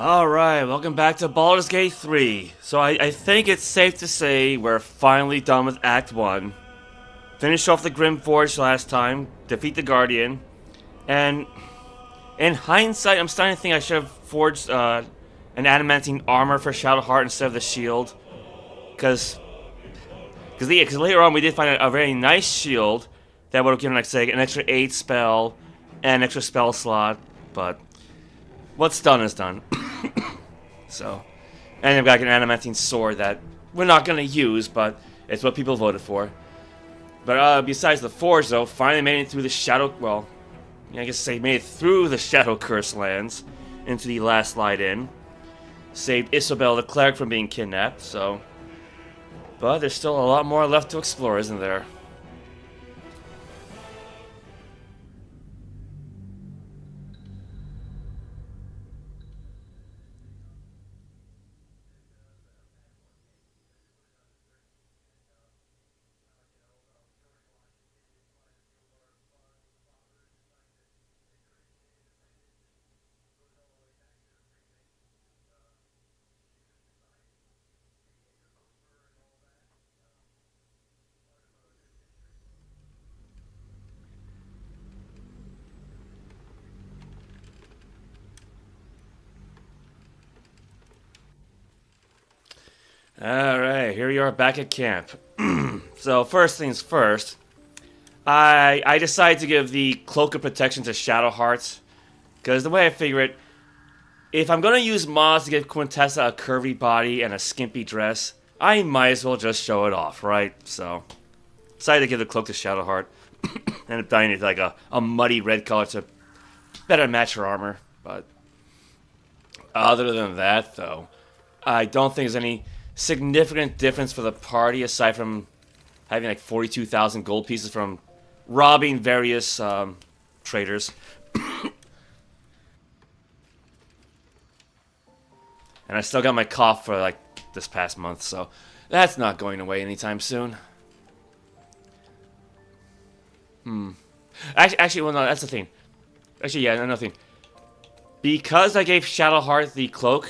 Alright, welcome back to Baldur's Gate 3. So I think it's safe to say we're finally done with Act 1. Finished off the Grymforge last time, defeat the Guardian, and in hindsight, I'm starting to think I should have forged an adamantine armor for Shadowheart instead of the shield. Because later on we did find a very nice shield that would have given, like, say, an extra 8 spell and an extra spell slot, but what's done is done. So, and I've got an adamantine sword that we're not going to use, but it's what people voted for. But besides the forge, though, finally made it through the shadow, well, I guess they made it through the Shadow Curse lands into the last light in. Saved Isobel the cleric from being kidnapped, so. But there's still a lot more left to explore, isn't there? Alright, here we are back at camp. So, first things first, I decided to give the Cloak of Protection to Shadowheart, because the way I figure it, if I'm going to use mods to give Quintessa a curvy body and a skimpy dress, I might as well just show it off, right? So, decided to give the Cloak to Shadowheart, and I'm dyeing it like a muddy red color to better match her armor, but other than that, though, I don't think there's any significant difference for the party aside from having like 42,000 gold pieces from robbing various traders. And I still got my cough for like this past month, so that's not going away anytime soon. Actually, well, no, that's the thing. Actually, yeah, another thing. Because I gave Shadowheart the cloak,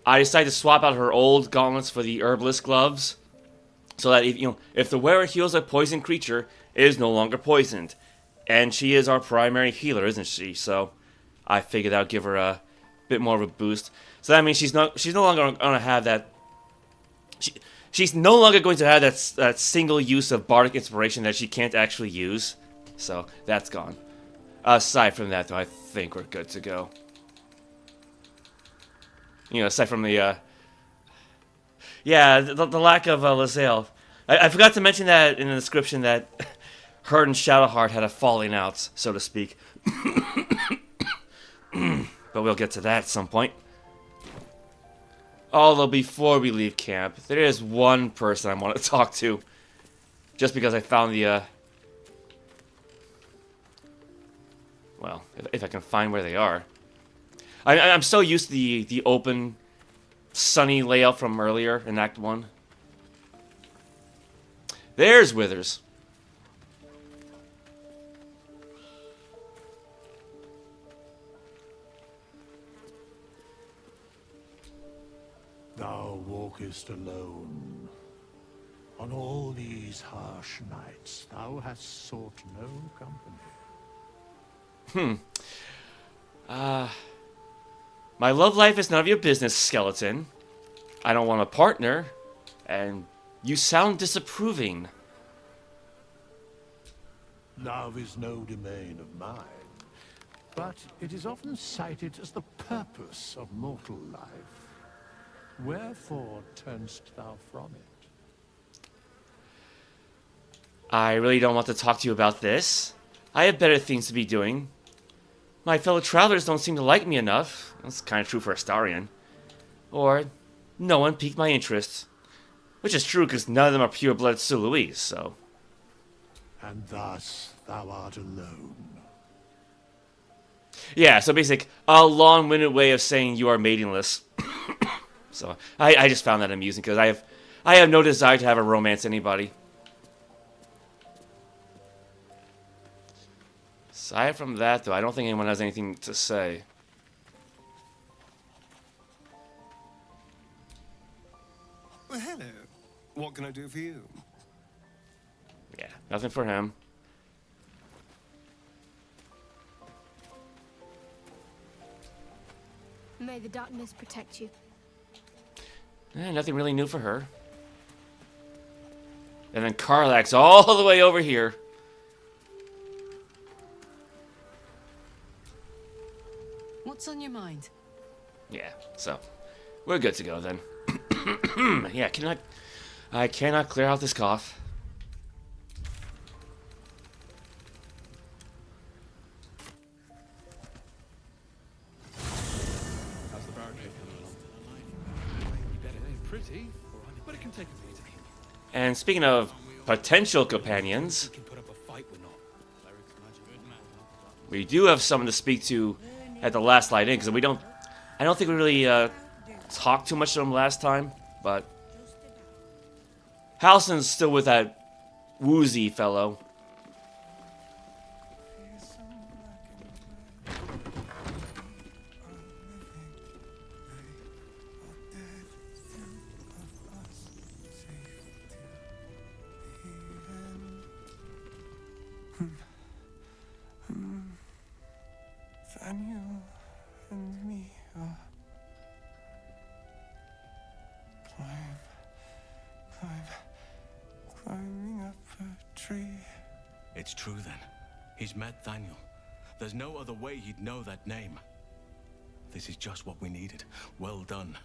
I decided to swap out her old gauntlets for the herbalist gloves, so that if the wearer heals a poisoned creature, it is no longer poisoned, and she is our primary healer, isn't she? So I figured that would give her a bit more of a boost. So that means she's no longer going to have that. She's no longer going to have that single use of bardic inspiration that she can't actually use. So that's gone. Aside from that, though, I think we're good to go. Aside from the, yeah, the lack of Lae'zel. I forgot to mention that in the description that her and Shadowheart had a falling out, so to speak. But we'll get to that at some point. Although before we leave camp, there is one person I want to talk to. Just because I found the, well, if I can find where they are. I'm so used to the open, sunny layout from earlier in Act 1. There's Withers. Thou walkest alone. On all these harsh nights, thou hast sought no company. My love life is none of your business, skeleton. I don't want a partner, and you sound disapproving. Love is no domain of mine, but it is often cited as the purpose of mortal life. Wherefore turnst thou from it? I really don't want to talk to you about this. I have better things to be doing. My fellow travelers don't seem to like me enough. That's kind of true for Astarion. Or, no one piqued my interest. Which is true because none of them are pure-blooded Selûne, so. And thus thou art alone. Yeah, so basic, a long-winded way of saying you are maidenless. So, I just found that amusing because I have no desire to have a romance anybody. Aside from that, though, I don't think anyone has anything to say. Well, hello. What can I do for you? Yeah, nothing for him. May the darkness protect you. Nothing really new for her. And then Karlach's all the way over here. What's on your mind? Yeah, so we're good to go then. Yeah, I cannot clear out this cough. How's the barricade coming along? You bet it ain't pretty, but it can take a beating. And speaking of potential companions, We can put up a fight with not. we do have someone to speak to at the last light in, because I don't think we really talked too much to him last time, but Halsin's still with that woozy fellow. Daniel and me are climbing up a tree. It's true then. He's met Daniel. There's no other way he'd know that name. This is just what we needed. Well done.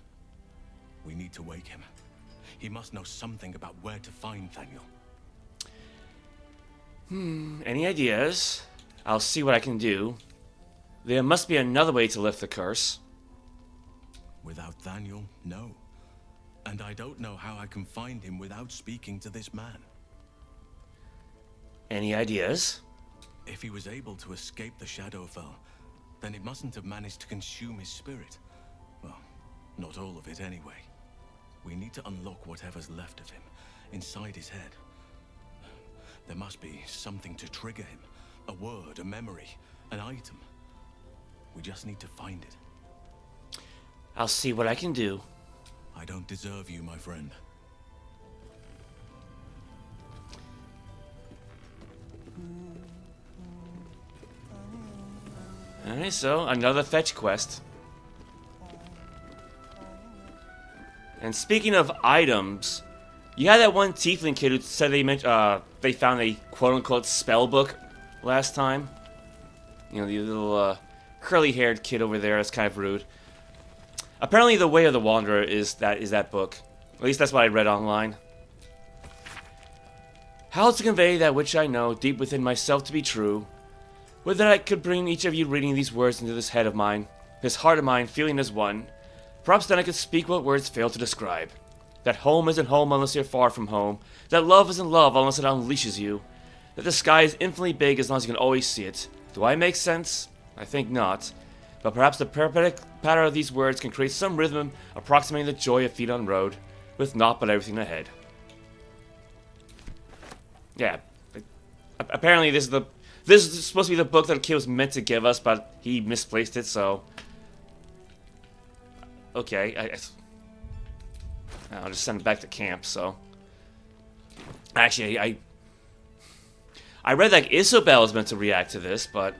We need to wake him. He must know something about where to find Daniel. Any ideas? I'll see what I can do. There must be another way to lift the curse. Without Daniel, no. And I don't know how I can find him without speaking to this man. Any ideas? If he was able to escape the Shadowfell, then it mustn't have managed to consume his spirit. Well, not all of it anyway. We need to unlock whatever's left of him, inside his head. There must be something to trigger him. A word, a memory, an item. We just need to find it. I'll see what I can do. I don't deserve you, my friend. Alright, so another fetch quest. And speaking of items, you had that one tiefling kid who said they found a quote-unquote spell book last time. You know, the little curly-haired kid over there. That's kind of rude. Apparently, the Way of the Wanderer is that book. At least that's what I read online. How to convey that which I know deep within myself to be true. Would that I could bring each of you reading these words into this head of mine, this heart of mine, feeling as one. Perhaps then I could speak what words fail to describe. That home isn't home unless you're far from home. That love isn't love unless it unleashes you. That the sky is infinitely big as long as you can always see it. Do I make sense? I think not. But perhaps the peripatetic patter of these words can create some rhythm approximating the joy of feet on road, with naught but everything ahead. Yeah. Apparently this is supposed to be the book that the kid was meant to give us, but he misplaced it, so... Okay, I'll just send it back to camp, so... Actually, I read that Isobel is meant to react to this, but...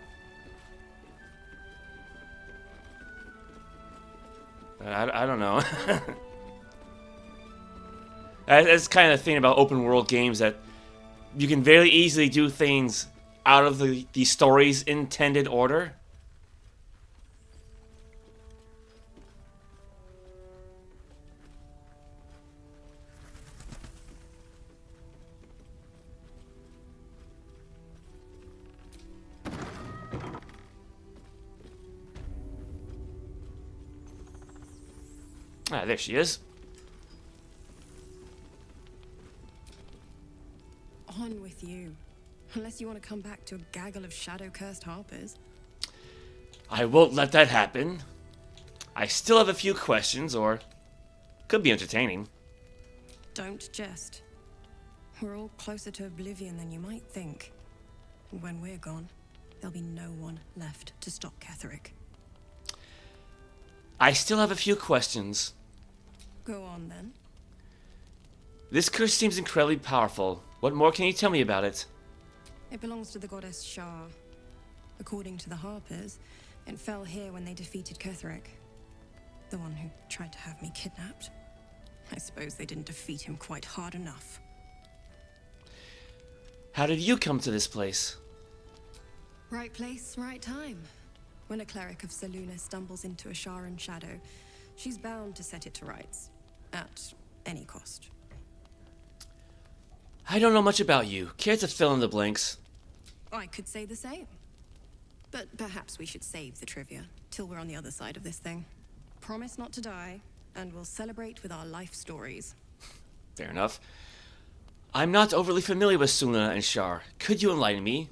I don't know. That's kind of the thing about open world games, that you can very easily do things out of the story's intended order. Ah, there she is. On with you. Unless you want to come back to a gaggle of shadow-cursed harpers. I won't let that happen. I still have a few questions, or could be entertaining. Don't jest. We're all closer to oblivion than you might think. And when we're gone, there'll be no one left to stop Ketheric. I still have a few questions. Go on, then. This curse seems incredibly powerful. What more can you tell me about it? It belongs to the goddess Shar. According to the Harpers, it fell here when they defeated Ketheric, the one who tried to have me kidnapped. I suppose they didn't defeat him quite hard enough. How did you come to this place? Right place, right time. When a cleric of Selûne stumbles into a Sharan shadow, she's bound to set it to rights, at any cost. I don't know much about you. Care to fill in the blanks? I could say the same. But perhaps we should save the trivia till we're on the other side of this thing. Promise not to die, and we'll celebrate with our life stories. Fair enough. I'm not overly familiar with Selûne and Shar. Could you enlighten me?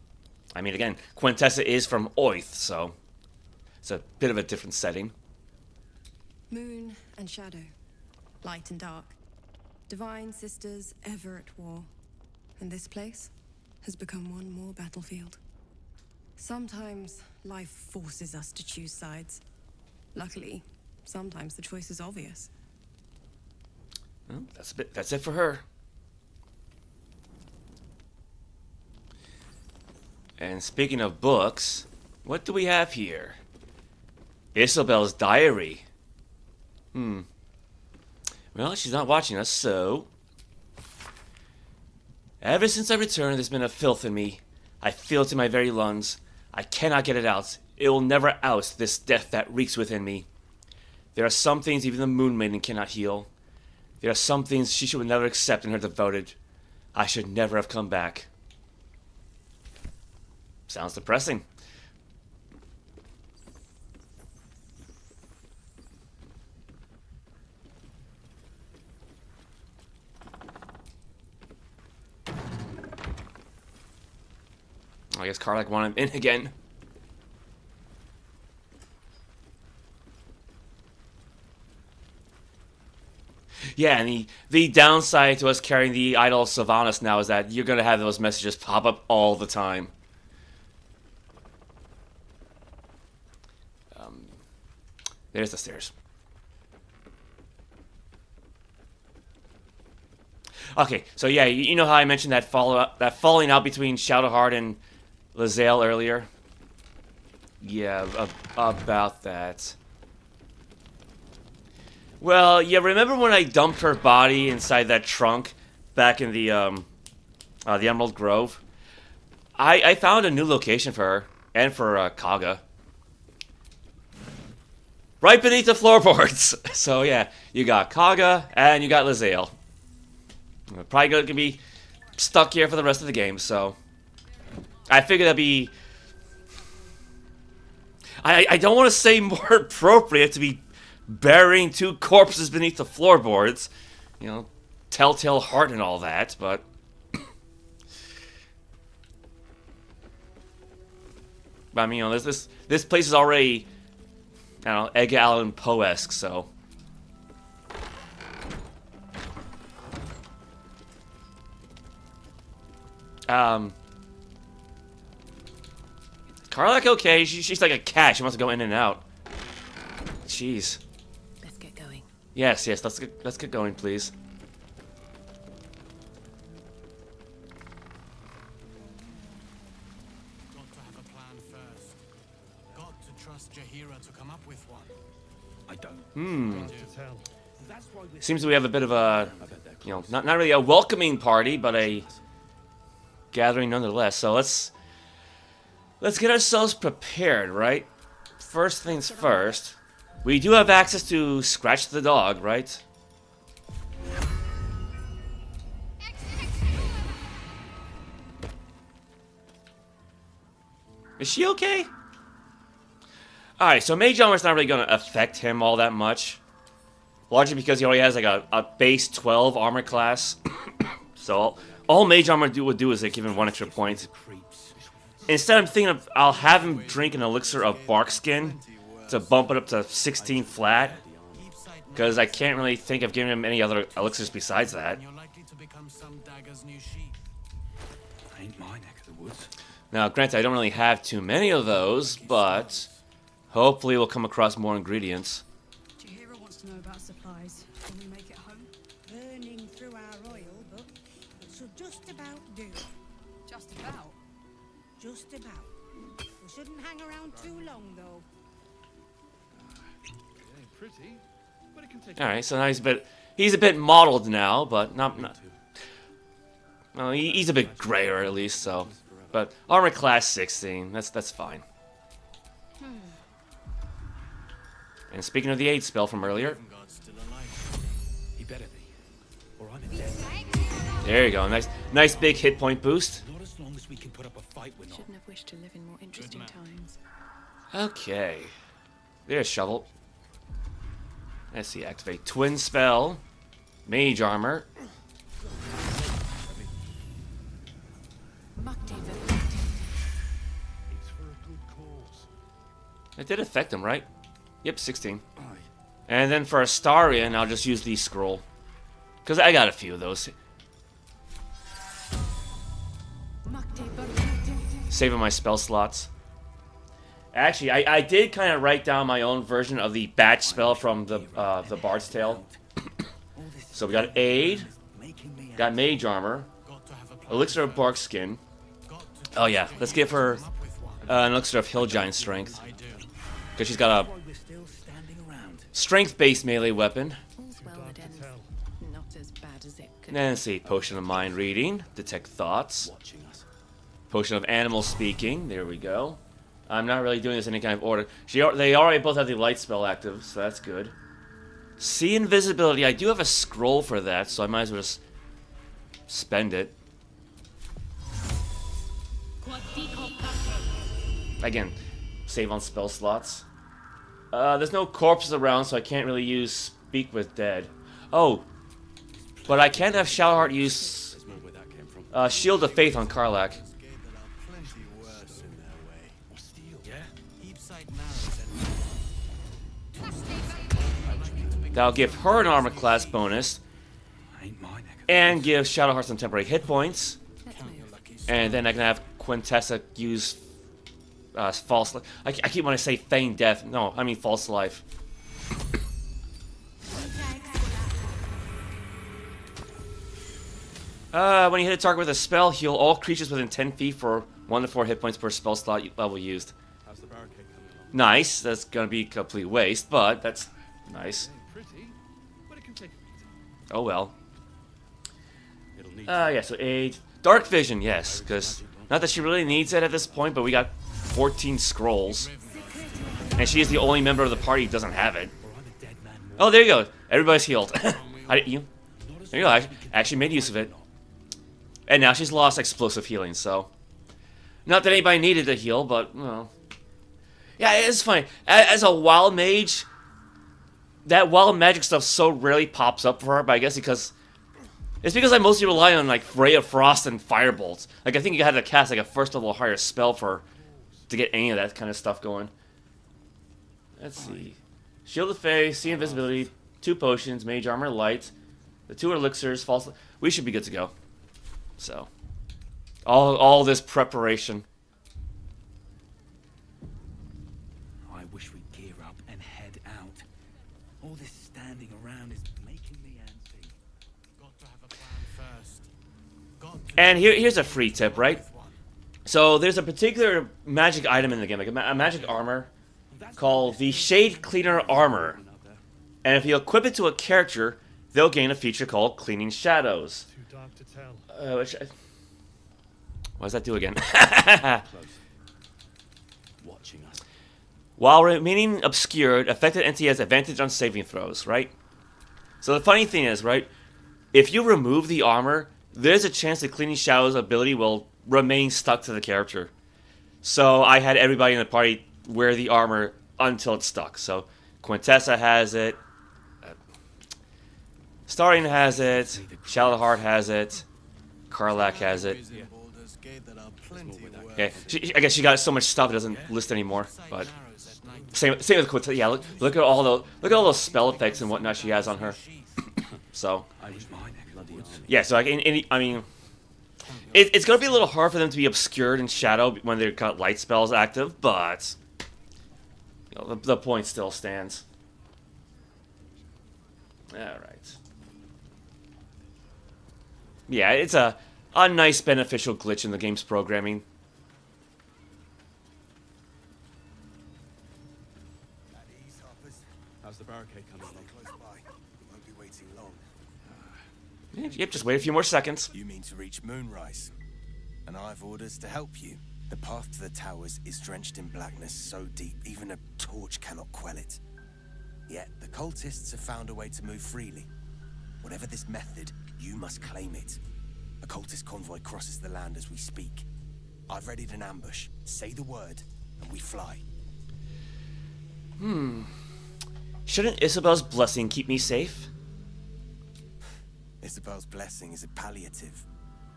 I mean, again, Quintessa is from Oath, so it's a bit of a different setting. Moon and shadow, light and dark, divine sisters ever at war. And this place has become one more battlefield. Sometimes life forces us to choose sides. Luckily, sometimes the choice is obvious. Well, that's it for her. And speaking of books, what do we have here? Isobel's diary. Well, she's not watching us, so... Ever since I returned, there's been a filth in me. I feel it in my very lungs. I cannot get it out. It will never oust this death that reeks within me. There are some things even the Moon Maiden cannot heal. There are some things she should never accept in her devoted. I should never have come back. Sounds depressing. I guess Karlach wanted him in again. Yeah, and the downside to us carrying the Idol of Sylvanas now is that you're going to have those messages pop up all the time. There's the stairs. Okay, so yeah, you know how I mentioned that falling out between Shadowheart and Lae'zel earlier? Yeah, about that. Well, yeah, remember when I dumped her body inside that trunk back in the Emerald Grove? I found a new location for her, and for Kaga. Right beneath the floorboards. So yeah, you got Kaga and you got Lae'zel. Probably going to be stuck here for the rest of the game, so... I figured that'd be... I don't want to say more appropriate to be burying two corpses beneath the floorboards. You know, Telltale heart and all that, but... But I mean, you know, this place is already... I don't know, Edgar Allan Poe-esque, so... Karlach okay? She's like a cat. She wants to go in and out. Jeez. Let's get going. Yes, let's get going, please. Got to have a plan first. Got to trust Jaheira to come up with one. I don't. Seems we have a bit of a, you know, not really a welcoming party, but a gathering nonetheless. So let's get ourselves prepared, right? First things first. We do have access to Scratch the Dog, right? Is she okay? Alright, so Mage Armor's not really going to affect him all that much. Largely because he already has like a base 12 armor class. So all Mage Armor would do is like give him 1 extra point. Instead, I'm thinking of I'll have him drink an elixir of bark skin to bump it up to 16 flat. Because I can't really think of giving him any other elixirs besides that. You're likely to become some dagger's new sheep. Ain't my neck of the woods. Now, granted, I don't really have too many of those, but hopefully we'll come across more ingredients. Jaheira wants to know about supplies. Can we make it home? Burning through our oil, but it should just about do. Just about. Just about. We shouldn't hang around too long, though. It ain't pretty, but it can take. All right, so now he's a bit mottled now, but not. No, he's a bit grayer at least. So, but armor class 16. That's fine. And speaking of the aid spell from earlier, God's still alive. He better be, or I'm in dead. there you go. Nice big hit point boost. Not as long as we can put up a fight with. Shouldn't have wished to live in more interesting times. Okay, there's shovel. Let's see, activate twin spell, mage armor. It's for a good cause. It did affect him, right? Yep, 16. And then for Astarion, I'll just use the scroll. Because I got a few of those. Saving my spell slots. Actually, I did kind of write down my own version of the Batchspell from the Bard's Tale. So we got Aid, got Mage Armor, Elixir of Bark Skin. Oh yeah, let's give her an Elixir of Hill Giant Strength. Because she's got a strength-based melee weapon. All's well that ends not as bad as it could. And then let's see, Potion of Mind Reading, Detect Thoughts. Potion of Animal Speaking, there we go. I'm not really doing this in any kind of order. They already both have the light spell active, so that's good. See Invisibility, I do have a scroll for that, so I might as well just spend it. Again, save on spell slots. There's no corpses around, so I can't really use Speak with Dead. Oh, but I can have Shadowheart use Shield of Faith on Karlach. That'll give her an armor class bonus, and give Shadowheart some temporary hit points. And then I can have Quintessa use false life. I keep wanting to say feign death. No, I mean false life. When you hit a target with a spell, heal all creatures within 10 feet for 1 to 4 hit points per spell slot level used. How's the barricade coming along? Nice. That's gonna be complete waste, but that's nice. Pretty, but it can take. Oh well. It'll need. Yeah. So Aid, Dark Vision, yes, because not that she really needs it at this point, but we got 14 scrolls, and she is the only member of the party who doesn't have it. Oh, there you go. Everybody's healed. There you go. I actually made use of it. And now she's lost explosive healing, so... Not that anybody needed to heal, but, well... Yeah, it's funny. As a wild mage, that wild magic stuff so rarely pops up for her, but I guess because... It's because I mostly rely on, like, Ray of Frost and Firebolt. Like, I think you had to cast, like, a first level higher spell to get any of that kind of stuff going. Let's see. Shield of Faith, See Invisibility, 2 potions, Mage Armor, Light, the 2 elixirs, false... We should be good to go. So, all this preparation. I wish we'd gear up and head out. All this standing around is making me antsy. Got to have a plan first. And here's a free tip, right? So there's a particular magic item in the game, like a magic armor, called the Shade Cleaner Armor. And if you equip it to a character, they'll gain a feature called Cleaning Shadows. Too dark to tell. What does that do again? Watching us. While remaining obscured, affected entity has advantage on saving throws, right? So the funny thing is, right, if you remove the armor, there's a chance the Cleaning Shadows ability will remain stuck to the character. So I had everybody in the party wear the armor until it's stuck. So Quintessa has it, Starion has it, Shadowheart has it, Karlach has it. Okay, I guess she got so much stuff it doesn't list anymore. But same with Quintessa. Yeah, look at all those spell effects and whatnot she has on her. So yeah, so I mean, it's gonna be a little hard for them to be obscured in shadow when they've got light spells active, but you know, the point still stands. All right. Yeah, it's a nice beneficial glitch in the game's programming. At ease, Harpers. How's the barricade coming along? Stay close by. We won't be waiting long. Yep, just wait a few more seconds. You mean to reach Moonrise? And I've orders to help you. The path to the towers is drenched in blackness so deep, even a torch cannot quell it. Yet, the cultists have found a way to move freely. Whatever this method, you must claim it. A cultist convoy crosses the land as we speak. I've readied an ambush. Say the word, and we fly. Shouldn't Isobel's blessing keep me safe? Isobel's blessing is a palliative,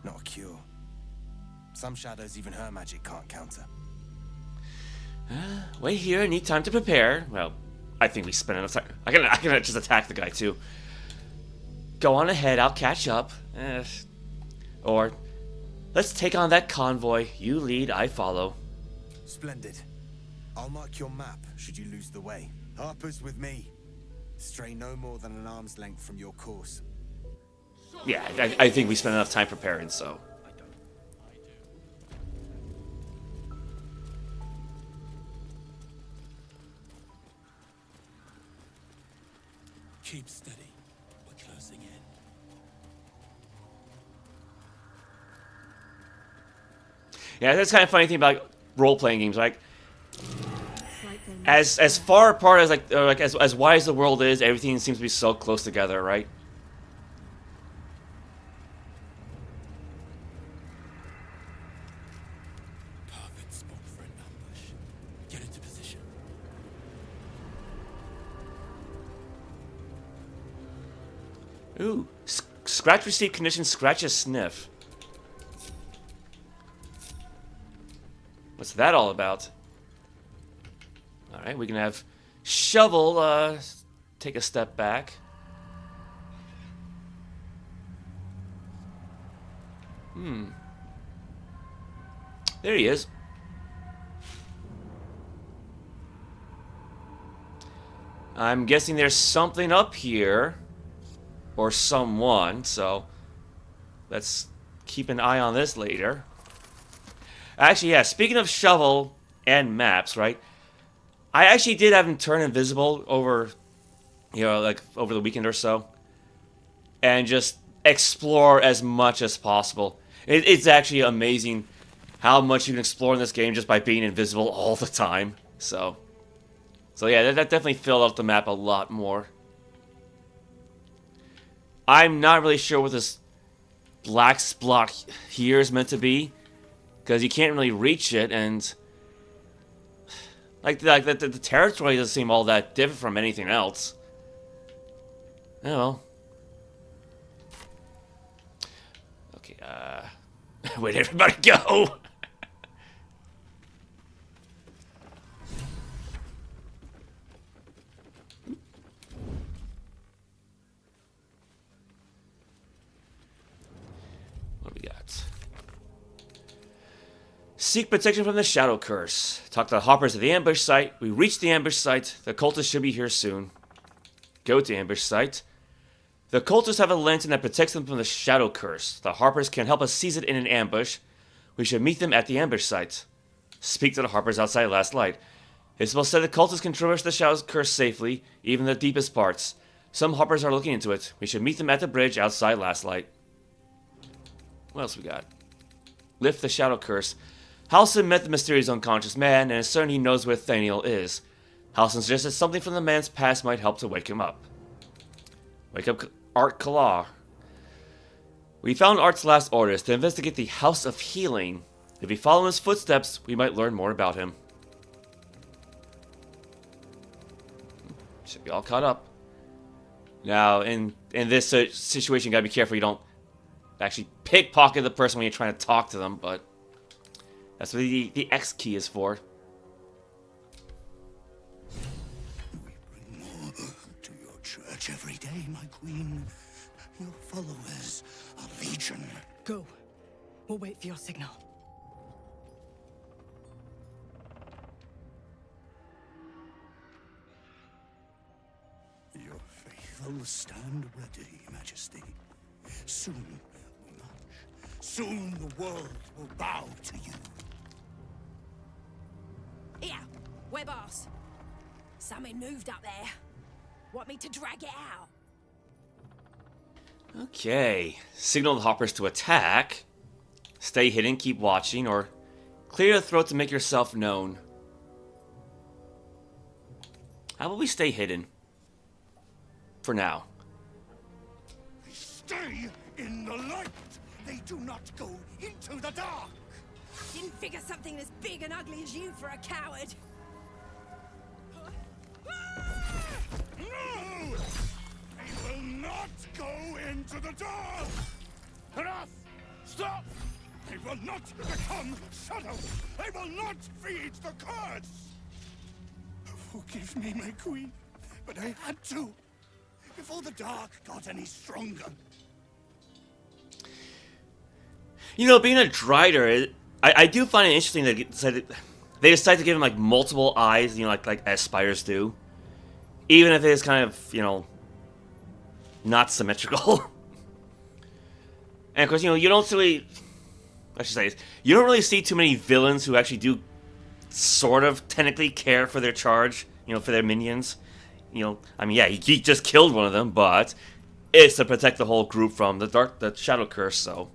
not a cure. Some shadows even her magic can't counter. Wait here, I need time to prepare. Well, I think we spent enough time. I can just attack the guy too. Go on ahead, I'll catch up. Or, let's take on that convoy. You lead, I follow. Splendid. I'll mark your map should you lose the way. Harper's with me. Stray no more than an arm's length from your course. Yeah, I think we spent enough time preparing, so. Keep steady. We're closing in. Yeah, that's kind of funny thing about role-playing games. Like, as far apart as as wide as the world is, everything seems to be so close together, right? Perfect spot for an ambush. Get into position. Ooh, scratch receipt condition, scratch a sniff. What's that all about? Alright, we can have Shovel take a step back. There he is. I'm guessing there's something up here. Or someone, so let's keep an eye on this later. Actually, yeah, speaking of Shovel and maps, right? I actually did have him turn invisible over, like over the weekend or so. And just explore as much as possible. It's actually amazing how much you can explore in this game just by being invisible all the time. So yeah, that definitely filled out the map a lot more. I'm not really sure what this black spot here is meant to be, because you can't really reach it, and the territory doesn't seem all that different from anything else. Oh well. Okay, where'd everybody go? Seek protection from the Shadow Curse. Talk to the Hoppers at the ambush site. We reach the ambush site. The cultists should be here soon. Go to ambush site. The cultists have a lantern that protects them from the Shadow Curse. The Harpers can help us seize it in an ambush. We should meet them at the ambush site. Speak to the Harpers outside Last Light. Isobel said the cultists can traverse the Shadow Curse safely, even the deepest parts. Some Harpers are looking into it. We should meet them at the bridge outside Last Light. What else we got? Lift the Shadow Curse. Halsin met the mysterious unconscious man and is certain he knows where Thaniel is. Halsin suggested something from the man's past might help to wake him up. Wake up Art Kalar. We found Art's last orders to investigate the House of Healing. If we follow his footsteps, we might learn more about him. Should be all caught up. Now, in this situation, you gotta be careful you don't actually pickpocket the person when you're trying to talk to them, but that's what the X key is for. We bring more to your church every day, my queen. Your followers are legion. Go. We'll wait for your signal. Your faithful stand ready, Majesty. Soon we Soon the world will bow to you. Here, web ass. Something moved up there. Want me to drag it out? Okay. Signal the hoppers to attack. Stay hidden, keep watching, or clear the throat to make yourself known. How about we stay hidden? For now. Stay in the light. They do not go into the dark. Didn't figure something as big and ugly as you for a coward. No! They will not go into the dark. Enough! Stop! They will not become shadows. They will not feed the curse. Forgive me, my queen, but I had to. Before the dark got any stronger. You know, being a Drider, I do find it interesting that they decide to give him like multiple eyes, you know, like as spiders do, even if it is kind of, you know, not symmetrical. And of course, you know, you don't really, I should say, you don't really see too many villains who actually do sort of technically care for their charge, you know, for their minions. You know, I mean, yeah, he just killed one of them, but it's to protect the whole group from the shadow curse. So,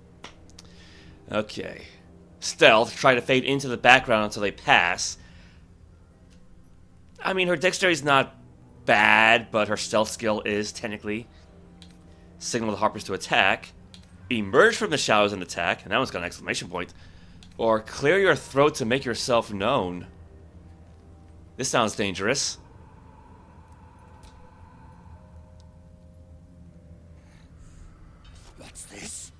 okay, stealth. Try to fade into the background until they pass. I mean, her dexterity's not bad, but her stealth skill is technically. Signal the hoppers to attack. Emerge from the shadows and attack, and that one's got an exclamation point. Or clear your throat to make yourself known. This sounds dangerous. What's this?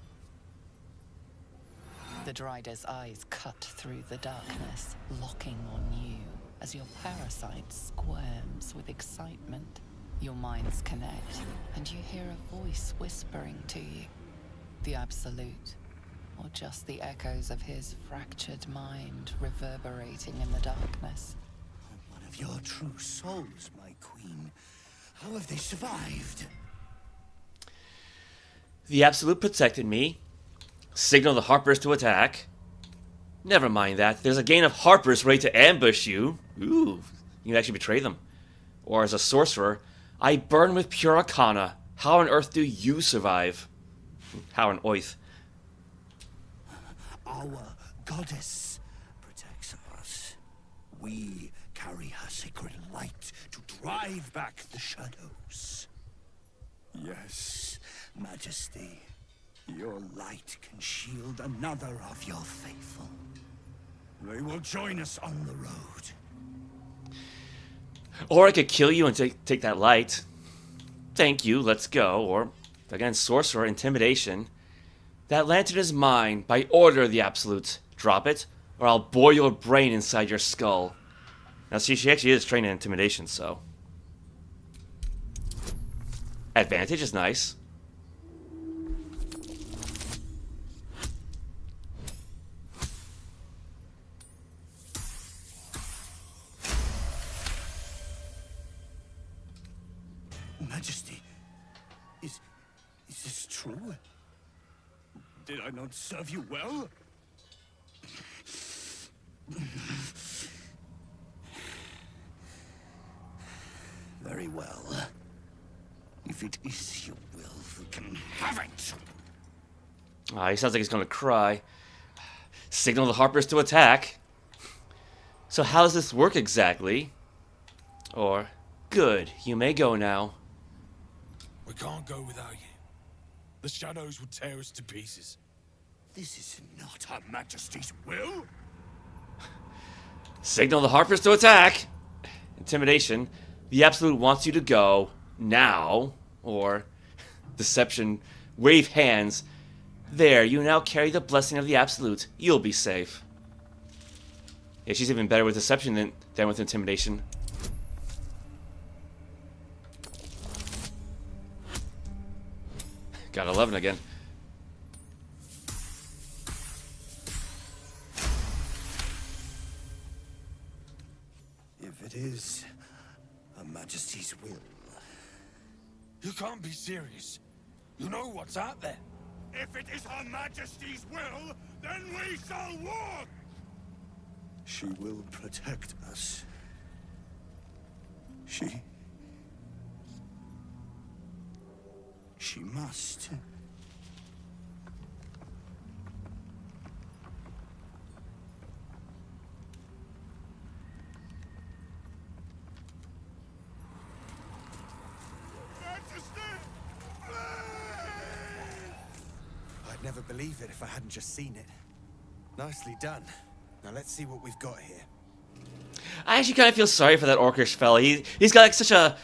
The Drider's eyes cut through the darkness, locking on you as your parasite squirms with excitement. Your minds connect, and you hear a voice whispering to you. The Absolute, or just the echoes of his fractured mind reverberating in the darkness. One of your true souls, my queen. How have they survived? The Absolute protected me. Signal the Harpers to attack. Never mind that. There's a gang of Harpers ready to ambush you. Ooh, you can actually betray them. Or as a sorcerer, I burn with pure arcana. How on earth do you survive? How on oath? Our goddess protects us. We carry her sacred light to drive back the shadows. Yes, Majesty. Your light can shield another of your faithful. They will join us on the road. Or I could kill you and take that light. Thank you, let's go. Or, again, sorcerer, intimidation. That lantern is mine, by order of the Absolute. Drop it, or I'll bore your brain inside your skull. Now, see, she actually is trained in intimidation, so. Advantage is nice. Majesty, is this true? Did I not serve you well? Very well. If it is your will, we can have it. Ah, he sounds like he's gonna cry. Signal the Harpers to attack. So how does this work exactly? Or, good, you may go now. We can't go without you. The shadows will tear us to pieces. This is not Her Majesty's will. Signal the Harpers to attack. Intimidation. The Absolute wants you to go now. Or, deception. Wave hands. There, you now carry the blessing of the Absolute. You'll be safe. Yeah, she's even better with deception than with intimidation. Got 11 again. If it is Her Majesty's will. You can't be serious. You know what's out there. If it is Her Majesty's will, then we shall walk! She will protect us. She must. I'd never believe it if I hadn't just seen it. Nicely done. Now let's see what we've got here. I actually kind of feel sorry for that orcish fella. He's got like such a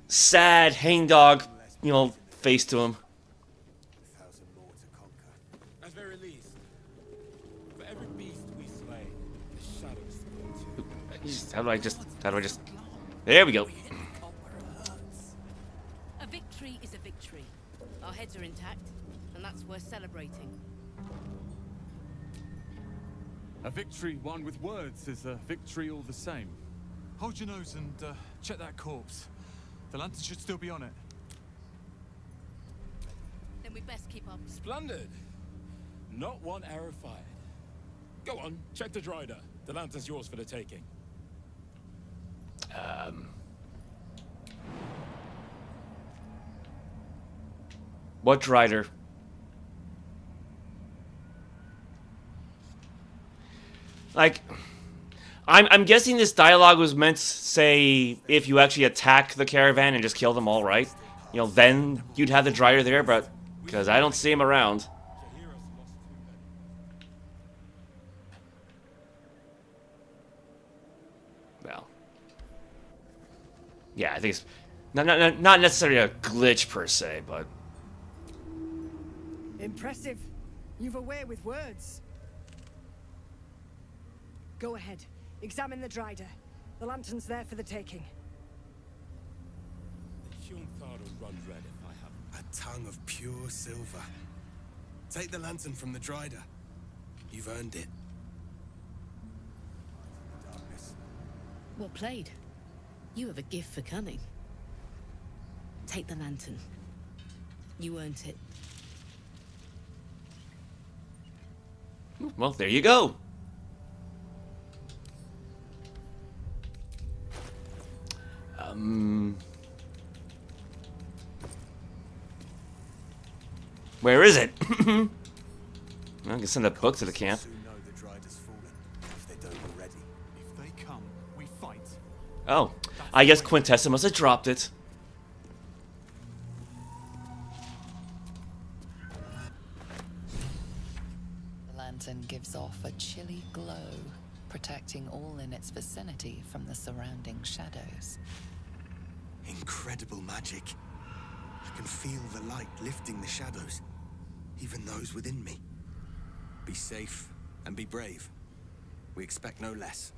sad hangdog, you know, face to him. 1,000 more to conquer. At very least, for every beast we slay, the shadows fall too. How do I just... There we go. A victory is a victory. Our heads are intact, and that's worth celebrating. A victory won with words is a victory all the same. Hold your nose and check that corpse. The lantern should still be on it. Then we best keep up. Splendid! Not one arrow fired. Go on, check the Drider. The lantern's yours for the taking. What Drider? Like, I'm guessing this dialogue was meant to say if you actually attack the caravan and just kill them all, right? You know, then you'd have the Drider there, but because I don't see him around. Well, yeah, I think it's not necessarily a glitch per se, but impressive. You've a way with words. Go ahead. Examine the Drider. The lantern's there for the taking. The Hunthar'll run red if I have A tongue of pure silver. Take the lantern from the Drider. You've earned it. Darkness. Well played. You have a gift for cunning. Take the lantern. You earned it. well, there you go. Where is it? I can send a book to the camp. Soon know the Drider's fallen, if they don't already. If they come, we fight. Oh, I guess Quintessa must have dropped it. The lantern gives off a chilly glow, protecting all in its vicinity from the surrounding shadows. Incredible magic. I can feel the light lifting the shadows, even those within me. Be safe and be brave. We expect no less.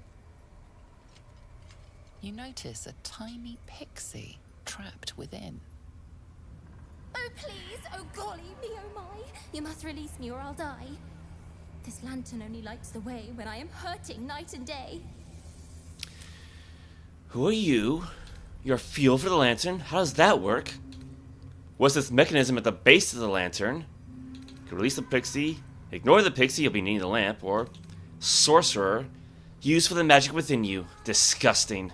You notice a tiny pixie trapped within. Oh, please! Oh, golly me, oh my! You must release me or I'll die. This lantern only lights the way when I am hurting night and day. Who are you? Your fuel for the lantern? How does that work? What's this mechanism at the base of the lantern? You can release the pixie, ignore the pixie, you'll be needing the lamp, or sorcerer, used for the magic within you. Disgusting.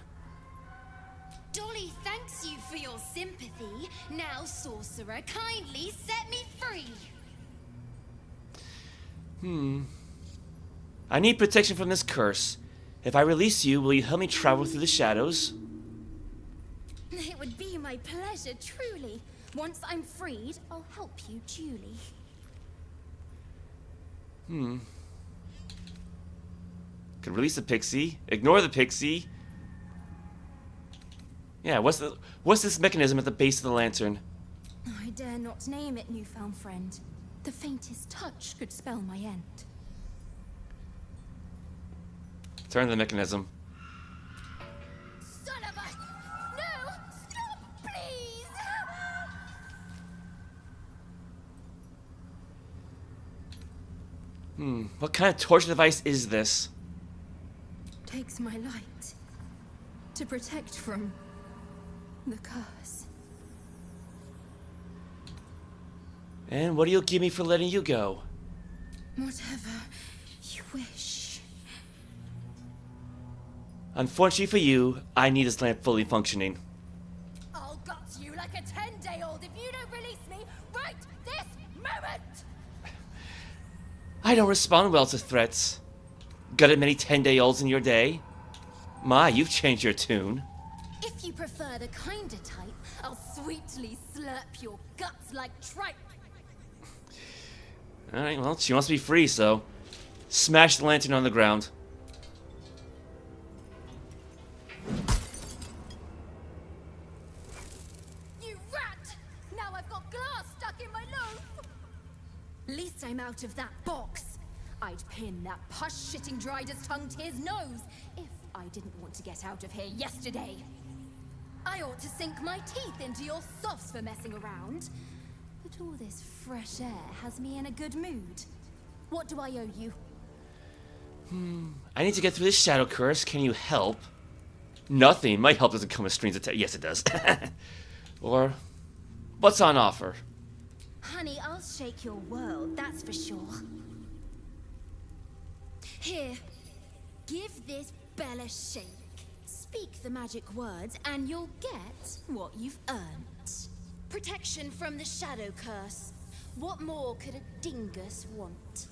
Dolly thanks you for your sympathy. Now, sorcerer, kindly set me free. I need protection from this curse. If I release you, will you help me travel through the shadows? It would be my pleasure, truly. Once I'm freed, I'll help you duly. Could release the pixie, ignore the pixie. Yeah, what's this mechanism at the base of the lantern? I dare not name it, newfound friend. The faintest touch could spell my end. Turn the mechanism. Son of a... No! Stop, please! What kind of torture device is this? Takes my light to protect from the curse. And what do you give me for letting you go? Whatever you wish. Unfortunately for you, I need this lamp fully functioning. I'll gut you like a 10-day-old if you don't release me right this moment! I don't respond well to threats. Gutted many 10-day-olds in your day? My, you've changed your tune. If you prefer the kinder type, I'll sweetly slurp your guts like tripe. Alright, well, she wants to be free, so... Smash the lantern on the ground. You rat! Now I've got glass stuck in my loaf! Least I'm out of that box. I'd pin that push-shitting Dryder's tongue to his nose if I didn't want to get out of here yesterday. I ought to sink my teeth into your softs for messing around. But all this fresh air has me in a good mood. What do I owe you? I need to get through this shadow curse. Can you help? Nothing. My help doesn't come with strings attached. Yes, it does. Or, what's on offer? Honey, I'll shake your world, that's for sure. Here, give this bell a shake. Speak the magic words and you'll get what you've earned. Protection from the shadow curse. What more could a dingus want?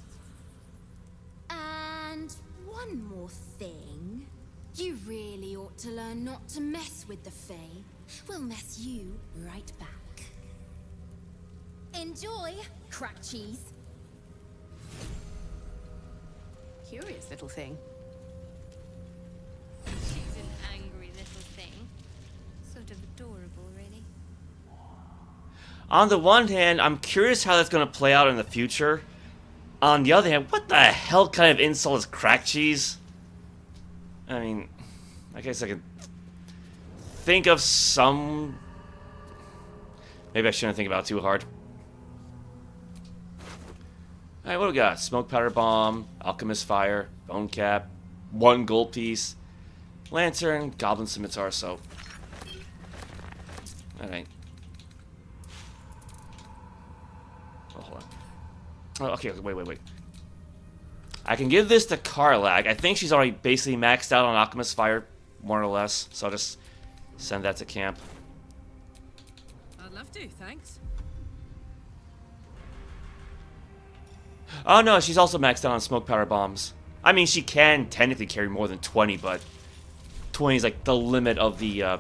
And one more thing. You really ought to learn not to mess with the Fae. We'll mess you right back. Enjoy, crack cheese. Curious little thing. She's an angry little thing. Sort of adorable, really. On the one hand, I'm curious how that's going to play out in the future. On the other hand, what the hell kind of insult is crack cheese? I mean, I guess I could think of some... Maybe I shouldn't think about it too hard. Alright, what do we got? Smoke powder bomb, alchemist fire, bone cap, 1 gold piece, lantern, goblin scimitar, so... Alright. Oh, hold on. Oh, okay, wait. I can give this to Karlach. I think she's already basically maxed out on alchemist fire, more or less, so I'll just send that to camp. I'd love to, thanks. Oh no, she's also maxed out on smoke powder bombs. I mean, she can technically carry more than 20, but 20 is like the limit of the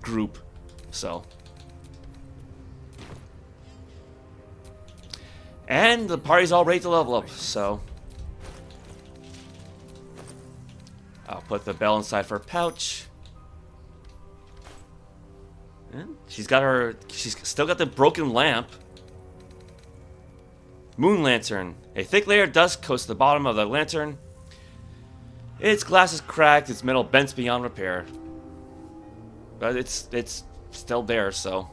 group, so. And the party's all ready to level up, so. I'll put the bell inside her pouch. And she's still got the broken lamp. Moon lantern. A thick layer of dust coats the bottom of the lantern. Its glass is cracked, its metal bent beyond repair. But it's still there, so.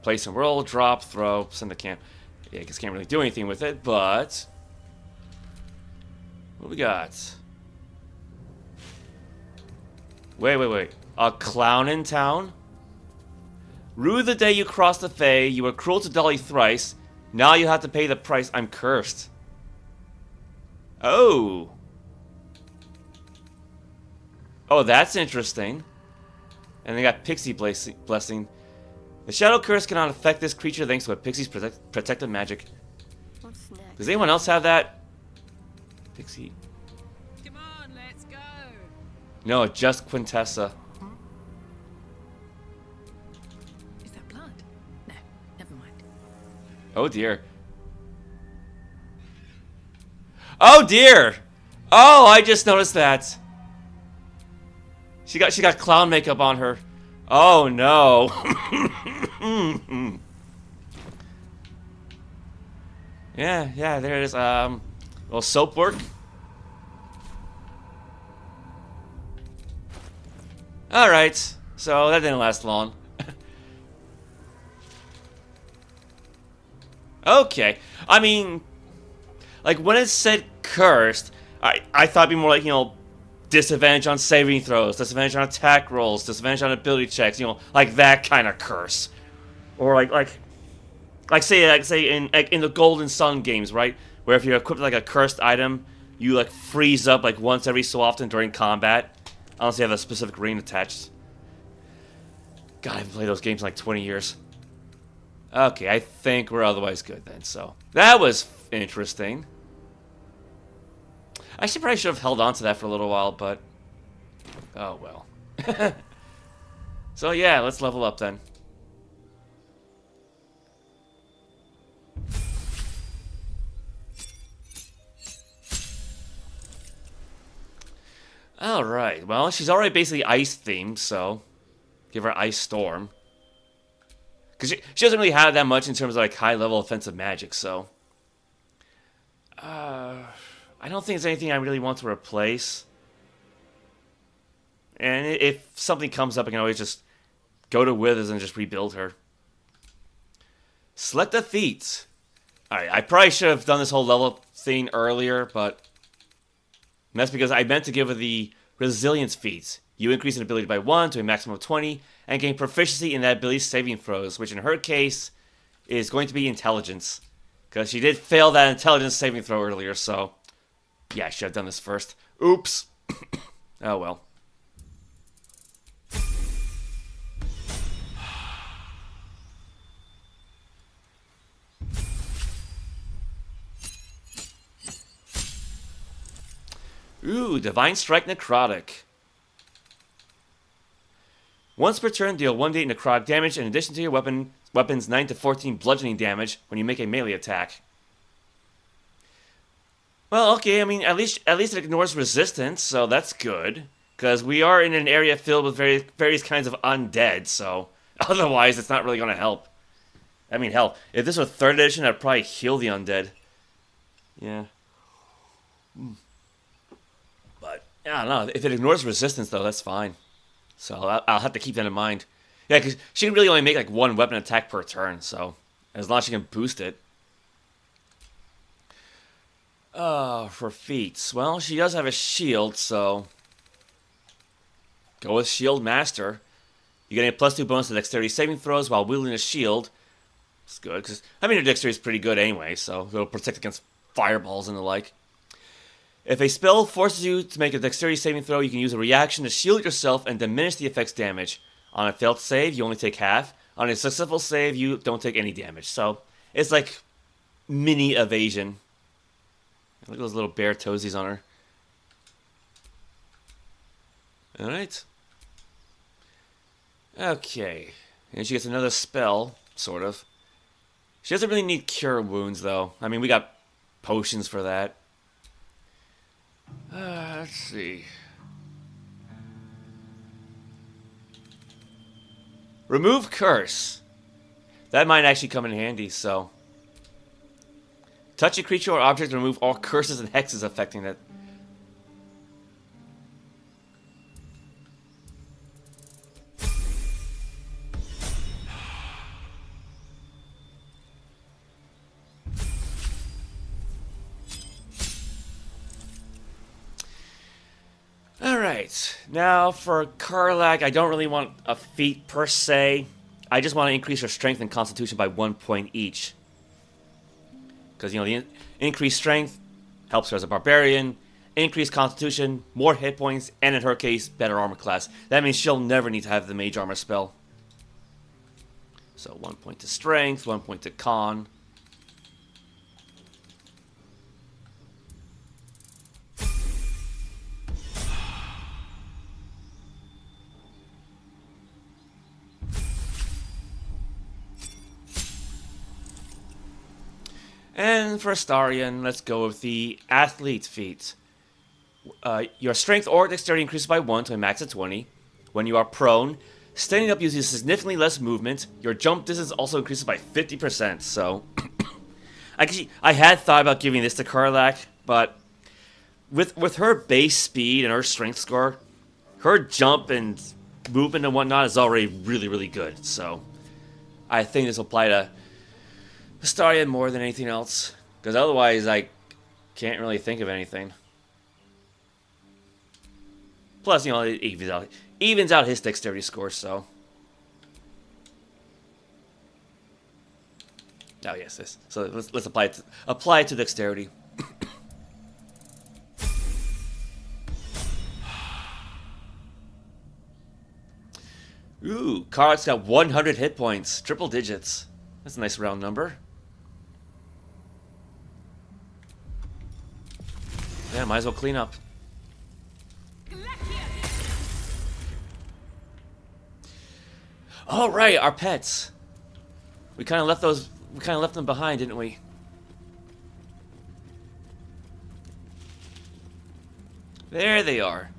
Place and roll, drop, throw, send the camp. Yeah, I guess can't really do anything with it, but... What do we got? Wait. A clown in town? Rue the day you crossed the Fae, you were cruel to Dolly thrice. Now you have to pay the price. I'm cursed. Oh. Oh, that's interesting. And they got Pixy blessing. The shadow curse cannot affect this creature thanks to a Pixie's protective magic. What's next? Does anyone else have that? Pixie. Come on, let's go. No, just Quintessa. Is that blood? No, never mind. Oh dear. Oh dear! Oh, I just noticed that. She got clown makeup on her. Oh no. Yeah, there it is. Well, soap work. Alright, so that didn't last long. Okay, I mean, like when it said cursed, I thought it'd be more like, you know, disadvantage on saving throws, disadvantage on attack rolls, disadvantage on ability checks, you know, like that kind of curse. Or like say in the Golden Sun games, right? Where if you're equipped with like a cursed item, you like freeze up like once every so often during combat, unless you have a specific ring attached. God, I haven't played those games in like 20 years. Okay, I think we're otherwise good then. So that was interesting. I probably should have held on to that for a little while, but oh well. So yeah, let's level up then. Alright, well, she's already basically ice-themed, so give her Ice Storm. Because she doesn't really have that much in terms of, like, high-level offensive magic, so... I don't think there's anything I really want to replace. And if something comes up, I can always just go to Withers and just rebuild her. Select a feat. Alright, I probably should have done this whole level thing earlier, but... And that's because I meant to give her the Resilience feat. You increase an ability by 1 to a maximum of 20, and gain proficiency in that ability's saving throws, which in her case is going to be Intelligence. Because she did fail that Intelligence saving throw earlier, so... Yeah, I should have done this first. Oops. Oh well. Ooh, Divine Strike Necrotic. Once per turn, deal 1d necrotic damage in addition to your weapon's 9 to 14 bludgeoning damage when you make a melee attack. Well, okay, I mean, at least it ignores resistance, so that's good. Because we are in an area filled with various kinds of undead, so otherwise it's not really going to help. I mean, hell, if this were 3rd edition, I'd probably heal the undead. Yeah. But, I don't know, if it ignores resistance, though, that's fine. So I'll have to keep that in mind. Yeah, because she can really only make like 1 weapon attack per turn, so as long as she can boost it. For feats. Well, she does have a shield, so go with Shield Master. You get a +2 bonus to dexterity saving throws while wielding a shield. It's good, because, I mean, her dexterity is pretty good anyway, so it'll protect against fireballs and the like. If a spell forces you to make a dexterity saving throw, you can use a reaction to shield yourself and diminish the effect's damage. On a failed save, you only take half. On a successful save, you don't take any damage. So, it's like mini evasion. Look at those little bare toesies on her. Alright. Okay. And she gets another spell, sort of. She doesn't really need Cure Wounds, though. I mean, we got potions for that. Let's see. Remove Curse. That might actually come in handy, so... Touch a creature or object to remove all curses and hexes affecting it. Alright, now for Karlach, I don't really want a feat per se. I just want to increase her strength and constitution by 1 point each. Because, you know, the increased strength helps her as a barbarian, increased constitution, more hit points, and in her case, better armor class. That means she'll never need to have the mage armor spell. So 1 point to strength, 1 point to con. And for Astarion, let's go with the Athlete feat. Your strength or dexterity increases by 1 to a max of 20. When you are prone, standing up uses significantly less movement. Your jump distance also increases by 50%. So, I had thought about giving this to Karlach, but with her base speed and her strength score, her jump and movement and whatnot is already really, really good. So, I think this will apply to Astarion more than anything else, because otherwise I can't really think of anything. Plus, you know, it evens out his dexterity score, so. Oh yes, this. So let's apply it to dexterity. Ooh, Karlach's got 100 hit points, triple digits. That's a nice round number. Yeah, might as well clean up. All right, our pets. We kind of left them behind, didn't we? There they are.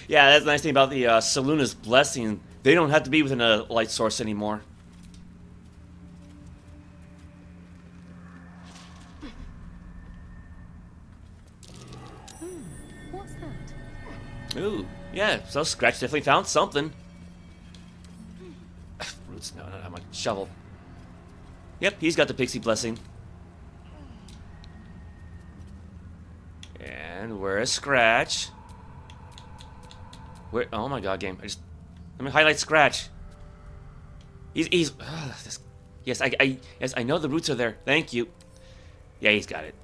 Yeah, that's the nice thing about the Selûne's blessing. They don't have to be within a light source anymore. What's that? Ooh, yeah. So Scratch definitely found something. Roots, no, I'm a shovel. Yep, he's got the Pixy blessing. And where's Scratch? Where? Oh my god, game! Let me highlight Scratch. He's. Yes, yes, I know the roots are there. Thank you. Yeah, he's got it.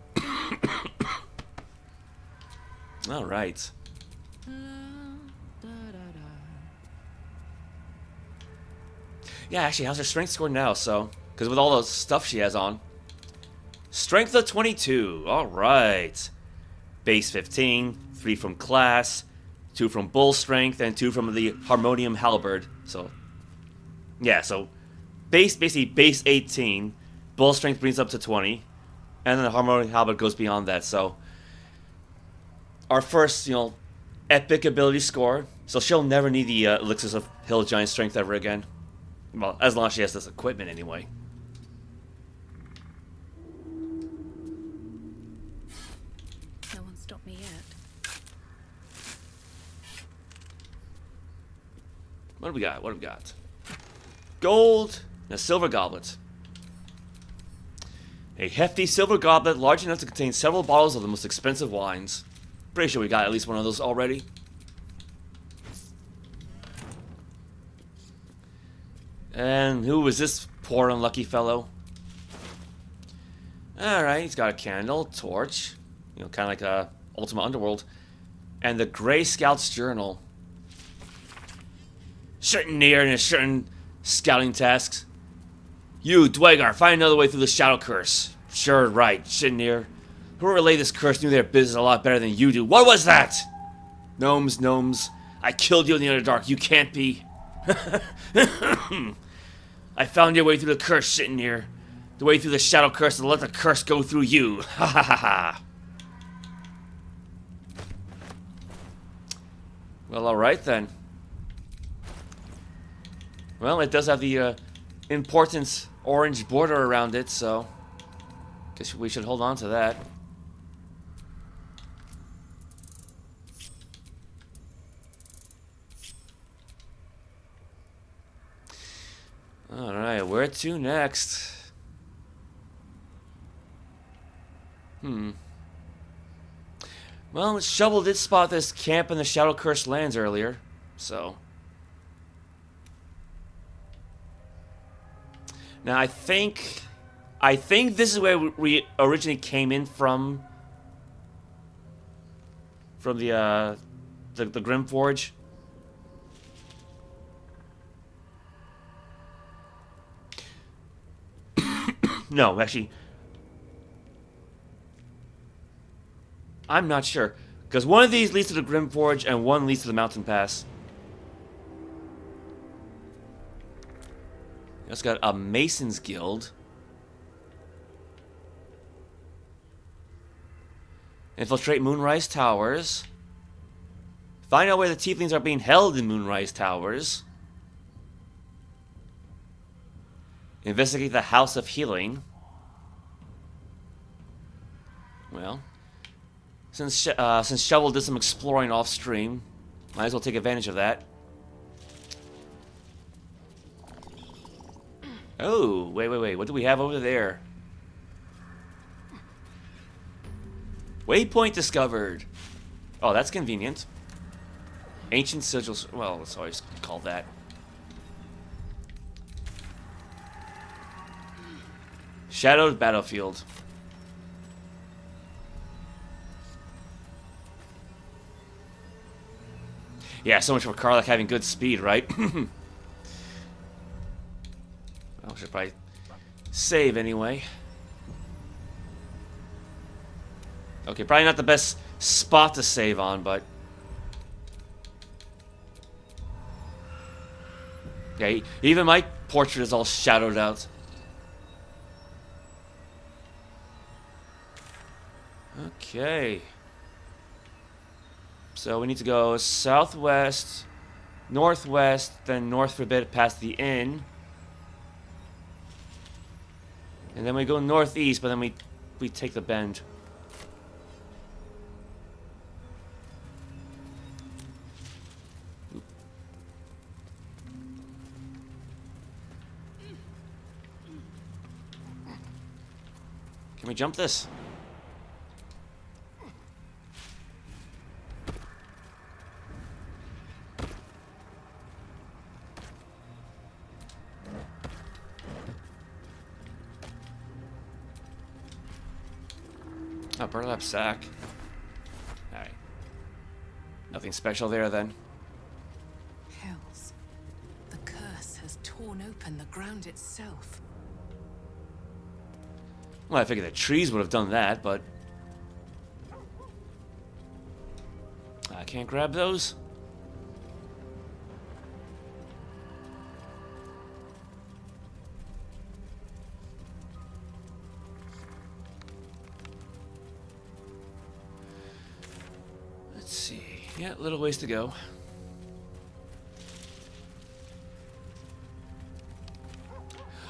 All right. Yeah, actually, how's her strength score now? So, because with all the stuff she has on, strength of 22. All right. Base 15, 3 from class, 2 from bull strength, and 2 from the harmonium halberd. So, yeah, so basically base 18, bull strength brings up to 20, and then the harmonium halberd goes beyond that. So, our first, epic ability score. So she'll never need the elixirs of hill giant strength ever again. Well, as long as she has this equipment anyway. No one stopped me yet. What do we got? What do we got? Gold and a silver goblet. A hefty silver goblet large enough to contain several bottles of the most expensive wines. Pretty sure we got at least one of those already. And who was this poor unlucky fellow? Alright, he's got a candle, torch, kind of like a Ultima Underworld, and the Grey Scout's Journal. Certain near and certain scouting tasks. You, Dwegar, find another way through the Shadow Curse. Sure, right, Shinir. Whoever relayed this curse knew their business a lot better than you do. What was that? Gnomes. I killed you in the Underdark. You can't be. I found your way through the curse, Shinir. The way through the Shadow Curse and let the curse go through you. Ha ha ha ha. Well, alright then. Well, it does have the important orange border around it, so guess we should hold on to that. Alright, where to next? Well, Shovel did spot this camp in the Shadow Cursed lands earlier, so. Now I think this is where we originally came in from the Grymforge. No, actually, I'm not sure. Because one of these leads to the Grymforge and one leads to the Mountain Pass. It's got a Mason's Guild. Infiltrate Moonrise Towers. Find out where the tieflings are being held in Moonrise Towers. Investigate the House of Healing. Well, since Shovel did some exploring off stream, might as well take advantage of that. Oh, wait. What do we have over there? Waypoint discovered. Oh, that's convenient. Ancient sigils. Well, let's always call that. Shadowed battlefield. Yeah, so much for Karlach having good speed, right? I should probably save anyway. Okay, probably not the best spot to save on, but... yeah, even my portrait is all shadowed out. Okay. So we need to go southwest, northwest, then north for a bit past the inn. And then we go northeast, but then we take the bend. Can we jump this? Oh, burlap sack. Alright. Nothing special there then. Hells. The curse has torn open the ground itself. Well, I figured the trees would have done that, but... I can't grab those. Let's see. Yeah, a little ways to go.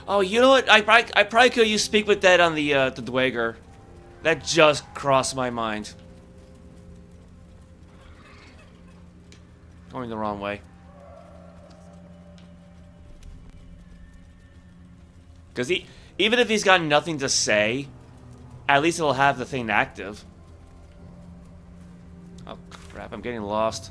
Oh, you know what? I probably could use Speak with Dead on the Dweger. That just crossed my mind. Going the wrong way. Because even if he's got nothing to say, at least it'll have the thing active. Oh crap, I'm getting lost.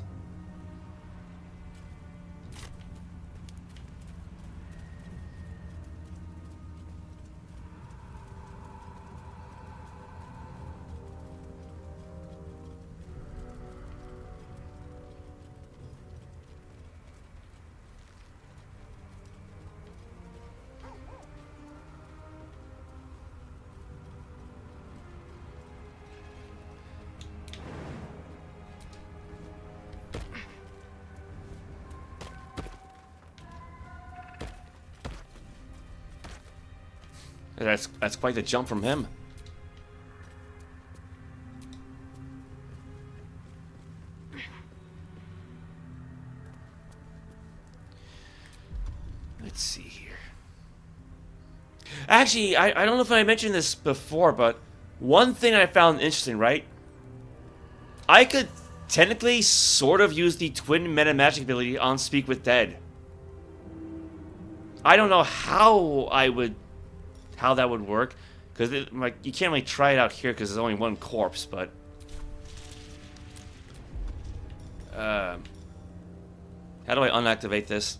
That's quite the jump from him. Let's see here. Actually, I don't know if I mentioned this before, but one thing I found interesting, right? I could technically sort of use the twin meta magic ability on Speak with Dead. I don't know how that would work, because like you can't really try it out here because there's only one corpse. But how do I unactivate this?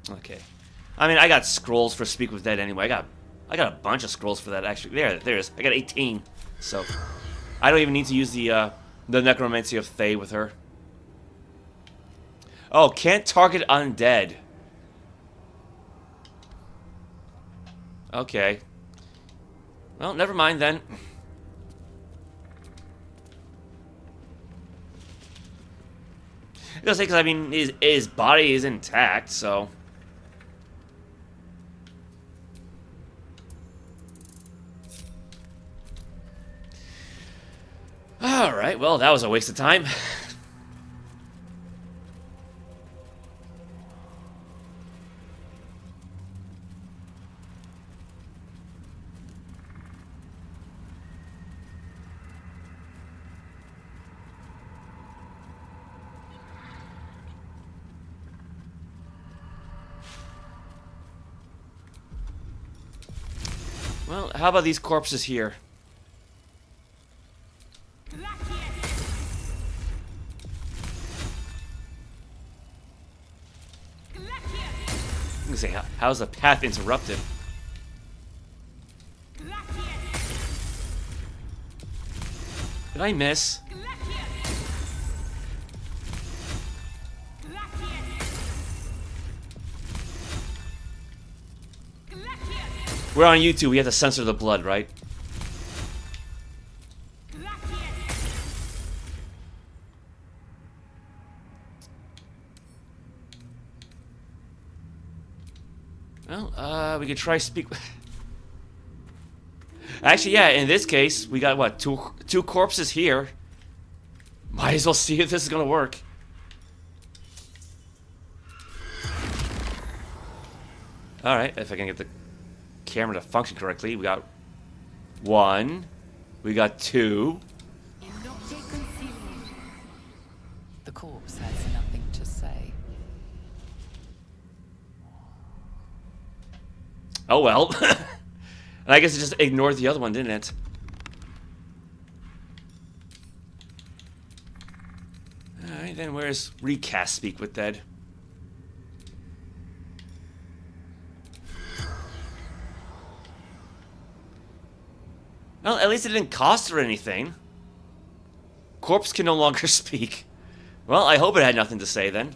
Okay, I mean I got scrolls for Speak with Dead anyway. I got a bunch of scrolls for that actually. There's I got 18, so I don't even need to use the necromancy of Thay with her. Oh, can't target undead. Okay. Well, never mind then. I was say, because I mean, his body is intact, so. Alright, well, that was a waste of time. Well, how about these corpses here? gonna say, how's the path interrupted? Did I miss? We're on YouTube, we have to censor the blood, right? Well, we could try speak. Actually, yeah, in this case, we got what, two corpses here. Might as well see if this is gonna work. Alright, if I can get the camera to function correctly, we got 1, we got 2. The corpse has nothing to say. Oh well. And I guess it just ignored the other one, didn't it? Alright, then where's recast speak with dead? Well, at least it didn't cost her anything. Corpse can no longer speak. Well, I hope it had nothing to say then.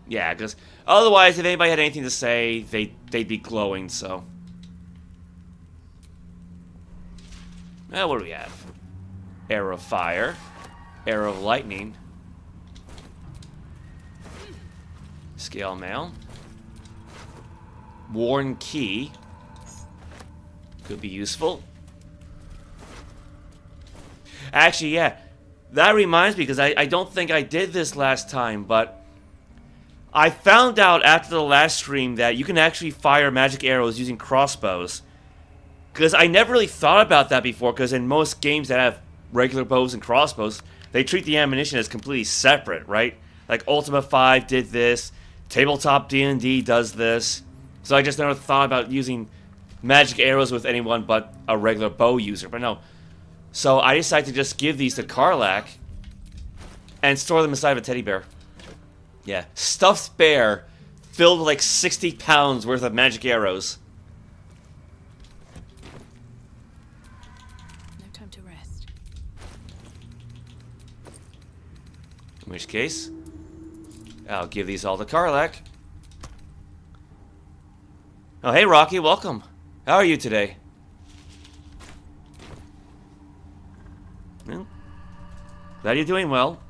Yeah, because otherwise, if anybody had anything to say, they'd be glowing, so. Well, what do we have? Arrow of fire. Arrow of lightning. Scale mail. Worn key. Could be useful. Actually, yeah. That reminds me, because I don't think I did this last time, but I found out after the last stream that you can actually fire magic arrows using crossbows. Because I never really thought about that before, because in most games that have regular bows and crossbows, they treat the ammunition as completely separate, right? Like Ultima 5 did this, Tabletop D&D does this. So I just never thought about using magic arrows with anyone but a regular bow user. But no. So I decided to just give these to Karlach and store them inside of a teddy bear. Yeah, stuffed bear filled with like 60 pounds worth of magic arrows. No time to rest. In which case, I'll give these all to Karlach. Oh, hey Rocky, welcome. How are you today? Well, glad you're doing well.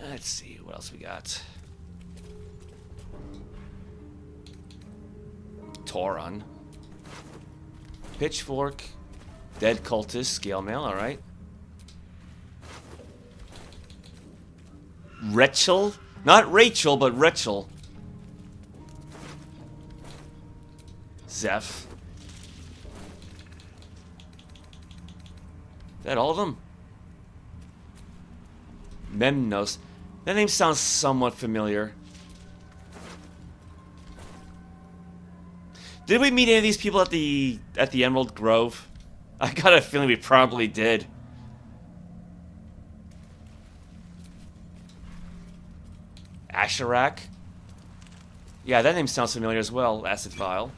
Let's see, what else we got? Tauron. Pitchfork. Dead cultist, scale mail, alright. Rachel? Not Rachel, but Rachel. Zeph. Is that all of them? Memnos. That name sounds somewhat familiar. Did we meet any of these people at the Emerald Grove? I got a feeling we probably did. Asherak? Yeah, that name sounds familiar as well. Acid Vial.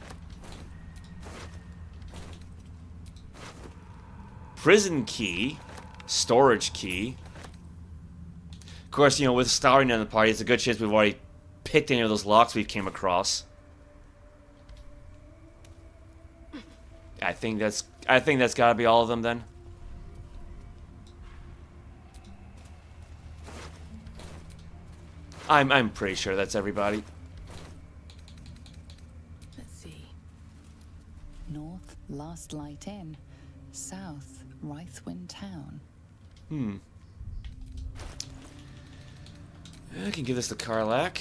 Prison Key. Storage Key. Of course, you know, with Starring in the party, it's a good chance we've already picked any of those locks we've came across. I think that's gotta be all of them then. I'm pretty sure that's everybody. Let's see. North, Last Light Inn. South, Rythwin Town. I can give this to Karlach.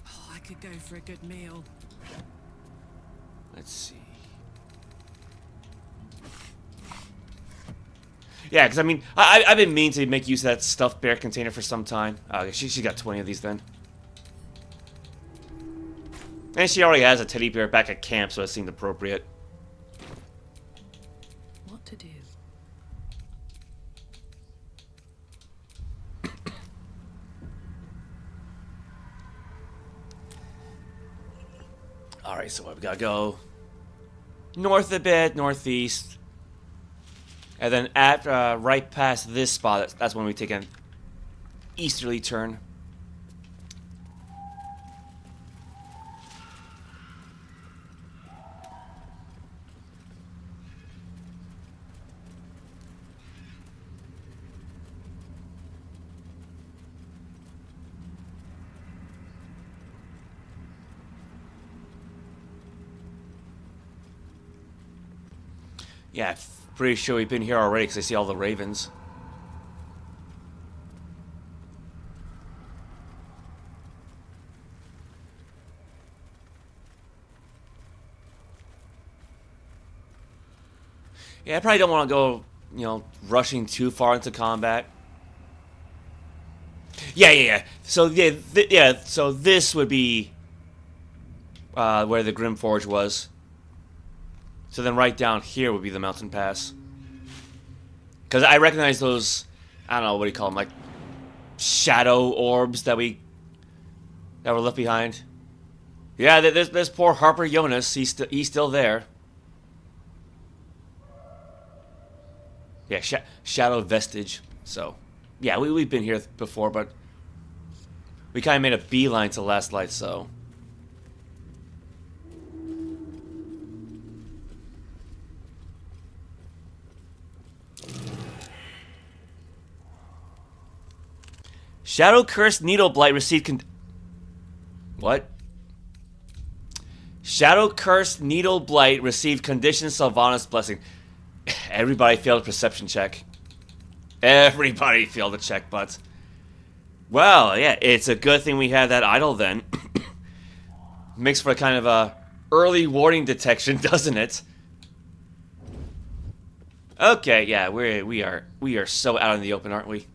Oh, I could go for a good meal. Let's see. Yeah, because I mean, I've been meaning to make use of that stuffed bear container for some time. She got 20 of these then. And she already has a teddy bear back at camp, so it seemed appropriate. What to do? Alright, so what, we gotta go north a bit, northeast. And then at right past this spot, that's when we take an easterly turn. Yeah, pretty sure we've been here already because I see all the ravens. Yeah, I probably don't want to go, you know, rushing too far into combat. Yeah. So yeah, so this would be where the Grymforge was. So then right down here would be the mountain pass. Because I recognize those, I don't know, what do you call them, like shadow orbs that were left behind. Yeah, there's poor Harper Jonas. He's still there. Yeah, shadow vestige. So, yeah, we've been here before, but we kind of made a beeline to Last Light, so. Shadow Cursed Needle Blight received what? Shadow Cursed Needle Blight received Conditioned Sylvanas Blessing. Everybody failed a perception check. Everybody failed a check, but well, yeah, it's a good thing we had that idol then. Makes for a kind of a early warning detection, doesn't it? Okay, yeah, we are so out in the open, aren't we?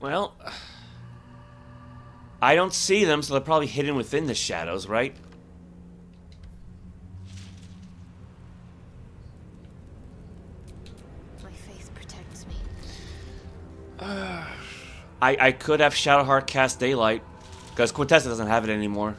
Well, I don't see them, so they're probably hidden within the shadows, right? My faith protects me. I could have Shadowheart cast Daylight, because Quintessa doesn't have it anymore.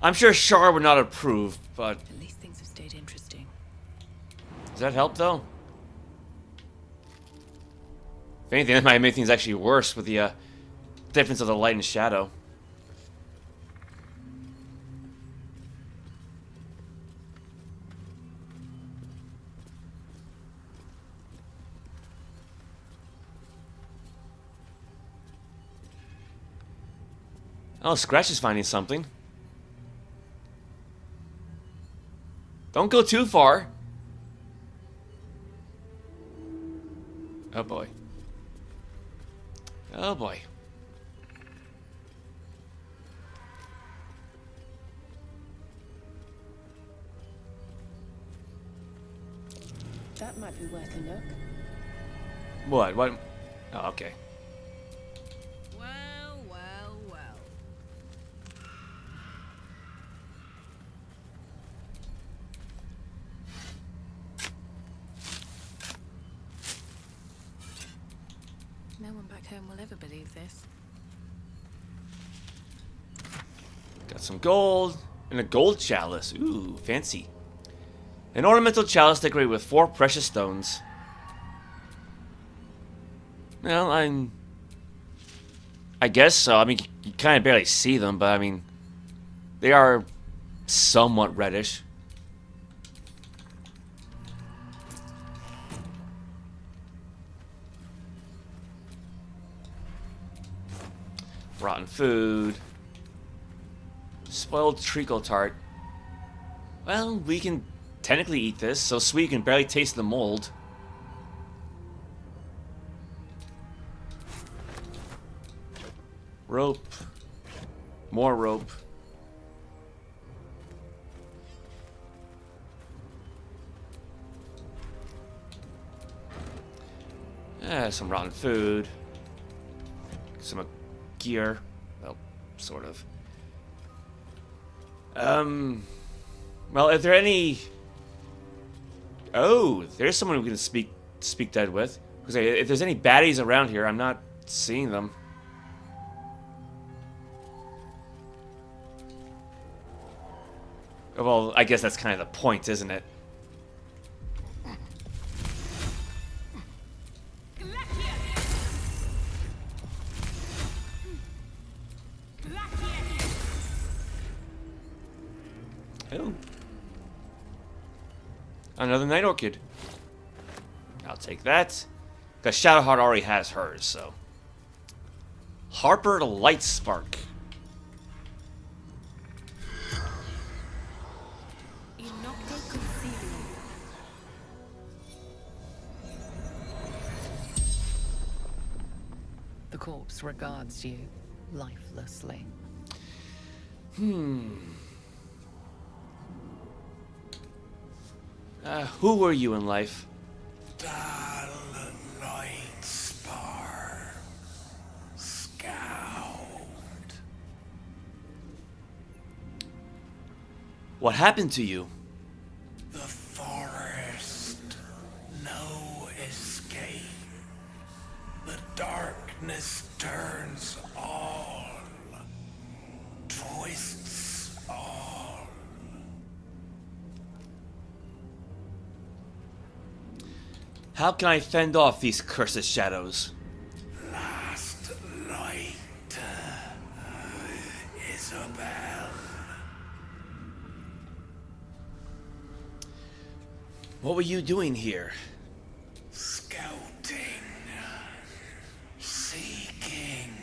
I'm sure Shar would not approve, but at least things have stayed interesting. Does that help, though? If anything, that might make things actually worse with the difference of the light and shadow. Oh, Scratch is finding something. Don't go too far. Oh boy. Oh boy. That might be worth a look. What? What? Oh, okay. Well. No one back home will ever believe this. Got some gold and a gold chalice. Ooh, fancy. An ornamental chalice decorated with 4 precious stones. Well, I guess so. I mean, you kind of barely see them, but I mean, they are somewhat reddish. Rotten food. Spoiled treacle tart. Well, we can technically eat this, so sweet you can barely taste the mold. Rope. More rope. Some rotten food. Some gear. Well, sort of. Well, if there are any... Oh, there's someone we can speak dead with. Because if there's any baddies around here, I'm not seeing them. Well, I guess that's kind of the point, isn't it? Oh. Another Night Orchid. I'll take that. Because Shadowheart already has hers, so. Harper the Light Spark. The corpse regards you lifelessly. Who were you in life? Light spar, scout. What happened to you? The forest, no escape. The darkness turns all, twists all. How can I fend off these cursed shadows? Last light, Isobel. What were you doing here? Scouting, seeking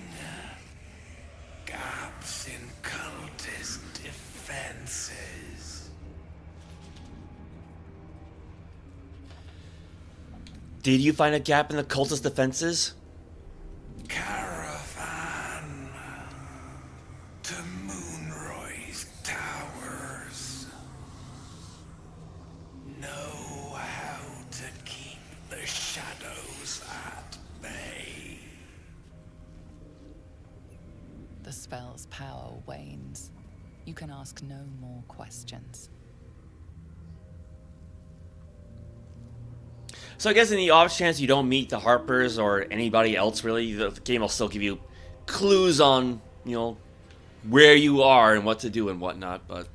gaps in cultist defenses. Did you find a gap in the cultist defenses? Caravan to Moonrise Towers. Know how to keep the shadows at bay. The spell's power wanes. You can ask no more questions. So I guess in the off chance you don't meet the Harpers or anybody else really, the game will still give you clues on, you know, where you are and what to do and whatnot, but...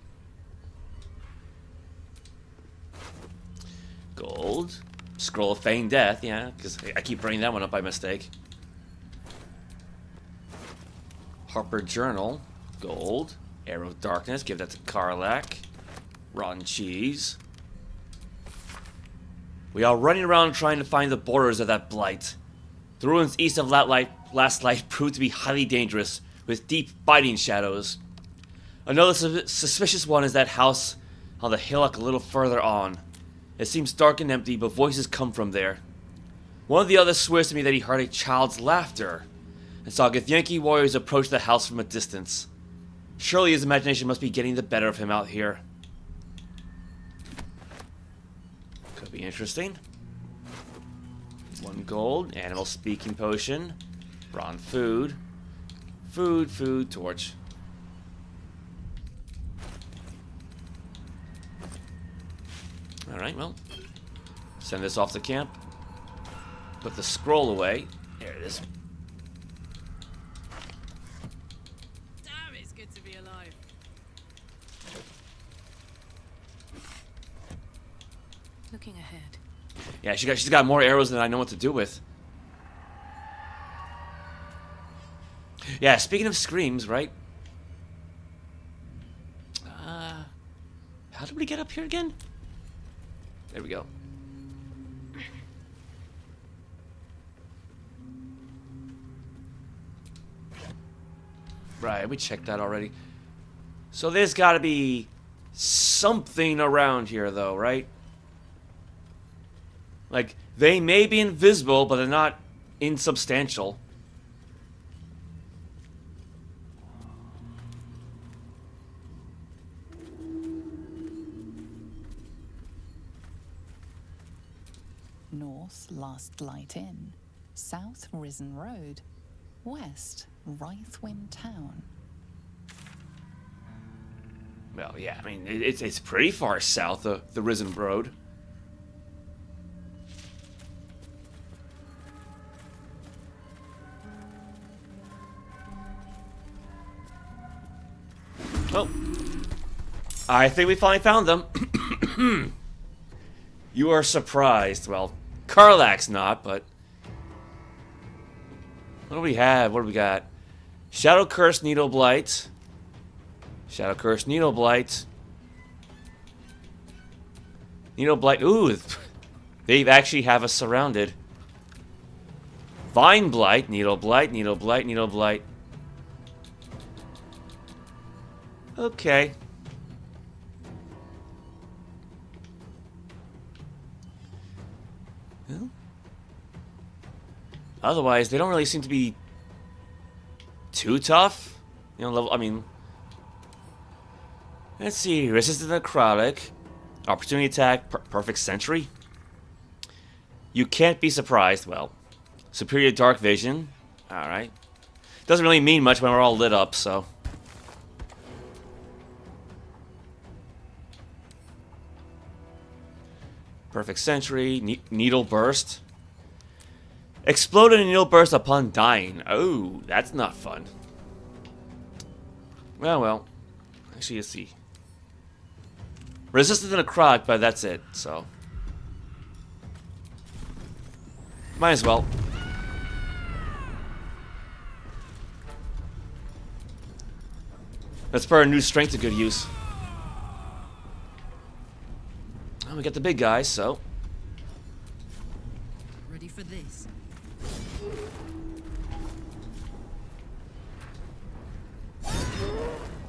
Gold. Scroll of Feigned Death, yeah, because I keep bringing that one up by mistake. Harper Journal. Gold. Arrow of Darkness, give that to Karlach. Rotten Cheese. We are running around trying to find the borders of that blight. The ruins east of Last Light proved to be highly dangerous, with deep, biting shadows. Another suspicious one is that house on the hillock a little further on. It seems dark and empty, but voices come from there. One of the others swears to me that he heard a child's laughter, and saw Githyanki warriors approach the house from a distance. Surely his imagination must be getting the better of him out here. Could be interesting. 1 gold, animal speaking potion, raw food, food, torch. Alright, well, send this off to camp. Put the scroll away. There it is. Damn, it's good to be alive. Looking ahead. Yeah, she's got more arrows than I know what to do with. Yeah, speaking of screams, right? How did we get up here again? There we go. Right, we checked that already. So there's got to be something around here, though, right? Like, they may be invisible, but they're not insubstantial. North, Last Light Inn. South, Risen Road. West, Wraithwind Town. Well, yeah, I mean, it's pretty far south of the Risen Road. Oh. I think we finally found them. You are surprised. Well, Karlach's not, but... What do we have? What do we got? Shadow Curse Needle Blight. Shadow Curse Needle Blight. Needle Blight. Ooh, they actually have us surrounded. Vine Blight. Needle Blight. Needle Blight. Needle Blight. Okay. Well, otherwise, they don't really seem to be too tough. You know, level. I mean, let's see. Resistant necrotic, opportunity attack, perfect sentry. You can't be surprised. Well, superior dark vision. All right. Doesn't really mean much when we're all lit up. So. Perfect sentry, needle burst. Exploded in needle burst upon dying. Oh, that's not fun. Well. Actually, let's see. Resistant to necrotic, but that's it, so. Might as well. Let's put our new strength to good use. We got the big guys, so. Ready for this?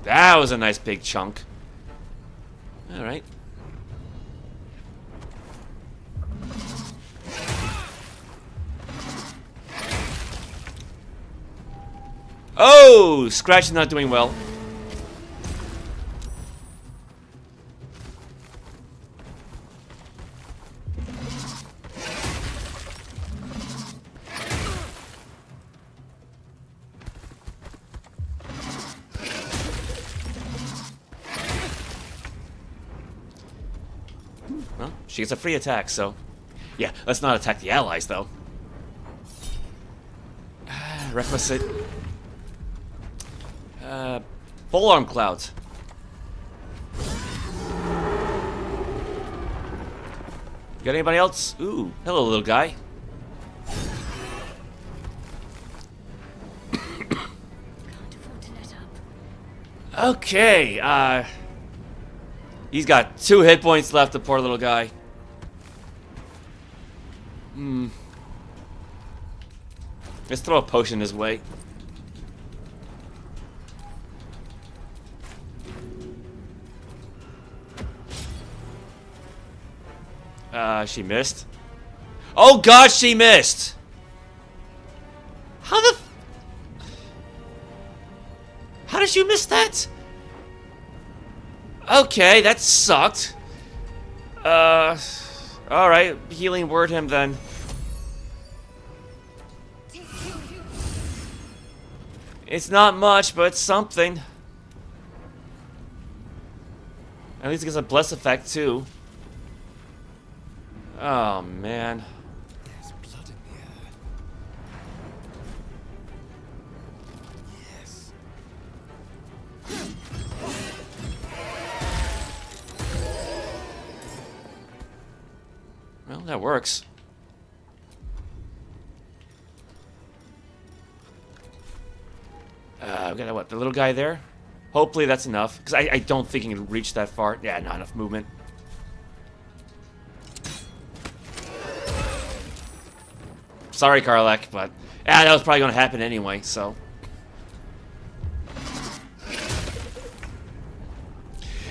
That was a nice big chunk. All right. Oh, Scratch is not doing well. She gets a free attack, so... Yeah, let's not attack the allies, though. Requisite... Polearm clouds. Got anybody else? Ooh, hello, little guy. Okay, he's got 2 hit points left, the poor little guy. Let's throw a potion his way. She missed. Oh god, she missed! How did you miss that? Okay, that sucked. Alright, healing word him then. It's not much, but it's something. At least it gets a bless effect too. Oh man. There's blood in the air. Yes. Well, that works. We got what, the little guy there? Hopefully that's enough, because I don't think he can reach that far. Yeah, not enough movement. Sorry, Karlach, but that was probably going to happen anyway, so.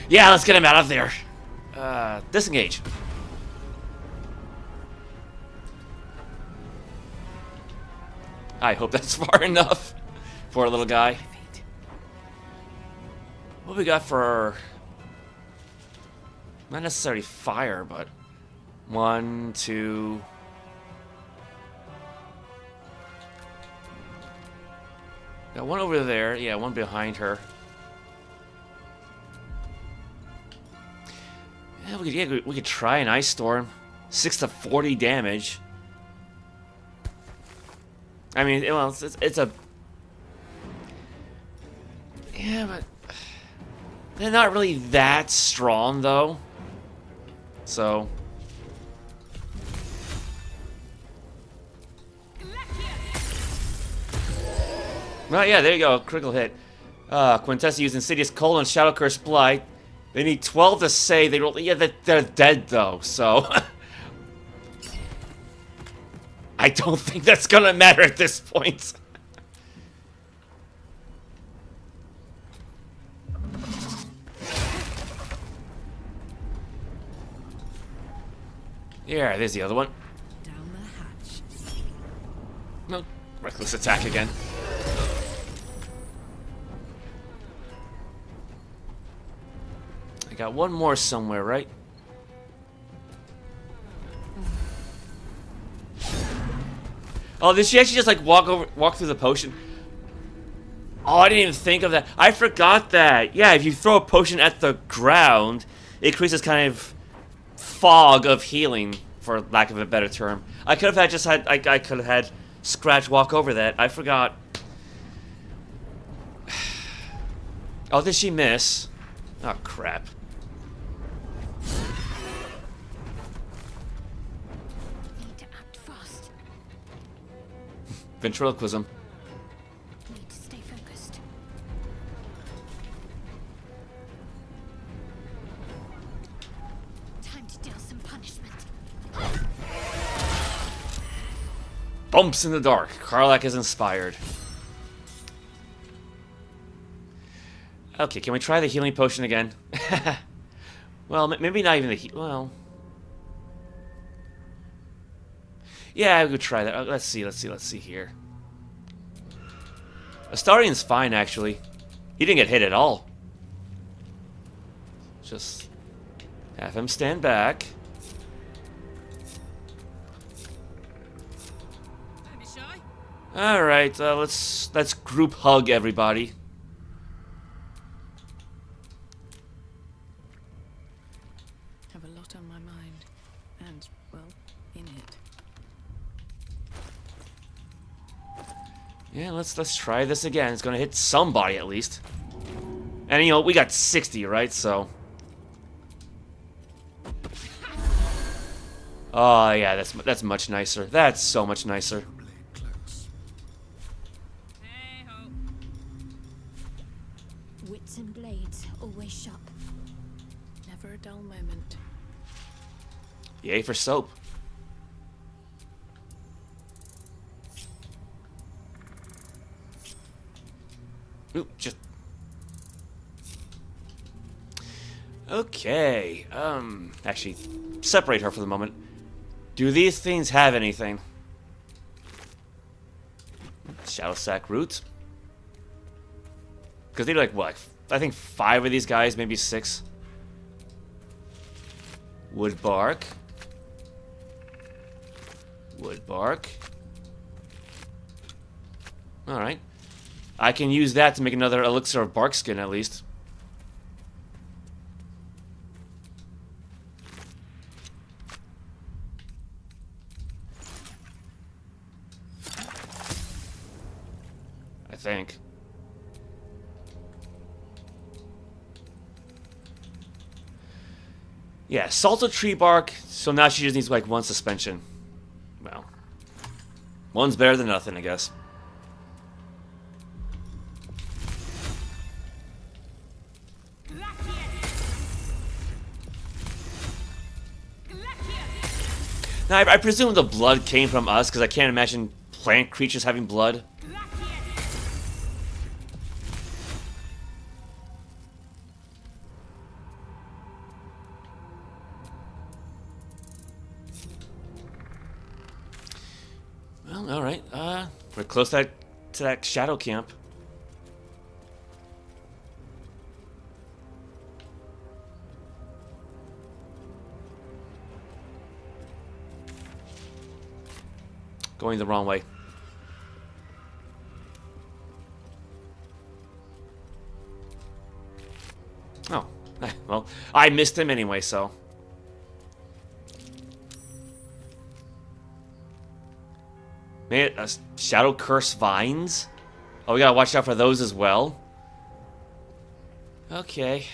Yeah, let's get him out of there. Disengage. I hope that's far enough. Poor little guy. What we got for... Not necessarily fire, but... 1, 2... Got one over there. Yeah, one behind her. Yeah, we could try an ice storm. 6 to 40 damage. I mean, well, it's a... Yeah, but... They're not really that strong, though. So... Well, yeah, there you go. Critical hit. Quintessa used Insidious Cold on Shadow Curse Blight. They need 12 to save. They roll. Yeah, they're dead, though, so... I don't think that's gonna matter at this point. Yeah, there's the other one. Down the hatch. No, reckless attack again. I got one more somewhere, right? Oh, did she actually just like walk through the potion? Oh, I didn't even think of that. I forgot that. Yeah, if you throw a potion at the ground, it creates this kind of fog of healing, for lack of a better term. I could have I could have had Scratch walk over that. I forgot. Oh, did she miss? Oh, crap. Need to act fast. Ventriloquism. Need to stay focused. Time to deal some punishment. Bumps in the dark. Karlach is inspired. Okay, can we try the healing potion again? Well, maybe not even the well. Yeah, I could try that. Let's see here. Astarian's fine, actually. He didn't get hit at all. Just have him stand back. All right, let's group hug everybody. Have a lot on my mind, and well, in it. Yeah, let's try this again. It's gonna hit somebody at least. And you know, we got 60, right? So. Oh yeah, that's much nicer. That's so much nicer. Wits and blades, always sharp. Never a dull moment. Yay for soap. Ooh, just... Okay, actually, separate her for the moment. Do these things have anything? Shadow Sack Root? Because they're like, what? I think 5 of these guys, maybe 6. Wood Bark. Wood Bark. Alright. I can use that to make another elixir of bark skin at least. I think. Yeah, salted tree bark, so now she just needs like 1 suspension. Well, 1's better than nothing, I guess. Now, I presume the blood came from us, because I can't imagine plant creatures having blood. Well, alright. We're close to that shadow camp. Going the wrong way. Well, I missed him anyway, so. Man, Shadow Curse Vines? Oh, we gotta watch out for those as well. Okay.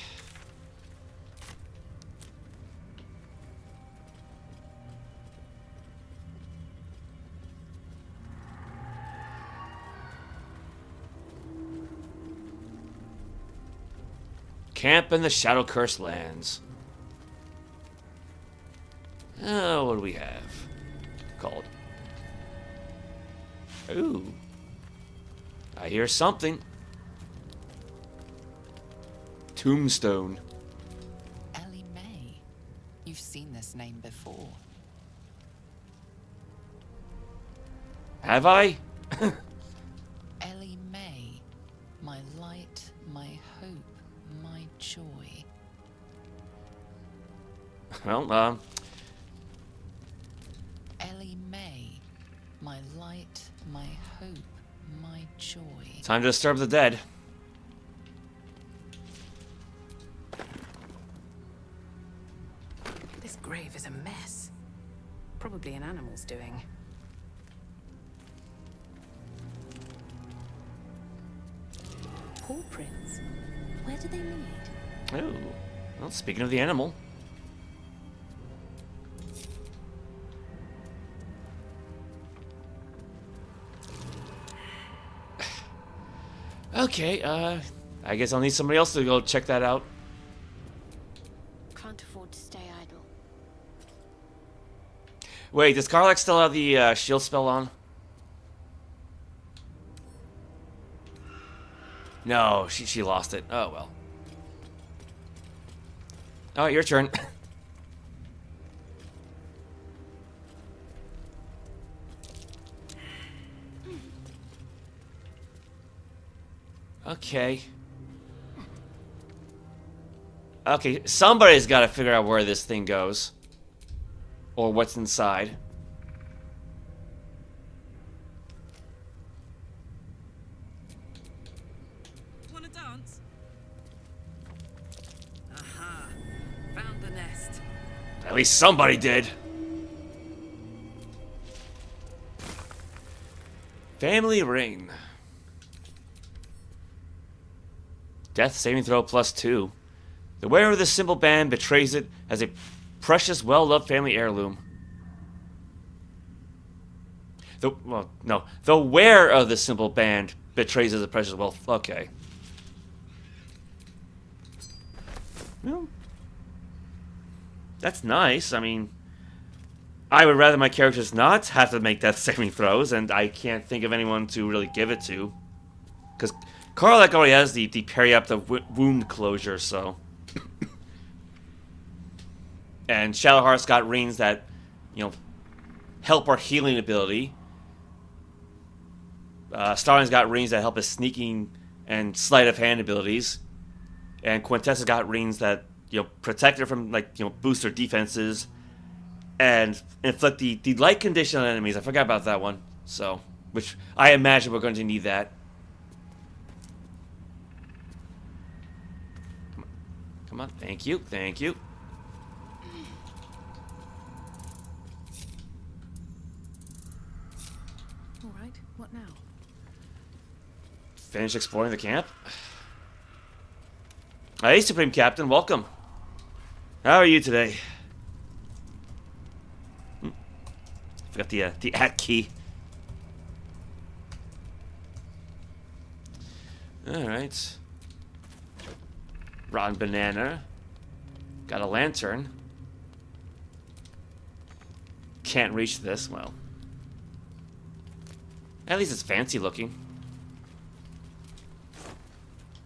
Camp in the Shadow Curse lands. Oh, what do we have? Called. Ooh. I hear something. Tombstone. Ellie May. You've seen this name before. Have I? Ellie May. My light, my hope, my joy. Well, Ellie May. My light, my hope, my joy. time to disturb the dead. This grave is a mess. Probably an animal's doing. Paw prints. Where do they lead? Oh. Well, speaking of the animal. Okay, I guess I'll need somebody else to go check that out. Can't afford to stay idle. Wait, does Karlach still have the shield spell on? No, she lost it. Oh, well. Alright, your turn. Okay. Okay, somebody's got to figure out where this thing goes. Or what's inside. Want to dance? Aha! Found the nest. At least somebody did. Family ring. Death saving throw +2. The wearer of this simple band betrays it as a precious, well-loved family heirloom. The wearer of this simple band betrays it as a precious, well, okay. Well, that's nice. I mean, I would rather my characters not have to make death saving throws, and I can't think of anyone to really give it to. Because Karlach already has the periapta wound closure, so. And Shadowheart's got rings that, help our healing ability. Starling's got rings that help his sneaking and sleight of hand abilities. And Quintessa's got rings that, protect her from, boost her defenses. And inflict the light condition on enemies. I forgot about that one. So, which I imagine we're going to need that. Come on, thank you, thank you. All right, what now? Finish exploring the camp. Hey, Supreme Captain, welcome. How are you today? Forgot the @ key. All right. Rotten banana. Got a lantern. Can't reach this. Well, at least it's fancy looking.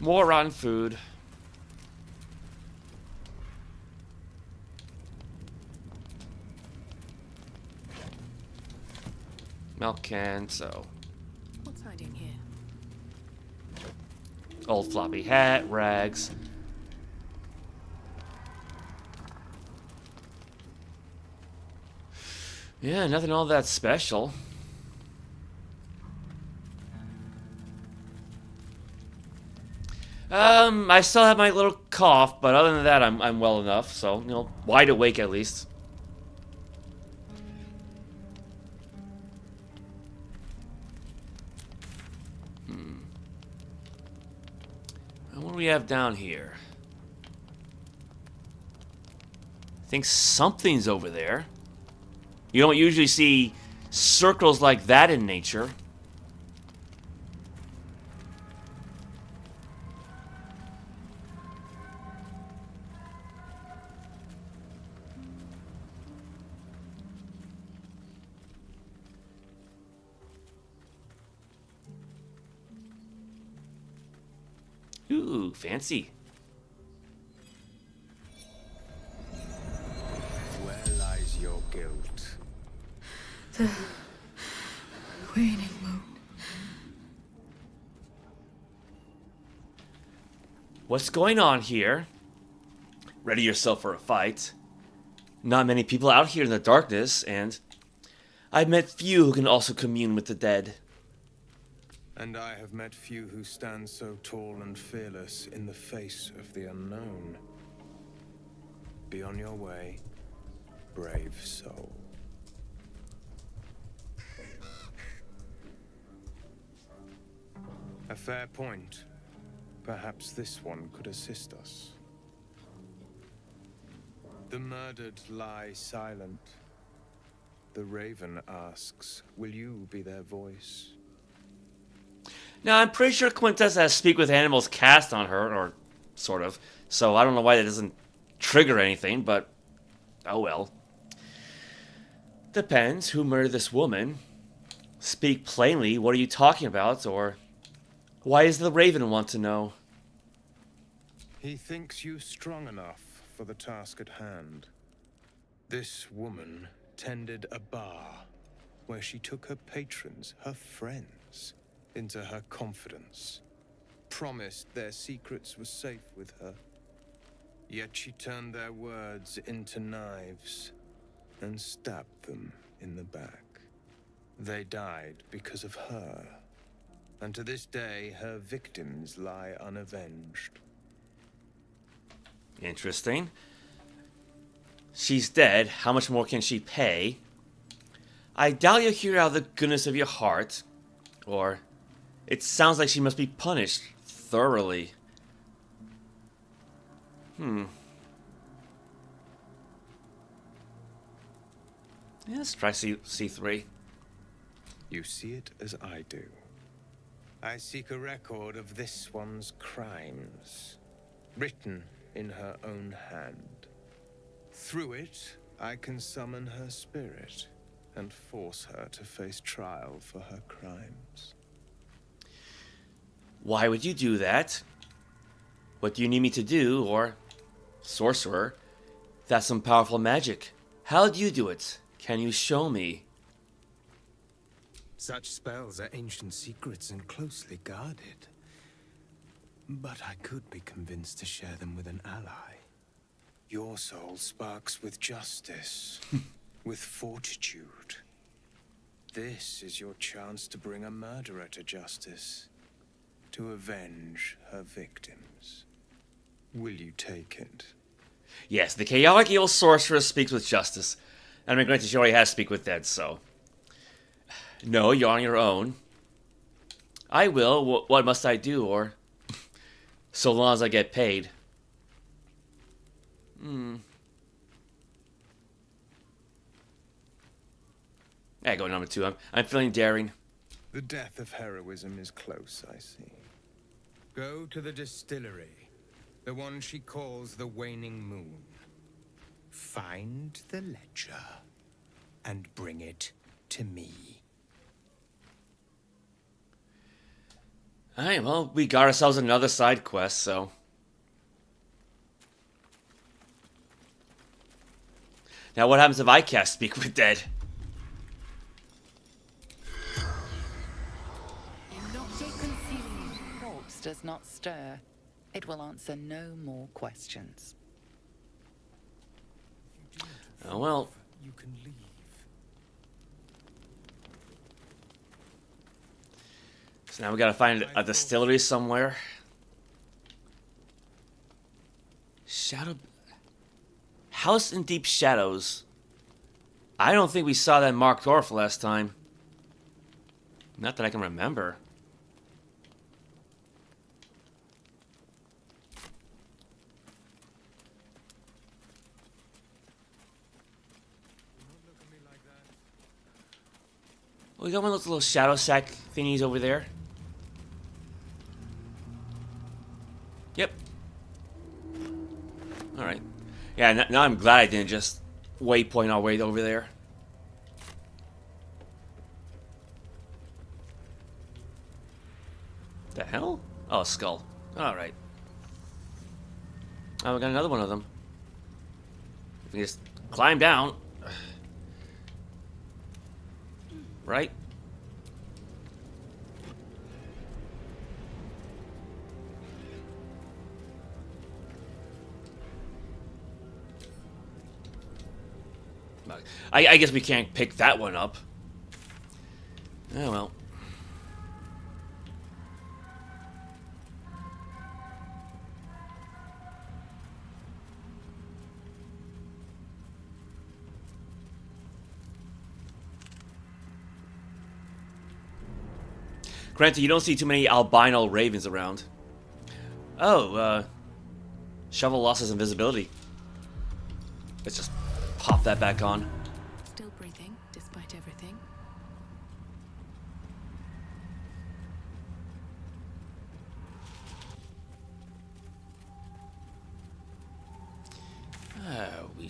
More rotten food. Milk can, so. What's hiding here? Old floppy hat, rags. Yeah, nothing all that special. I still have my little cough, but other than that, I'm well enough. So, you know, wide awake at least. And what do we have down here? I think something's over there. You don't usually see circles like that in nature. Ooh, fancy. Where lies your guilt? The waning moon. What's going on here? Ready yourself for a fight. Not many people out here in the darkness, and I've met few who can also commune with the dead. And I have met few who stand so tall and fearless in the face of the unknown. Be on your way, brave soul. A fair point. Perhaps this one could assist us. The murdered lie silent. The raven asks, will you be their voice? Now, I'm pretty sure Quintessa has Speak with Animals cast on her, or sort of. So I don't know why that doesn't trigger anything, but oh well. Depends. Who murdered this woman? Speak plainly. What are you talking about? Or why does the raven want to know? He thinks you strong enough for the task at hand. This woman tended a bar where she took her patrons, her friends, into her confidence, promised their secrets were safe with her. Yet she turned their words into knives and stabbed them in the back. They died because of her, and to this day her victims lie unavenged. Interesting. She's dead. How much more can she pay? I doubt you'll hear out of the goodness of your heart, or it sounds like she must be punished thoroughly. Yeah, let's try C3. You see it as I do. I seek a record of this one's crimes, written in her own hand. Through it, I can summon her spirit and force her to face trial for her crimes. Why would you do that? What do you need me to do, or sorcerer? That's some powerful magic. How do you do it? Can you show me? Such spells are ancient secrets and closely guarded. But I could be convinced to share them with an ally. Your soul sparks with justice, with fortitude. This is your chance to bring a murderer to justice, to avenge her victims. Will you take it? Yes, the chaotic evil sorcerer speaks with justice. And I'm granted she already has Speak with Dead, so... No, you're on your own. I will. What must I do, or... so long as I get paid. There go number 2. I'm feeling daring. The death of heroism is close, I see. Go to the distillery, the one she calls the Waning Moon. Find the ledger and bring it to me. Alright, well, we got ourselves another side quest, so... Now what happens if I cast Speak with Dead? Corpse does not stir. It will answer no more questions. Oh well. You can leave. So now we gotta find a distillery somewhere. Shadow... House in Deep Shadows. I don't think we saw that marked off last time. Not that I can remember. We got one of those little shadow sack thingies over there. Yep. Alright. Yeah, now I'm glad I didn't just waypoint our way over there. The hell? Oh, a skull. Alright. Oh, we got another one of them. If we just climb down. Right? I guess we can't pick that one up. Oh well. Granted, you don't see too many albino ravens around. Oh, shovel losses invisibility. Let's just pop that back on. Still breathing, despite everything. We...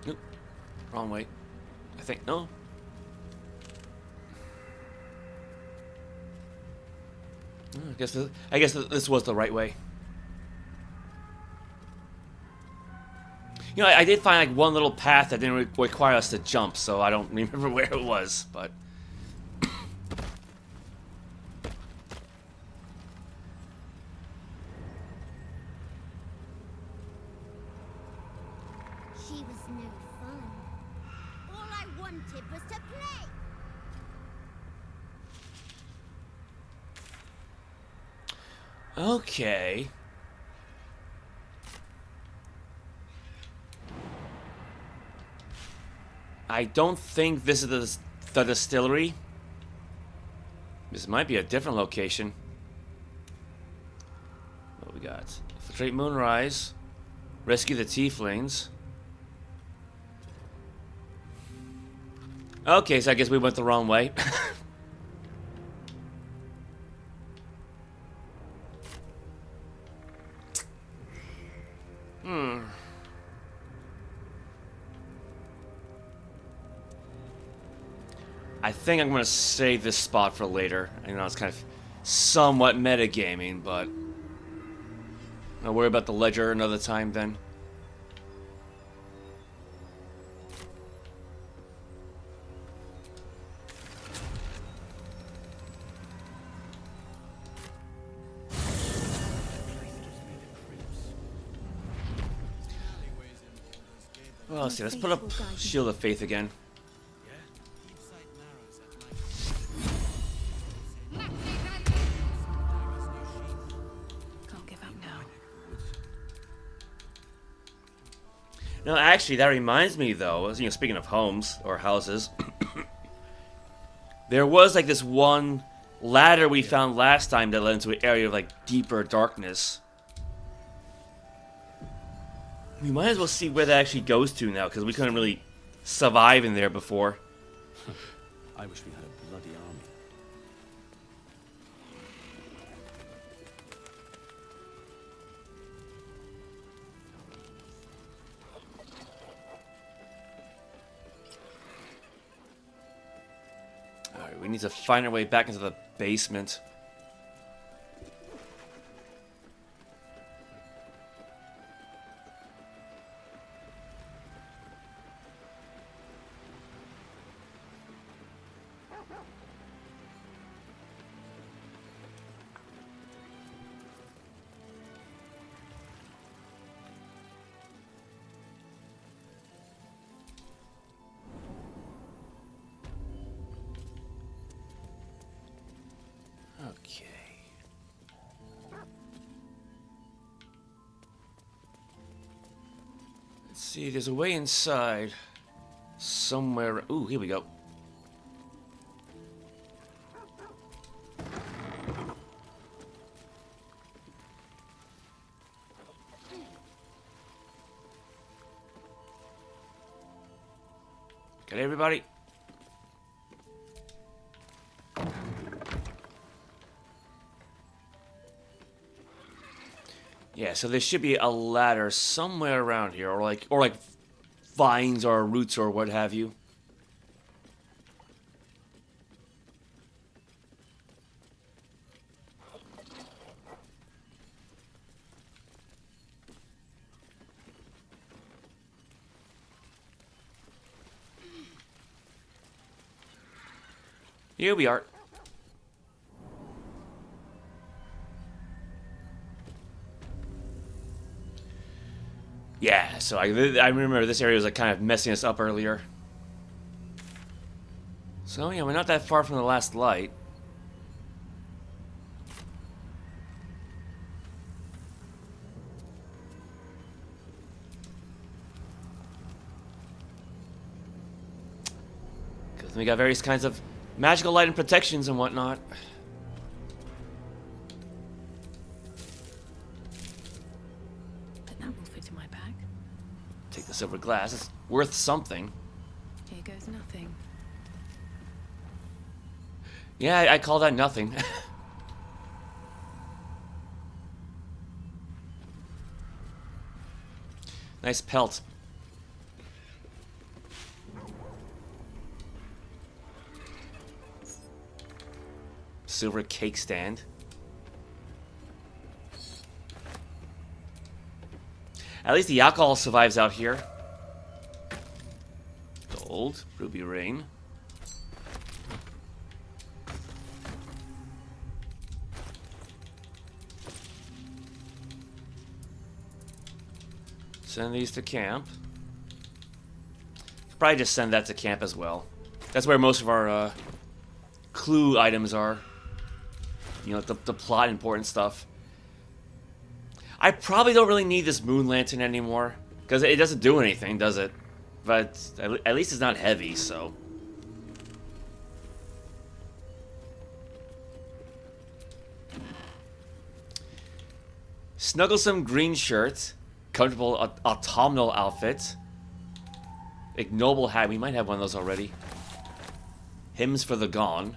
Nope. Wrong way. I think, no. I guess this was the right way. You know, I did find like one little path that didn't require us to jump, so I don't remember where it was, but... She was no fun. All I wanted was to play. Okay. I don't think this is the distillery. This might be a different location. What we got? Infiltrate Moonrise. Rescue the Tieflings. Okay, so I guess we went the wrong way. I think I'm gonna save this spot for later. I know it's kind of somewhat metagaming, but I'll worry about the ledger another time then. Well, let's see. Let's put up Shield of Faith again. No, actually, that reminds me, though, you know, speaking of homes or houses, there was like this one ladder we found last time that led into an area of like deeper darkness. We might as well see where that actually goes to now, because we couldn't really survive in there before. I wish we had a bloody army. Alright, we need to find our way back into the basement. See, there's a way inside. Somewhere. Ooh, here we go. Got everybody? Yeah, so there should be a ladder somewhere around here, or like vines or roots or what have you. Here we are. Yeah, so I remember this area was like kind of messing us up earlier. So yeah, we're not that far from the last light. Because we got various kinds of magical light and protections and whatnot. Take the silver glass. It's worth something. Here goes nothing. Yeah, I call that nothing. Nice pelt. Silver cake stand. At least the alcohol survives out here. Gold, ruby ring. Send these to camp. Probably just send that to camp as well. That's where most of our clue items are. You know, the plot important stuff. I probably don't really need this moon lantern anymore, because it doesn't do anything, does it? But at least it's not heavy, so. Snugglesome green shirt, comfortable autumnal outfit, ignoble hat. We might have one of those already. Hymns for the gone.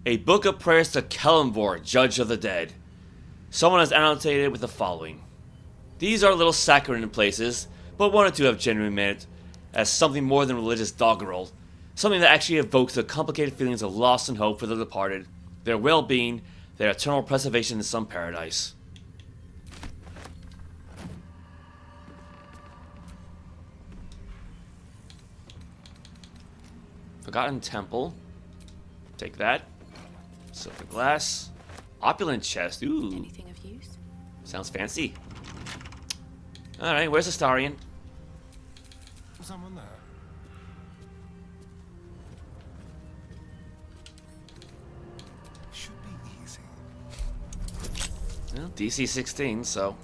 A book of prayers to Kellenvor, judge of the dead. Someone has annotated with the following. These are little saccharine places, but one or two have genuine merit as something more than religious doggerel. Something that actually evokes the complicated feelings of loss and hope for the departed, their well-being, their eternal preservation in some paradise. Forgotten Temple. Take that. Silver glass. Opulent chest. Ooh. Anything of use? Sounds fancy. Alright, where's Astarion? Someone there. Should be easy. Well, DC 16, so.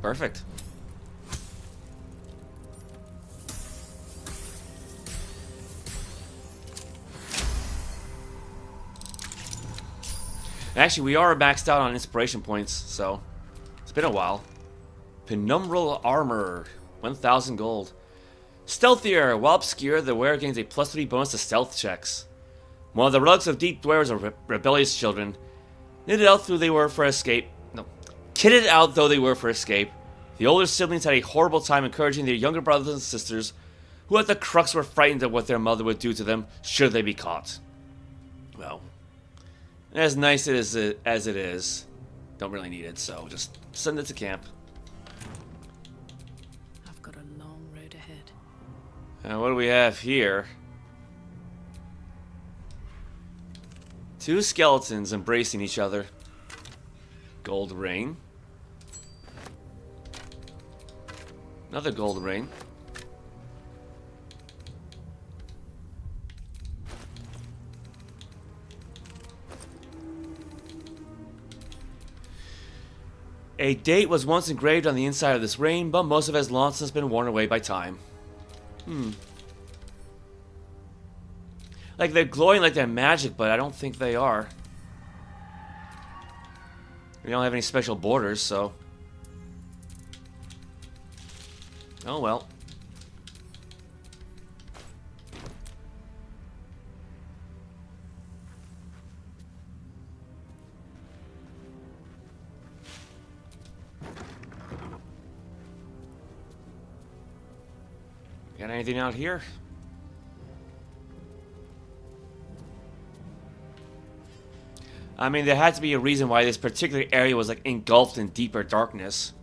Perfect. Actually, we are maxed out on inspiration points, so it's been a while. Penumbral armor, 1,000 gold. Stealthier, while obscure, the wearer gains a +3 bonus to stealth checks. One of the relics of deep dwellers are rebellious children. Kitted out though they were for escape, the older siblings had a horrible time encouraging their younger brothers and sisters, who at the crux were frightened of what their mother would do to them should they be caught. Well, as nice as it is, don't really need it, so just send it to camp. I've got a long road ahead. And what do we have here? Two skeletons embracing each other. Gold ring. Another gold ring. A date was once engraved on the inside of this ring, but most of it has long since been worn away by time. Like, they're glowing like they're magic, but I don't think they are. We don't have any special borders, so... Oh well. Got anything out here? I mean, there had to be a reason why this particular area was like engulfed in deeper darkness.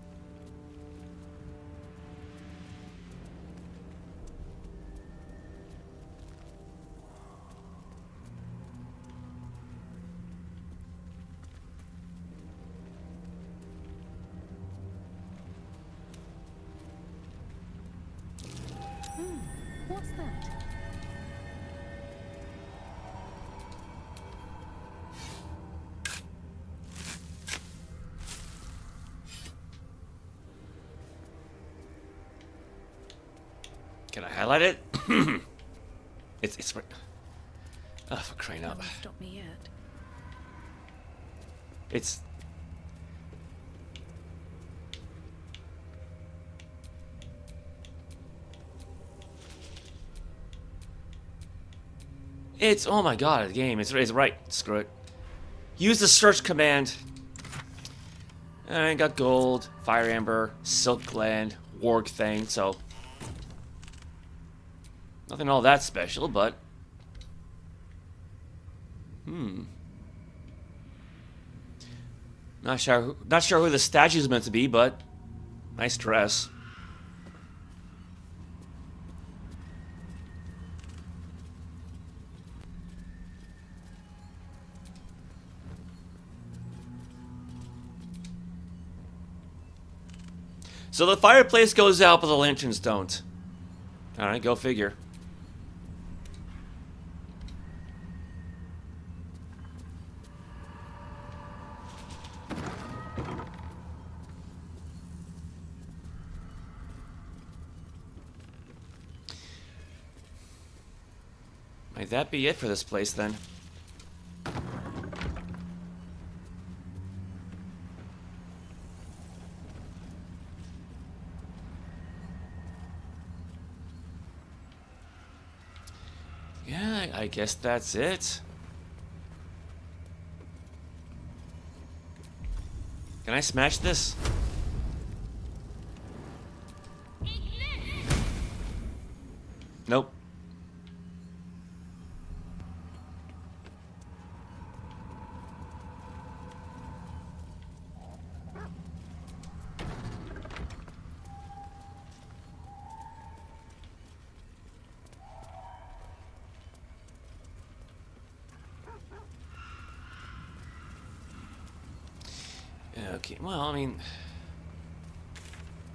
What's that? Can I highlight it? it's oh, for crying out. That won't stop me yet. It's oh my god, the game. It's right. Screw it. Use the search command. I got gold, fire amber, silk gland, warg thing, so nothing all that special, but not sure who the statue is meant to be, but nice dress. So the fireplace goes out, but the lanterns don't. Alright, go figure. Might that be it for this place then? Yeah, I guess that's it. Can I smash this? Nope. Okay, well, I mean,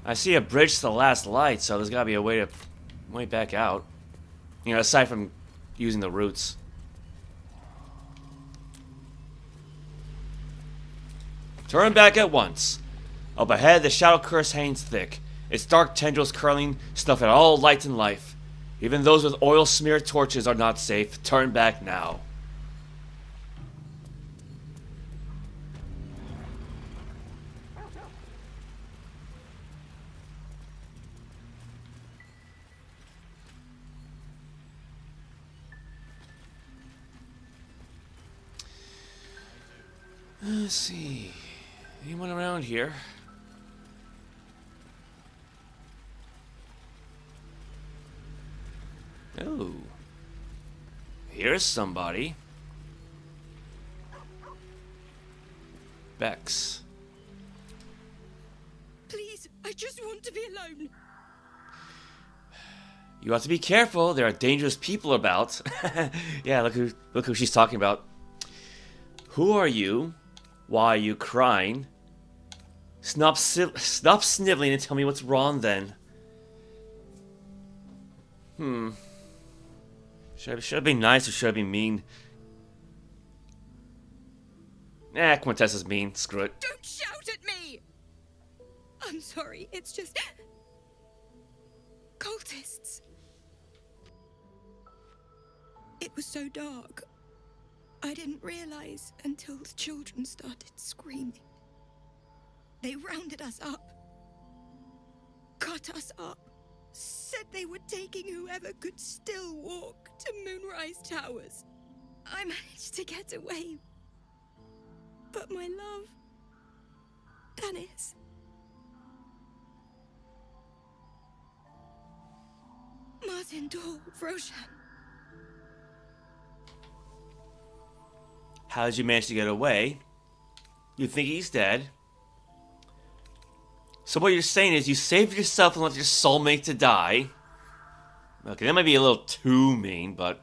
I see a bridge to the last light, so there's gotta be a way back out. You know, aside from using the roots. Turn back at once. Up ahead, the shadow curse hangs thick, its dark tendrils curling, snuffing all light and life. Even those with oil-smeared torches are not safe. Turn back now. Let's see. Anyone around here? Oh. Here's somebody. Bex. Please, I just want to be alone. You have to be careful. There are dangerous people about. Yeah, look who she's talking about. Who are you? Why are you crying? Stop sniveling and tell me what's wrong then. Should I be nice or should I be mean? Quintessa's mean. Screw it. Don't shout at me! I'm sorry, it's just... cultists. It was so dark. I didn't realize until the children started screaming. They rounded us up. Cut us up. Said they were taking whoever could still walk to Moonrise Towers. I managed to get away. But my love... Dennis... Martin Dahl, Roshan... How did you manage to get away? You think he's dead? So what you're saying is you saved yourself and left your soulmate to die? Okay, that might be a little too mean, but...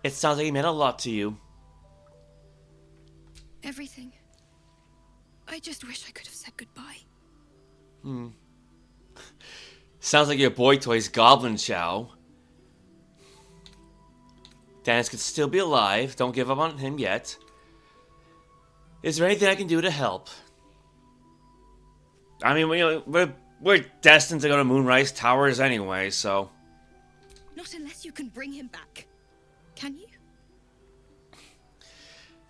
it sounds like he meant a lot to you. Everything. I just wish I could have said goodbye. Sounds like your boy toy's Goblin Chow. Dennis could still be alive. Don't give up on him yet. Is there anything I can do to help? I mean, we're destined to go to Moonrise Towers anyway, so... Not unless you can bring him back. Can you?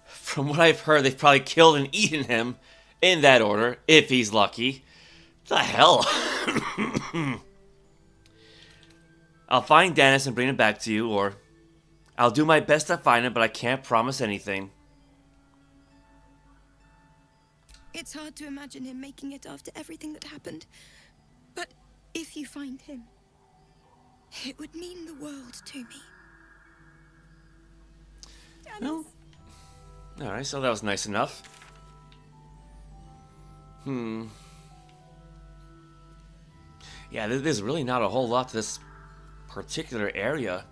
From what I've heard, they've probably killed and eaten him. In that order, if he's lucky. The hell? I'll find Dennis and bring him back to you, or... I'll do my best to find him, but I can't promise anything. It's hard to imagine him making it after everything that happened. But if you find him, it would mean the world to me. No. Alright, so that was nice enough. Yeah, there's really not a whole lot to this particular area.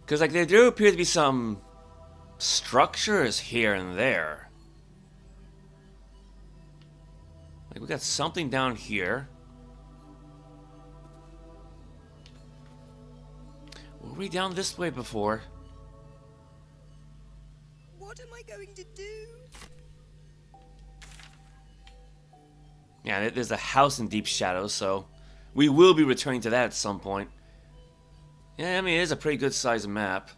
Because, like, there do appear to be some structures here and there. Like, we got something down here. Were we down this way before? What am I going to do? Yeah, there's a house in Deep Shadows, so we will be returning to that at some point. Yeah, I mean, it is a pretty good sized map.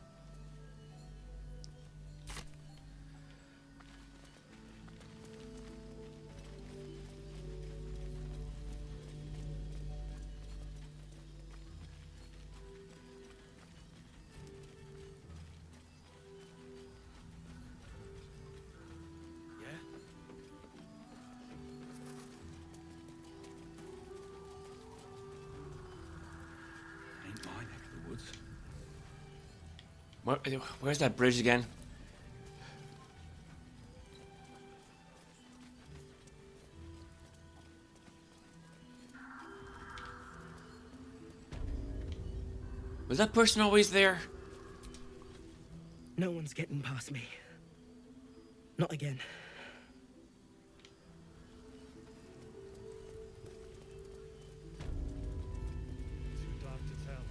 Where's that bridge again? Was that person always there? No one's getting past me. Not again. Too dark to tell.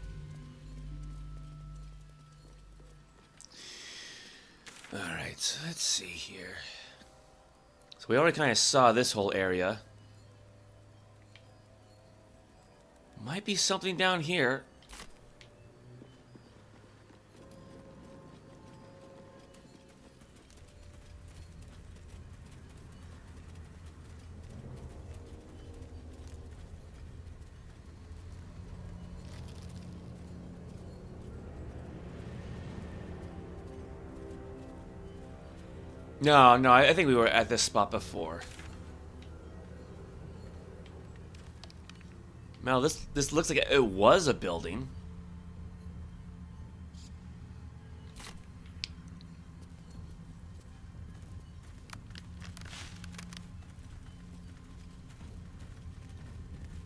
Alright, so let's see here. So we already kind of saw this whole area. Might be something down here. No, I think we were at this spot before. Now this looks like it was a building.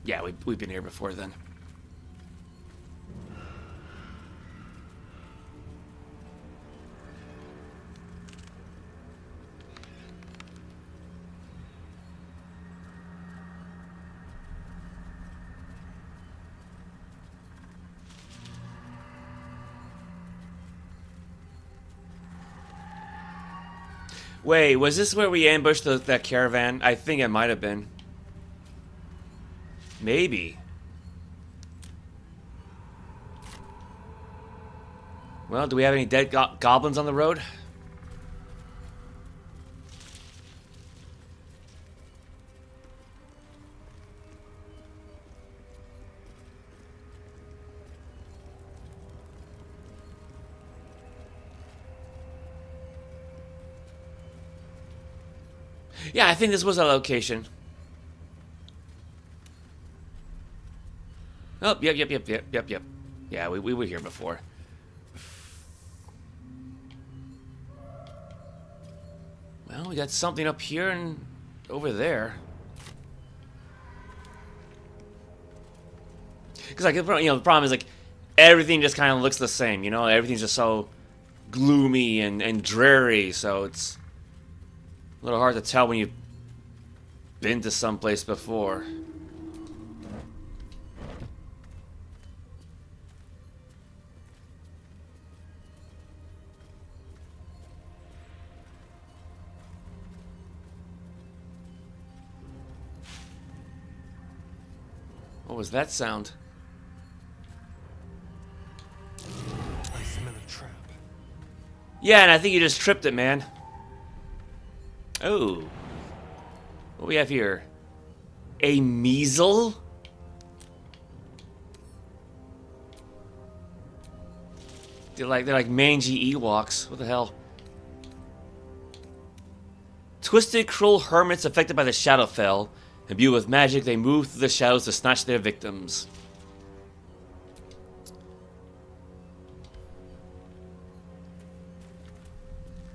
Yeah, we've been here before then. Wait, was this where we ambushed that caravan? I think it might have been. Maybe. Well, do we have any dead goblins on the road? Yeah, I think this was a location. Oh, yep. Yeah, we were here before. Well, we got something up here and over there. Because, like, the problem is, like, everything just kind of looks the same, you know? Everything's just so gloomy and dreary, so it's a little hard to tell when you've been to someplace before. What was that sound? I smell a trap. Yeah, and I think you just tripped it, man. Oh. What do we have here? A Meazels? They're like mangy Ewoks. What the hell? Twisted, cruel hermits affected by the Shadowfell. Imbued with magic, they move through the shadows to snatch their victims.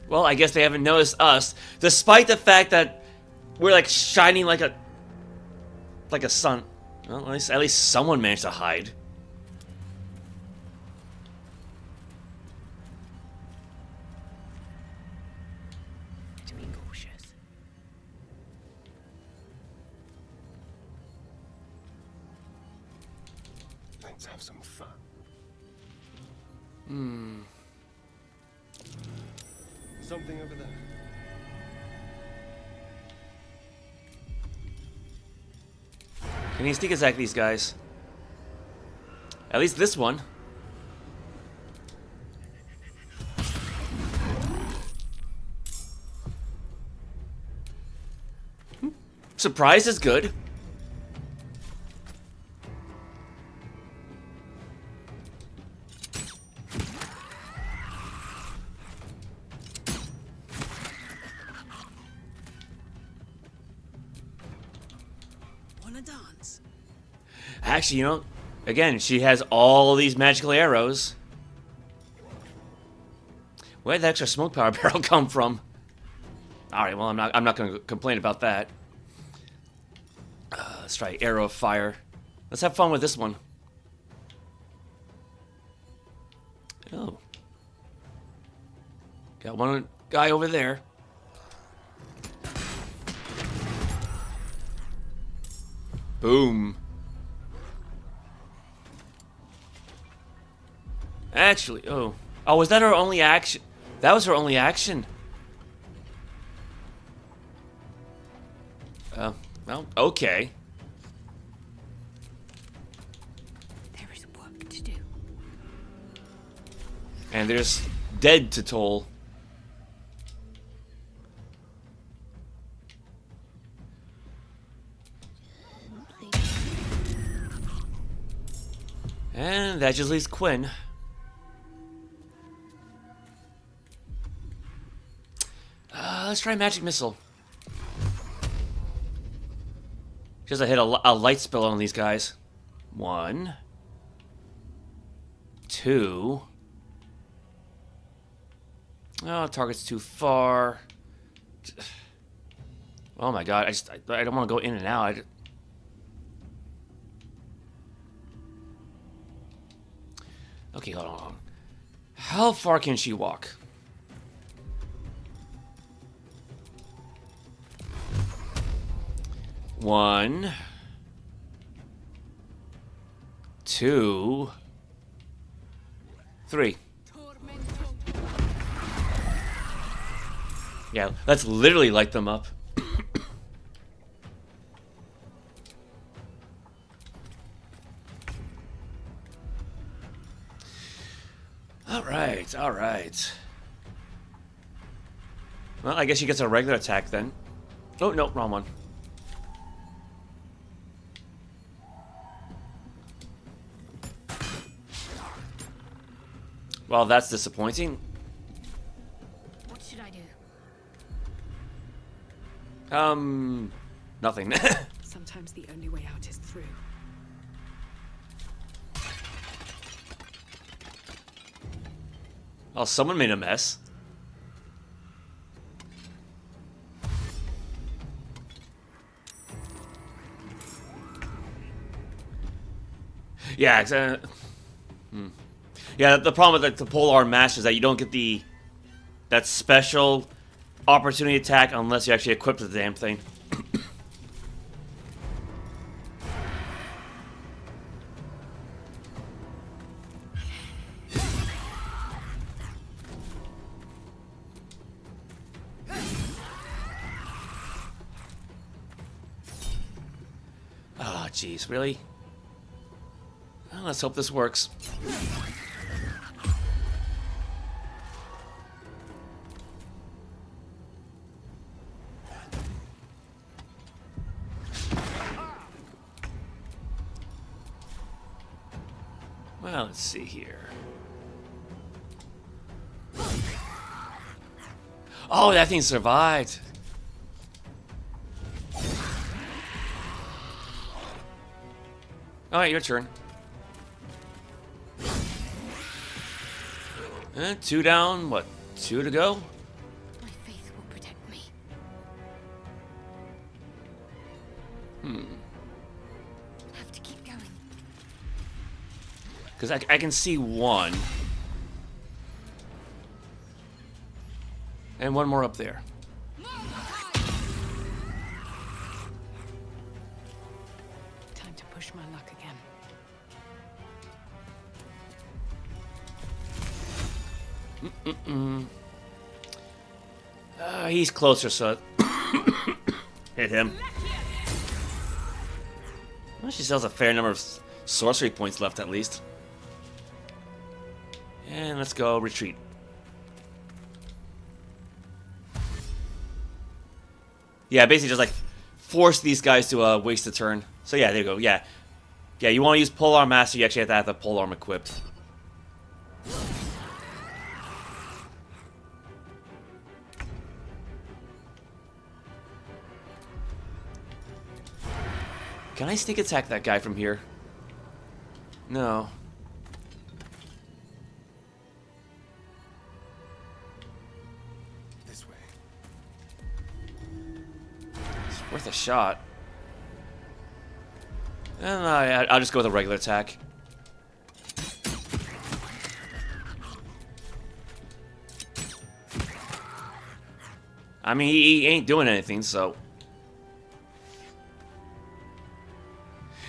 Well, I guess they haven't noticed us, despite the fact that we're like shining like a sun. Well, at least someone managed to hide. Let's have some fun. Something over there. Can you sneak attack these guys? At least this one. Surprise is good. Actually, you know, again, she has all these magical arrows. Where did the extra smoke power barrel come from? All right, well, I'm not going to complain about that. Let's try arrow of fire. Let's have fun with this one. Oh, got one guy over there. Boom. Actually, oh, was that her only action? That was her only action. Well, okay. There is work to do. And there's dead to toll. And that just leaves Quinn. Let's try magic missile. Just to hit a light spell on these guys. 1, 2. Oh, target's too far. Oh my god! I don't want to go in and out. Okay, hold on. How far can she walk? One, 2, 3. Yeah, let's literally light them up. Alright, alright. Well, I guess he gets a regular attack then. Oh, no, wrong one. Well, that's disappointing. What should I do? Nothing. Sometimes the only way out is through. Oh, someone made a mess. Yeah, yeah. The problem with the Polar Master is that you don't get that special opportunity attack unless you actually equip the damn thing. Oh, jeez, really? Well, let's hope this works. Well, let's see here. Oh, that thing survived. Alright, your turn. Two down, what? Two to go? My faith will protect me. Have to keep going. Because I can see one. And one more up there. Time to push my luck again. He's closer, so hit him. Well, she still has a fair number of sorcery points left, at least. And let's go retreat. Yeah, basically just like force these guys to waste a turn. So yeah, there you go. Yeah, yeah. You want to use Polearm Master, you actually have to have the Polearm equipped. Can I sneak attack that guy from here? No. This way. It's worth a shot. And I'll just go with a regular attack. I mean, he ain't doing anything, so...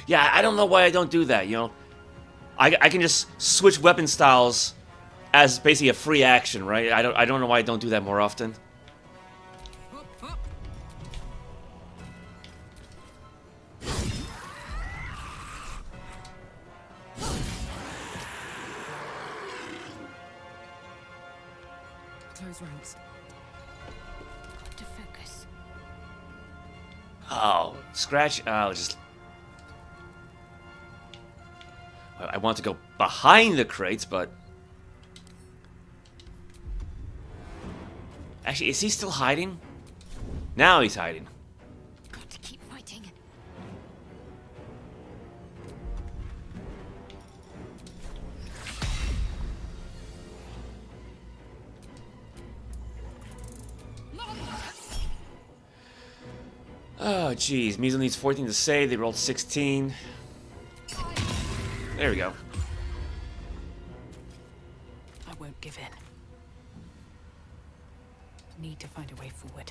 Yeah, I don't know why I don't do that, you know? I can just switch weapon styles as basically a free action, right? I don't know why I don't do that more often. Close ranks. To focus. Oh, scratch. I'll just... I want to go behind the crates, but... Actually, is he still hiding? Now he's hiding. Got to keep fighting. Oh, jeez. Meazels needs 14 to save. They rolled 16. There we go. I won't give in. Need to find a way forward.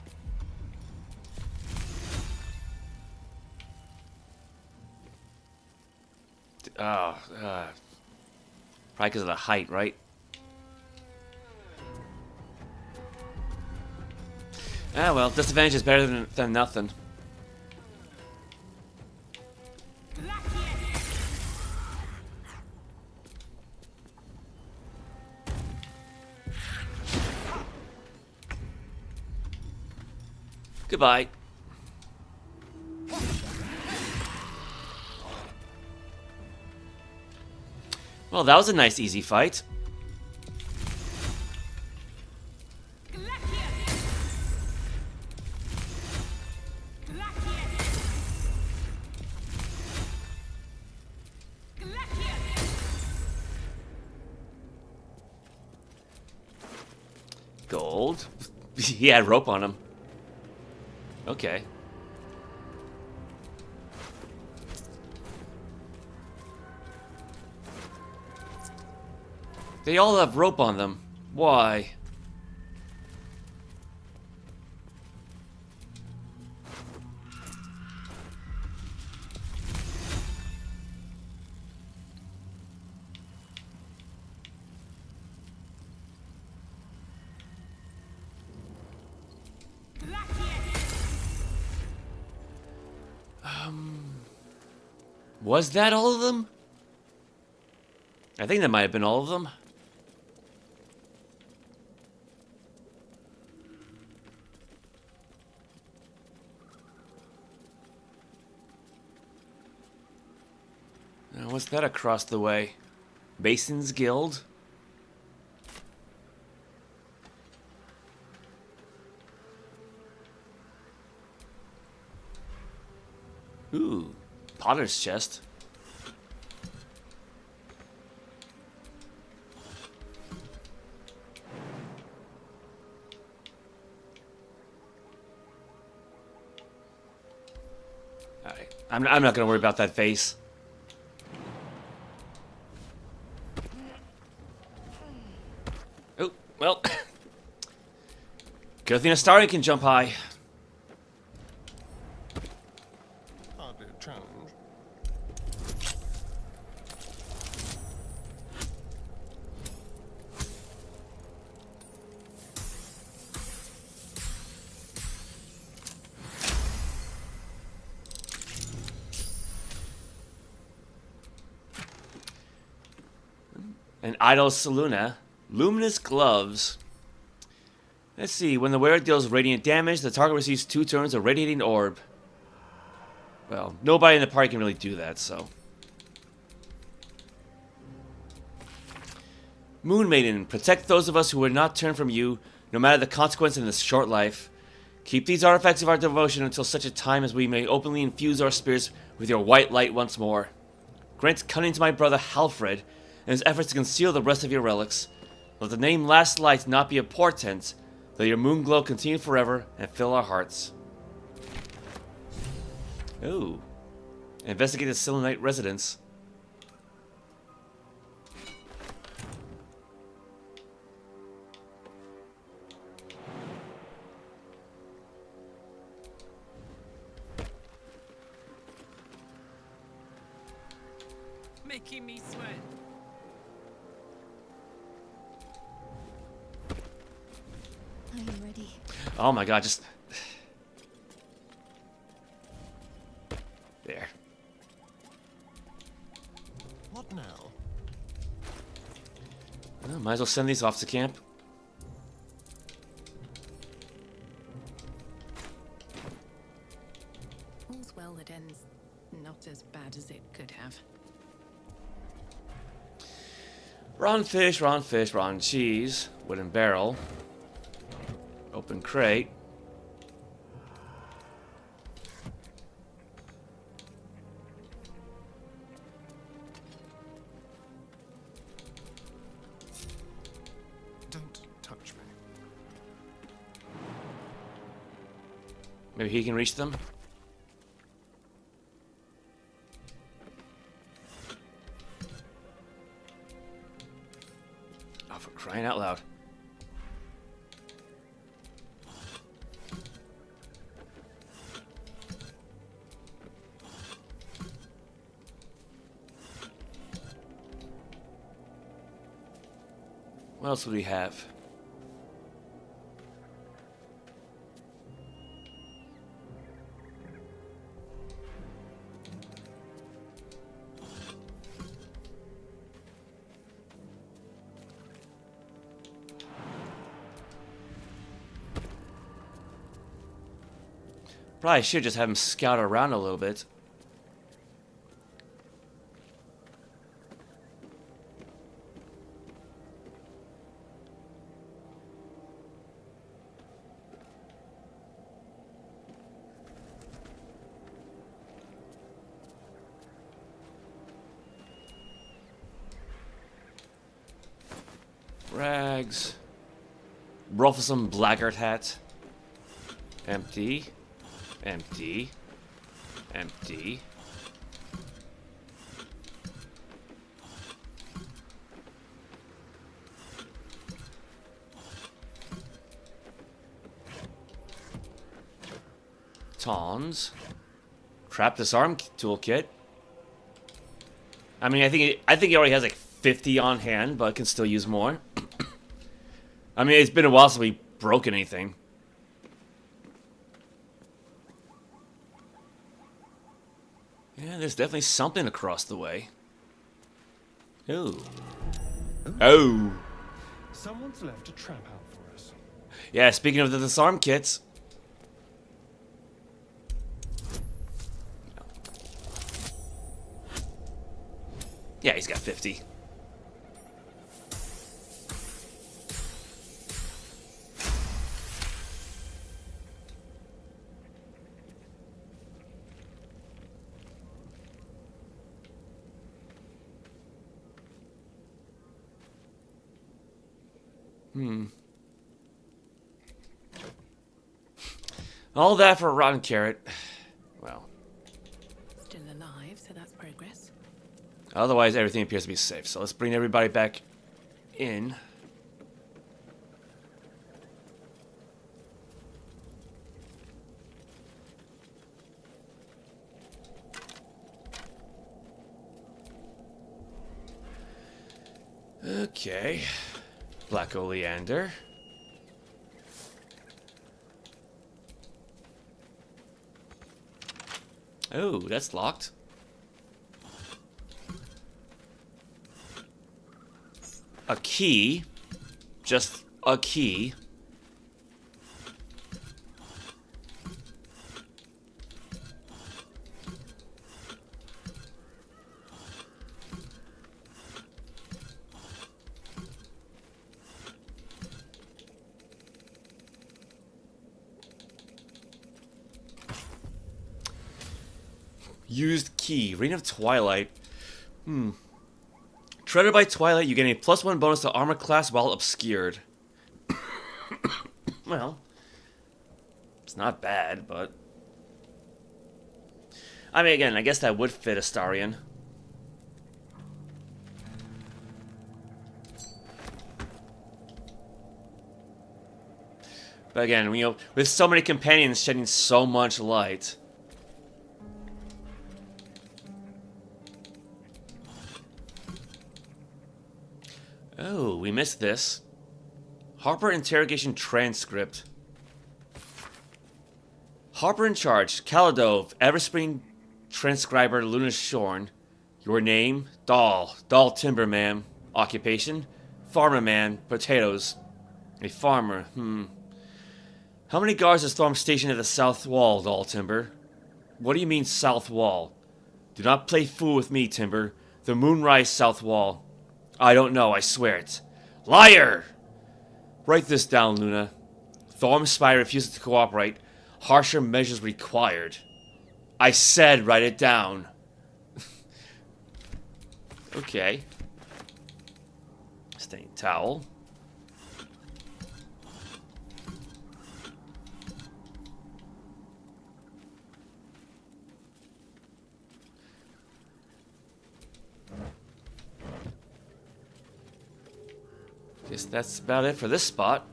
Oh, probably because of the height, right? Ah well, disadvantage is better than nothing. Goodbye. Well, that was a nice, easy fight. Gold? He had rope on him. Okay. They all have rope on them. Why? Was that all of them? I think that might have been all of them. Now, what's that across the way? Mason's Guild? Ooh, Potter's chest. Alright, I'm not gonna worry about that face. Oh, well. Good thing Astarion can jump high. Hardly a challenge. An idol Selûne. Luminous gloves. Let's see. When the wearer deals radiant damage, the target receives 2 turns of radiating orb. Well, nobody in the party can really do that, so. Moon Maiden. Protect those of us who would not turn from you, no matter the consequence in this short life. Keep these artifacts of our devotion until such a time as we may openly infuse our spirits with your white light once more. Grant cunning to my brother Halfred in his efforts to conceal the rest of your relics. Let the name Last Light not be a portent, though your moon glow continue forever and fill our hearts. Ooh. Investigate the Selûnite residence. Making me sweat. I am ready. Oh my god, just... There. What now? Well, might as well send these off to camp. All's well that ends not as bad as it could have. Raw fish, raw cheese, wooden barrel, open crate. Don't touch me. Maybe he can reach them? Oh, for crying out loud. What else would we have? Probably should just have him scout around a little bit. Rags. Rufflesome blackguard hat. Empty. Empty. Empty. Tongs. Trap disarm toolkit. I mean, I think he already has like 50 on hand, but can still use more. I mean, it's been a while since we broke anything. Yeah, there's definitely something across the way. Ooh. Oh. Someone's left a trap out for us. Yeah, speaking of the disarm kits. Yeah, he's got 50. All that for a rotten carrot. Well. Still alive, so that's progress. Otherwise, everything appears to be safe. So let's bring everybody back in. Okay. Black oleander. Oh, that's locked. A key. Just a key. Used key. Reign of Twilight. Treaded by Twilight, you get a +1 bonus to armor class while obscured. Well, it's not bad, but... I mean, again, I guess that would fit Astarion. But again, you know, with so many companions shedding so much light... Oh, we missed this. Harper interrogation transcript. Harper in charge. Kaladov, Everspring transcriber Luna Shorn. Your name? Dahl. Dahl Timberman. Occupation? Farmer man. Potatoes. A farmer. How many guards is Thorm stationed at the south wall, Dahl Timber? What do you mean south wall? Do not play fool with me, Timber. The Moonrise south wall. I don't know, I swear it. Liar! Write this down, Luna. Thorm's spy refuses to cooperate. Harsher measures required. I said write it down. Okay. Stained towel. Guess that's about it for this spot.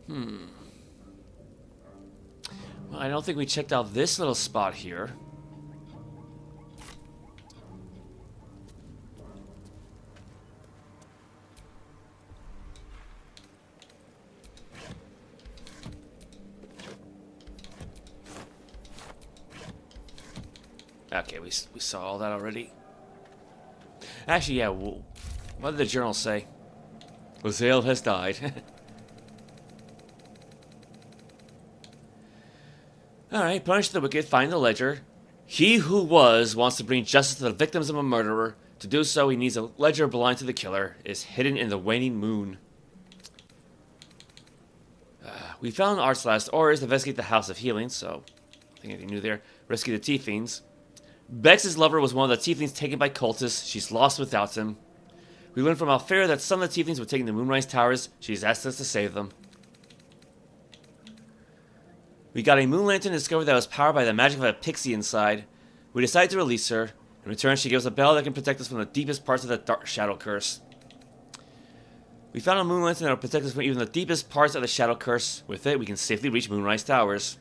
Well, I don't think we checked out this little spot here. Okay, we saw all that already. Actually, yeah, What did the journal say? Lae'zel has died. Alright, punish the wicked, find the ledger. He who wants to bring justice to the victims of a murderer. To do so, he needs a ledger belonging to the killer. It is hidden in the waning moon. We found Art's last orders to investigate the House of Healing, so I think anything new there. Rescue the Tieflings. Bex's lover was one of the Tieflings taken by cultists. She's lost without him. We learned from Alfera that some of the Tieflings were taken to Moonrise Towers. She's asked us to save them. We got a moon lantern and discovered that it was powered by the magic of a Pixy inside. We decided to release her. In return, she gives us a bell that can protect us from the deepest parts of the dark shadow curse. We found a moon lantern that will protect us from even the deepest parts of the shadow curse. With it, we can safely reach Moonrise Towers.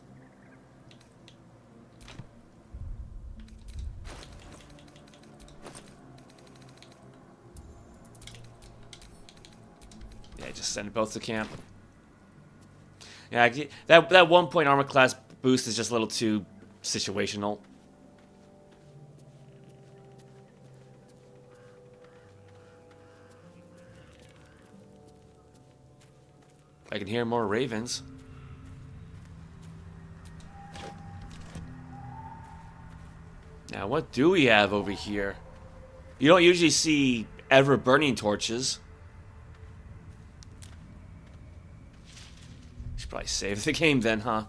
Yeah, just send both to camp. Yeah, that 1 point armor class boost is just a little too situational. I can hear more ravens. Now, what do we have over here? You don't usually see ever-burning torches. Should probably save the game then, huh?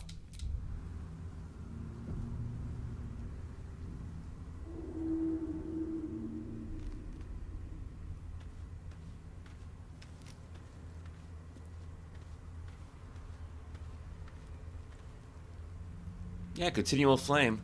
Yeah, continual flame.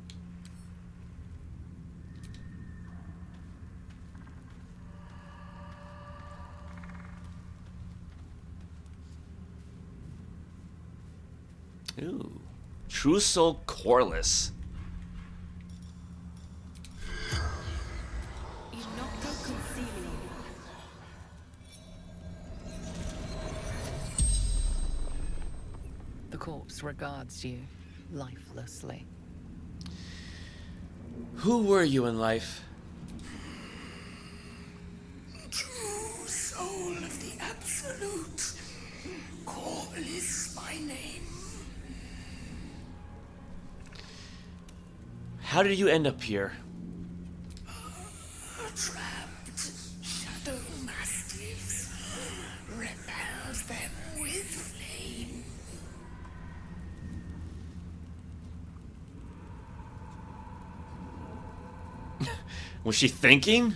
Ooh. True Soul Coreless. The corpse regards you lifelessly. Who were you in life? True soul of the Absolute. Coreless my name. How did you end up here? Trapped shadow mastiffs. Repels them with flame. Was she thinking?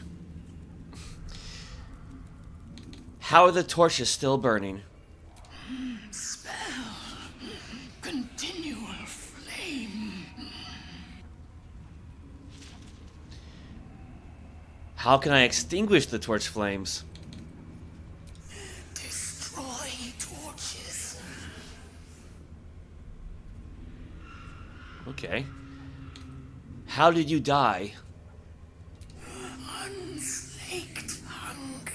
How are the torches still burning? Spell. Continual flame. How can I extinguish the torch flames? Destroy torches. Okay. How did you die? Unslaked hunger.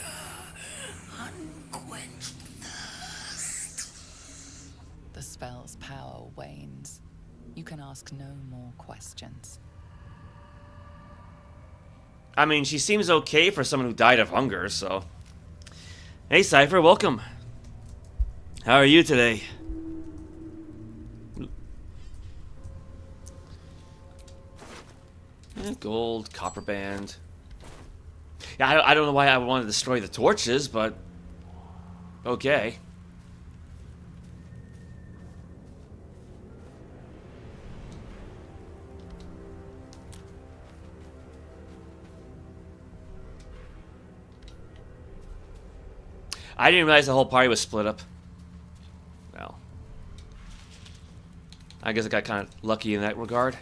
Unquenched thirst. The spell's power wanes. You can ask no more questions. I mean, she seems okay for someone who died of hunger, so... Hey, Cypher, welcome. How are you today? Gold, copper band. Yeah, I don't know why I would want to destroy the torches, but... Okay. I didn't realize the whole party was split up. Well, I guess I got kind of lucky in that regard.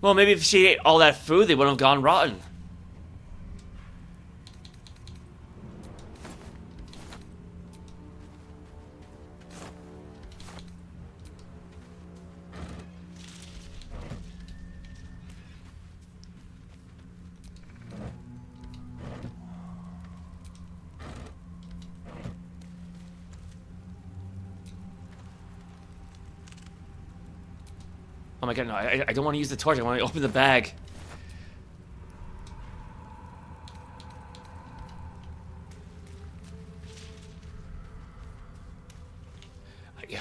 Well, maybe if she ate all that food, they wouldn't have gone rotten. Oh my god, no, I don't want to use the torch. I want to open the bag.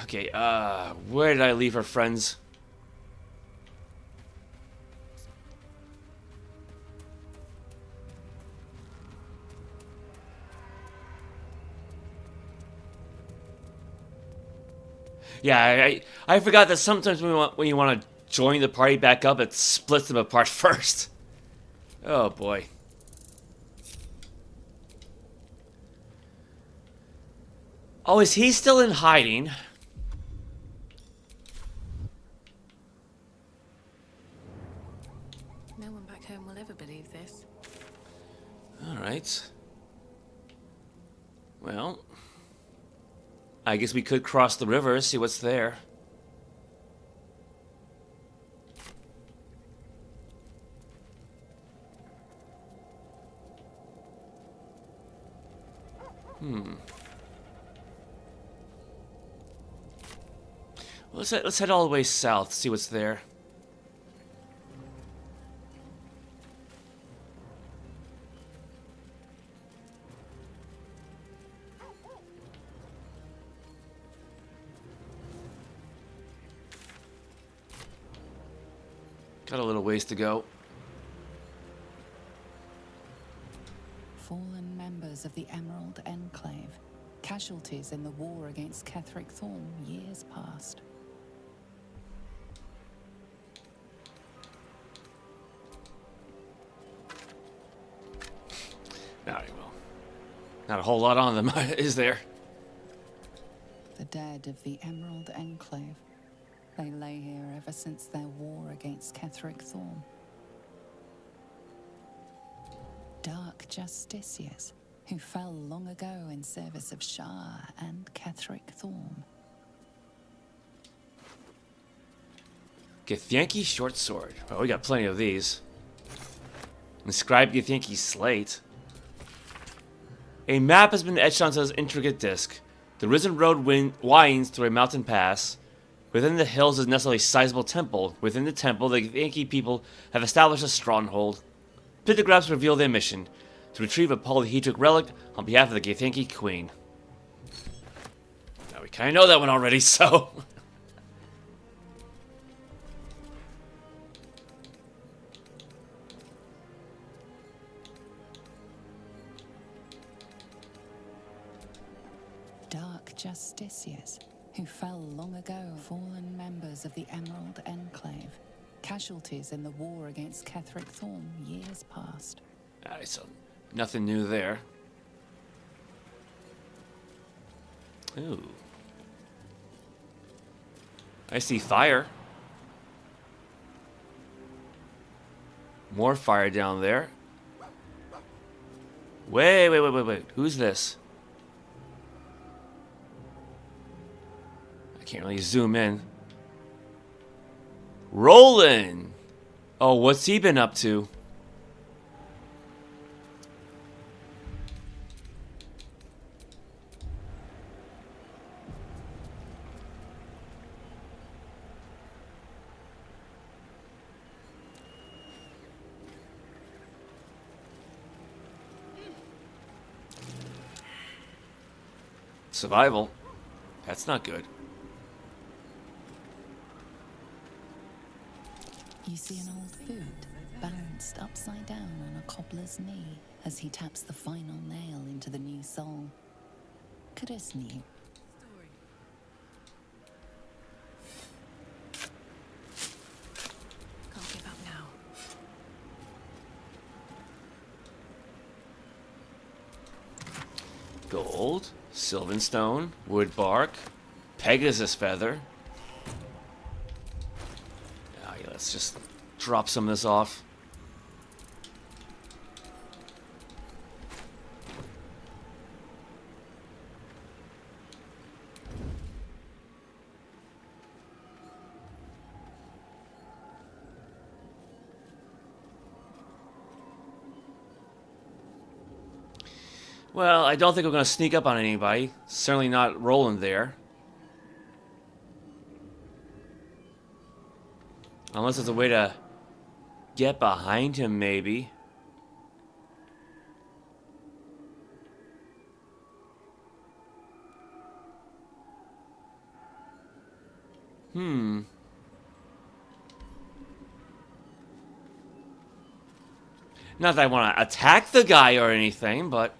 okay. Where did I leave her friends? Yeah, I forgot that sometimes when you want to join the party back up, it splits them apart first. Oh boy. Oh, is he still in hiding? No one back home will ever believe this. Alright. Well, I guess we could cross the river, see what's there. Well, let's head all the way south, see what's there. Got a little ways to go. Fallen members of the Emerald Enclave. Casualties in the war against Ketheric Thorm years past. Alright, well. Not a whole lot on them, is there? The dead of the Emerald Enclave. They lay here ever since their war against Ketheric Thorm. Dark justiciars who fell long ago in service of Shah and Ketheric Thorm. Githyanki short sword. Oh, we got plenty of these. Inscribed Githyanki slate. A map has been etched onto this intricate disc. The risen road winds through a mountain pass. Within the hills is nestled a sizable temple. Within the temple, the Githyanki people have established a stronghold. Pictographs reveal their mission: to retrieve a polyhedric relic on behalf of the Githyanki Queen. Now we kind of know that one already, so... Dark justiciars who fell long ago, fallen members of the Emerald Enclave. Casualties in the war against Ketheric Thorm years past. Alright, so nothing new there. Ooh. I see fire. More fire down there. Wait. Who's this? I can't really zoom in. Roland! Oh, what's he been up to? Survival. That's not good. You see an old boot balanced upside down on a cobbler's knee as he taps the final nail into the new soul. Curious new. Can't give up now. Gold, Sylvanstone, wood bark, Pegasus feather. Oh, yeah, let's just drop some of this off. Well, I don't think we're going to sneak up on anybody. Certainly not Roland there. Unless there's a way to get behind him, maybe. Hmm. Not that I want to attack the guy or anything, but...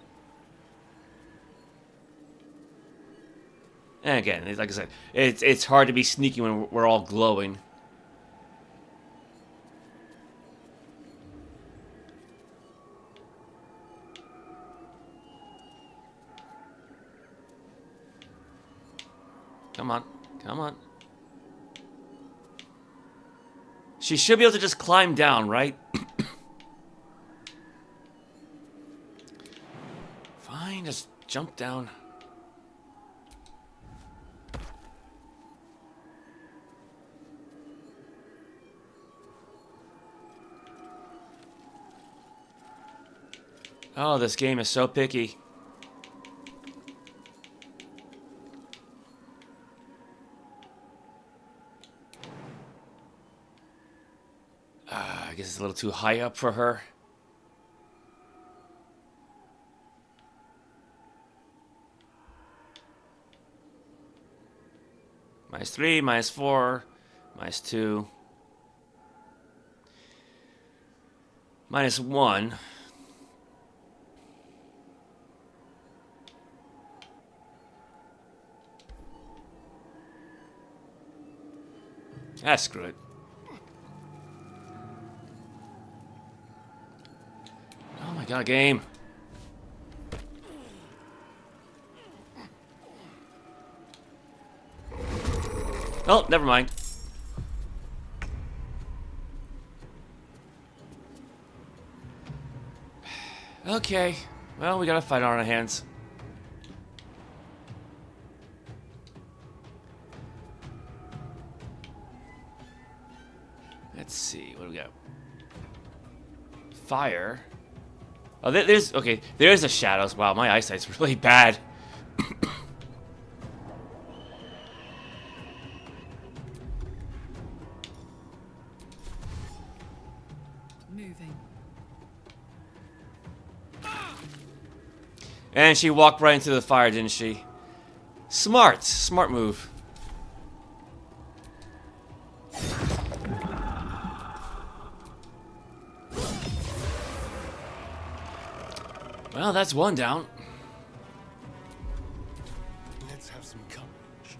And again, like I said, it's hard to be sneaky when we're all glowing. Come on. Come on. She should be able to just climb down, right? Fine, just jump down. Oh, this game is so picky. I guess it's a little too high up for her. -3, -4, -2, -1. Ah, screw it. Oh my god, game. Oh, never mind. Okay. Well, we got a fight on our hands. Let's see. What do we got? Fire. Oh, there's... Okay, there's the shadows. Wow, my eyesight's really bad. Moving. And she walked right into the fire, didn't she? Smart. Smart move. Well, that's one down. Let's have some courage.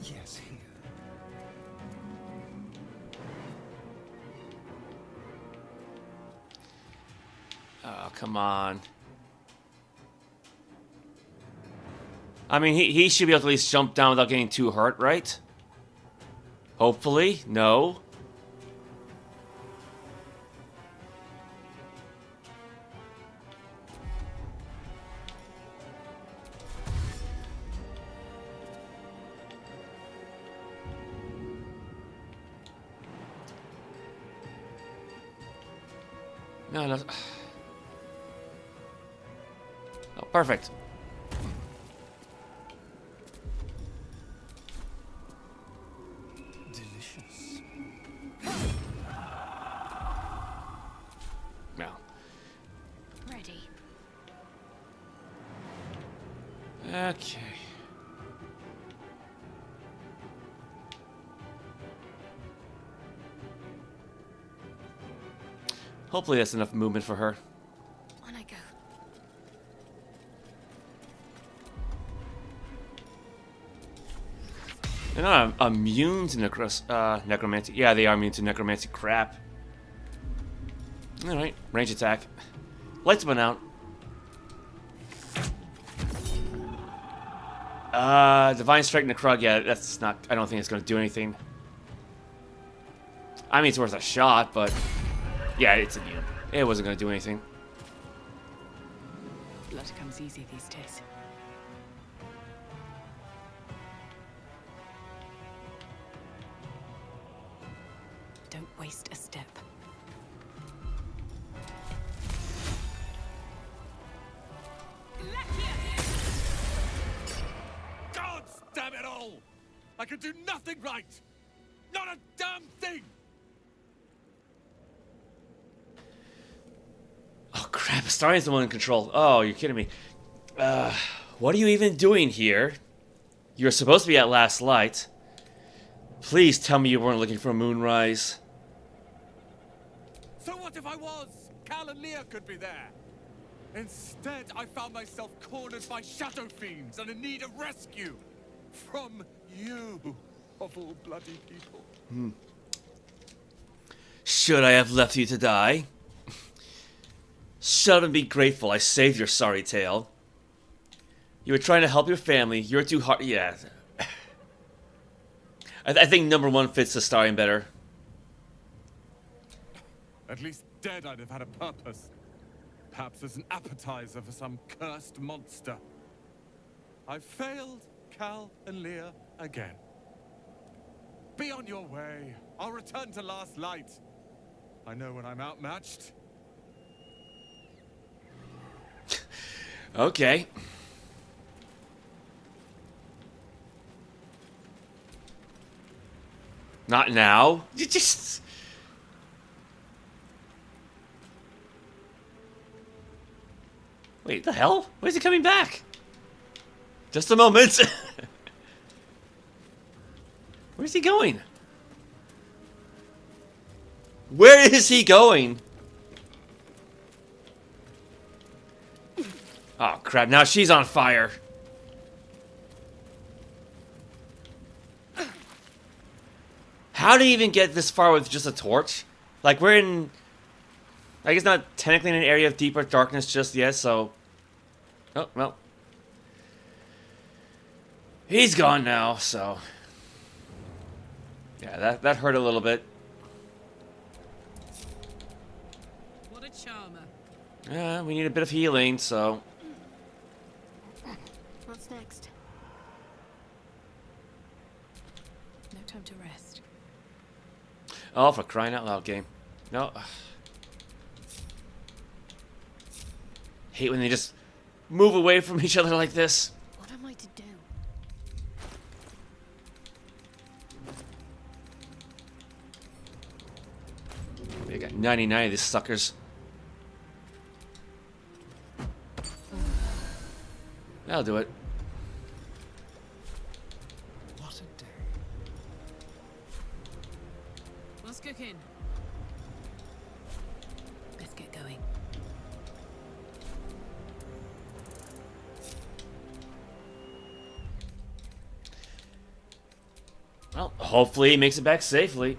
Yes, here. Oh, come on. I mean, he should be able to at least jump down without getting too hurt, right? Hopefully. No. No, no. Oh, perfect. Delicious. No. Ready. Okay. Hopefully that's enough movement for her. On I go. They're not immune to necromancy. Yeah, they are immune to necromancy crap. Alright, range attack. Lights went out. Divine Strike Necrog, yeah, that's not... I don't think it's going to do anything. I mean, it's worth a shot, but... Yeah, it's immune. It wasn't going to do anything. Blood comes easy these days. Don't waste a step. God damn it all! I can do nothing right! Not a damn thing! Oh crap, Astarian's the one in control. Oh, you're kidding me. What are you even doing here? You're supposed to be at last light. Please tell me you weren't looking for Moonrise. So what if I was? Cal and Leah could be there. Instead, I found myself cornered by shadow fiends and in need of rescue. From you, of all bloody people. Should I have left you to die? Shut up and be grateful I saved your sorry tale. You were trying to help your family. You're too hard. Yeah. I think number 1 fits the starring better. At least dead I'd have had a purpose. Perhaps as an appetizer for some cursed monster. I failed Cal and Leah again. Be on your way. I'll return to Last Light. I know when I'm outmatched. Okay. Not now. You just... Wait, the hell? Where's he coming back? Just a moment. Where's he going? Where is he going? Oh crap, now she's on fire. How do you even get this far with just a torch? Like, we're in... I guess not technically in an area of deeper darkness just yet, so... Oh, well. He's gone now, so... Yeah, that hurt a little bit. What a charmer. Yeah, we need a bit of healing, so... What's next? No time to rest. Oh, for crying out loud, game. No. Hate when they just move away from each other like this. What am I to do? We got 99 of these suckers. That'll do it. What a day. What's cooking? Let's get going. Well, hopefully he makes it back safely.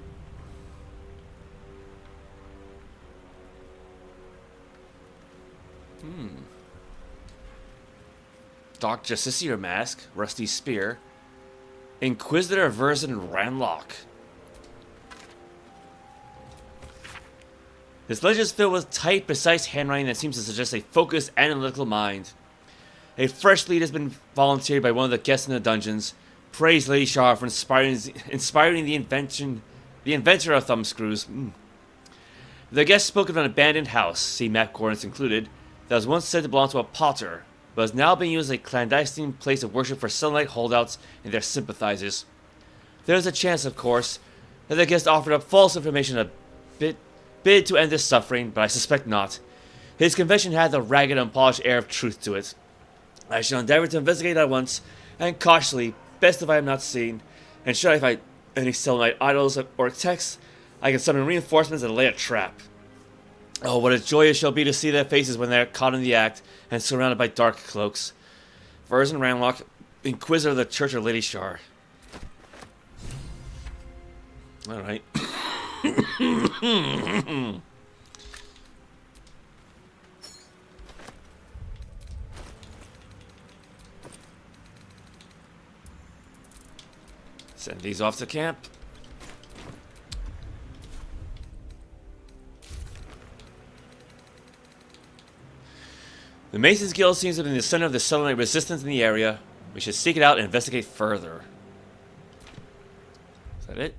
Dark Justiciar mask, rusty spear, Inquisitor Version Ranlock. This legend is filled with tight, precise handwriting that seems to suggest a focused, analytical mind. A fresh lead has been volunteered by one of the guests in the dungeons. Praise Lady Shar for inspiring the inventor of thumbscrews. The guest spoke of an abandoned house, see map coordinates included, that was once said to belong to a potter, but is now being used as a clandestine place of worship for Sunlight holdouts and their sympathizers. There is a chance, of course, that the guest offered up false information a bid to end this suffering, but I suspect not. His confession had the ragged, unpolished air of truth to it. I shall endeavor to investigate at once, and cautiously, best if I am not seen, and should I find any Selenite idols or texts, I can summon reinforcements and lay a trap. Oh, what a joy it shall be to see their faces when they are caught in the act and surrounded by dark cloaks. Verzen Ranlock, Inquisitor of the Church of Lady Shar. Alright. Send these off to camp. The Masons Guild seems to be in the center of the Selenite resistance in the area. We should seek it out and investigate further. Is that it?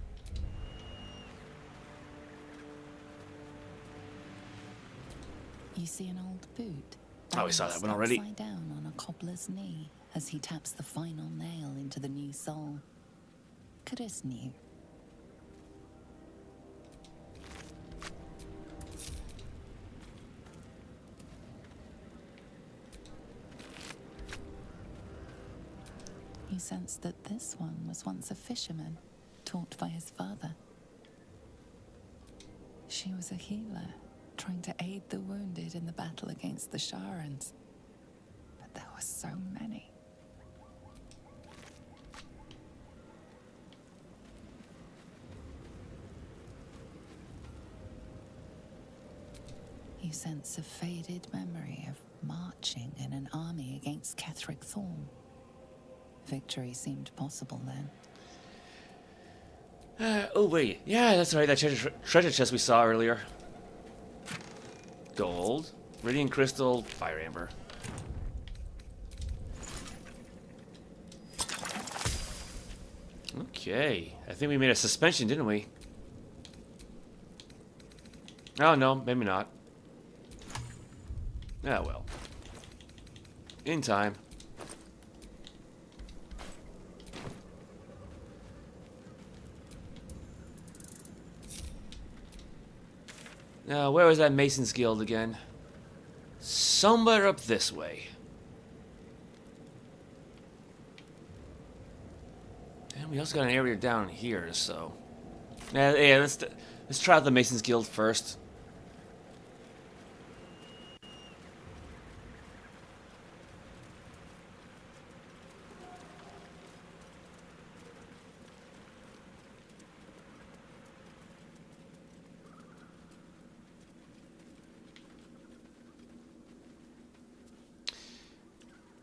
You see an old boot. Oh, we saw that one already. Upside down on a cobbler's knee as he taps the final nail into the new soul. Could as new. He sensed that this one was once a fisherman, taught by his father. She was a healer, trying to aid the wounded in the battle against the Sharans. But there were so many. You sense a faded memory of marching in an army against Ketheric Thorm. Victory seemed possible then. Oh wait, yeah, that's right, that treasure chest we saw earlier. Gold, radiant crystal, fire amber. Okay, I think we made a suspension, didn't we? Oh no, maybe not. Ah well. In time. Now, where was that Mason's Guild again? Somewhere up this way. And we also got an area down here, so... Yeah, let's try out the Mason's Guild first.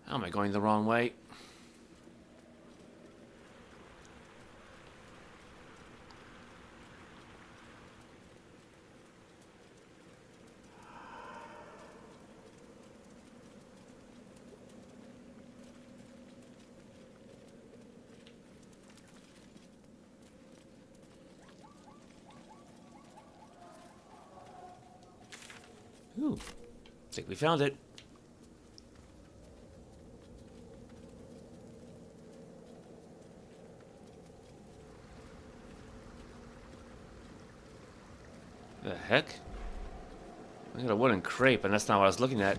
How am I going the wrong way? Ooh, I think we found it. The heck? I got a wooden crepe, and that's not what I was looking at.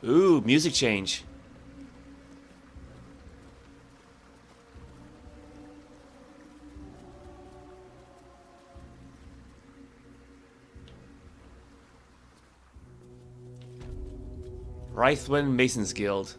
Ooh, music change. Rythwin Mason's Guild.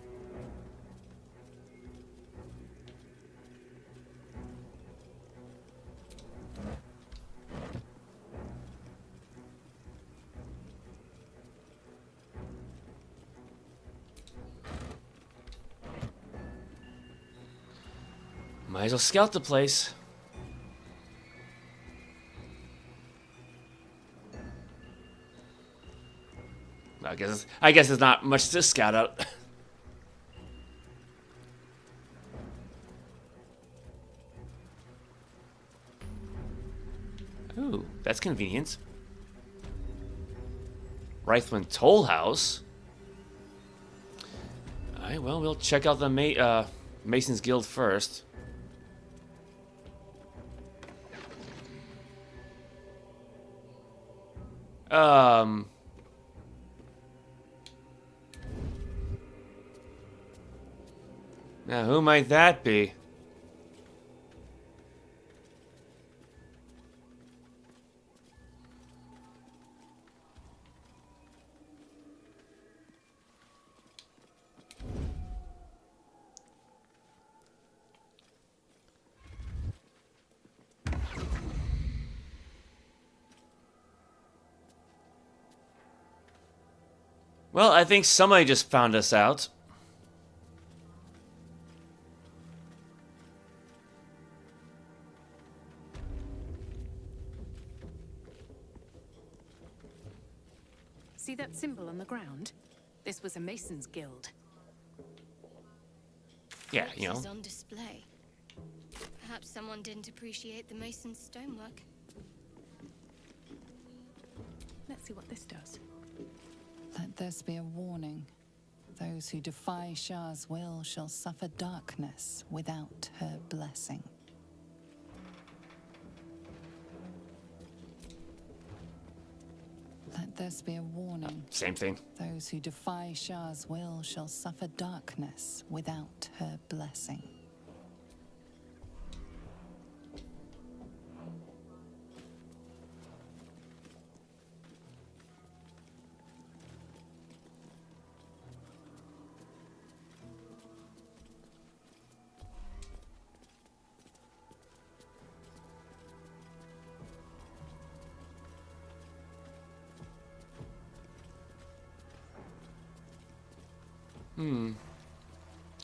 Might as well scout the place. I guess there's not much to scout out. Ooh, that's convenient. Rythwin Toll House. Alright, well, we'll check out the Mason's Guild first. Now, who might that be? Well, I think somebody just found us out. See that symbol on the ground? This was a Mason's Guild. Yeah, you know. It's on display. Perhaps someone didn't appreciate the mason's stonework. Let's see what this does. Let this be a warning. Those who defy Shah's will shall suffer darkness without her blessing. Let this be a warning. Same thing. Those who defy Shah's will shall suffer darkness without her blessing.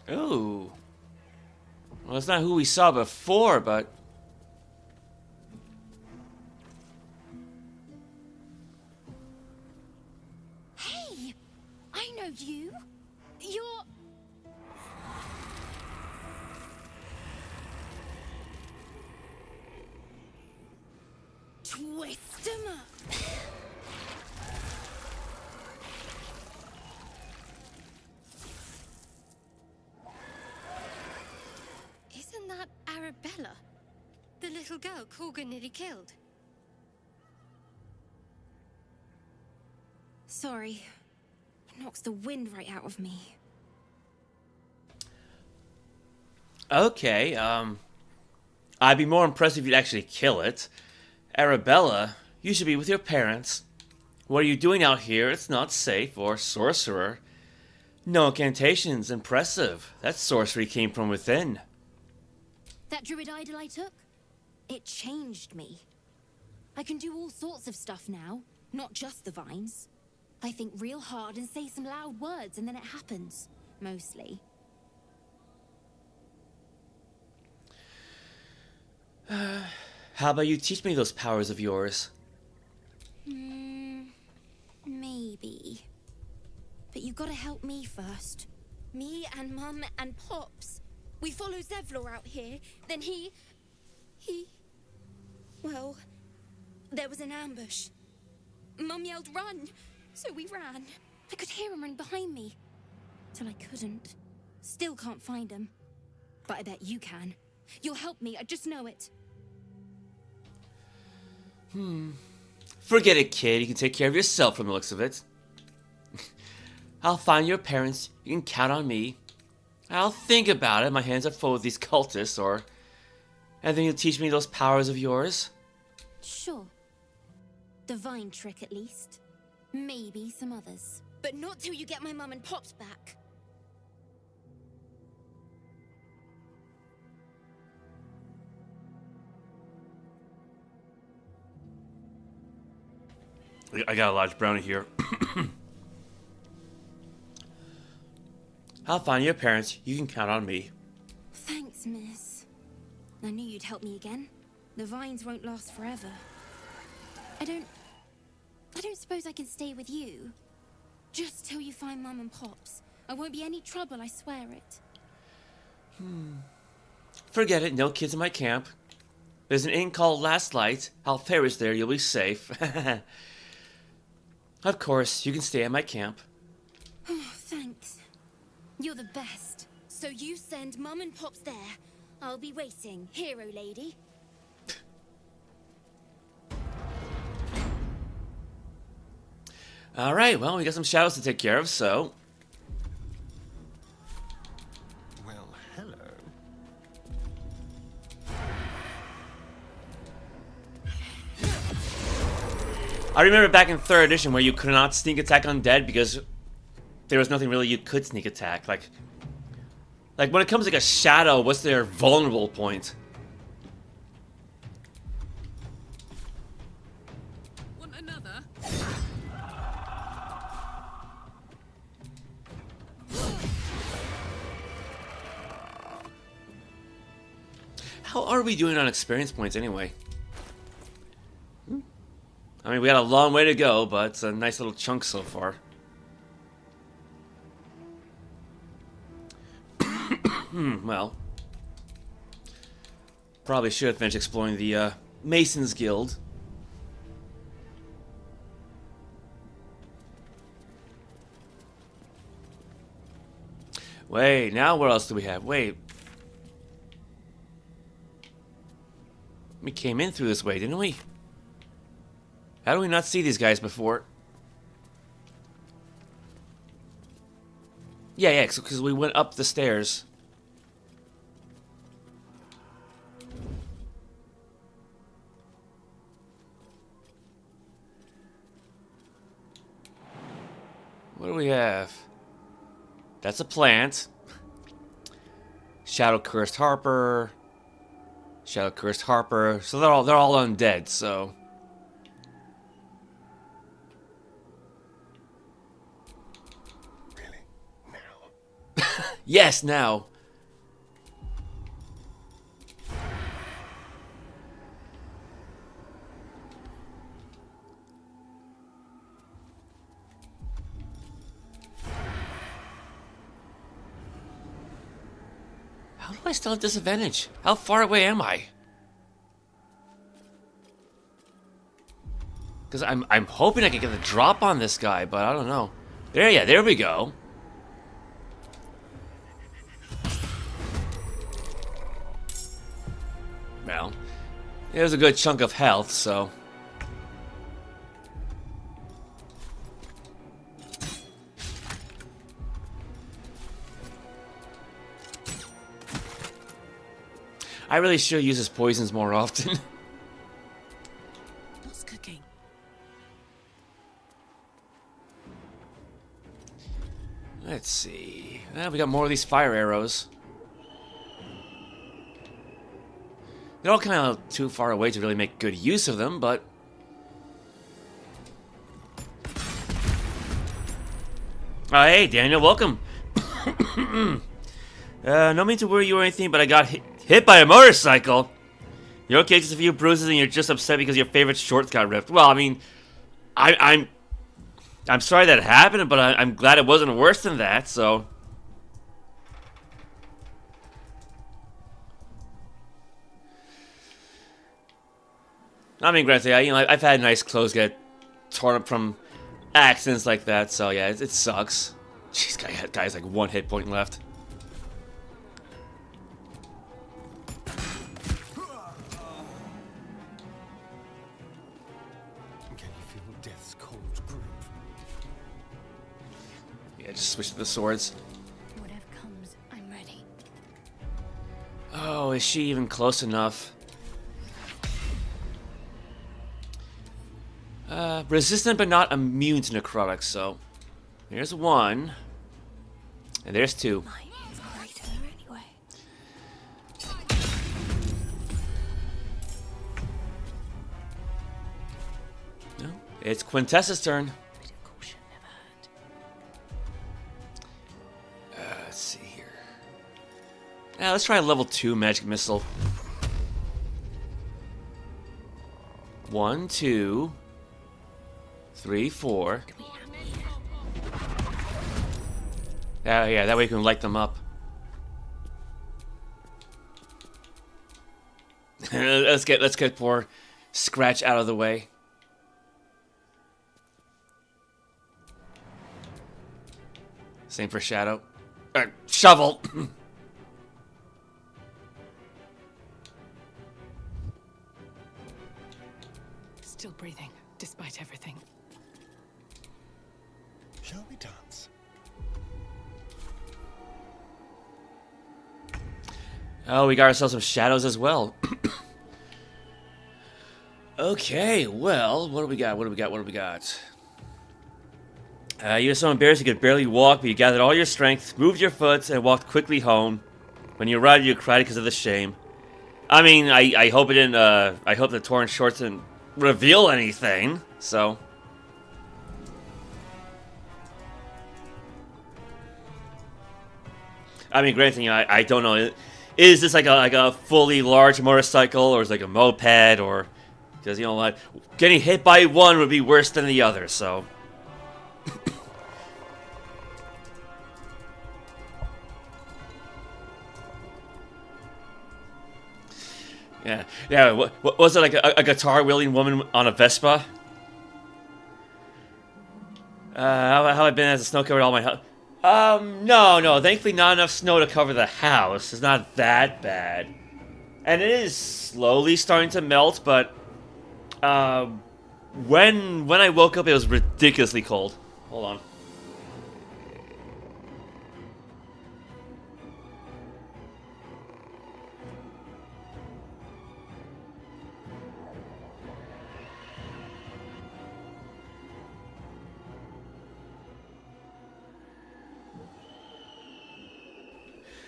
Ooh. Well, it's not who we saw before, but... Hey! I know you! You're... Twist 'em up! Isn't that Arabella? The little girl Corgan nearly killed. Sorry. It knocks the wind right out of me. Okay, I'd be more impressed if you'd actually kill it. Arabella, you should be with your parents. What are you doing out here? It's not safe. Or sorcerer. No incantations. Impressive. That sorcery came from within. That druid idol I took? It changed me. I can do all sorts of stuff now, not just the vines. I think real hard and say some loud words and then it happens. Mostly. How about you teach me those powers of yours? Maybe. But you gotta help me first. Me and Mum and Pops. We follow Zevlor out here, then he... Well, there was an ambush. Mum yelled, "Run!" So we ran. I could hear him run behind me. Till I couldn't. Still can't find him. But I bet you can. You'll help me, I just know it. Forget it, kid. You can take care of yourself from the looks of it. I'll find your parents. You can count on me. I'll think about it. My hands are full with these cultists, or... And then you'll teach me those powers of yours? Sure. Divine trick, at least. Maybe some others. But not till you get my Mum and Pops back. I got a large brownie here. I'll find your parents. You can count on me. Thanks, miss. I knew you'd help me again. The vines won't last forever. I don't suppose I can stay with you. Just till you find Mum and Pops. I won't be any trouble, I swear it. Forget it. No kids in my camp. There's an inn called Last Light. Althera's there. You'll be safe. Of course, you can stay at my camp. Oh, thanks. You're the best. So you send Mum and Pops there. I'll be waiting, hero lady. Alright, well, we got some shadows to take care of, so... Well, hello. I remember back in 3rd edition where you could not sneak attack undead because there was nothing really you could sneak attack. Like when it comes to like a shadow, what's their vulnerable point? Want another? How are we doing on experience points anyway? I mean, we got a long way to go, but it's a nice little chunk so far. Well, probably should have finished exploring the Mason's Guild. Wait, now what else do we have? Wait. We came in through this way, didn't we? How do we not see these guys before? Yeah, because we went up the stairs. What do we have? That's a plant. Shadow Cursed Harper. Shadow Cursed Harper. So they're all undead, so. Really? Now? Yes, now. How do I still have disadvantage? How far away am I? Because I'm hoping I can get the drop on this guy, but I don't know. There we go. Well, there's a good chunk of health, so. I really should use his poisons more often. What's cooking? Let's see. We got more of these fire arrows. They're all kind of too far away to really make good use of them, but... hey, Daniel, welcome. No mean to worry you or anything, but I got hit by a motorcycle. You're okay, just a few bruises, and you're just upset because your favorite shorts got ripped. Well, I mean, I'm sorry that happened, but I'm glad it wasn't worse than that. So, I mean, granted, I've had nice clothes get torn up from accidents like that. So yeah, it sucks. Jeez, guy's like 1 hit point left. Just switch to the swords. Whatever comes, I'm ready. Oh, is she even close enough? Resistant but not immune to necrotics, so there's one. And there's two. Mine is greater anyway. No, it's Quintessa's turn. Let's see here. Now let's try a level 2 magic missile. 1, 2, 3, 4. Yeah, that way you can light them up. let's get poor Scratch out of the way. Same for Shadow. Shovel. Still breathing, despite everything. Shall we dance? Oh, we got ourselves some shadows as well. Okay, well, what do we got? You're so embarrassed you could barely walk, but you gathered all your strength, moved your foot, and walked quickly home. When you arrived, you cried because of the shame. I mean, I hope it didn't, I hope the torn shorts didn't reveal anything, so. I mean, granted, I don't know. Is this like a fully large motorcycle, or is it like a moped, or... Because, like, getting hit by one would be worse than the other, so... Yeah. What was it, like a guitar-wielding woman on a Vespa? How have I been as the snow covered all my house? No. Thankfully, not enough snow to cover the house. It's not that bad. And it is slowly starting to melt, but... when I woke up, it was ridiculously cold. Hold on.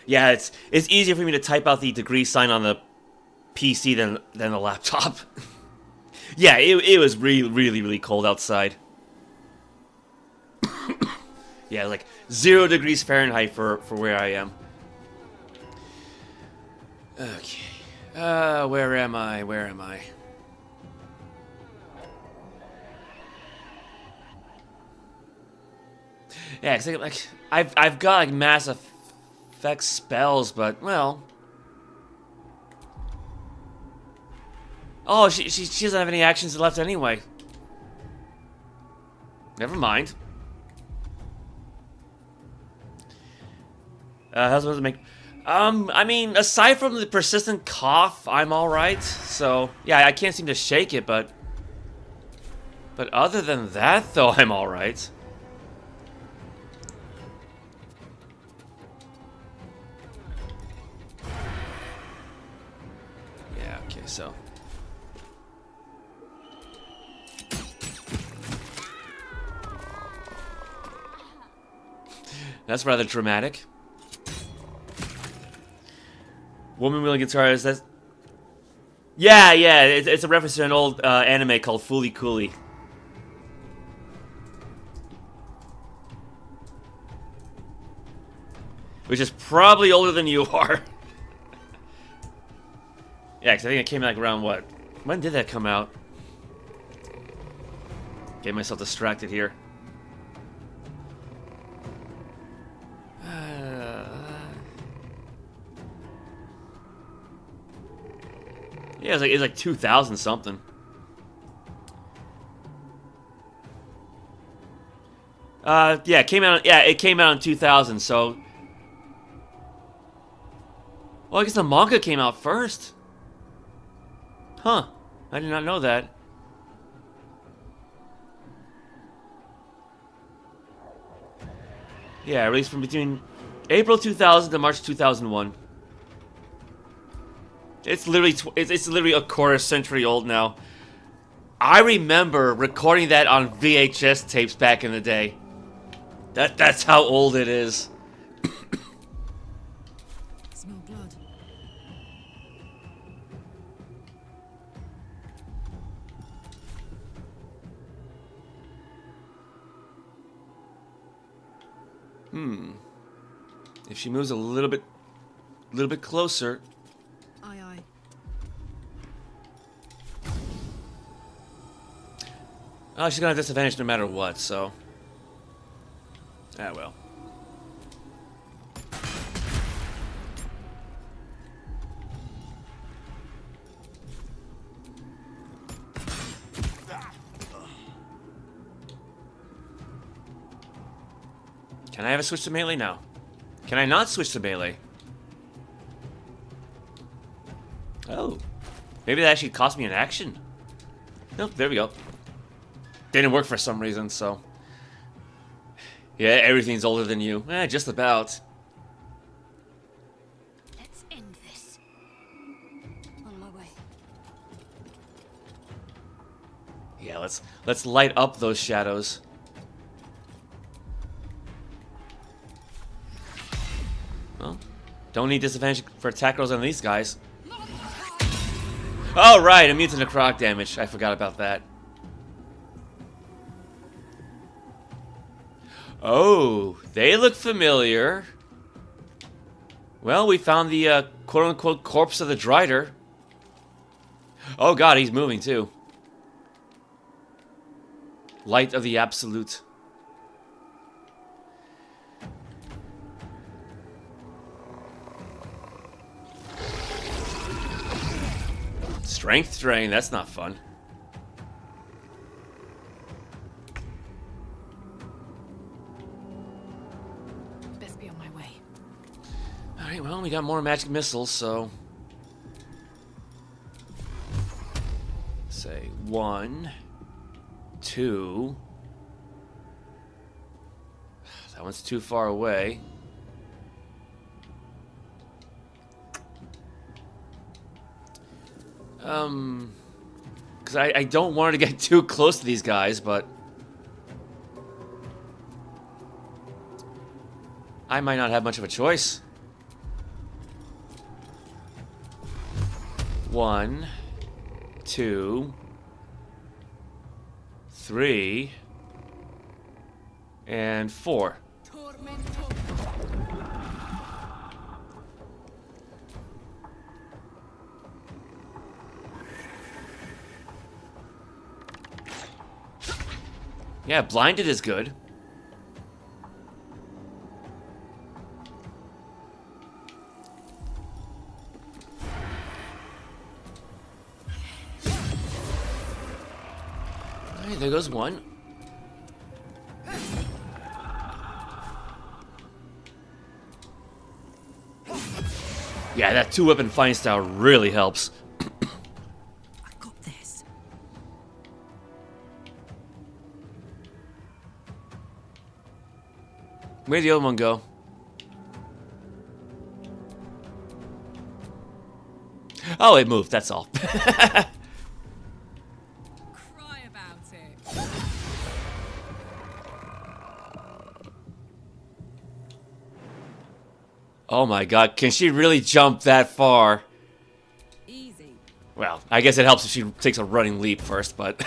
Yeah, it's easier for me to type out the degree sign on the PC than the laptop. Yeah, it was really cold outside. Yeah, like 0 degrees Fahrenheit for where I am. Okay. Where am I? Where am I? Yeah, cause like I've got like mass effect spells, but well. Oh, she doesn't have any actions left anyway. Never mind. How's it to make? I mean, aside from the persistent cough, I'm all right. So yeah, I can't seem to shake it, but other than that, though, I'm all right. Yeah. Okay. So. That's rather dramatic. Woman wielding guitar is that? Yeah, it's a reference to an old anime called Fooly Cooly. Which is probably older than you are. Yeah, because I think it came out like around what? When did that come out? Get myself distracted here. Yeah, it's like 2000 something. Yeah, it came out. Yeah, it came out in 2000. So, well, I guess the manga came out first. Huh? I did not know that. Yeah, released from between April 2000 to March 2001. It's literally it's literally a quarter century old now. I remember recording that on VHS tapes back in the day. That's how old it is. Smell blood. If she moves a little bit closer. Aye, aye. Oh, she's gonna have disadvantage no matter what, so. Ah, well. Can I have a switch to melee now? Can I not switch to melee? Oh. Maybe that actually cost me an action. Nope, there we go. Didn't work for some reason, so. Yeah, everything's older than you. Just about. Let's end this. On my way. Yeah, let's light up those shadows. Well, don't need disadvantage for attack rolls on these guys. Oh, right, immune to necrotic damage. I forgot about that. Oh, they look familiar. Well, we found the quote-unquote corpse of the Drider. Oh god, he's moving too. Light of the Absolute. Strength drain, that's not fun. Best be on my way. Alright, well, we got more magic missiles, so. Say 1, 2. That one's too far away. Because I don't want her to get too close to these guys, but I might not have much of a choice. 1, 2, 3, and 4. Yeah, blinded is good. Alright, there goes one. Yeah, that 2-weapon fighting style really helps. I got this. Where'd the other one go? Oh, it moved, that's all. Cry about it. Oh my god, can she really jump that far? Easy. Well, I guess it helps if she takes a running leap first, but...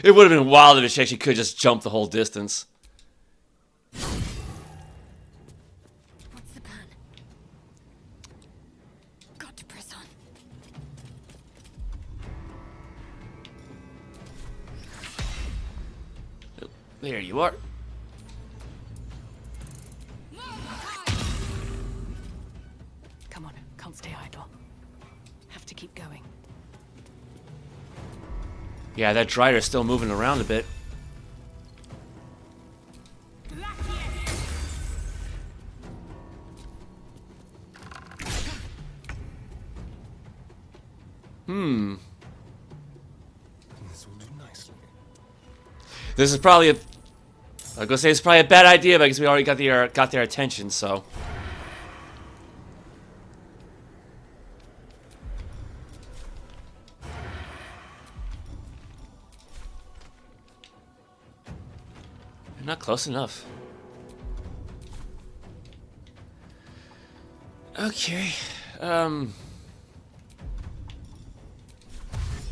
It would have been wild if she actually could just jump the whole distance. What's the plan? Got to press on. There you are. Come on, can't stay idle. Have to keep going. Yeah, that Drider's still moving around a bit. This will do nicely. This is probably a... I was gonna say it's probably a bad idea because we already got their attention, so... Not close enough. Okay. I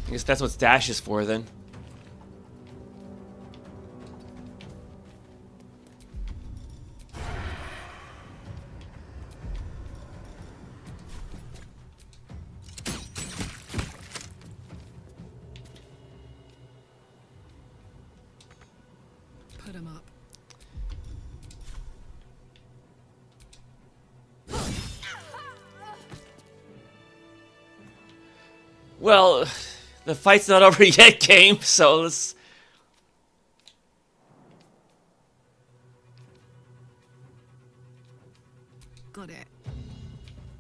guess that's what dash is for then. Put him up. Well, the fight's not over yet, game, so let's... Got it.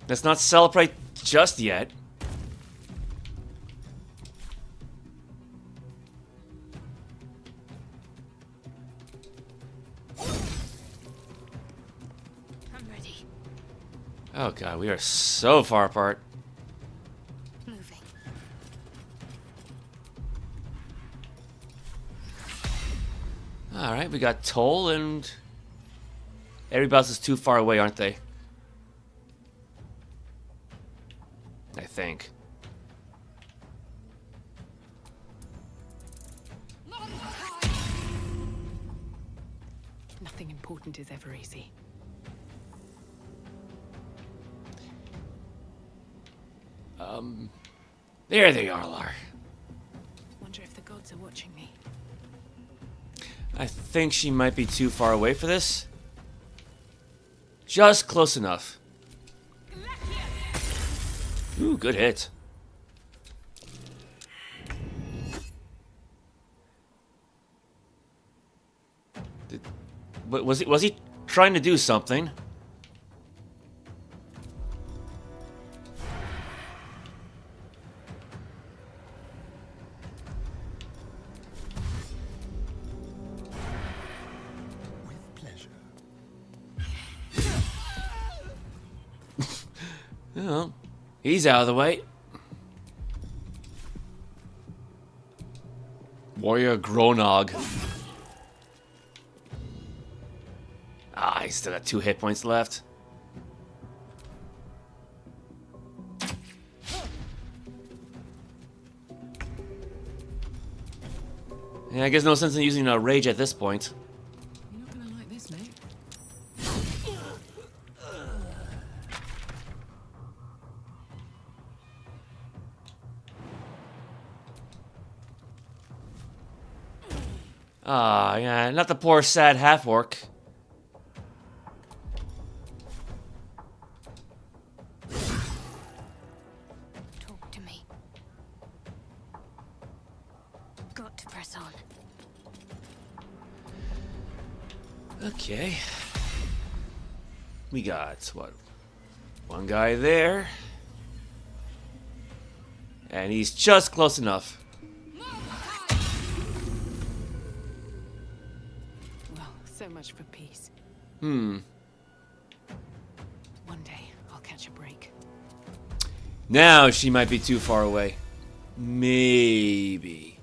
Let's not celebrate just yet. I'm ready. Oh god, we are so far apart. Moving. Alright, we got Toll and... Everybody else is too far away, aren't they? I think. Nothing important is ever easy. There they are, Lar. Wonder if the gods are watching me. I think she might be too far away for this. Just close enough. Ooh, good hit. Was he trying to do something? With pleasure. Well, he's out of the way. Warrior Gronog. Ah, he's still got 2 hit points left. Yeah, I guess no sense in using a rage at this point. You're not gonna like this, mate. Ah, yeah, not the poor sad half-orc. Talk to me. Got to press on. Okay. We got, what? One guy there. And he's just close enough. So much for peace. Hmm. One day, I'll catch a break. Now she might be too far away. Maybe.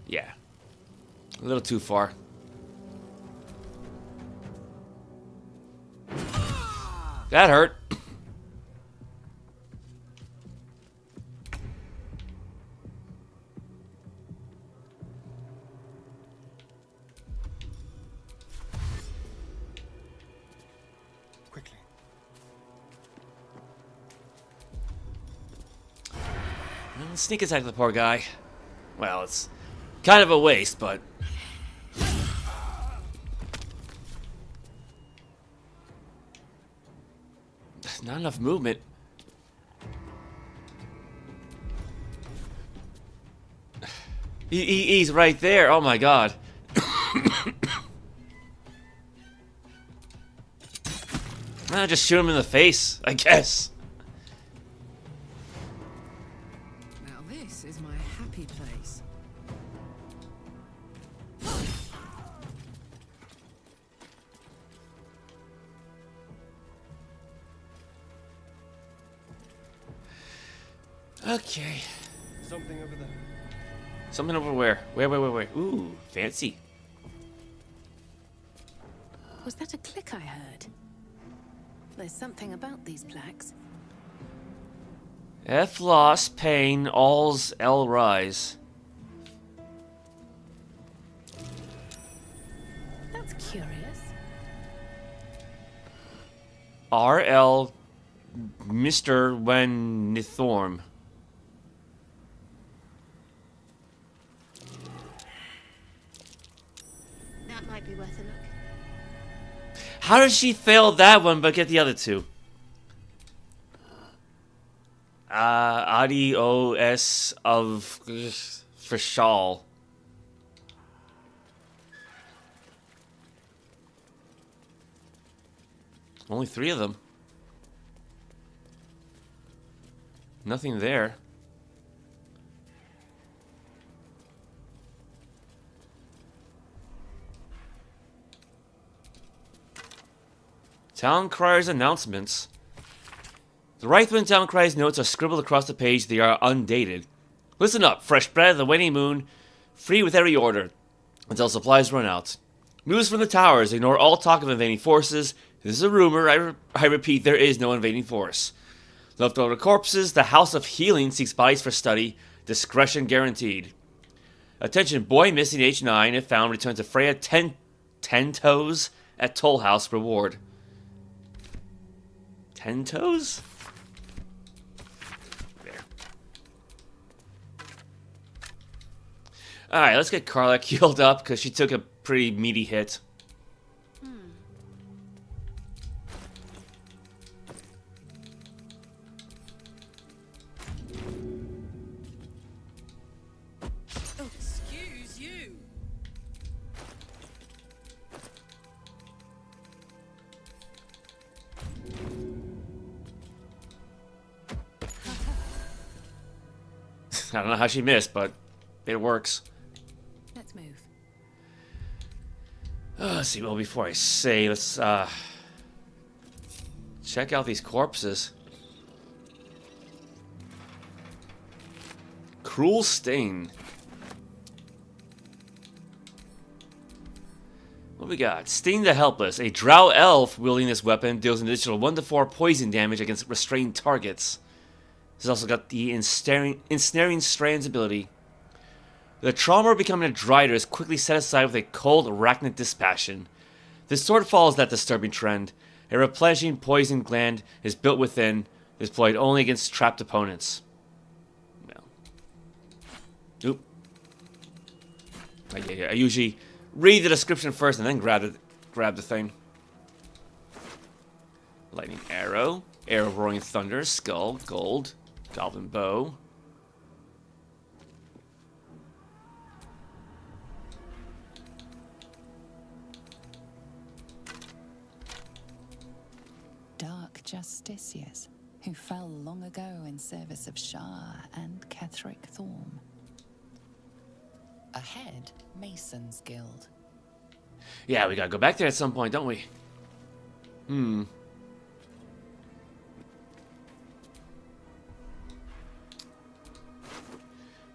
Yeah. A little too far. That hurt. Sneak attack the poor guy. Well, it's kind of a waste, but... not enough movement. He's right there. Oh my god. I'll just shoot him in the face, I guess. This is my happy place. Okay. Something over there. Something over where? Where? Ooh, fancy. Was that a click I heard? There's something about these plaques. F loss, pain, all's L rise. That's curious. RL Mr. When Thorm. That might be worth a look. How did she fail that one but get the other two? Adios of for shawl. Only 3 of them. Nothing there. Town Crier's announcements. The Wraithwind Town Crier's notes are scribbled across the page. They are undated. Listen up, fresh bread of the waning moon, free with every order, until supplies run out. News from the towers, ignore all talk of invading forces. This is a rumor, I repeat, there is no invading force. Leftover corpses, the House of Healing seeks bodies for study, discretion guaranteed. Attention, boy missing age 9, if found, return to Freya 10 toes at Toll House, reward. 10 toes? There. Alright, let's get Carla healed up, because she took a pretty meaty hit. Excuse you. I don't know how she missed, but it works. Let's move. Let's see, well, before I say, let's, check out these corpses. Cruel Stain. What we got? Sting the Helpless. A drow elf wielding this weapon deals an additional 1 to 4 poison damage against restrained targets. He's also got the ensnaring strands ability. The trauma of becoming a Drider is quickly set aside with a cold, arachnid dispassion. This sort of follows that disturbing trend. A replenishing poison gland is built within, deployed only against trapped opponents. Well. Oop. Yeah. I usually read the description first and then grab the thing. Lightning arrow, arrow of roaring thunder, skull, gold, goblin bow. Dark justiciars who fell long ago in service of Shah and Ketheric Thorm. Ahead, Mason's Guild. Yeah, we gotta go back there at some point, don't we?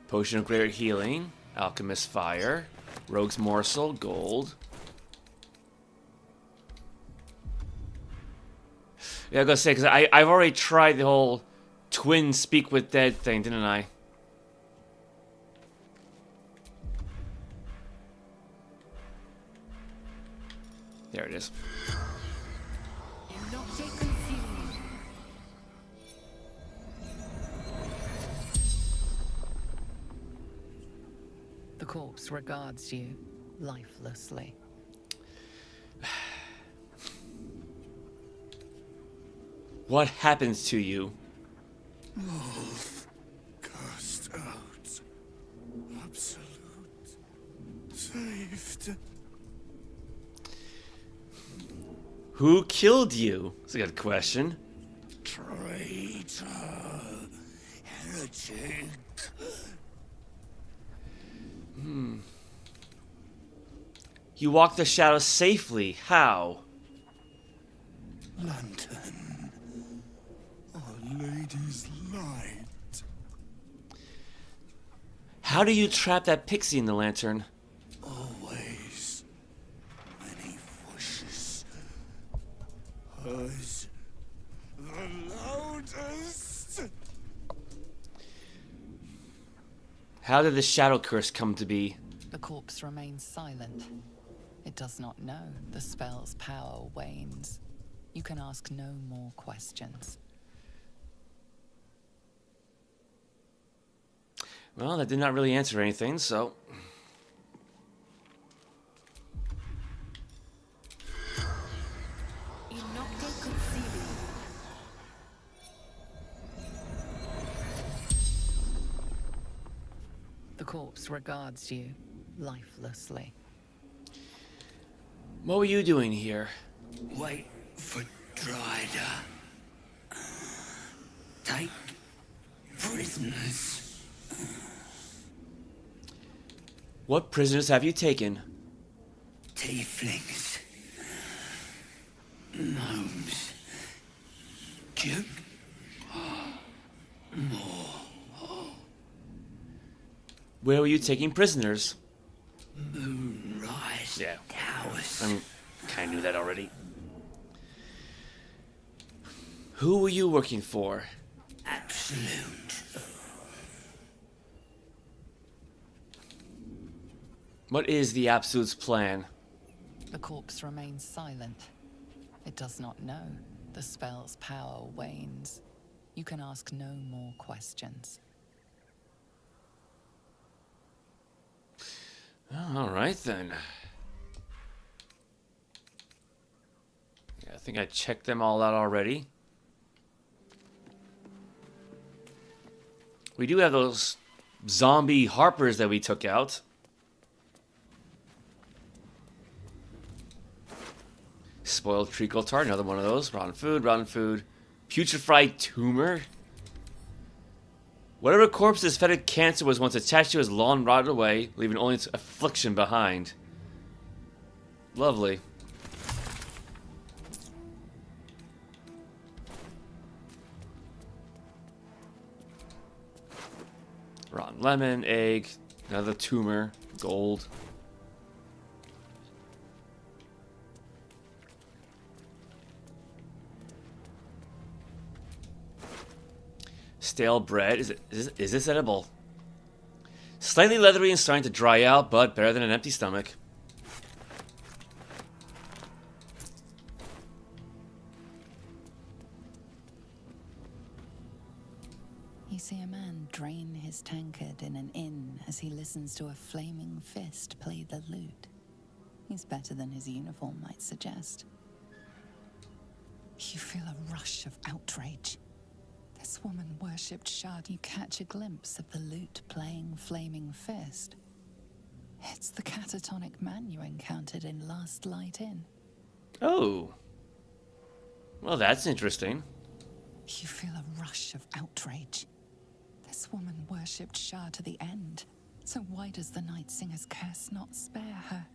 Potion of Greater Healing, Alchemist Fire, Rogue's Morsel, Gold. Yeah, I gotta say, because I've already tried the whole twin speak with dead thing, didn't I? There it is. The corpse regards you lifelessly. What happens to you? Wolf cast out. Absolute. Saved. Who killed you? That's a good question. Traitor. Heretic. You walked the shadows safely. How? Lantern. Our Lady's light. How do you trap that pixie in the lantern? Always. Many wishes. Hers. The loudest. How did the shadow curse come to be? The corpse remains silent. It does not know. The spell's power wanes. You can ask no more questions. Well, that did not really answer anything, so... The corpse regards you lifelessly. What were you doing here? Wait for Drider. Take prisoners. What prisoners have you taken? Tieflings. Gnomes. Duke. More. Where were you taking prisoners? Moonrise Towers. I kind of knew that already. Who were you working for? Absolute. What is the Absolute's plan? The corpse remains silent. It does not know. The spell's power wanes. You can ask no more questions. All right, then. Yeah, I think I checked them all out already. We do have those zombie harpers that we took out. Spoiled treacle tart, another one of those. Rotten food. Putrefied tumor. Whatever corpse this fetid cancer was once attached to has long rotted away, leaving only its affliction behind. Lovely. Rotten lemon, egg, another tumor, gold. Stale bread. Is this edible? Slightly leathery and starting to dry out, but better than an empty stomach. You see a man drain his tankard in an inn as he listens to a flaming fist play the lute. He's better than his uniform might suggest. You feel a rush of outrage. This woman worshipped Shard. You catch a glimpse of the lute playing flaming fist. It's the catatonic man you encountered in Last Light Inn. Oh. Well, that's interesting. You feel a rush of outrage. This woman worshipped Shah to the end. So why does the Night Singer's curse not spare her?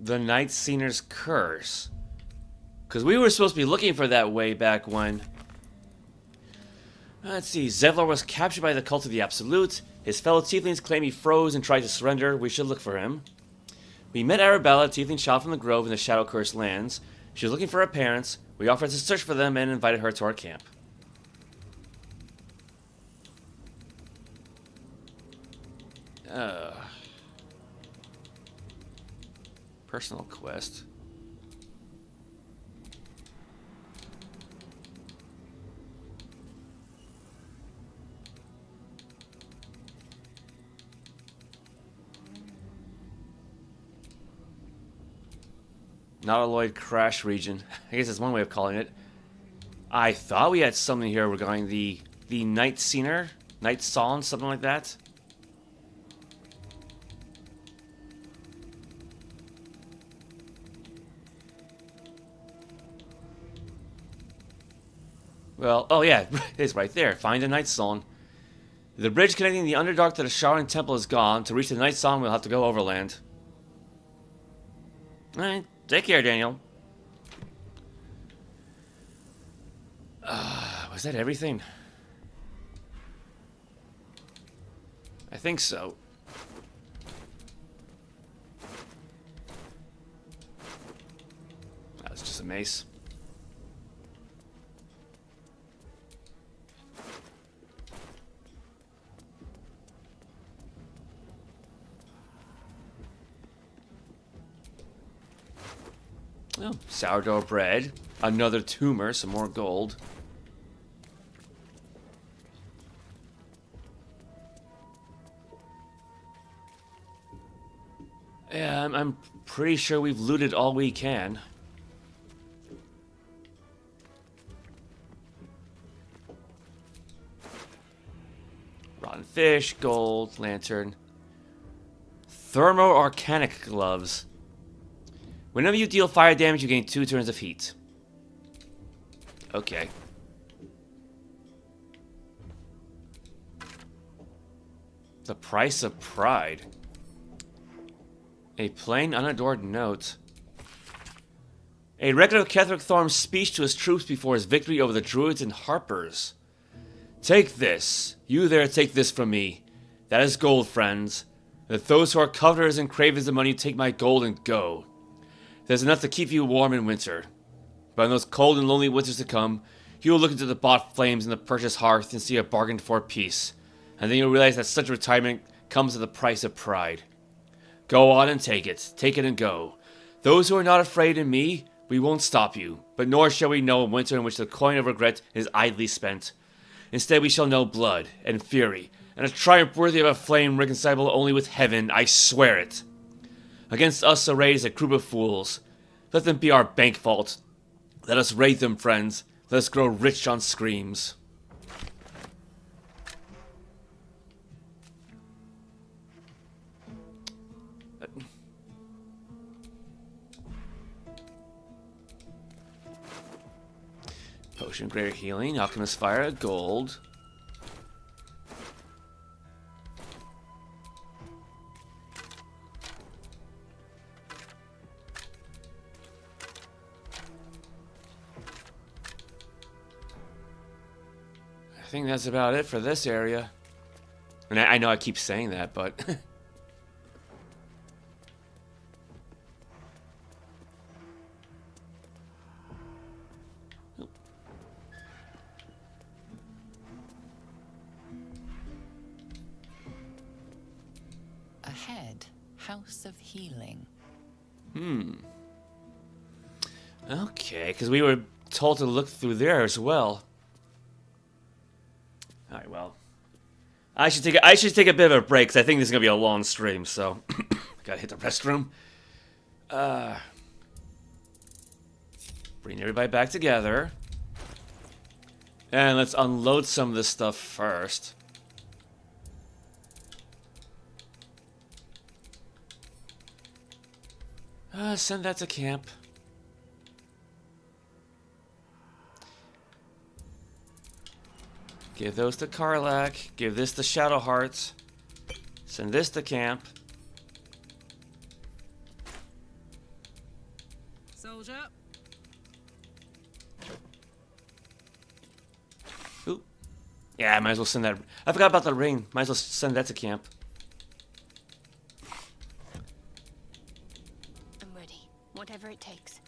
The Night Singer's curse. Because we were supposed to be looking for that way back when. Let's see. Zevlor was captured by the cult of the Absolute. His fellow tieflings claim he froze and tried to surrender. We should look for him. We met Arabella, tiefling child from the Grove in the Shadow-Cursed lands. She was looking for her parents. We offered to search for them and invited her to our camp. Personal quest. Nautiloid Crash region. I guess that's one way of calling it. I thought we had something here regarding the Night Singer, Night Song, something like that. Well, oh yeah, it's right there. Find the Night Song. The bridge connecting the Underdark to the Sharding Temple is gone. To reach the Night Song, we'll have to go overland. Alright, take care, Daniel. Was that everything? I think so. That was just a mace. Oh, sourdough bread. Another tumor, some more gold. Yeah, I'm pretty sure we've looted all we can. Rotten fish, gold, lantern. Thermo-arcanic gloves. Whenever you deal fire damage, you gain 2 turns of heat. Okay. The price of pride. A plain, unadored note. A record of Ketheric Thorm's speech to his troops before his victory over the Druids and Harpers. Take this. You there, take this from me. That is gold, friends. Let those who are covetous and cravers of money take my gold and go. There's enough to keep you warm in winter. But in those cold and lonely winters to come, you will look into the bought flames in the purchased hearth and see a bargain for peace. And then you'll realize that such retirement comes at the price of pride. Go on and take it. Take it and go. Those who are not afraid in me, we won't stop you. But nor shall we know a winter in which the coin of regret is idly spent. Instead we shall know blood and fury, and a triumph worthy of a flame reconcilable only with heaven, I swear it. Against us arrayed is a group of fools. Let them be our bank vault. Let us raid them, friends. Let us grow rich on screams. Potion Greater Healing, Alchemist Fire, gold. I think that's about it for this area. And I know I keep saying that, but... House of Healing. Okay, because we were told to look through there as well. Alright, well. I should take a bit of a break, because I think this is going to be a long stream, so... Gotta hit the restroom. Bring everybody back together. And let's unload some of this stuff first. Send that to camp. Give those to Karlach. Give this to Shadowheart. Send this to camp. Soldier. Ooh. Yeah, I might as well send that. I forgot about the ring. Might as well send that to camp. I'm ready. Whatever it takes.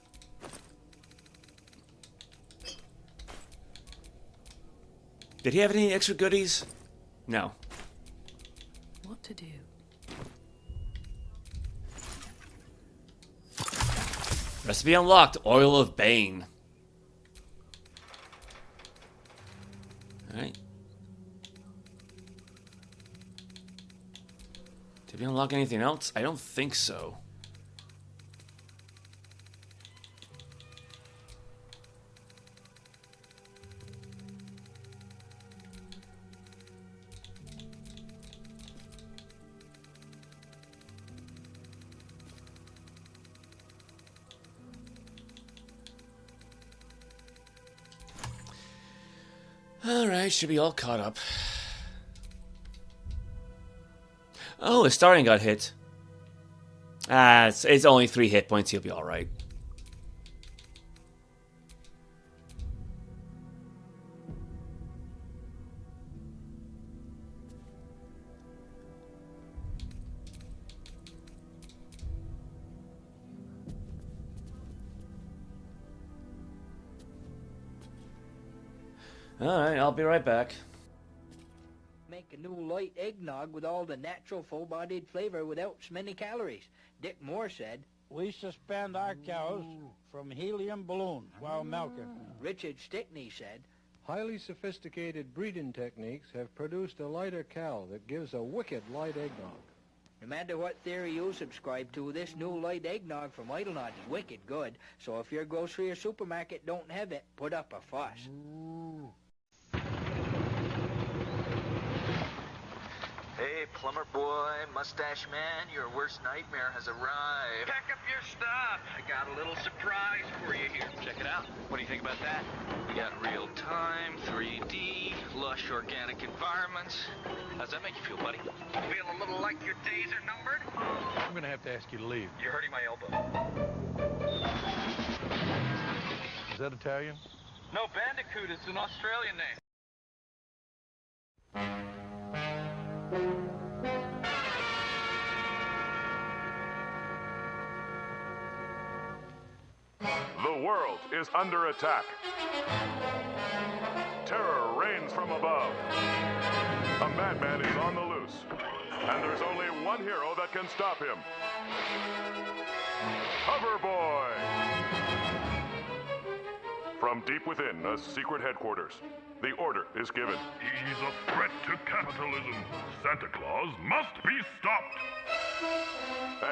Did he have any extra goodies? No. What to do? Recipe unlocked. Oil of Bane. Alright. Did we unlock anything else? I don't think so. Alright, should be all caught up. Oh, his starting got hit. It's only 3 hit points, he'll be alright. Alright, I'll be right back. Make a new light eggnog with all the natural full-bodied flavor without so many calories. Dick Moore said, "We suspend our cows from helium balloons while milking." Richard Stickney said, "Highly sophisticated breeding techniques have produced a lighter cow that gives a wicked light eggnog." no matter what theory you subscribe to, this new light eggnog from Idelnod is wicked good. So if your grocery or supermarket don't have it, put up a fuss. Hey, plumber boy, mustache man, your worst nightmare has arrived. Pack up your stuff. I got a little surprise for you here. Check it out. What do you think about that? We got real-time, 3D, lush organic environments. How's that make you feel, buddy? Feel a little like your days are numbered? I'm gonna have to ask you to leave. You're hurting my elbow. Is that Italian? No, Bandicoot is an Australian name. The world is under attack. Terror reigns from above. A madman is on the loose, and there's only one hero that can stop him. Hoverboy! From deep within a secret headquarters, the order is given. He's a threat to capitalism. Santa Claus must be stopped.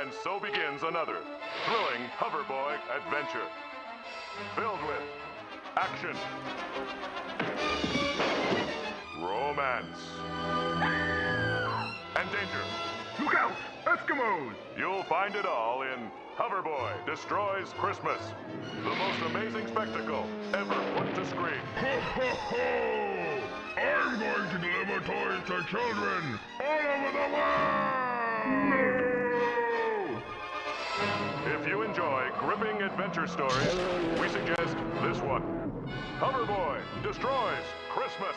And so begins another thrilling Hoverboy adventure. Filled with action, romance, and danger. Look out! Eskimos! You'll find it all in Hoverboy Destroys Christmas, the most amazing spectacle ever put to screen. Ho, ho, ho! I'm going to deliver toys to children all over the world! No! If you enjoy gripping adventure stories, we suggest this one. Hoverboy Destroys Christmas.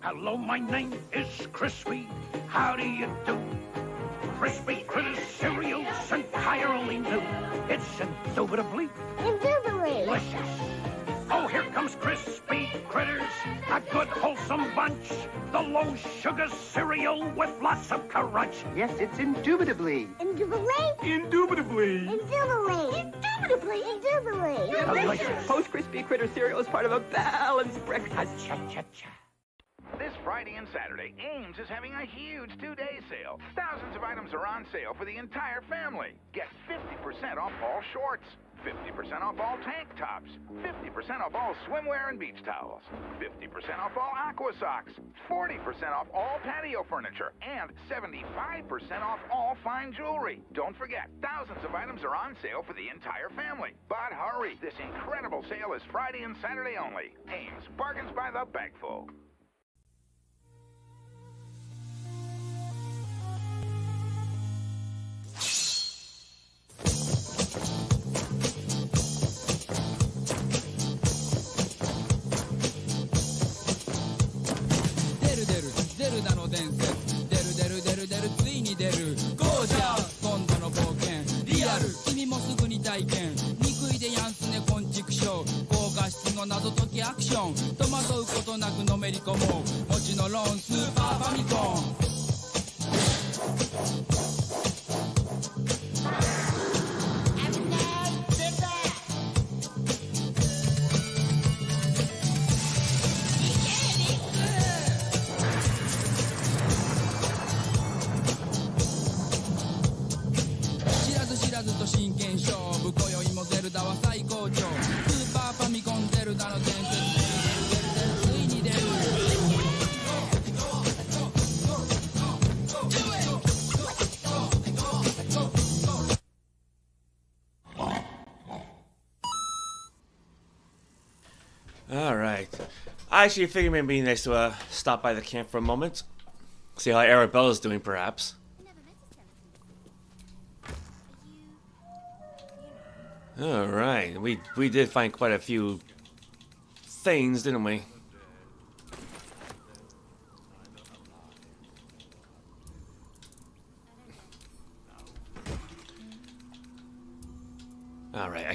Hello, my name is Crispy. How do you do? Crispy Critters cereal entirely new. It's indubitably delicious. Oh, here comes Crispy Critters. A good wholesome bunch. The low sugar cereal with lots of crunch. Yes, it's indubitably. Indubitably? Indubitably. Indubitably. Indubitably. Indubitably. Delicious. Post Crispy Critter cereal is part of a balanced breakfast. Cha-cha-cha. This Friday and Saturday, Ames is having a huge two-day sale. Thousands of items are on sale for the entire family. Get 50% off all shorts, 50% off all tank tops, 50% off all swimwear and beach towels, 50% off all aqua socks, 40% off all patio furniture, and 75% off all fine jewelry. Don't forget, thousands of items are on sale for the entire family. But hurry, this incredible sale is Friday and Saturday only. Ames, bargains by the bagful. Alright. I actually figured maybe it'd be nice to stop by the camp for a moment. See how Arabella's doing, perhaps. Alright. We did find quite a few things, didn't we? Alright,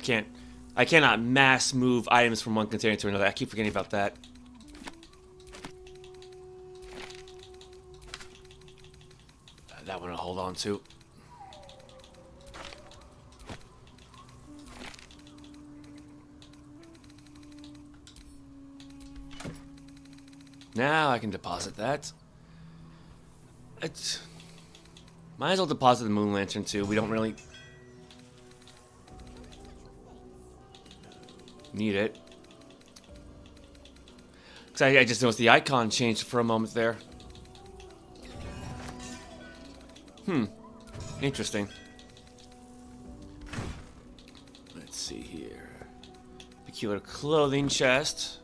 I cannot mass move items from one container to another. I keep forgetting about that. That one I'll hold on to. Now I can deposit that. Might as well deposit the moon lantern too. We don't really need it. Cause I just noticed the icon changed for a moment there. Interesting. Let's see here. Peculiar clothing chest.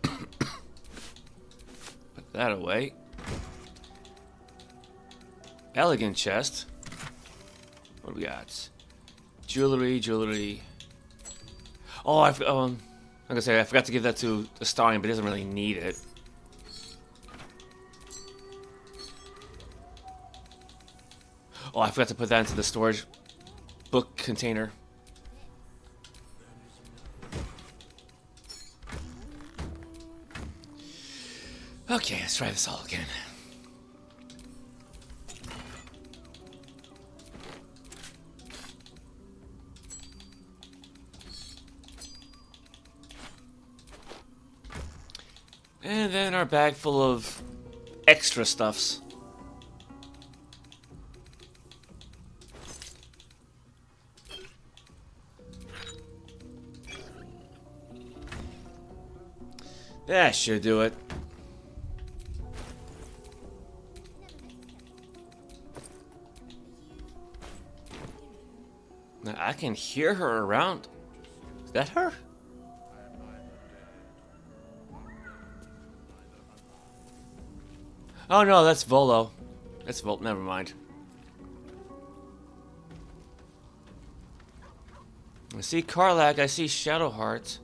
Put that away. Elegant chest. What do we got? Jewelry. Oh, like I said, I forgot to give that to the Stallion, but he doesn't really need it. Oh, I forgot to put that into the storage book container. Okay, let's try this all again. And then our bag full of extra stuffs. That should do it. Now I can hear her around. Is that her? Oh no, that's Volo. That's Volt. Never mind. I see Karlak. I see Shadowheart.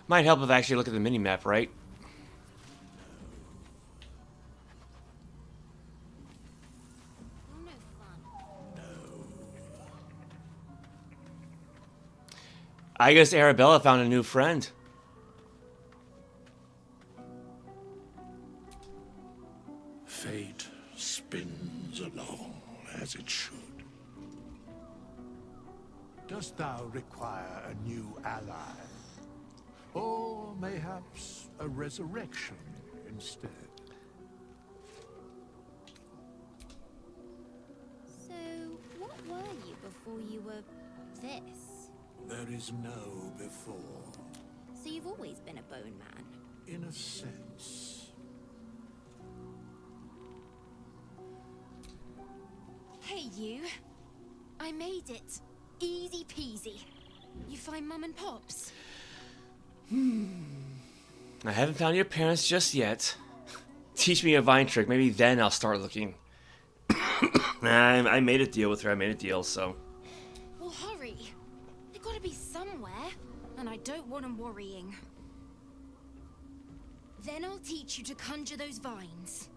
Might help if I actually look at the mini-map, right? I guess Arabella found a new friend. Fate spins along as it should. Dost thou require a new ally? Or mayhaps a resurrection instead? So, what were you before you were this? There is no before. So you've always been a bone man? In a sense. Hey, you. I made it. Easy peasy. You find Mum and Pops? I haven't found your parents just yet. Teach me a vine trick. Maybe then I'll start looking. I made a deal with her. I made a deal, so. Well, hurry. They gotta be somewhere. And I don't want them worrying. Then I'll teach you to conjure those vines.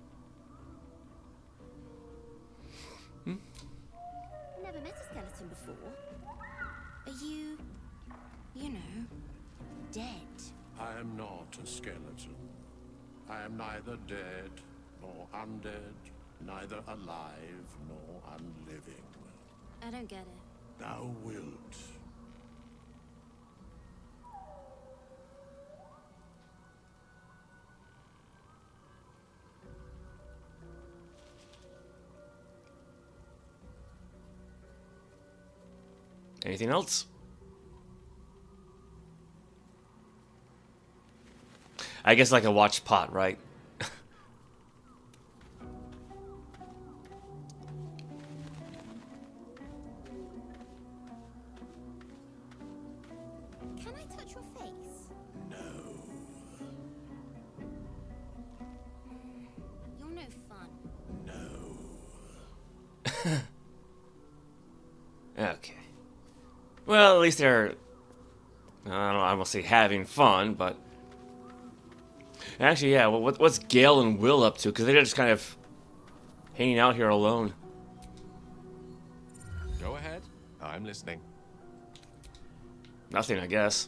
Never met a skeleton before. Are you, you know, dead? I am not a skeleton. I am neither dead nor undead, neither alive nor unliving. I don't get it. Thou wilt. Anything else? I guess like a watch pot, right? Can I touch your face? No. You're no fun. No. Okay. Well, at least they're, I don't know, I won't say having fun, but actually, yeah. Well, what's Gale and Will up to? Because they're just kind of hanging out here alone. Go ahead. I'm listening. Nothing, I guess.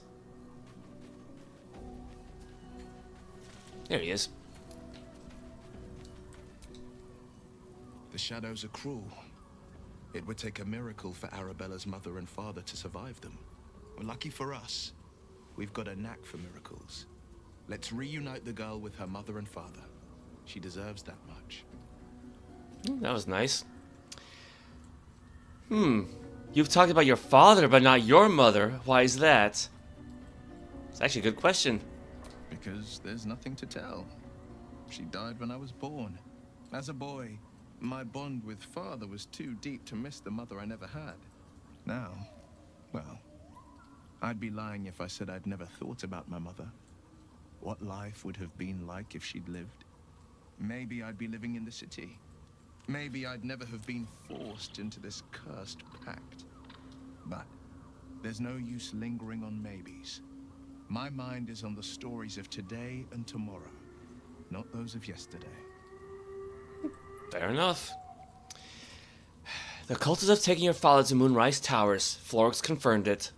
There he is. The shadows are cruel. It would take a miracle for Arabella's mother and father to survive them. Well, lucky for us, we've got a knack for miracles. Let's reunite the girl with her mother and father. She deserves that much. That was nice. You've talked about your father, but not your mother. Why is that? It's actually a good question. Because there's nothing to tell. She died when I was born. As a boy, my bond with father was too deep to miss the mother I never had. Now, well, I'd be lying if I said I'd never thought about my mother. What life would have been like if she'd lived. Maybe I'd be living in the city. Maybe I'd never have been forced into this cursed pact. But there's no use lingering on maybes. My mind is on the stories of today and tomorrow, not those of yesterday. Fair enough. The cultists have taken your father to Moonrise Towers. Lurks confirmed it.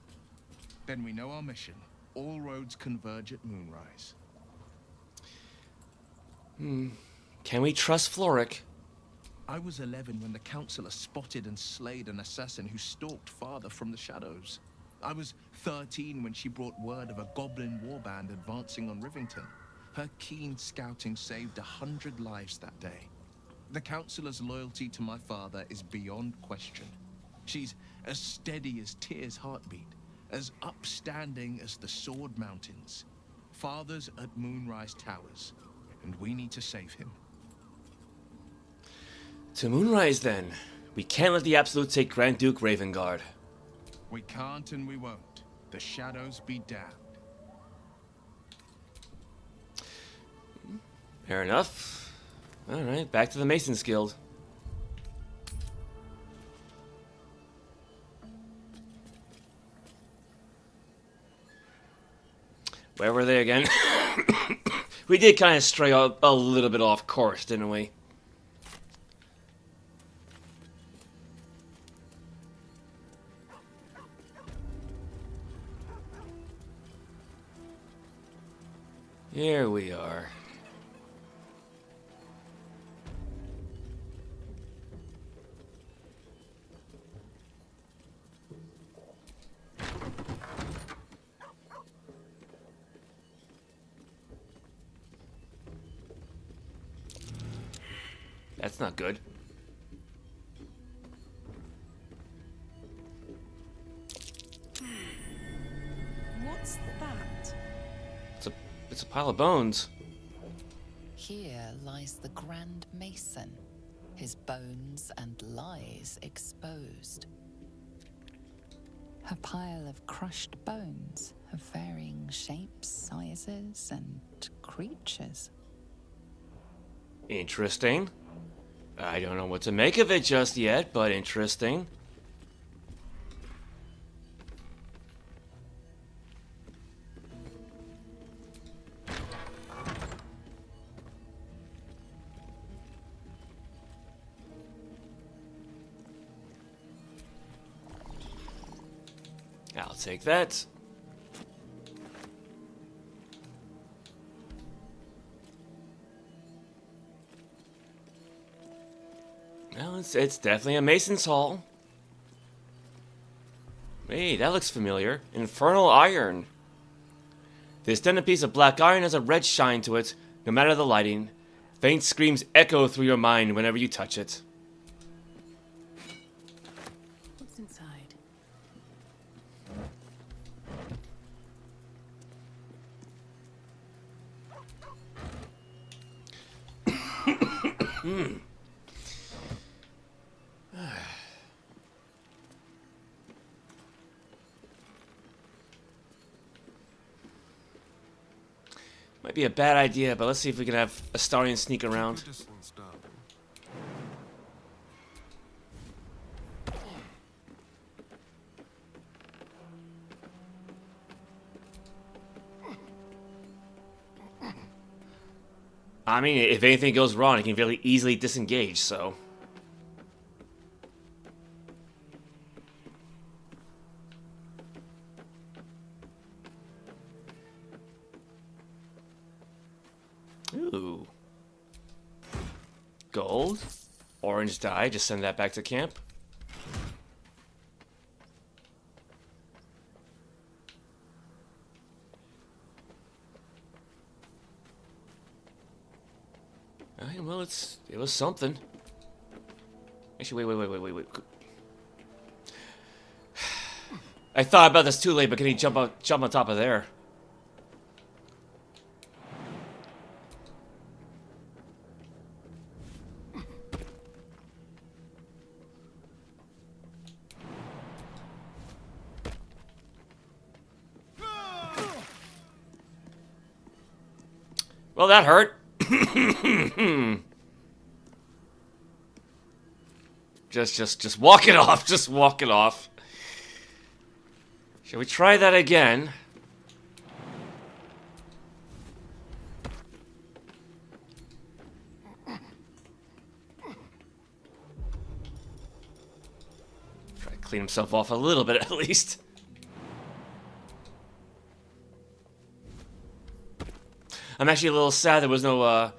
Then we know our mission. All roads converge at Moonrise. Can we trust Floric? I was 11 when the Councillor spotted and slayed an assassin who stalked father from the shadows. I was 13 when she brought word of a goblin warband advancing on Rivington. Her keen scouting saved 100 lives that day. The Councillor's loyalty to my father is beyond question. She's as steady as Tyr's heartbeat, as upstanding as the Sword Mountains. Father's at Moonrise Towers, and we need to save him. To Moonrise, then. We can't let the Absolute take Grand Duke Ravengard. We can't and we won't. The shadows be damned. Fair enough. Alright, back to the Masons Guild. Where were they again? We did kind of stray a little bit off course, didn't we? Here we are. That's not good. What's that? It's a pile of bones. Here lies the Grand Mason, his bones and lies exposed. A pile of crushed bones of varying shapes, sizes, and creatures. Interesting. I don't know what to make of it just yet, but interesting. I'll take that. Well, it's definitely a mason's hall. Hey, that looks familiar. Infernal iron. This dented piece of black iron has a red shine to it, no matter the lighting. Faint screams echo through your mind whenever you touch it. What's inside? Might be a bad idea, but let's see if we can have Astarion sneak around. I mean, if anything goes wrong, he can really easily disengage, so... Ooh. Gold. Orange dye, just send that back to camp. Alright, well, it was something. Actually, wait. I thought about this too late, but can he jump on top of there? Well, that hurt. Just walk it off. Just walk it off. Shall we try that again? Try to clean himself off a little bit at least. I'm actually a little sad there was no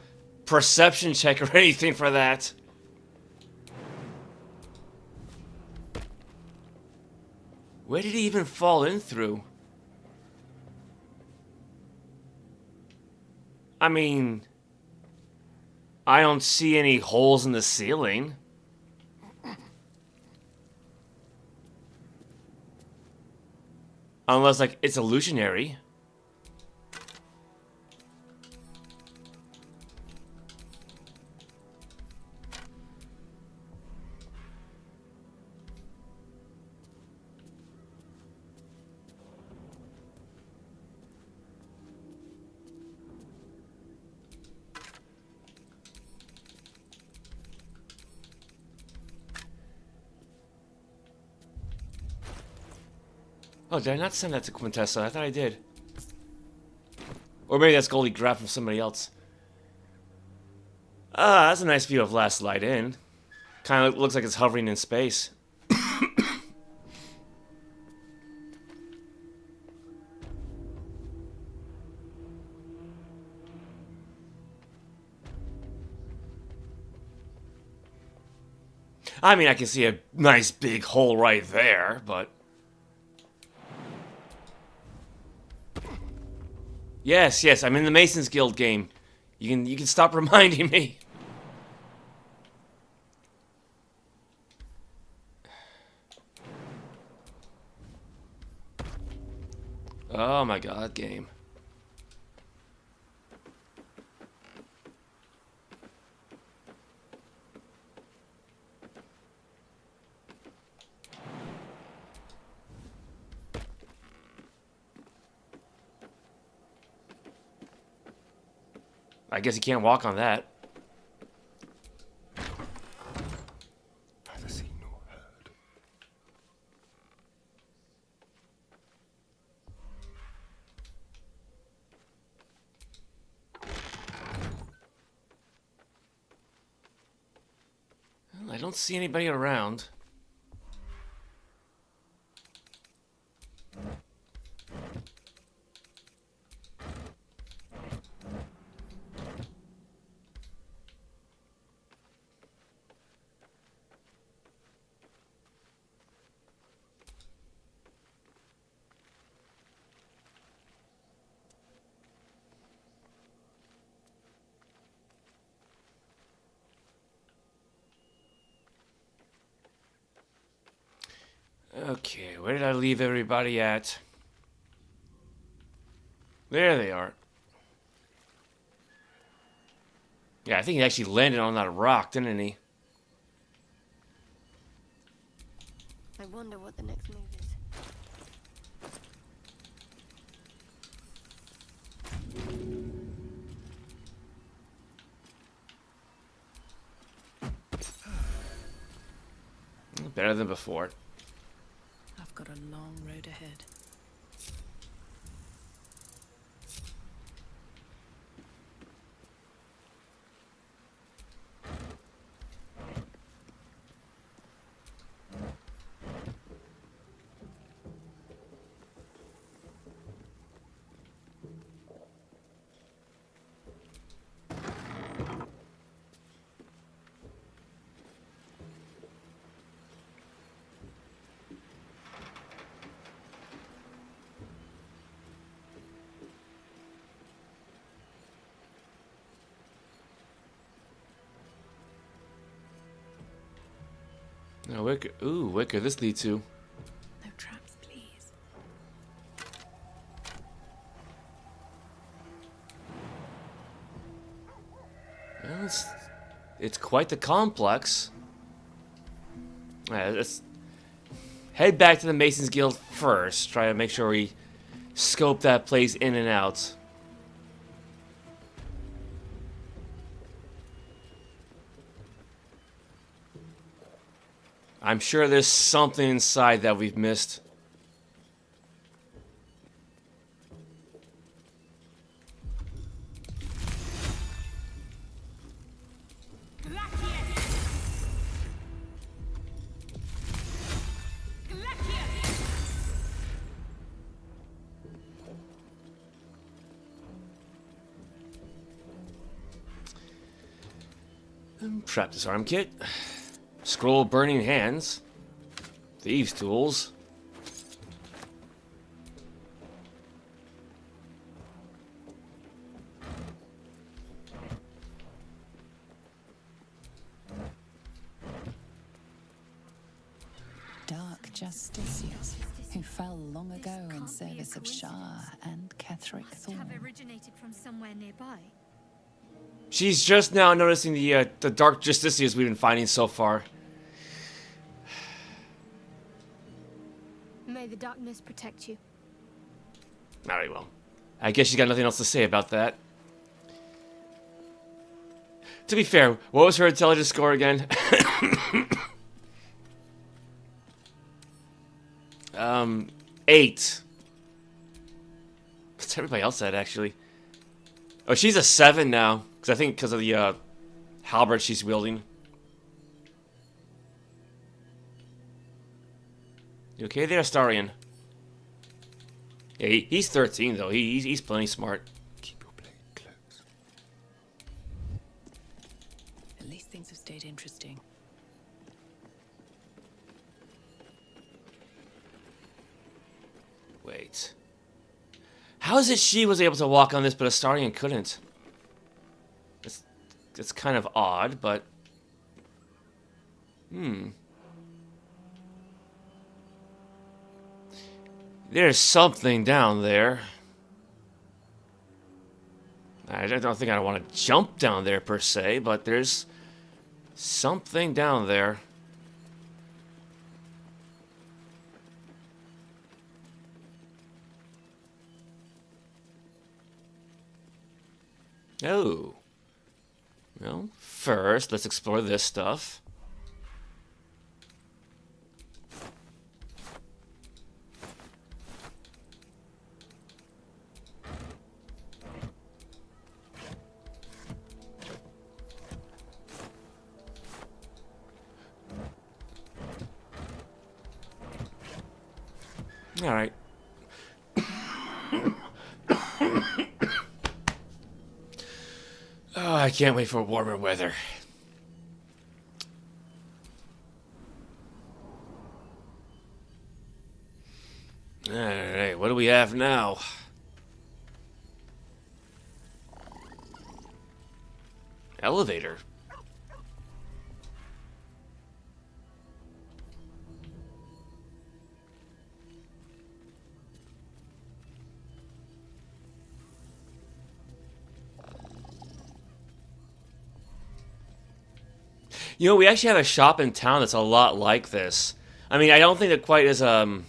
perception check or anything for that. Where did he even fall in through? I mean, I don't see any holes in the ceiling. Unless, like, it's illusionary. Oh, did I not send that to Quintessa? I thought I did. Or maybe that's gold he grabbed from somebody else. Ah, that's a nice view of Last Light Inn. Kind of looks like it's hovering in space. I mean, I can see a nice big hole right there, but... Yes, yes, I'm in the Masons Guild game. You can stop reminding me. Oh my god, game. I guess you can't walk on that. Neither seen nor heard. Well, I don't see anybody around. Okay, where did I leave everybody at? There they are. Yeah, I think he actually landed on that rock, didn't he? I wonder what the next move is. Better than before. I've got a long road ahead. No, where could, ooh, where could this lead to? No traps, please. Well, it's quite the complex. Let's head back to the Masons Guild first. Try to make sure we scope that place in and out. I'm sure there's something inside that we've missed. Practice arm kit. Scroll of burning hands. Thieves' tools. Dark justiciars who fell long ago in service of Shah and Ketheric Thorm. Have originated from somewhere nearby. She's just now noticing the dark justiciars we've been finding so far. May the darkness protect you. Very well. I guess she's got nothing else to say about that. To be fair, what was her intelligence score again? 8. What's everybody else at, actually? Oh, she's a 7 now. Because I think because of the halberd she's wielding. You okay there, Astarion? Yeah, he's 13 though. He's plenty smart. Keep your blade close. At least things have stayed interesting. Wait. How is it she was able to walk on this, but Astarion couldn't? It's kind of odd, but... There's something down there. I don't think I want to jump down there per se, but there's something down there. Oh. Well, first, let's explore this stuff. All right. Oh, I can't wait for warmer weather. All right, what do we have now? Elevator. You know, we actually have a shop in town that's a lot like this. I mean, I don't think that quite as I don't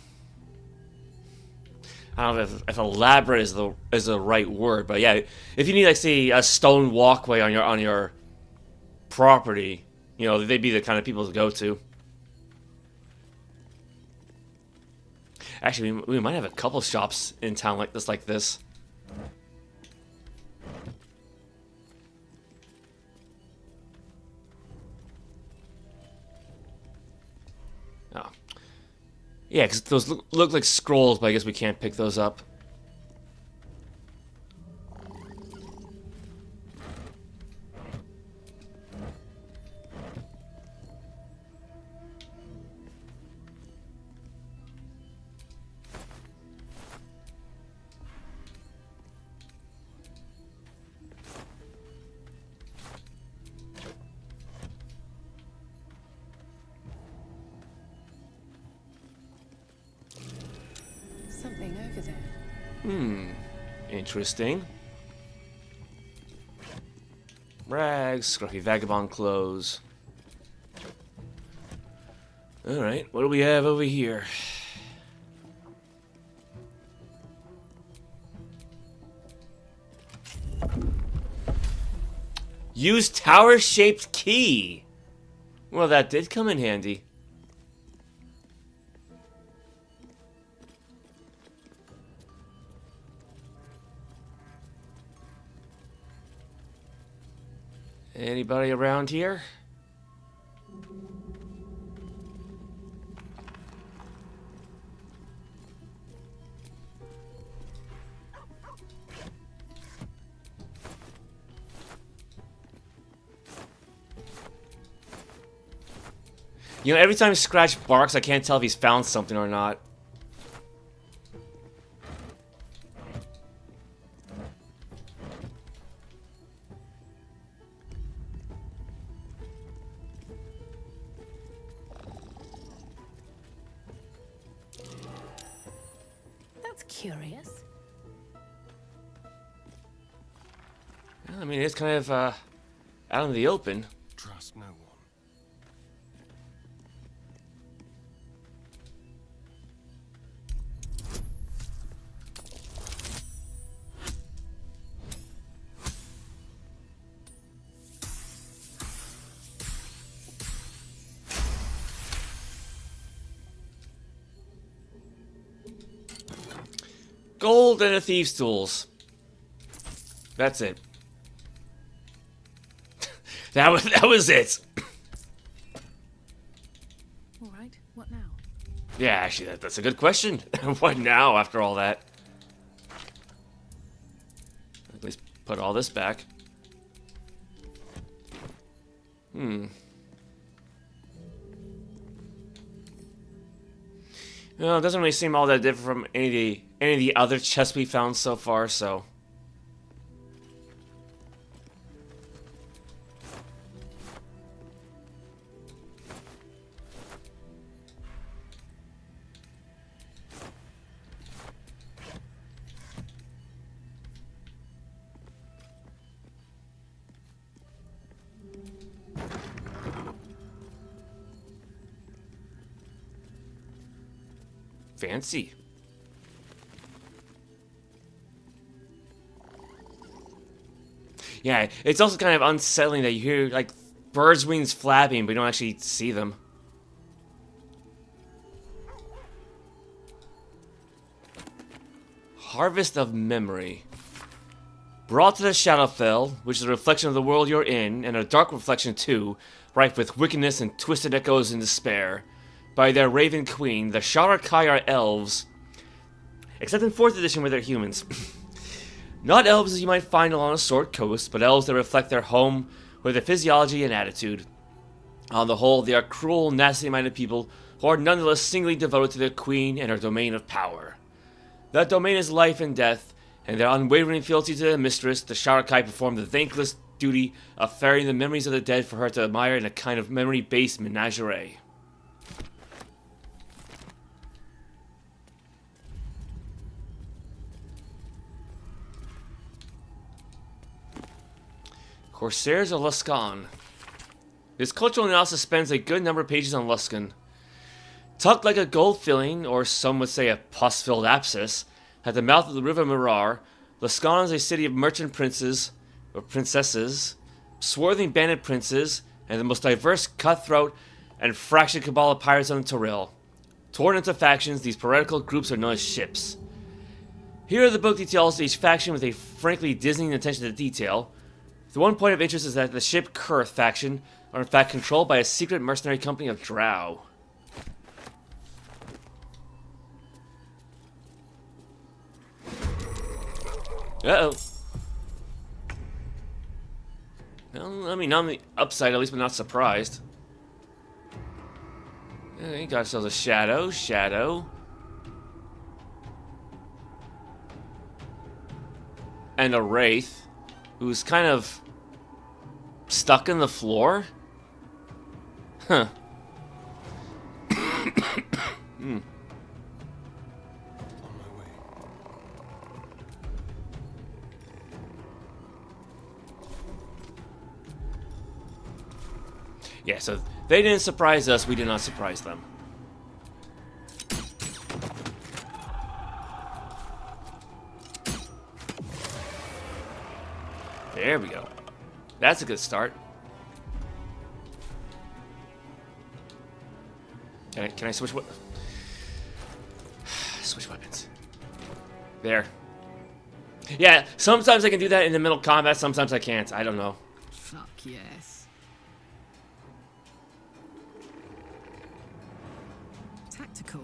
know if elaborate is the right word, but yeah, if you need like say a stone walkway on your property, you know, they'd be the kind of people to go to. Actually, we might have a couple shops in town like this. Oh. Yeah, because those look like scrolls, but I guess we can't pick those up. Something over there. Interesting. Rags, scruffy vagabond clothes. Alright, what do we have over here? Use tower-shaped key! Well, that did come in handy. Anybody around here? You know, every time Scratch barks, I can't tell if he's found something or not. Curious. Well, I mean, it's kind of out in the open. Trust no one. Gold and a thief's tools. That's it. That was it. All right, what now? Yeah, actually, that's a good question. What now after all that? At least put all this back. Well, it doesn't really seem all that different from any of the other chests we found so far, so. Fancy. Yeah, it's also kind of unsettling that you hear, like, birds' wings flapping, but you don't actually see them. Harvest of Memory. Brought to the Shadowfell, which is a reflection of the world you're in, and a dark reflection too, rife with wickedness and twisted echoes and despair. By their Raven Queen, the Sharakai are elves, except in 4th edition where they're humans. Not elves as you might find along a sword coast, but elves that reflect their home with their physiology and attitude. On the whole, they are cruel, nasty-minded people who are nonetheless singly devoted to their queen and her domain of power. That domain is life and death, and their unwavering fealty to their mistress, the Sharakai perform the thankless duty of ferrying the memories of the dead for her to admire in a kind of memory-based menagerie. Corsairs of Luskan. This cultural analysis spends a good number of pages on Luskan. Tucked like a gold filling, or some would say a pus-filled abscess, at the mouth of the river Mirar, Luskan is a city of merchant princes, or princesses, swarthy bandit princes, and the most diverse cutthroat and fractured cabal of pirates on the Toril. Torn into factions, these piratical groups are known as ships. Here the book details each faction with a frankly dizzying attention to detail. The one point of interest is that the ship Kurth faction are in fact controlled by a secret mercenary company of drow. Uh-oh. Well, I mean, on the upside, at least we're not surprised. He got ourselves a shadow. And a wraith, who's kind of stuck in the floor? Huh. Yeah, so they didn't surprise us, we did not surprise them. There we go. That's a good start. Can I switch what? Switch weapons. There. Yeah, sometimes I can do that in the middle of combat, sometimes I can't. I don't know. Fuck yes. Tactical.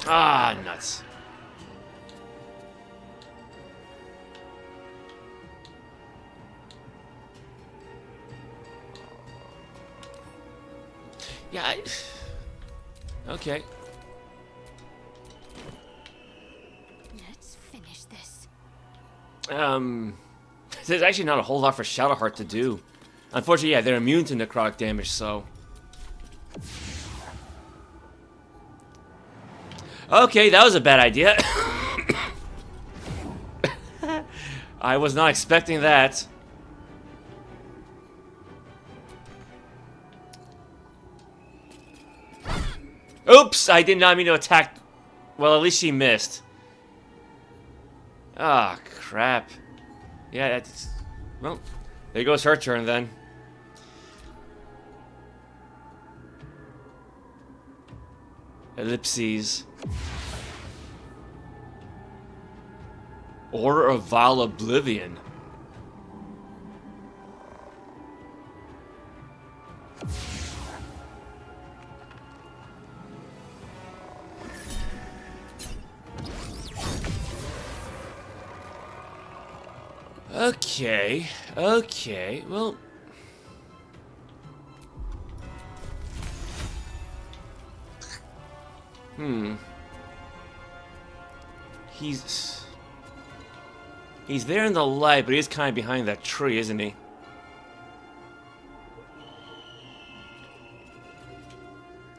Ah, nuts. Yeah, okay. Let's finish this. There's actually not a whole lot for Shadowheart to do. Unfortunately, yeah, they're immune to necrotic damage, so... Okay, that was a bad idea. I was not expecting that. Oops, I did not mean to attack. Well, at least she missed. Ah, crap. Yeah, that's... Well, there goes her turn then. Ellipses. Order of Vile Oblivion. Okay, okay, well... He's there in the light, but he's kind of behind that tree, isn't he?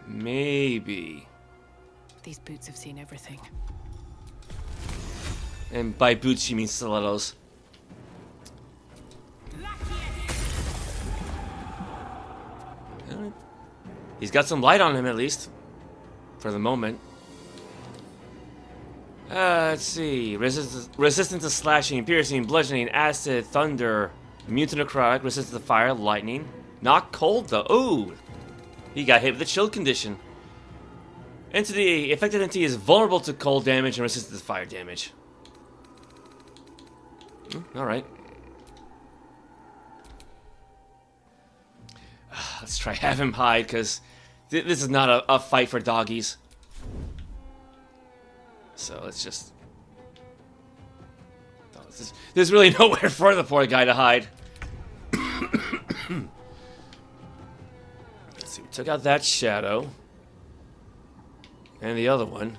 Maybe. These boots have seen everything. And by boots, she means stilettos. He's got some light on him, at least. For the moment. Let's see. Resistance to slashing, piercing, bludgeoning, acid, thunder. Immune to necrotic, resistance to fire, lightning. Not cold, though. Ooh! He got hit with a chill condition. Entity, affected entity is vulnerable to cold damage and resistant to fire damage. Alright. Let's try have him hide, because this is not a fight for doggies. So let's just... There's really nowhere for the poor guy to hide. Let's see, we took out that shadow. And the other one.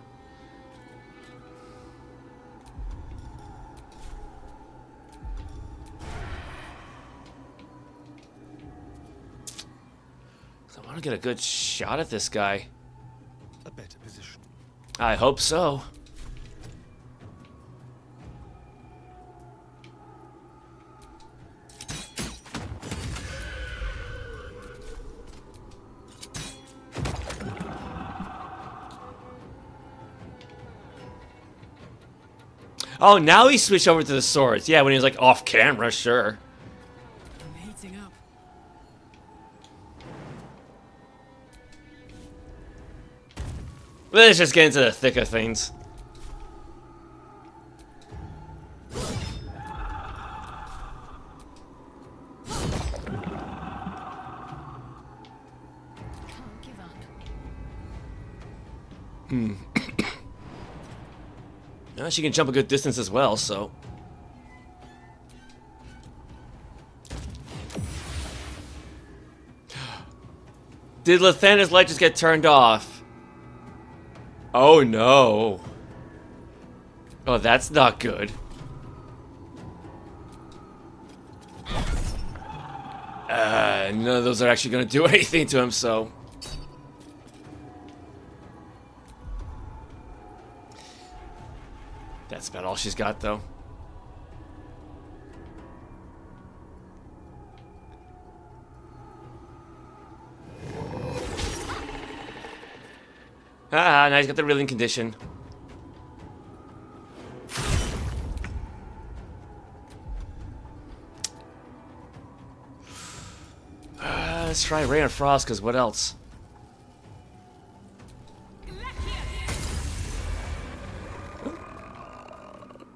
So I want to get a good shot at this guy. A better position. I hope so. Oh, now he switched over to the swords. Yeah, when he was like off camera, sure. I'm heating up. Let's just get into the thick of things. Now she can jump a good distance as well, so... Did Lathanna's light just get turned off? Oh no. Oh, that's not good. None of those are actually going to do anything to him, so... That's about all she's got, though. Ah, now he's got the reeling condition. Let's try Ray and Frost, because what else?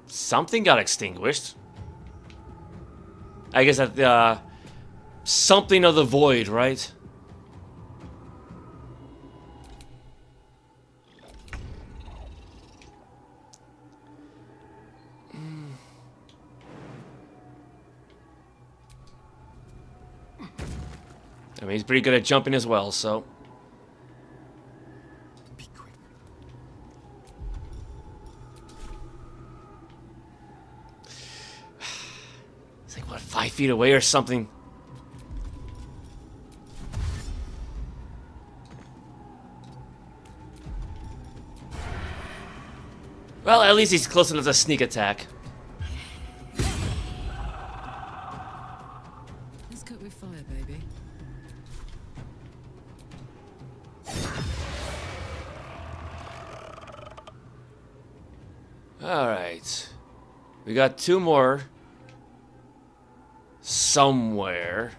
Something got extinguished. I guess that, something of the void, right? I mean, he's pretty good at jumping as well, so... Be quick. It's like, what, 5 feet away or something? Well, at least he's close enough to sneak attack. Let's cook with fire, baby. Alright. We got 2 more. Somewhere.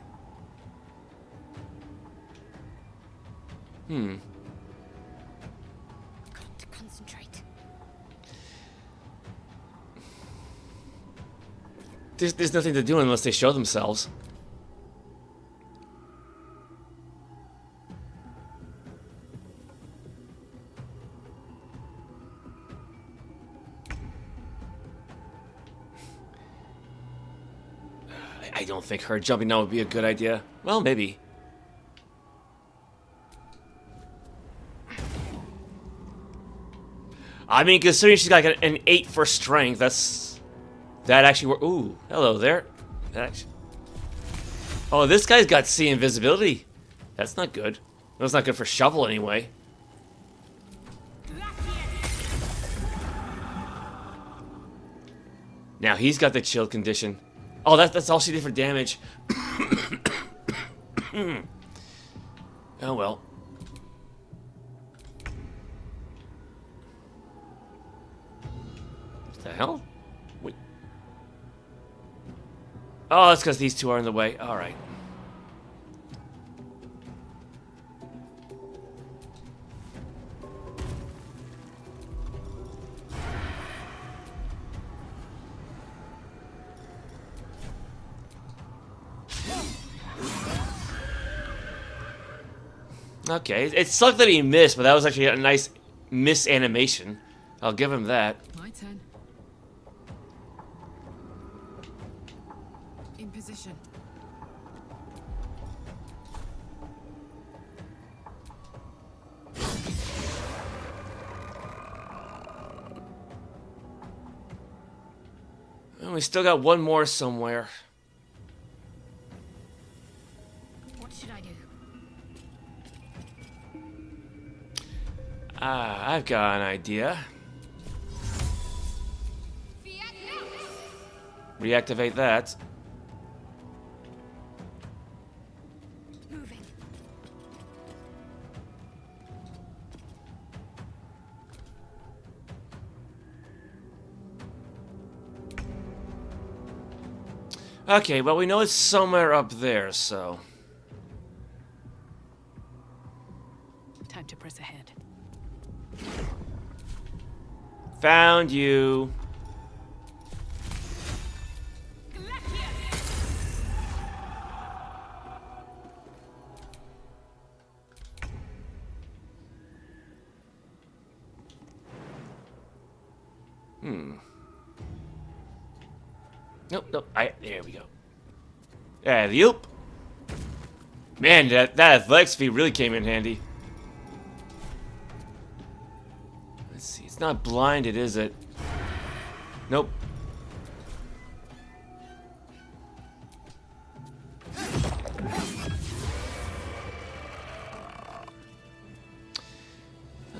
There's nothing to do unless they show themselves. I don't think her jumping down would be a good idea. Well, maybe. I mean, considering she's got like an 8 for strength, that actually works. Ooh, hello there. Oh, this guy's got sea invisibility. That's not good. That's not good for shovel anyway. Now he's got the chill condition. Oh, that's all she did for damage. Oh well. What the hell? Wait. Oh, it's because these two are in the way. All right. Okay, it sucked that he missed, but that was actually a nice miss animation. I'll give him that. My turn. In position. Well, we still got one more somewhere. What should I do? I've got an idea. Reactivate that. Moving. Okay, well, we know it's somewhere up there, so. Time to press ahead. Found you. Nope. There we go. Yeah, the oop. Man, that athletics feat really came in handy. Let's see. It's not blinded, is it? Nope.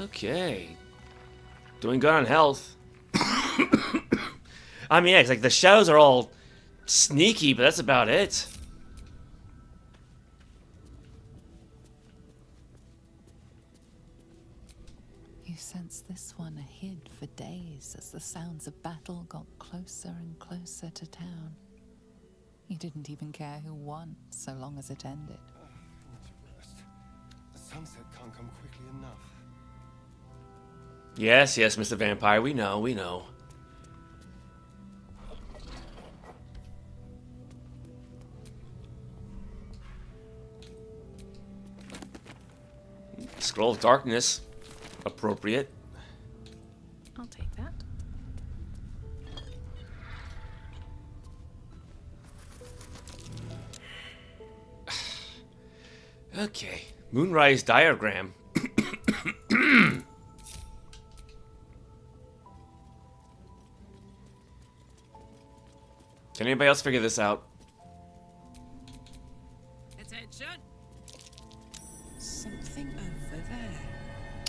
Okay. Doing good on health. I mean, yeah, it's like the shadows are all sneaky, but that's about it. You sensed this one hid for days as the sounds of battle got closer and closer to town. You didn't even care who won, so long as it ended. The sunset can't come quickly enough. Yes, Mr. Vampire, we know. Scroll of Darkness. Appropriate. I'll take that. Okay. Moonrise diagram. Can anybody else figure this out? Attention. Something over there.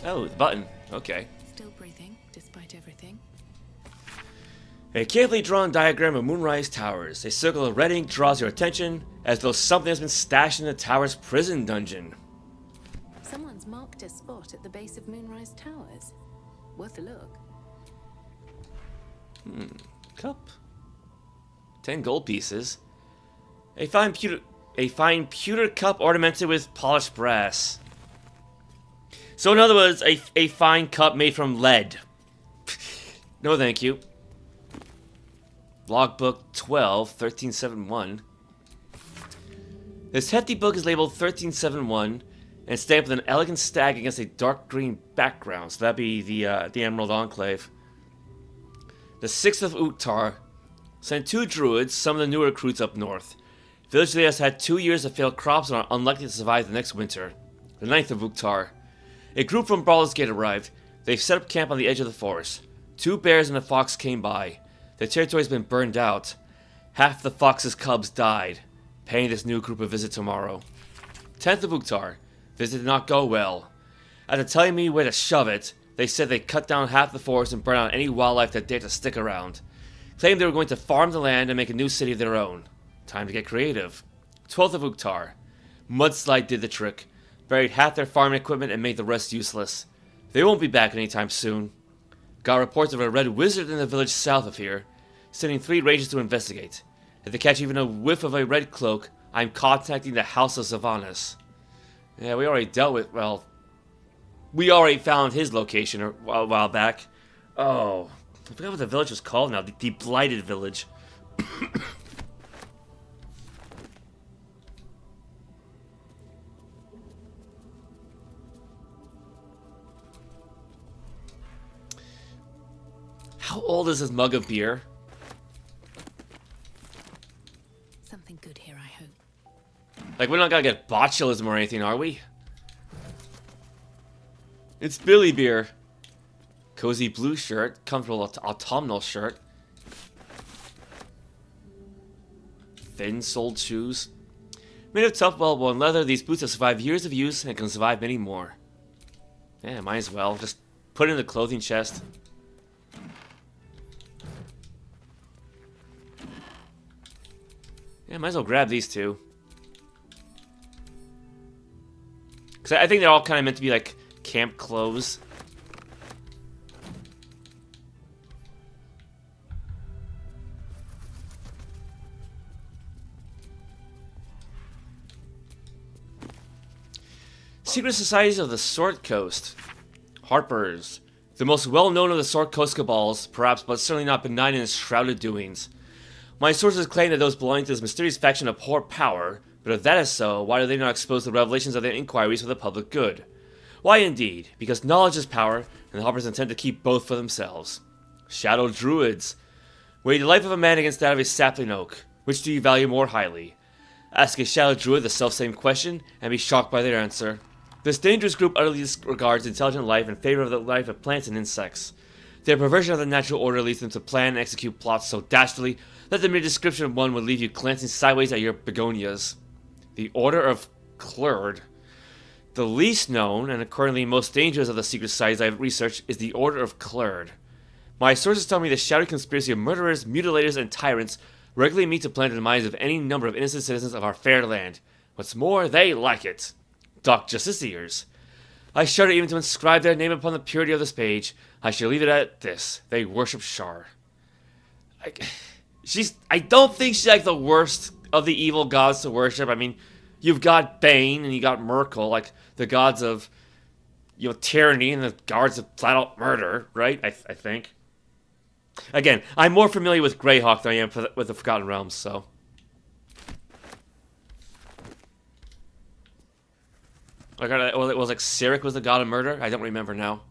Oh, the button. Okay. Still breathing, despite everything. A carefully drawn diagram of Moonrise Towers. A circle of red ink draws your attention, as though something has been stashed in the tower's prison dungeon. Someone's marked a spot at the base of Moonrise Towers. Worth a look. Cup. 10 gold pieces. A fine pewter cup ornamented with polished brass. So in other words, a fine cup made from lead. No thank you. Logbook 12, 1371. This hefty book is labeled 1371 and stamped with an elegant stag against a dark green background. So that'd be the Emerald Enclave. The 6th of Uttar sent 2 druids, some of the newer recruits up north. The village has had 2 years of failed crops and are unlikely to survive the next winter. The 9th of Uttar. A group from Baldur's Gate arrived. They've set up camp on the edge of the forest. 2 bears and a fox came by. Their territory has been burned out. Half the fox's cubs died. Paying this new group a visit tomorrow. 10th of Uttar. Visit did not go well. After telling me where to shove it, they said they'd cut down half the forest and burn out any wildlife that dared to stick around. Claimed they were going to farm the land and make a new city of their own. Time to get creative. 12th of Uttar. Mudslide did the trick. Buried half their farming equipment and made the rest useless. They won't be back anytime soon. Got reports of a red wizard in the village south of here, sending 3 rangers to investigate. If they catch even a whiff of a red cloak, I'm contacting the House of Savanas. Yeah, we already dealt with, well, we already found his location a while back. Oh, I forgot what the village was called now. The Blighted Village. How old is this mug of beer? Something good here, I hope. Like, we're not gonna get botulism or anything, are we? It's Billy beer. Cozy blue shirt, comfortable autumnal shirt. Thin-soled shoes. Made of tough, well-worn leather, these boots have survived years of use and can survive many more. Yeah, might as well. Just put it in the clothing chest. Yeah, might as well grab these 2. Because I think they're all kind of meant to be like camp clothes. Secret societies of the Sword Coast. Harpers. The most well-known of the Sword Coast cabals, perhaps, but certainly not benign in its shrouded doings. My sources claim that those belonging to this mysterious faction abhor power, but if that is so, why do they not expose the revelations of their inquiries for the public good? Why indeed? Because knowledge is power, and the Harpers intend to keep both for themselves. Shadow Druids. Weigh the life of a man against that of a sapling oak. Which do you value more highly? Ask a Shadow Druid the self-same question, and be shocked by their answer. This dangerous group utterly disregards intelligent life in favor of the life of plants and insects. Their perversion of the natural order leads them to plan and execute plots so dastardly that the mere description of one would leave you glancing sideways at your begonias. The Order of Clerd. The least known, and accordingly most dangerous of the secret societies I have researched, is the Order of Clerd. My sources tell me the shadowy conspiracy of murderers, mutilators, and tyrants regularly meet to plunder the minds of any number of innocent citizens of our fair land. What's more, they like it. Doc Justiciars. I shudder even to inscribe their name upon the purity of this page. I shall leave it at this. They worship Shar. I don't think she's like the worst of the evil gods to worship. I mean, you've got Bane and you got Merkel, like the gods of, tyranny and the gods of flat-out murder, right? I think. Again, I'm more familiar with Greyhawk than I am with the Forgotten Realms, so. It was like Cyric was the god of murder? I don't remember now.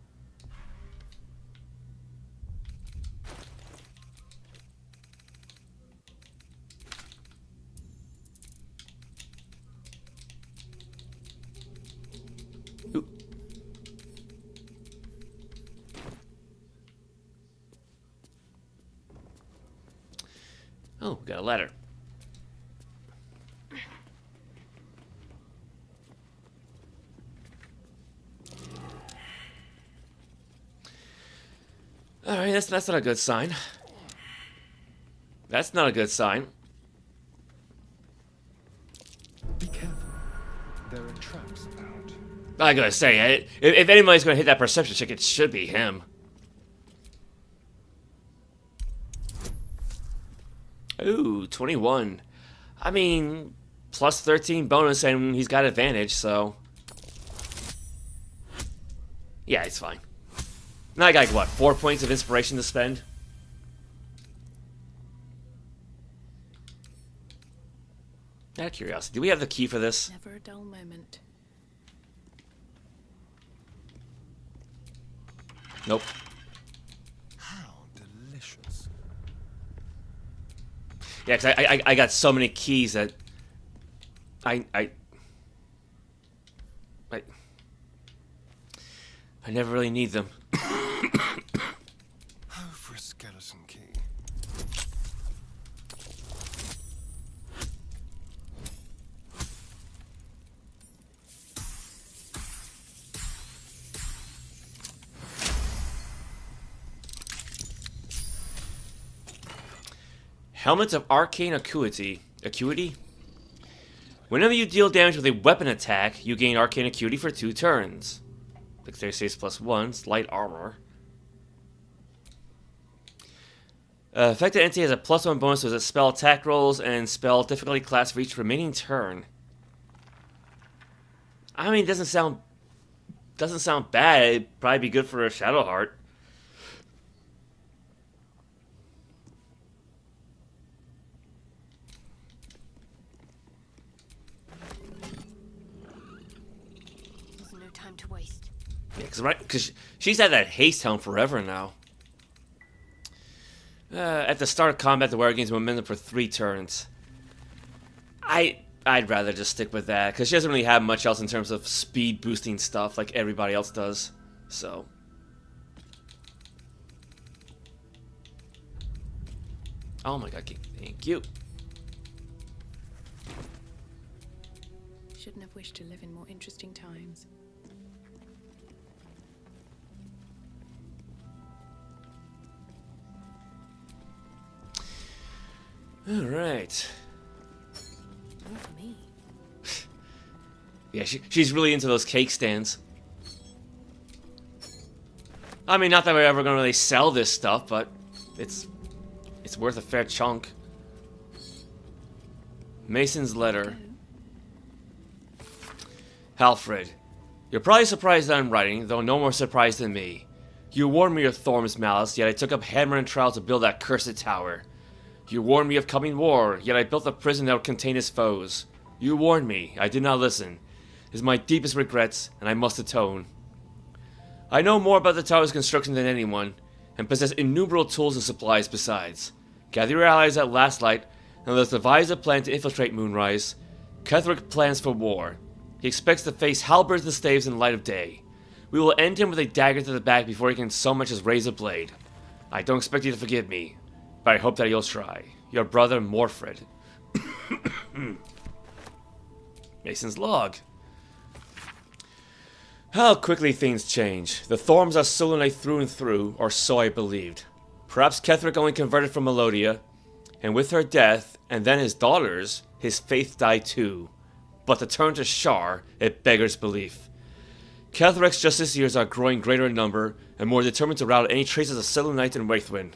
Ooh. Oh, got a letter. Alright, that's not a good sign. That's not a good sign. Be careful. There are traps about. I gotta say, if anybody's gonna hit that perception check, it should be him. Ooh, 21. I mean, plus 13 bonus, and he's got advantage, so. Yeah, it's fine. Now I got, what, 4 points of inspiration to spend? Out of curiosity, do we have the key for this? Never a dull moment. Nope. How delicious. Yeah, cause I got so many keys that I never really need them. Oh, for a skeleton key. Helmet of Arcane Acuity. Acuity? Whenever you deal damage with a weapon attack, you gain Arcane Acuity for 2 turns. Dexterity saves +1, light armor. Affected entity has a +1 bonus to its spell attack rolls and spell difficulty class for each remaining turn. I mean, it doesn't sound bad. It'd probably be good for a Shadowheart. Time to waste. Yeah, because she's had that haste helm forever now. At the start of combat, the wearer gains momentum for 3 turns. I'd rather just stick with that because she doesn't really have much else in terms of speed boosting stuff like everybody else does. So. Oh my god, thank you. Shouldn't have wished to live in more interesting times. All right. Not for me. Yeah, she's really into those cake stands. I mean, not that we're ever gonna really sell this stuff, but it's worth a fair chunk. Mason's letter. Halfred, you're probably surprised that I'm writing, though no more surprised than me. You warned me of Thorm's malice, yet I took up hammer and trowel to build that cursed tower. You warned me of coming war, yet I built a prison that would contain his foes. You warned me, I did not listen. It is my deepest regrets, and I must atone. I know more about the tower's construction than anyone, and possess innumerable tools and supplies besides. Gather your allies at last light, and let's devise a plan to infiltrate Moonrise. Ketheric plans for war. He expects to face halberds and staves in the light of day. We will end him with a dagger to the back before he can so much as raise a blade. I don't expect you to forgive me, but I hope that you'll try. Your brother, Morfred. Mason's log. How quickly things change. The Thorms are Selûne through and through, or so I believed. Perhaps Ketheric only converted from Melodia, and with her death, and then his daughter's, his faith died too. But to turn to Shar, it beggars belief. Ketheric's justiciars are growing greater in number, and more determined to rout any traces of Selûnite and Wraithwind.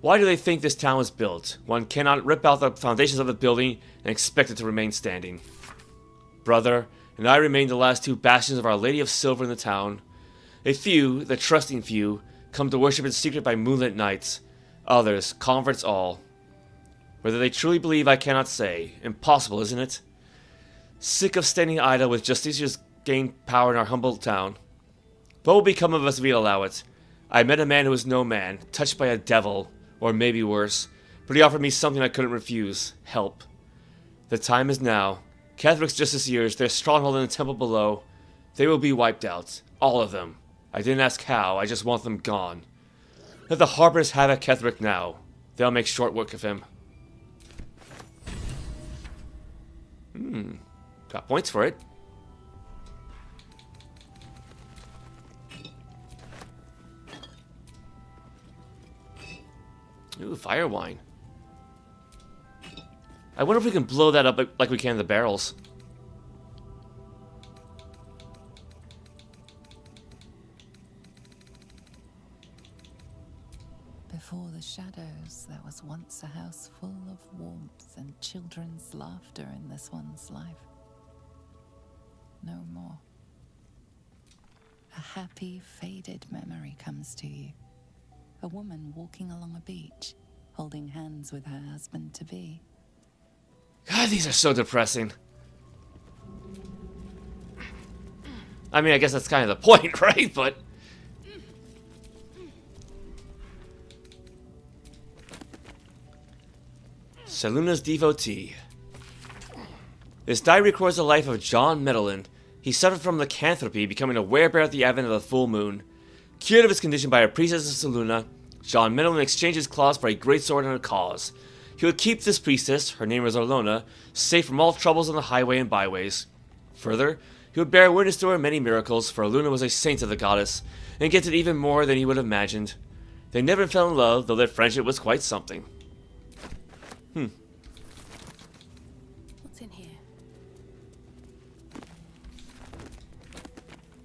Why do they think this town was built? One cannot rip out the foundations of the building and expect it to remain standing. Brother, and I remain the last 2 bastions of Our Lady of Silver in the town. A few, the trusting few, come to worship in secret by moonlit nights. Others, converts all. Whether they truly believe I cannot say. Impossible, isn't it? Sick of standing idle with justiciars gain power in our humble town. What will become of us if we allow it? I met a man who was no man, touched by a devil, or maybe worse, but he offered me something I couldn't refuse. Help. The time is now. Ketheric's justiciars, their stronghold in the temple below, they will be wiped out. All of them. I didn't ask how, I just want them gone. Let the Harpers have at Ketheric now. They'll make short work of him. Got points for it. Ooh, fire wine. I wonder if we can blow that up like we can the barrels. Before the shadows, there was once a house full of warmth and children's laughter in this one's life. No more. A happy, faded memory comes to you. A woman walking along a beach, holding hands with her husband-to-be. God, these are so depressing. I mean, I guess that's kind of the point, right? But... Selûne's devotee. This diary records the life of John Malevolent. He suffered from lycanthropy, becoming a werebear at the advent of the full moon. Cured of his condition by a priestess of Selûne, John Malevolent exchanged his claws for a great sword and a cause. He would keep this priestess, her name was Orlona, safe from all troubles on the highway and byways. Further, he would bear witness to her many miracles, for Orlona was a saint of the goddess, and gifted even more than he would have imagined. They never fell in love, though their friendship was quite something. What's in here?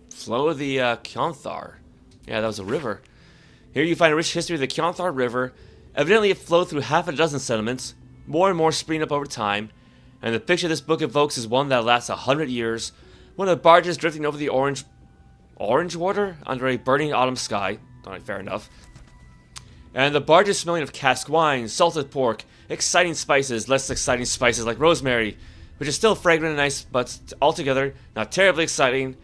Flow of the Kionthar. Yeah, that was a river. Here you find a rich history of the Kionthar River. Evidently it flowed through half a dozen settlements, more and more springing up over time, and the picture this book evokes is one that lasts 100 years, one of the barges drifting over the orange water under a burning autumn sky. Alright, fair enough. And the barges smelling of cask wine, salted pork, exciting spices, less exciting spices like rosemary, which is still fragrant and nice, but altogether not terribly exciting.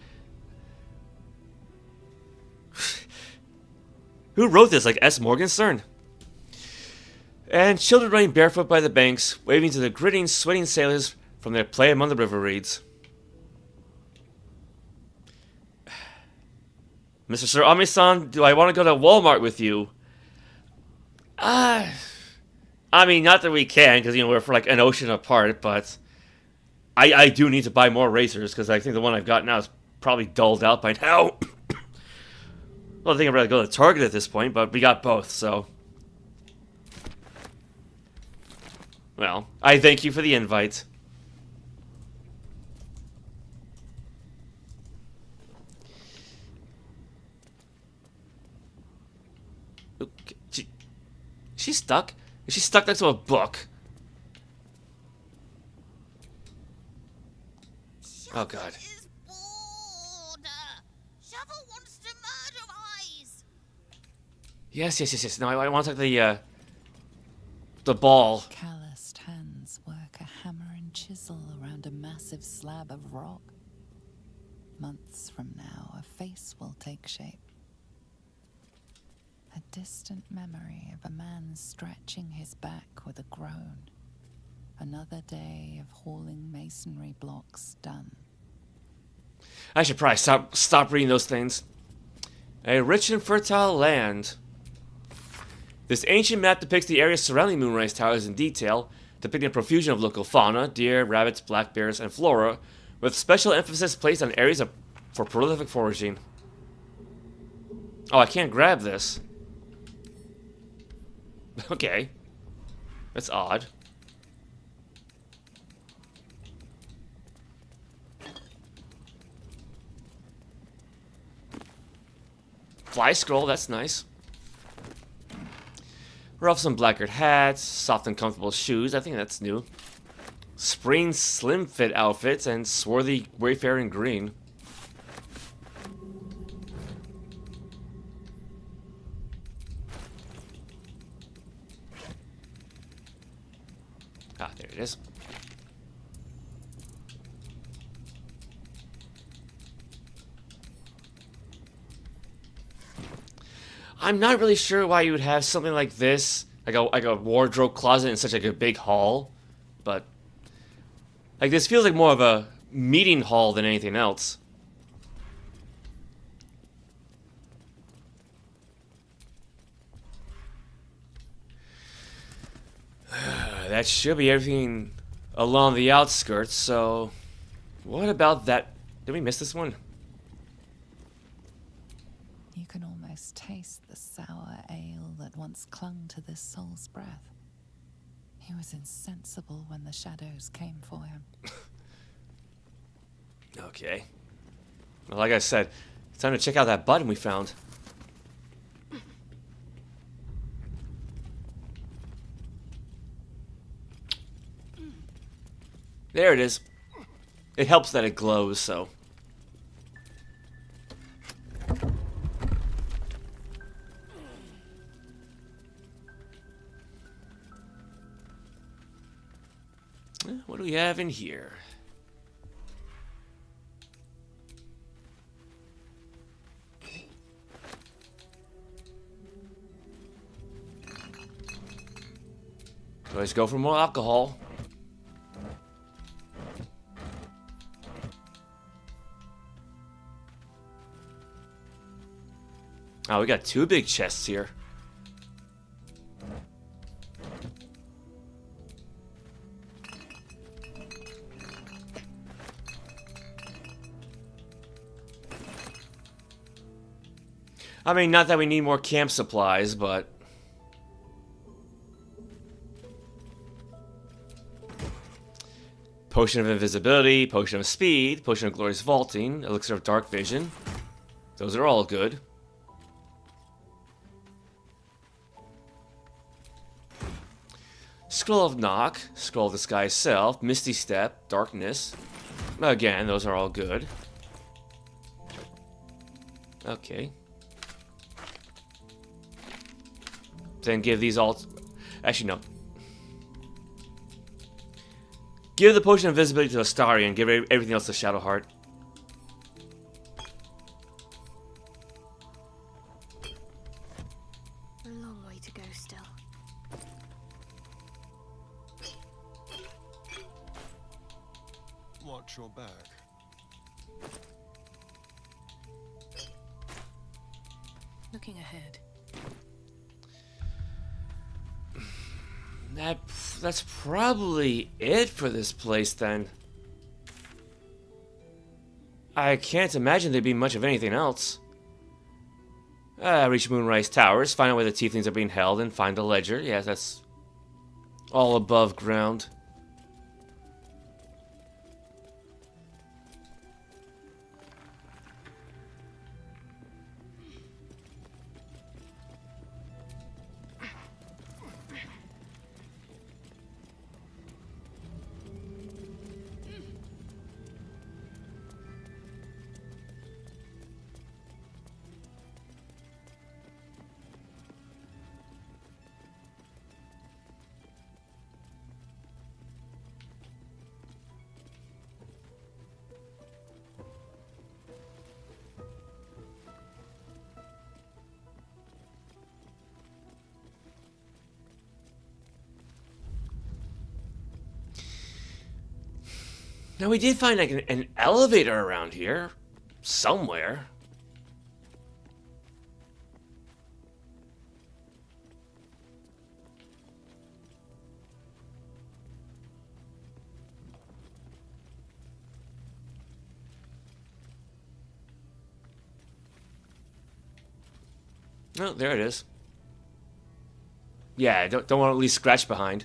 Who wrote this? Like S. Morgenstern? And children running barefoot by the banks, waving to the grinning, sweating sailors from their play among the river reeds. Mr. Sir Ami-san, do I want to go to Walmart with you? I mean, not that we can, because, you know, we're for like an ocean apart, but I do need to buy more racers, because I think the one I've got now is probably dulled out by now. Well, I think I'd rather go to Target at this point, but we got both, so. Well, I thank you for the invite. Okay. She's stuck? Is she stuck next to a book? Oh, God. Yes. No, I want to take the ball. Calloused hands work a hammer and chisel around a massive slab of rock. Months from now, a face will take shape. A distant memory of a man stretching his back with a groan. Another day of hauling masonry blocks done. I should probably stop reading those things. A rich and fertile land. This ancient map depicts the area surrounding Moonrise Towers in detail, depicting a profusion of local fauna, deer, rabbits, black bears, and flora, with special emphasis placed on areas for prolific foraging. Oh, I can't grab this. Okay. That's odd. Fly scroll, that's nice. Rough some blackered hats, soft and comfortable shoes, I think that's new. Spring slim fit outfits, and swarthy wayfaring green. Ah, there it is. I'm not really sure why you would have something like this, like a wardrobe closet in such like a big hall, but like this feels like more of a meeting hall than anything else. That should be everything along the outskirts, so what about that? Did we miss this one? You can almost taste the sour ale that once clung to this soul's breath. He was insensible when the shadows came for him. Okay. Well, like I said, it's time to check out that button we found. There it is. It helps that it glows, so. What do we have in here? Let's go for more alcohol. Oh, we got two big chests here. I mean, not that we need more camp supplies, but... Potion of invisibility, potion of speed, potion of glorious vaulting, elixir of dark vision. Those are all good. Scroll of knock, scroll of disguise self, misty step, darkness. Again, those are all good. Okay. Then give these all... Actually, no. Give the potion of invisibility to Astarion, give everything else to Shadowheart. A long way to go still. Watch your back. Looking ahead. That's probably it for this place, then. I can't imagine there'd be much of anything else. Reach Moonrise Towers, find out where the tieflings are being held, and find the ledger. Yeah, that's all above ground. Now, we did find like an elevator around here. Somewhere. Oh, there it is. Yeah, don't want to leave scratch behind.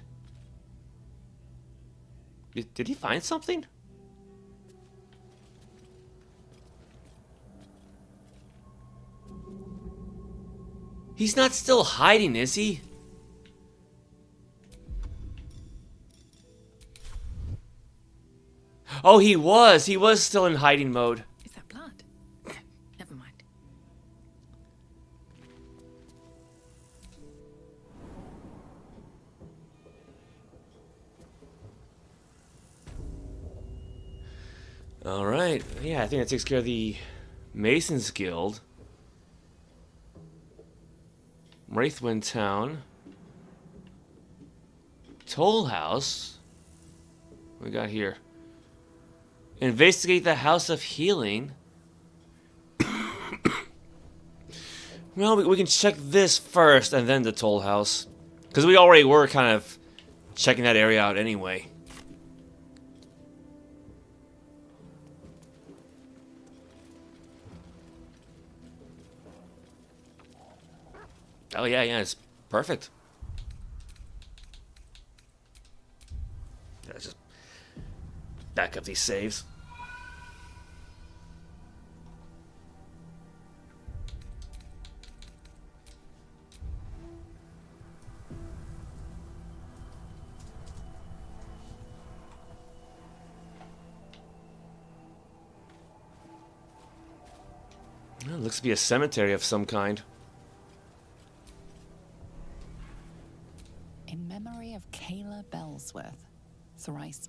Did he find something? He's not still hiding, is he? Oh, he was. He was still in hiding mode. Is that blood? Never mind. Alright. Yeah, I think that takes care of the Masons Guild. Wraithwind Town. Toll House. What we got here? Investigate the House of Healing. Well, we can check this first and then the Toll House. Because we already were kind of checking that area out anyway. Oh yeah, it's perfect. Yeah, just back up these saves. Well, it looks to be a cemetery of some kind. In memory of Kayla Bellsworth, thrice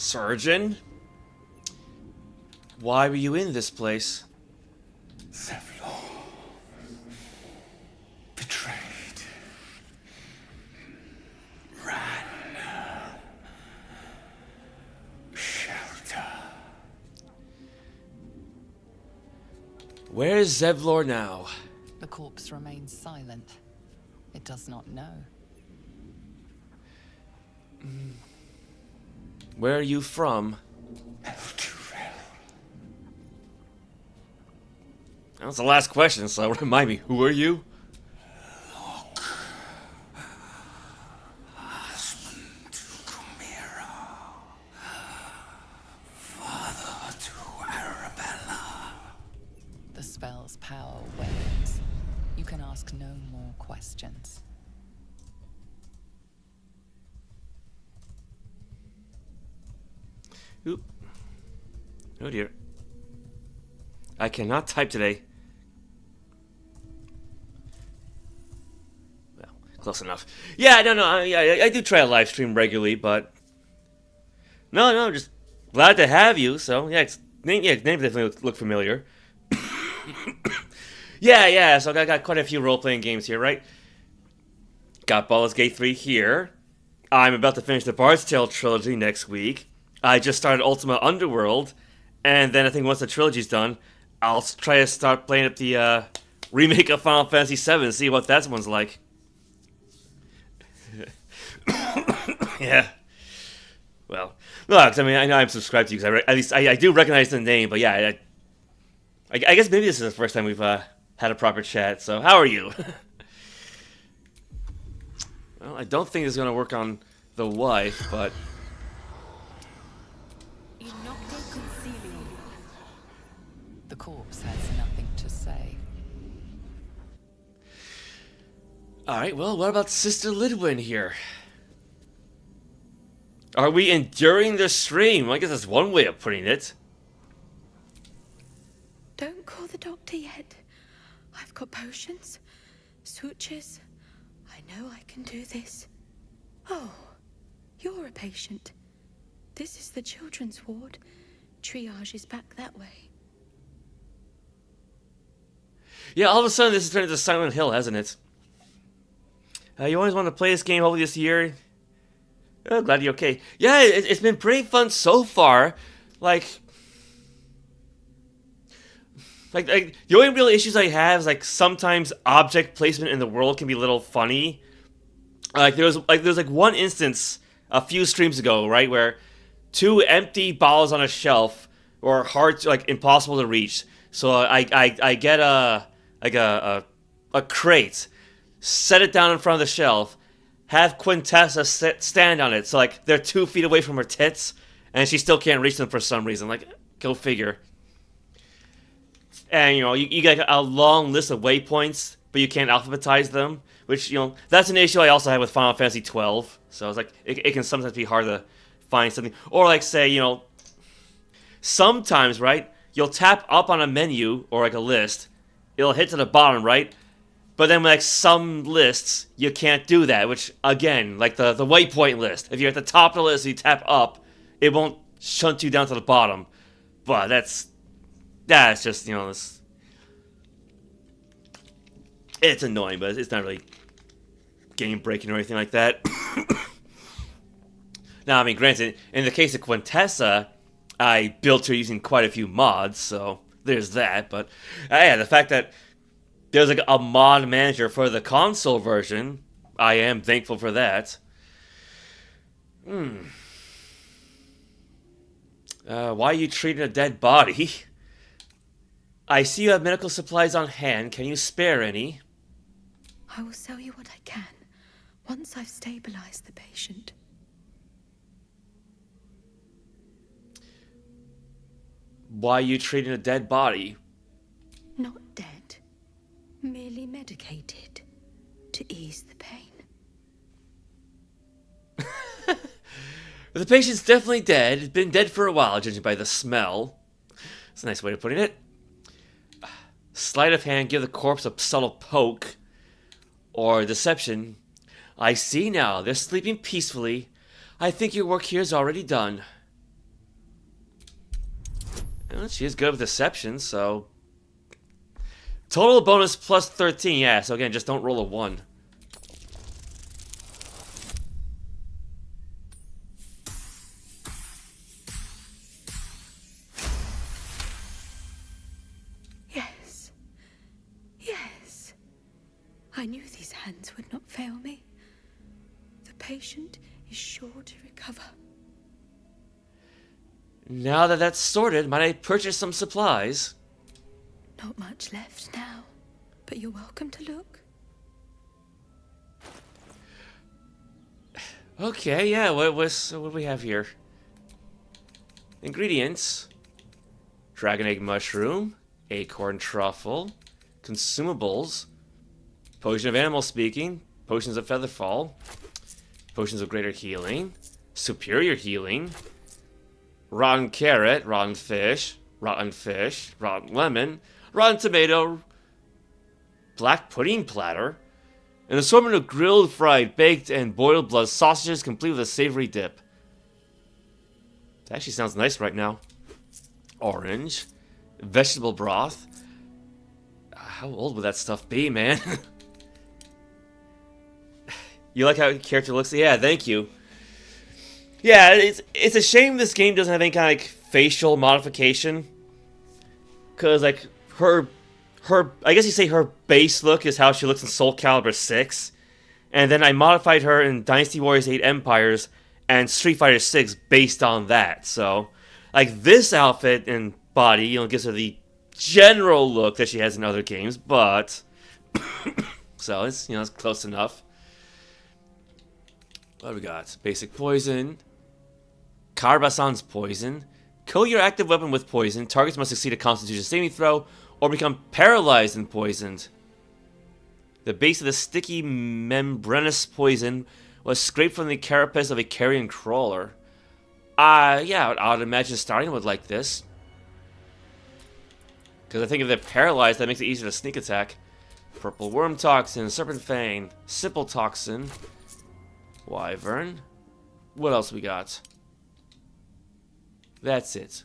Surgeon? Why were you in this place? Zevlor. Betrayed. Ran. Shelter. Where is Zevlor now? The corpse remains silent. It does not know. Where are you from? That was the last question, so remind me, who are you? Husband to Chimera. Father to Arabella. The spell's power wanes. You can ask no more questions. Oop. Oh dear. I cannot type today. Well, close enough. Yeah, I do try to live stream regularly, but no, just glad to have you. So yeah, name definitely look familiar. yeah. So I got quite a few role-playing games here, right? Got Baldur's Gate 3 here. I'm about to finish the Bard's Tale trilogy next week. I just started Ultima Underworld, and then I think once the trilogy's done, I'll try to start playing up the remake of Final Fantasy VII and see what that one's like. Yeah. Well, look, I mean, I know I'm subscribed to you because at least I do recognize the name, but yeah, I guess maybe this is the first time we've had a proper chat. So, how are you? Well, I don't think it's gonna work on the wife, but. The corpse has nothing to say. Alright, well, what about Sister Lidwin here? Are we enduring the stream? Well, I guess that's one way of putting it. Don't call the doctor yet. I've got potions, sutures. I know I can do this. Oh, you're a patient. This is the children's ward. Triage is back that way. Yeah, all of a sudden this has turned into Silent Hill, hasn't it? You always want to play this game hopefully this year. Oh, glad you're okay. Yeah, it's been pretty fun so far. Like the only real issues I have is like sometimes object placement in the world can be a little funny. There was one instance a few streams ago, right, where 2 empty bottles on a shelf were hard, impossible to reach. So I get a crate, set it down in front of the shelf, have Quintessa stand on it, so they're 2 feet away from her tits, and she still can't reach them for some reason. Go figure. And you get a long list of waypoints, but you can't alphabetize them, which that's an issue I also have with Final Fantasy 12. So it's it can sometimes be hard to find something, or say sometimes, right, you'll tap up on a menu or a list, it'll hit to the bottom, right? But then some lists, you can't do that, which again, the waypoint list, if you're at the top of the list and you tap up, it won't shunt you down to the bottom. But that's just, it's annoying, but it's not really game breaking or anything like that. Now, I mean, granted, in the case of Quintessa, I built her using quite a few mods, so there's that. But yeah, the fact that there's a mod manager for the console version, I am thankful for that. Why are you treating a dead body? I see you have medical supplies on hand. Can you spare any? I will sell you what I can, once I've stabilized the patient. Why are you treating a dead body? Not dead, merely medicated to ease the pain. The patient's definitely dead. It's been dead for a while, judging by the smell. That's a nice way of putting it. Sleight of hand, give the corpse a subtle poke. Or deception. I see now. They're sleeping peacefully. I think your work here is already done. Well, she is good with deception, so... Total bonus plus 13, yeah, so again, just don't roll a 1. Yes. Yes. I knew these hands would not fail me. The patient is sure to recover. Now that that's sorted, might I purchase some supplies? Not much left now, but you're welcome to look. Okay, yeah, what do we have here? Ingredients. Dragon egg mushroom, acorn truffle, consumables, potion of animal speaking, potions of featherfall, potions of greater healing, superior healing, rotten carrot, rotten fish, rotten lemon, rotten tomato, black pudding platter, an assortment of grilled, fried, baked, and boiled blood sausages complete with a savory dip. That actually sounds nice right now. Orange, vegetable broth. How old would that stuff be, man? You like how the character looks? Yeah, thank you. Yeah, it's a shame this game doesn't have any kind of like facial modification. Cause like her I guess you say her base look is how she looks in Soul Calibur 6. And then I modified her in Dynasty Warriors 8 Empires and Street Fighter 6 based on that. So like this outfit and body, you know, gives her the general look that she has in other games, but so it's, you know, it's close enough. What do we got? Basic poison. Carbasan's poison. Kill your active weapon with poison. Targets must succeed a constitution saving throw or become paralyzed and poisoned. The base of the sticky membranous poison was scraped from the carapace of a carrion crawler. Yeah, I would imagine starting with like this. Because I think if they're paralyzed, that makes it easier to sneak attack. Purple worm toxin, serpent fang, simple toxin, wyvern. What else we got? That's it.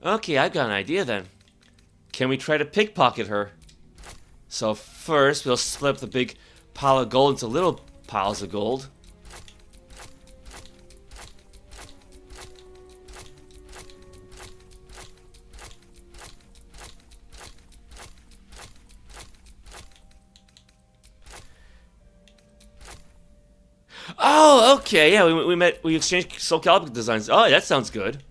Okay, I've got an idea then. Can we try to pickpocket her? So first, we'll split up the big pile of gold into little piles of gold. Oh, okay, yeah, we exchanged Soul Calibur designs. Oh, that sounds good.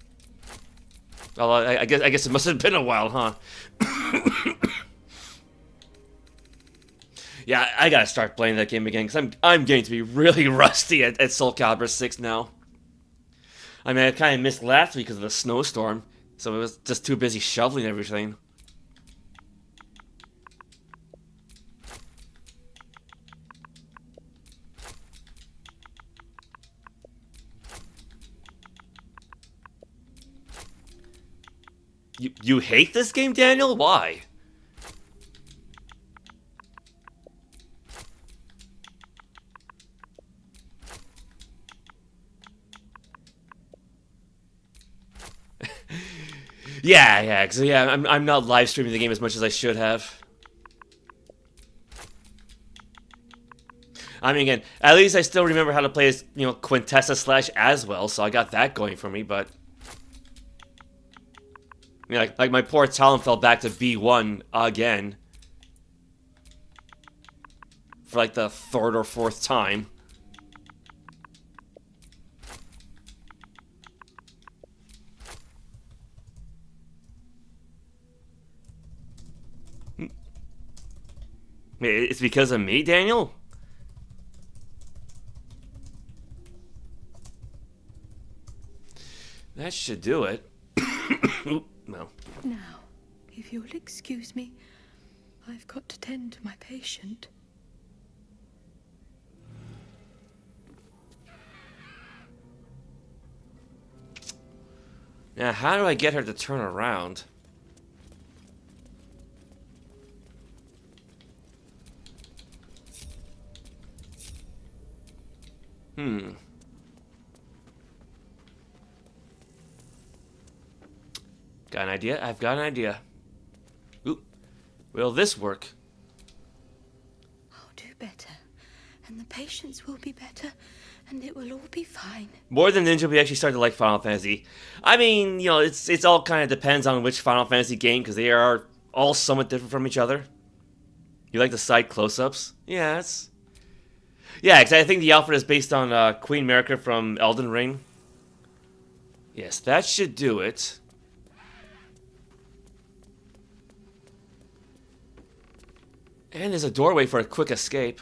Well, I guess it must have been a while, huh? Yeah, I gotta start playing that game again, because I'm getting to be really rusty at Soul Calibur 6 now. I mean, I kind of missed last week because of the snowstorm, so I was just too busy shoveling everything. You hate this game, Daniel? Why? Yeah, because I'm not live streaming the game as much as I should have. I mean, again, at least I still remember how to play as, you know, Quintessa / Aswell, so I got that going for me, but... Yeah, like my poor Talon fell back to B1 again. For like the third or fourth time. It's because of me, Daniel? That should do it. Oop, no. Now, if you'll excuse me, I've got to tend to my patient. Now, how do I get her to turn around? Got an idea? I've got an idea. Oop. Will this work? I'll do better, and the patients will be better, and it will all be fine. More than Ninja, we actually started to like Final Fantasy. I mean, you know, it's all kind of depends on which Final Fantasy game, because they are all somewhat different from each other. You like the side close-ups? Yeah, it's... Yeah, because I think the outfit is based on Queen Marika from Elden Ring. Yes, that should do it. And there's a doorway for a quick escape.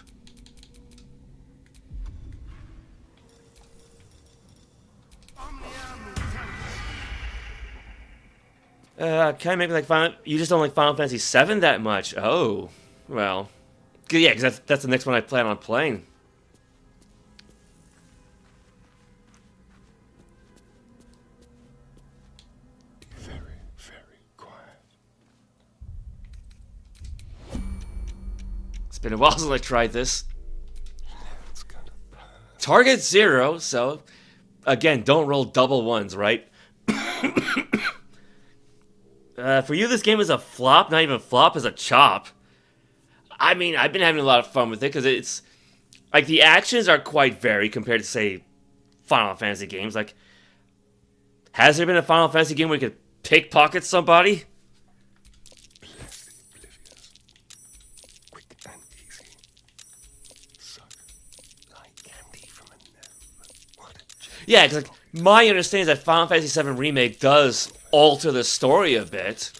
Can I make like Final... You just don't like Final Fantasy VII that much? Oh, well... Yeah, because that's the next one I plan on playing. Very, very quiet. It's been a while since I tried this. Target 0, so... Again, don't roll double ones, right? For you, this game is a flop, not even a flop, is a chop. I mean, I've been having a lot of fun with it, because it's... Like, the actions are quite varied compared to, say, Final Fantasy games. Like, has there been a Final Fantasy game where you could pickpocket somebody? Yeah, because like, my understanding is that Final Fantasy VII Remake does alter the story a bit.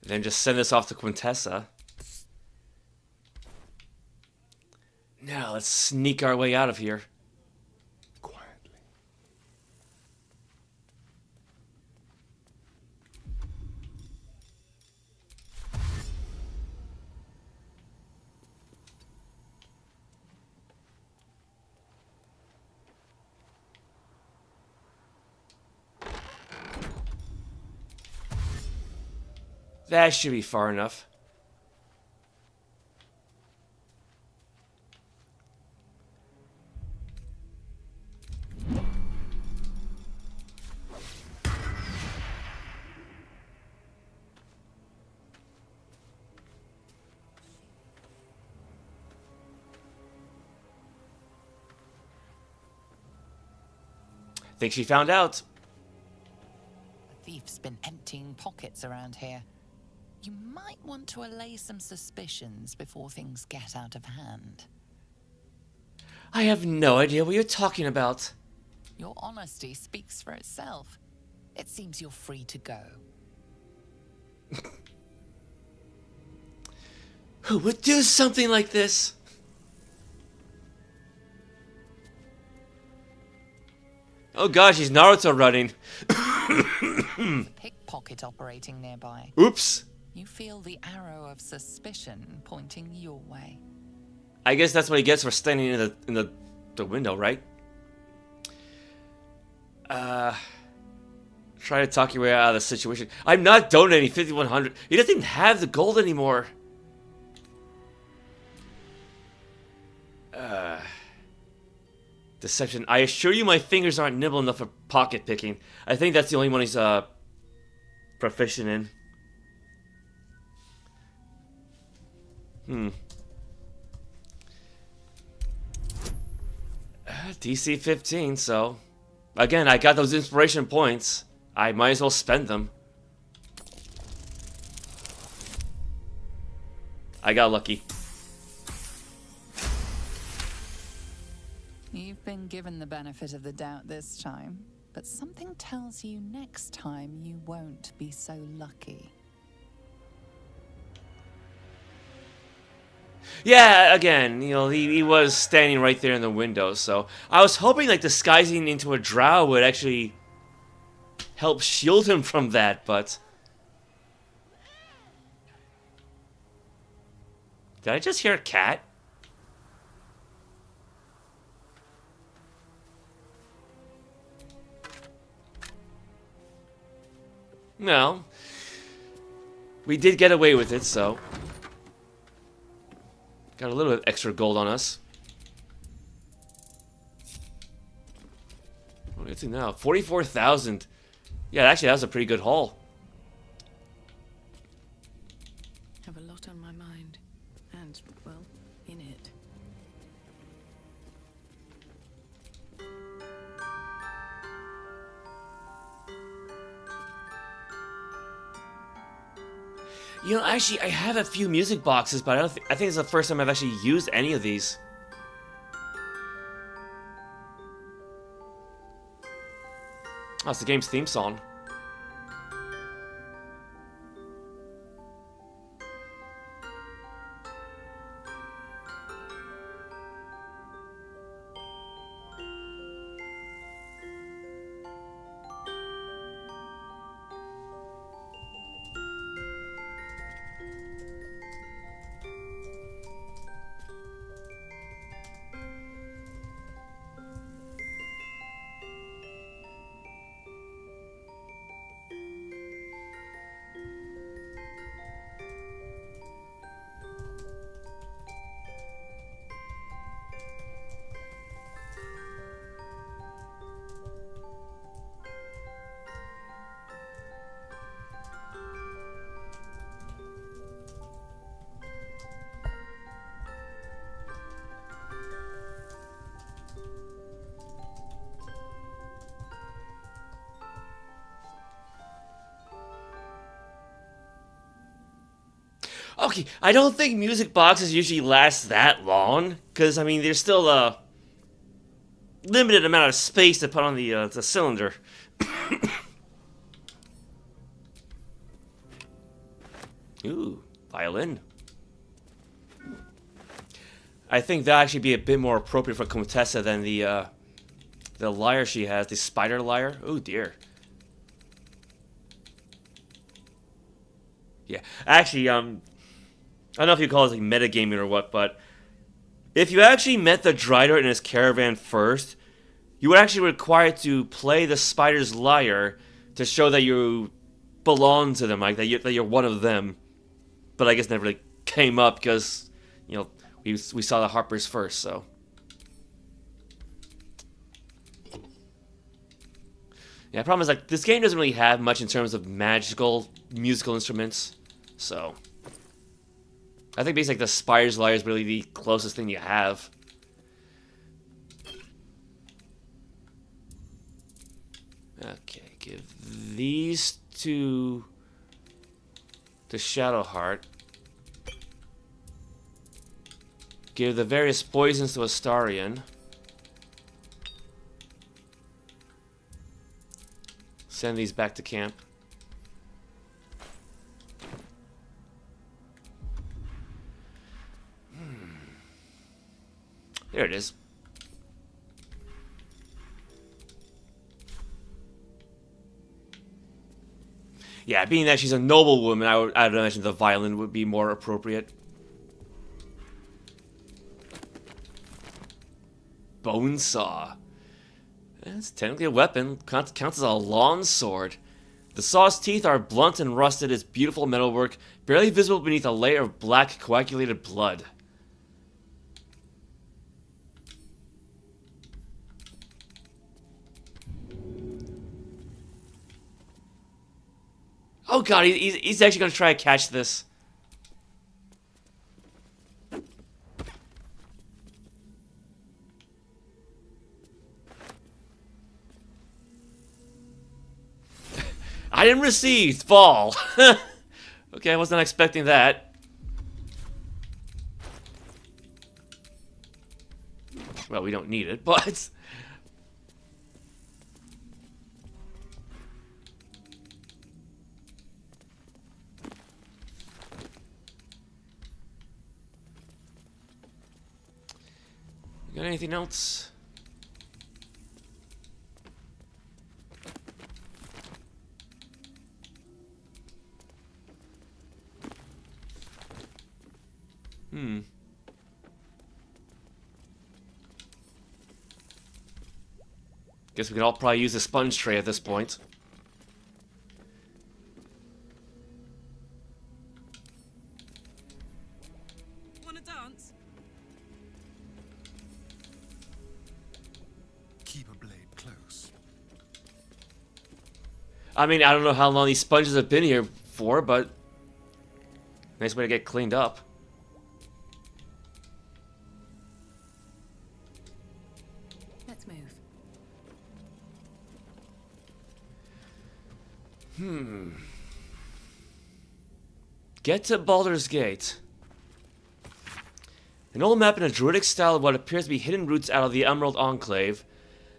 Then just send this off to Quintessa. Now let's sneak our way out of here. Quietly. That should be far enough. Think she found out. The thief's been emptying pockets around here. You might want to allay some suspicions before things get out of hand. I have no idea what you're talking about. Your honesty speaks for itself. It seems you're free to go. Who would do something like this? Oh gosh, he's Naruto running. Pickpocket operating nearby. Oops. You feel the arrow of suspicion pointing your way. I guess that's what he gets for standing in the window, right? Try to talk your way out of the situation. I'm not donating 5,100. He doesn't even have the gold anymore. Deception. I assure you my fingers aren't nimble enough for pocket picking. I think that's the only one he's proficient in. DC 15, so... Again, I got those inspiration points. I might as well spend them. I got lucky. You've been given the benefit of the doubt this time, but something tells you next time you won't be so lucky. Yeah, again, you know, he was standing right there in the window, so I was hoping like disguising into a drow would actually help shield him from that, but... Did I just hear a cat? No. We did get away with it, so. Got a little bit of extra gold on us. What do we see now? 44,000. Yeah, actually, that was a pretty good haul. Have a lot on my mind. And, well, in it. You know, actually, I have a few music boxes, but I think it's the first time I've actually used any of these. Oh, it's the game's theme song. Okay, I don't think music boxes usually last that long, because, I mean, there's still a limited amount of space to put on the cylinder. Ooh, violin. I think that'd actually be a bit more appropriate for Quintessa than the lyre she has, the spider lyre. Oh dear. Yeah, actually, I don't know if you call it like metagaming or what, but if you actually met the Drider in his caravan first, you would actually require to play the spider's lyre to show that you belong to them, like that you're one of them. But I guess never really came up because, you know, we saw the Harpers first, so. Yeah, the problem is, like, this game doesn't really have much in terms of magical musical instruments, so. I think basically like, the Spire's Lyre is really the closest thing you have. Okay, give these to Shadowheart. Give the various poisons to Astarion. Send these back to camp. There it is. Yeah, being that she's a noblewoman, I'd imagine the violin would be more appropriate. Bone saw. It's technically a weapon. Counts as a long sword. The saw's teeth are blunt and rusted as beautiful metalwork, barely visible beneath a layer of black coagulated blood. Oh god, he's actually going to try to catch this. Item received, fall. Okay, I wasn't expecting that. Well, we don't need it, but... Got anything else? Guess we can all probably use a sponge tray at this point. stance. Keep a blade close. I mean, I don't know how long these sponges have been here for, but nice way to get cleaned up. Let's move. Get to Baldur's Gate. An old map in a druidic style of what appears to be hidden roots out of the Emerald Enclave.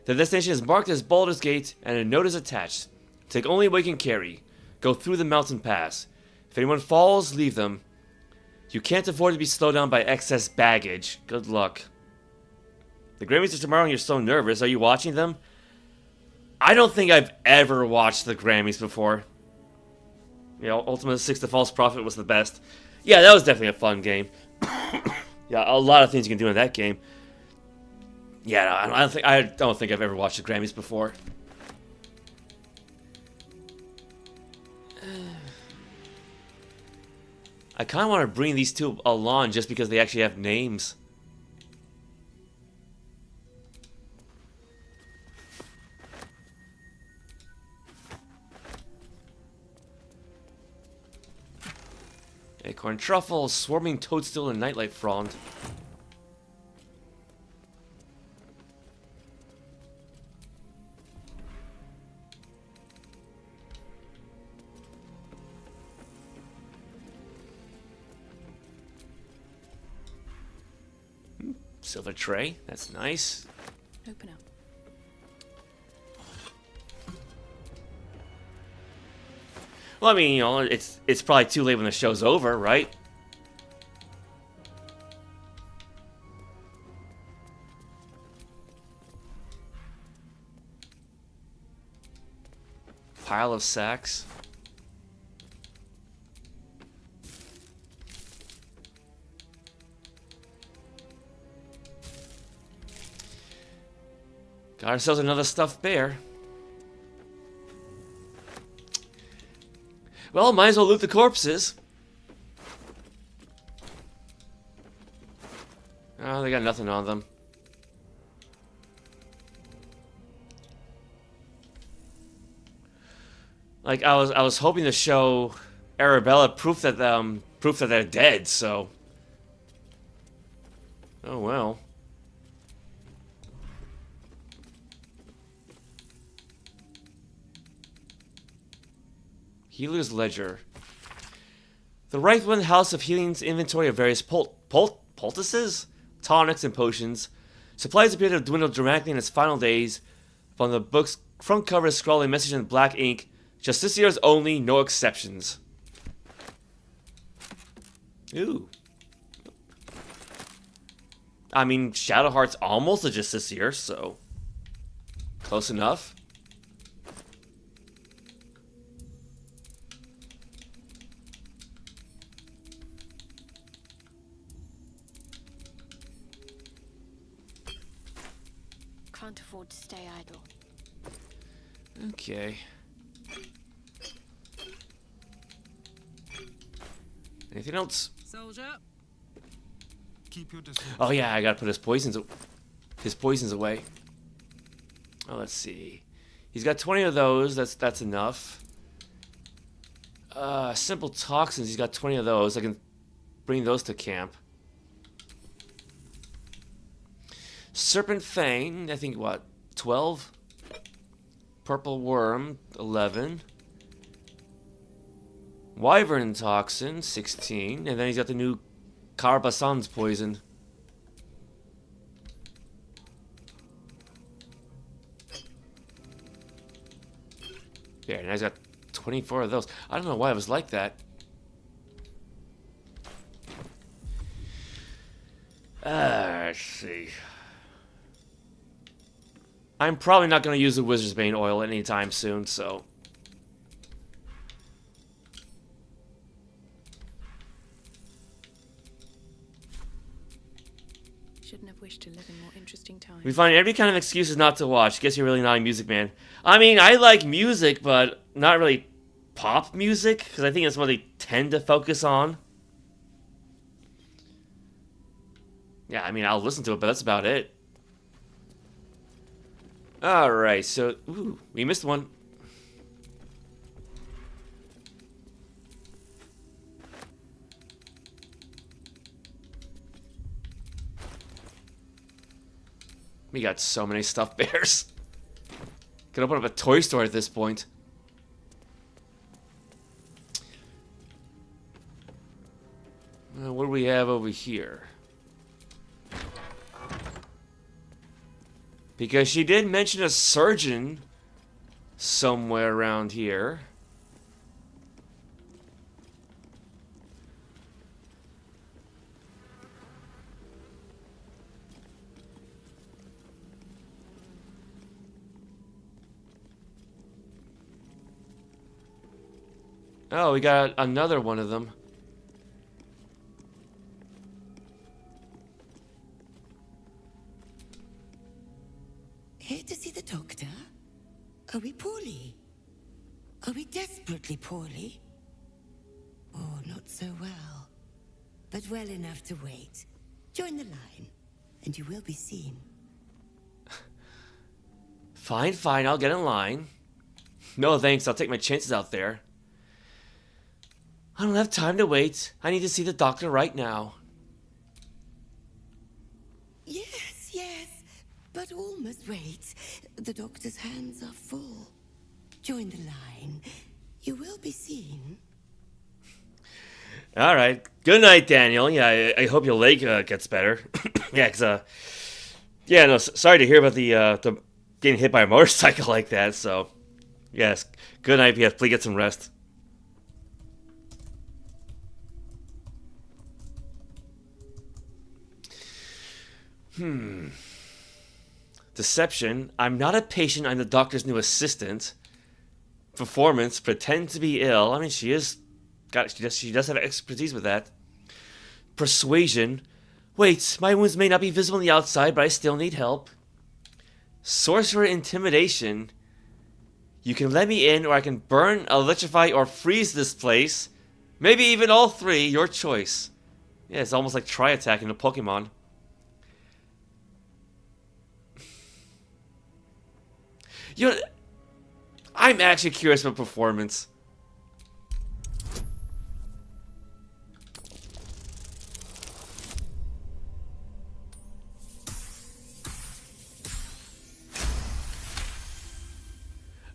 The destination is marked as Baldur's Gate, and a note is attached. Take only what you can carry. Go through the mountain pass. If anyone falls, leave them. You can't afford to be slowed down by excess baggage. Good luck. The Grammys are tomorrow and you're so nervous. Are you watching them? I don't think I've ever watched the Grammys before. You know, Ultima 6 The False Prophet was the best. Yeah, that was definitely a fun game. Yeah, a lot of things you can do in that game. Yeah, I don't think I've ever watched the Grammys before. I kind of want to bring these two along just because they actually have names. Acorn truffle, swarming toadstool, and nightlight frond. Silver tray, that's nice. Open up. Well, I mean, you know, it's probably too late when the show's over, right? Pile of sacks. Got ourselves another stuffed bear. Well, might as well loot the corpses. Oh, they got nothing on them. Like I was hoping to show Arabella proof that they're dead. So, oh well. Healer's Ledger. The Reichland House of Healing's inventory of various poultices, tonics, and potions. Supplies appear to have dwindled dramatically in its final days. From the book's front cover is scrawling a message in black ink. Justiciars only, no exceptions. Ooh. I mean, Shadowheart's almost a Justiciar, so close enough. Can't afford to stay idle. Okay. Anything else? Soldier. Keep your distance. Oh yeah, I gotta put his poisons away. Oh, let's see. He's got 20 of those. That's enough. Simple toxins. He's got 20 of those. I can bring those to camp. Serpent Fang, I think, what, 12? Purple Worm, 11. Wyvern Toxin, 16. And then he's got the new Carbasan's Poison. Yeah, and he's got 24 of those. I don't know why it was like that. Let's see. I'm probably not going to use the Wizard's Bane oil anytime soon, so... Shouldn't have wished to live in more interesting times. We find every kind of excuses not to watch. Guess you're really not a music man. I mean, I like music, but not really pop music, because I think that's what they tend to focus on. Yeah, I mean, I'll listen to it, but that's about it. Alright, so... Ooh, we missed one. We got so many stuffed bears. Could open up a toy store at this point. What do we have over here? Because she did mention a surgeon somewhere around here. Oh, we got another one of them. Here to see the doctor? Are we poorly? Are we desperately poorly? Oh, not so well. But well enough to wait. Join the line, and you will be seen. Fine, fine, I'll get in line. No thanks, I'll take my chances out there. I don't have time to wait. I need to see the doctor right now. Yes, yes, but all must wait. The doctor's hands are full. Join the line. You will be seen. All right. Good night, Daniel. Yeah, I hope your leg gets better. Yeah, cause yeah, no, sorry to hear about the getting hit by a motorcycle like that. So, yes, good night. Yes, please get some rest. Deception. I'm not a patient. I'm the doctor's new assistant. Performance. Pretend to be ill. I mean, she does have expertise with that. Persuasion. Wait, my wounds may not be visible on the outside, but I still need help. Sorcerer. Intimidation. You can let me in, or I can burn, electrify, or freeze this place. Maybe even all three. Your choice. Yeah, it's almost like Tri-Attack in a Pokemon. You know, I'm actually curious about performance.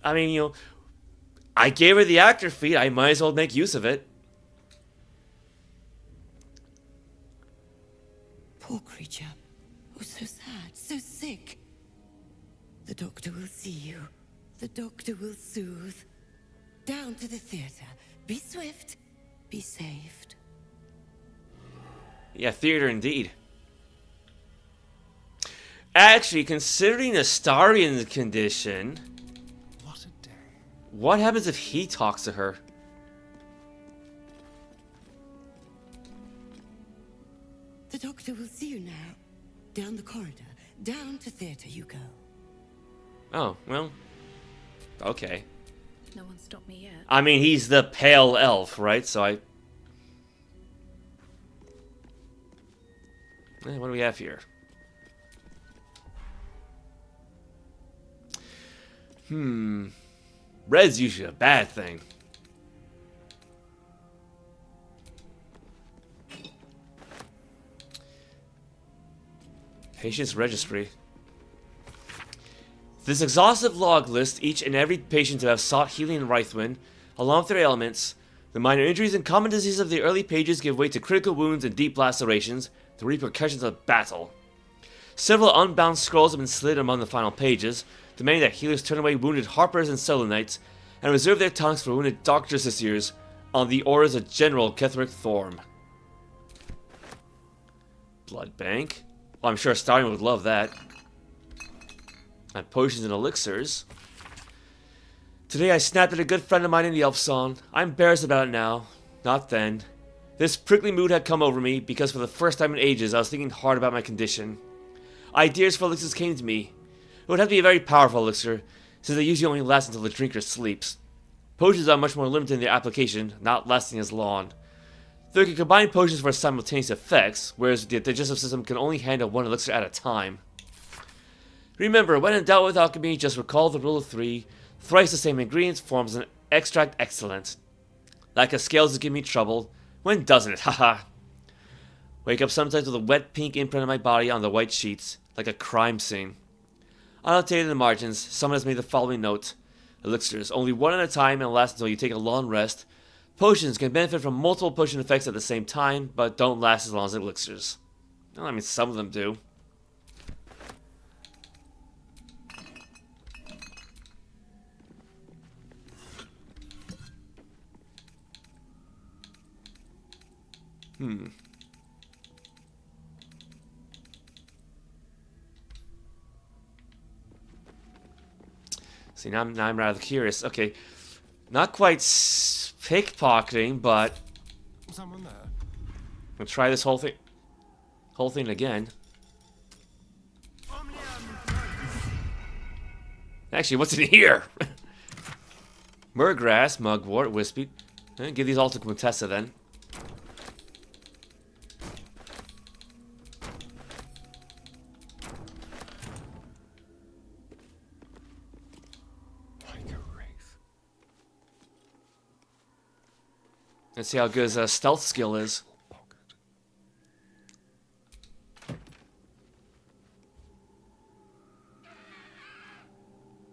I mean, you know, I gave her the actor feat. I might as well make use of it. Poor creature. Oh, so sad, so sick. The doctor will see you. The doctor will soothe. Down to the theater. Be swift. Be saved. Yeah, theater indeed. Actually, considering Astarion's condition... What a day. What happens if he talks to her? The doctor will see you now. Down the corridor. Down to theater you go. Oh, well, okay. No one stopped me yet. I mean, he's the pale elf, right? So what do we have here? Red's usually a bad thing. Patient's registry. This exhaustive log lists each and every patient who have sought healing in Rythwin, along with their ailments. The minor injuries and common diseases of the early pages give way to critical wounds and deep lacerations, the repercussions of battle. Several unbound scrolls have been slid among the final pages, demanding that healers turn away wounded Harpers and Selûnites, and reserve their tongues for wounded Doctor Sisters on the orders of General Ketheric Thorm. Blood Bank. Well, I'm sure Starion would love that. And potions and elixirs. Today I snapped at a good friend of mine in the Elf Song. I'm embarrassed about it now. Not then. This prickly mood had come over me because for the first time in ages I was thinking hard about my condition. Ideas for elixirs came to me. It would have to be a very powerful elixir, since they usually only last until the drinker sleeps. Potions are much more limited in their application, not lasting as long. They can combine potions for simultaneous effects, whereas the digestive system can only handle one elixir at a time. Remember, when in doubt with alchemy, just recall the rule of 3. Thrice the same ingredients forms an extract excellent. Lack of scales is giving me trouble. When doesn't it? Haha. Wake up sometimes with a wet pink imprint of my body on the white sheets, like a crime scene. Annotated in the margins, someone has made the following note. Elixirs, only one at a time and last until you take a long rest. Potions can benefit from multiple potion effects at the same time, but don't last as long as elixirs. Well, I mean, some of them do. See, now I'm rather curious. Okay, not quite pickpocketing, but Someone there. I'll try this whole thing again. Actually, what's in here? Murgrass, mugwort, wispy. Give these all to Quintessa then. Let's see how good his stealth skill is.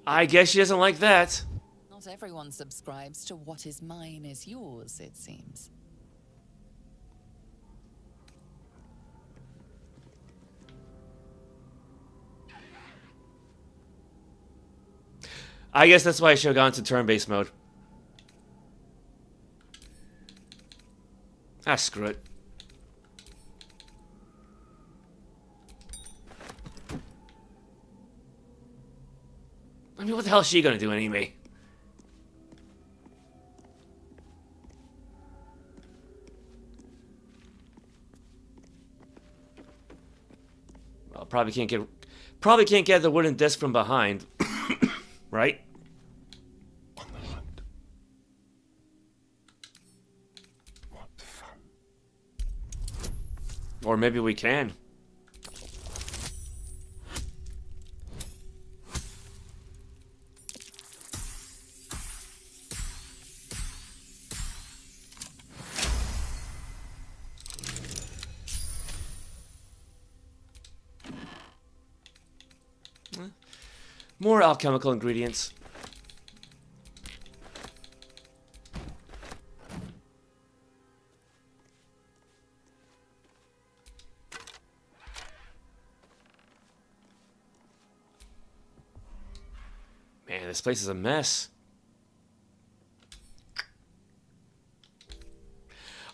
I guess she doesn't like that. Not everyone subscribes to what is mine is yours, it seems. I guess that's why I should have gone to turn-based mode. Ah, screw it. I mean, what the hell is she gonna do anyway? Well, probably can't get the wooden disc from behind, right? On the hunt. What fun. Or maybe we can. More alchemical ingredients. Man, this place is a mess.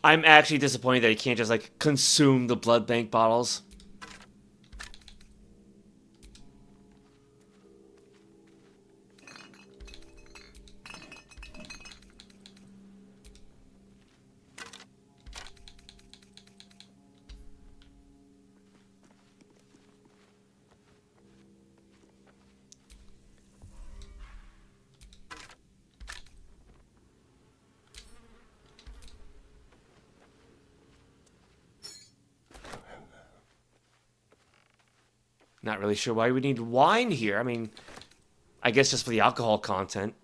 I'm actually disappointed that you can't just, like, consume the blood bank bottles. Not really sure why we need wine here. I mean, I guess just for the alcohol content.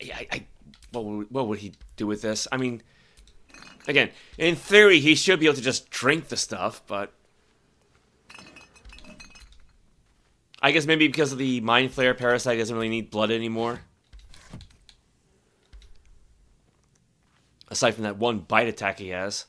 Yeah, what would he do with this? I mean, again, in theory, he should be able to just drink the stuff, but I guess maybe because of the Mind Flayer parasite, he doesn't really need blood anymore. Aside from that one bite attack he has.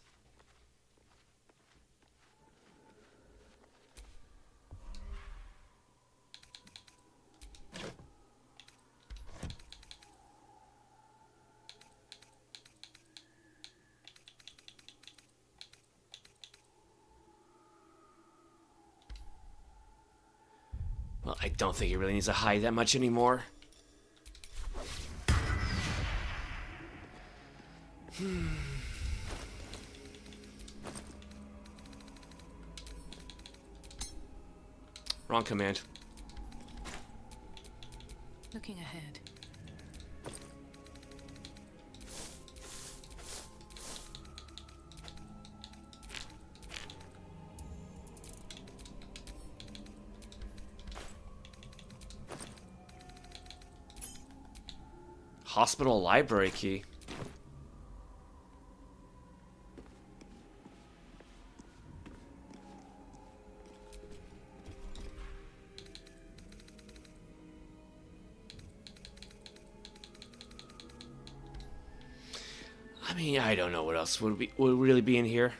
Well, I don't think he really needs to hide that much anymore. Wrong command. Looking ahead. Hospital library key. I mean, I don't know what else would really be in here.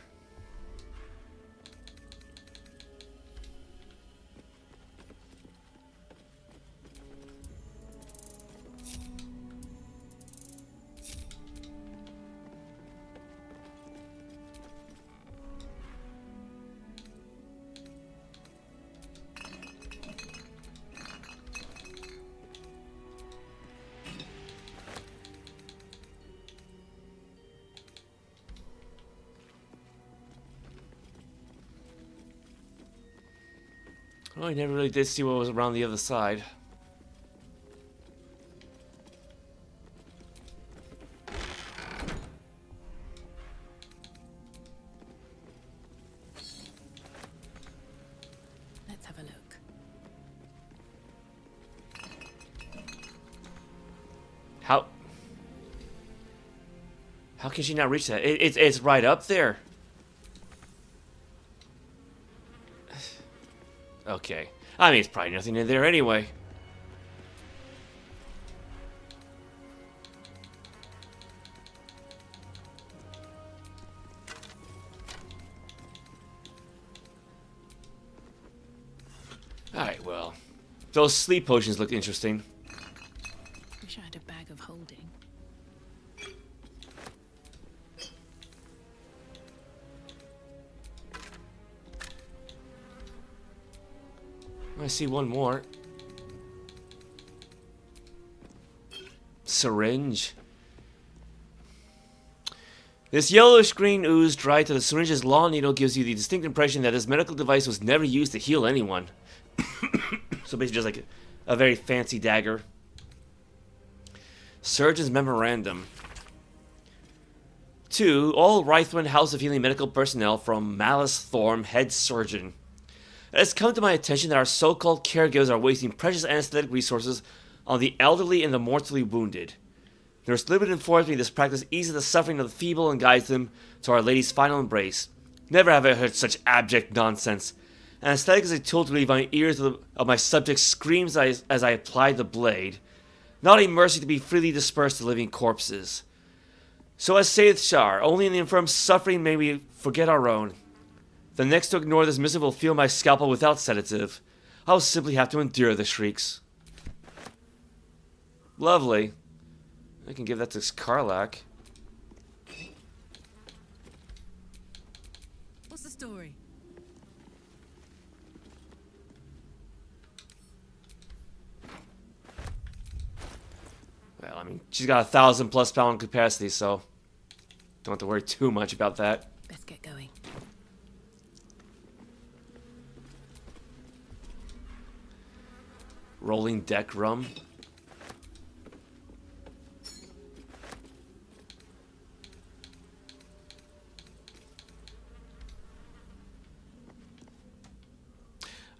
Oh, I never really did see what was around the other side. Let's have a look. How can she not reach that? It's right up there. Okay. I mean, it's probably nothing in there anyway. Alright, well. Those sleep potions look interesting. Wish I had a bag of holding. I see one more. Syringe. This yellowish-green ooze dried to the syringe's long needle gives you the distinct impression that this medical device was never used to heal anyone. So basically just like a very fancy dagger. Surgeon's Memorandum. 2. All Rythwin House of Healing medical personnel from Moonrise Towers, head surgeon. It has come to my attention that our so-called caregivers are wasting precious anesthetic resources on the elderly and the mortally wounded. Nurse Libet informs me this practice eases the suffering of the feeble and guides them to Our Lady's final embrace. Never have I heard such abject nonsense. Anesthetic is a tool to relieve my ears of my subject's screams as I apply the blade, not a mercy to be freely dispersed to living corpses. So as saith Shar, only in the infirm suffering may we forget our own. The next to ignore this missive will feel my scalpel without sedative. I'll simply have to endure the shrieks. Lovely. I can give that to Karlach. What's the story? Well, I mean, she's got 1,000+ pound capacity, so don't have to worry too much about that. Let's get going. Rolling deck rum.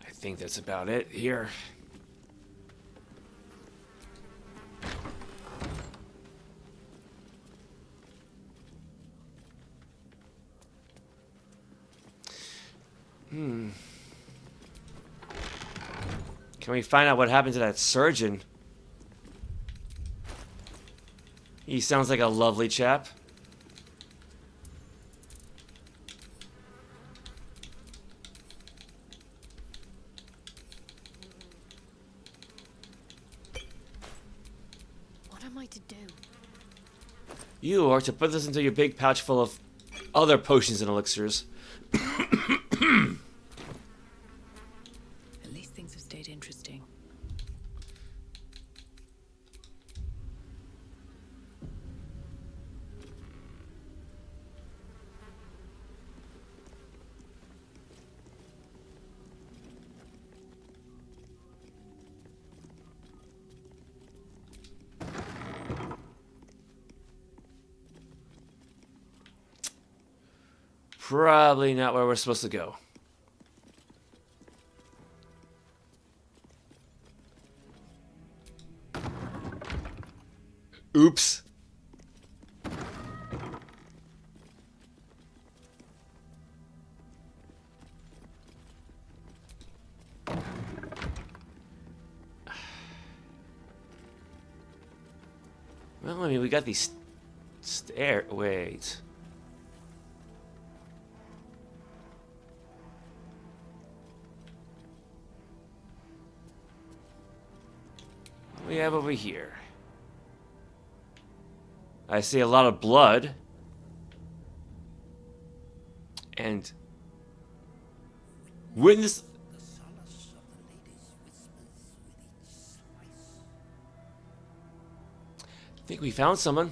I think that's about it here. Can we find out what happened to that surgeon? He sounds like a lovely chap. What am I to do? You are to put this into your big pouch full of other potions and elixirs. At least things have stayed interesting. probably not where we're supposed to go. Oops. Well, I mean, we got these stairs. Wait. What do we have over here? I see a lot of blood. And witness. I think we found someone.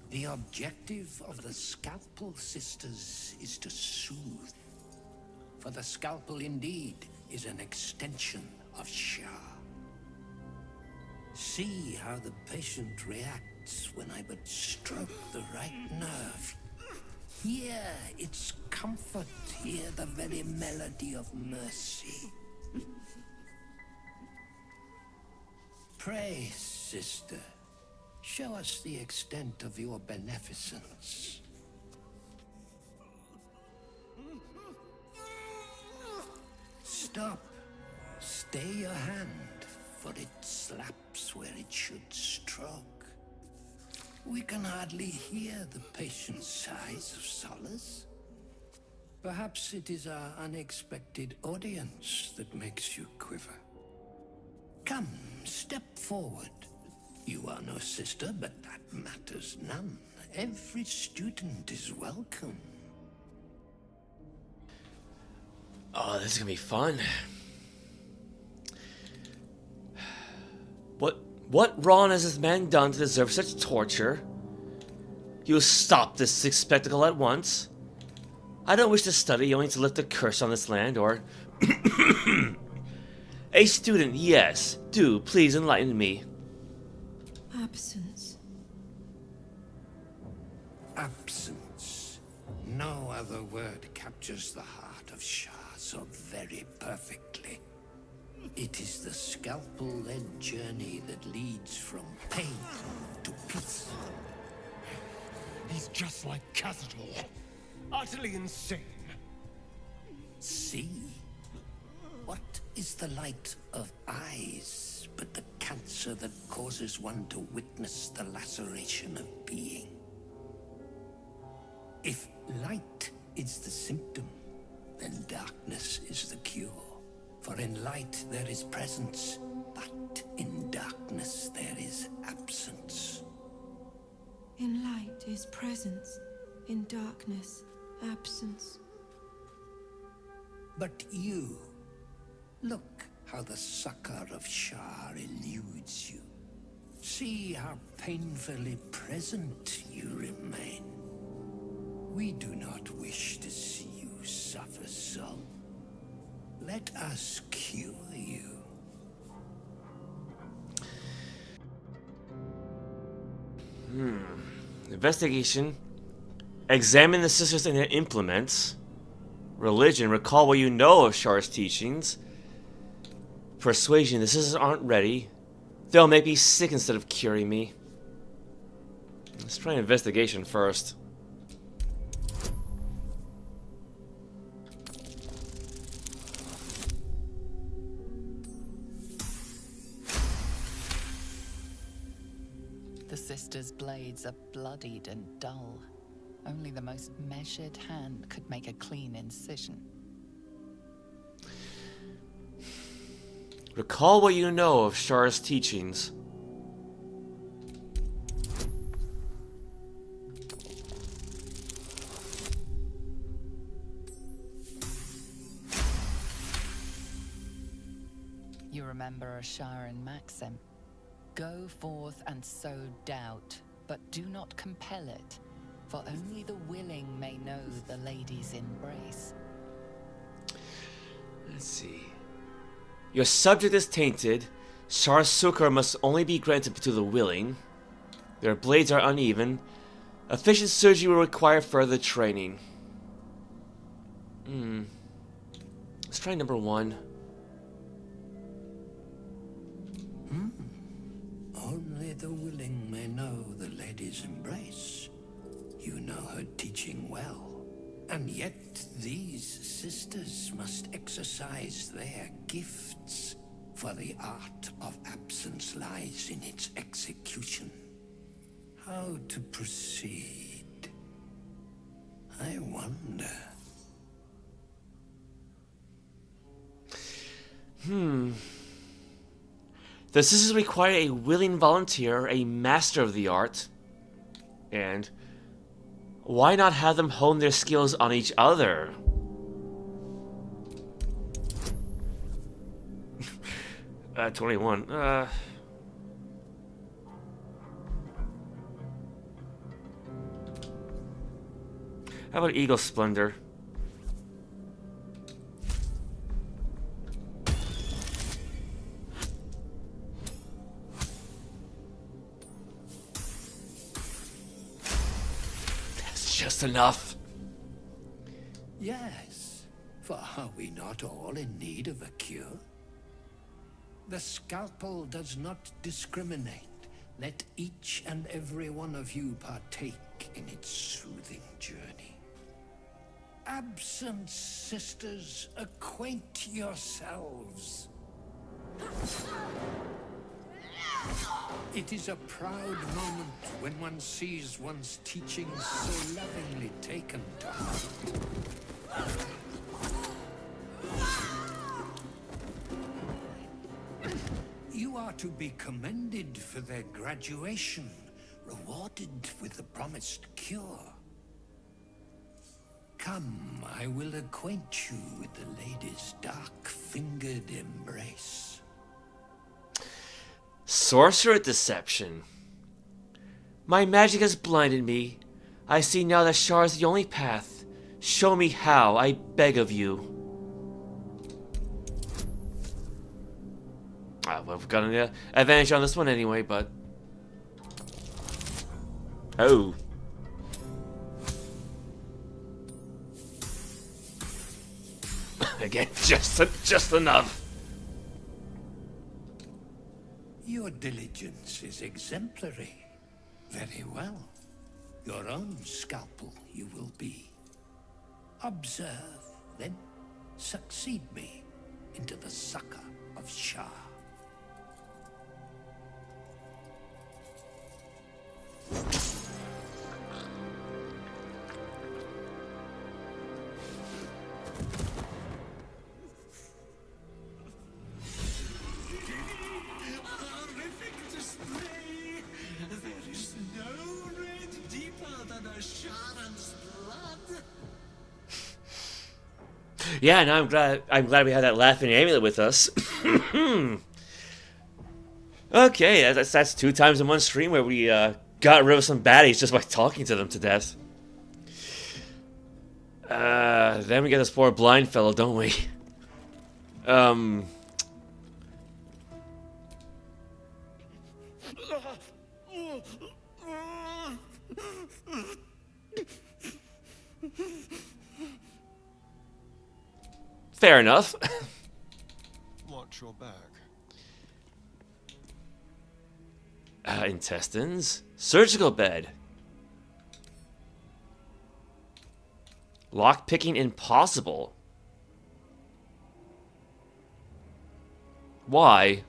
The objective of the Scalpel Sisters is to soothe. For the Scalpel indeed is an extension of Shah. See how the patient reacts when I but stroke the right nerve. Hear its comfort, hear the very melody of mercy. Pray, sister, show us the extent of your beneficence. Stop. Stay your hand, for it slaps where it should stroke. We can hardly hear the patient's sighs of solace. Perhaps it is our unexpected audience that makes you quiver. Come, step forward. You are no sister, but that matters none. Every student is welcome. Oh, this is gonna be fun. What wrong has this man done to deserve such torture? He will stop this sick spectacle at once. I don't wish to study only to lift a curse on this land, or... A student, yes. Do, please enlighten me. Absence. Absence. No other word captures the heart of Shah so very perfectly. It is the scalpel-led journey that leads from pain to peace. He's just like Cassidy. Utterly insane. See? What is the light of eyes but the cancer that causes one to witness the laceration of being? If light is the symptom, then darkness is the cure. For in light there is presence, but in darkness there is absence. In light is presence, in darkness, absence. But you, look how the succor of Shah eludes you. See how painfully present you remain. We do not wish to see you suffer so. Let us cure you. Investigation. Examine the sisters and their implements. Religion. Recall what you know of Shar's teachings. Persuasion. The sisters aren't ready. They'll make me sick instead of curing me. Let's try investigation first. The sisters' blades are bloodied and dull. Only the most measured hand could make a clean incision. Recall what you know of Shar's teachings. You remember a Shah and maxim. Go forth and sow doubt, but do not compel it, for only the willing may know the lady's embrace. Let's see. Your subject is tainted. Shar's succor must only be granted to the willing. Their blades are uneven. Efficient surgery will require further training. Let's try number 1. Only the willing may know the lady's embrace. You know her teaching well. And yet these sisters must exercise their gifts, for the art of absence lies in its execution. How to proceed? I wonder. The sisters require a willing volunteer, a master of the art. And why not have them hone their skills on each other? 21. How about Eagle Splendor? That's just enough. Yes, for are we not all in need of a cure? The scalpel does not discriminate. Let each and every one of you partake in its soothing journey. Absent sisters, acquaint yourselves. It is a proud moment when one sees one's teachings so lovingly taken to heart. You are to be commended for their graduation, rewarded with the promised cure. Come, I will acquaint you with the lady's dark-fingered embrace. Sorcerer Deception. My magic has blinded me. I see now that Shar is the only path. Show me how, I beg of you. We've got an advantage on this one anyway, but... Oh. Again, just enough. Your diligence is exemplary. Very well. Your own scalpel you will be. Observe, then succeed me into the succor of Shah. Yeah, no, I'm glad we had that laughing amulet with us. Okay, that's 2 times in one stream where we got rid of some baddies just by talking to them to death. Then we get this poor blind fellow, don't we? Fair enough. Watch your back. Intestines. Surgical bed. Lock-picking impossible. Why?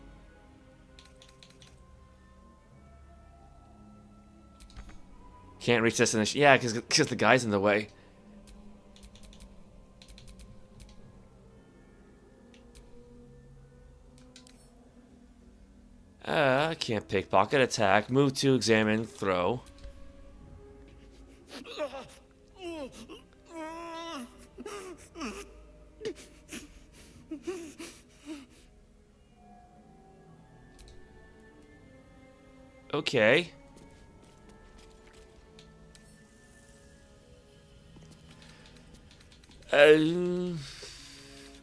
Can't reach destination. Yeah, because the guy's in the way. Can't pickpocket, attack, move to, examine, throw. Okay.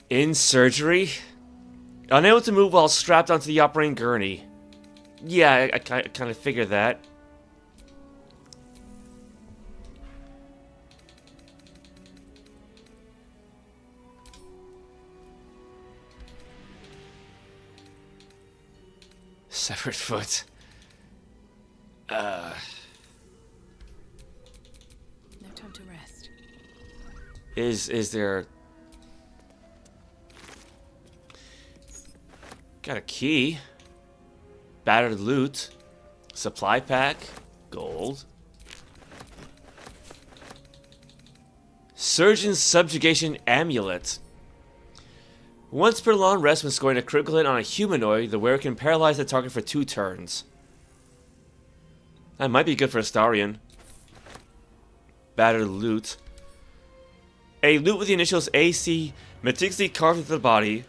In surgery? Unable to move while strapped onto the operating gurney. Yeah, I kind of figured that. Severed foot. No time to rest. Is there... Got a key. Battered loot. Supply pack. Gold. Surgeon's subjugation amulet. Once per long rest when scoring a critical hit on a humanoid, the wearer can paralyze the target for 2 turns. That might be good for Astarion. Battered loot. A loot with the initials AC meticulously carved into the body.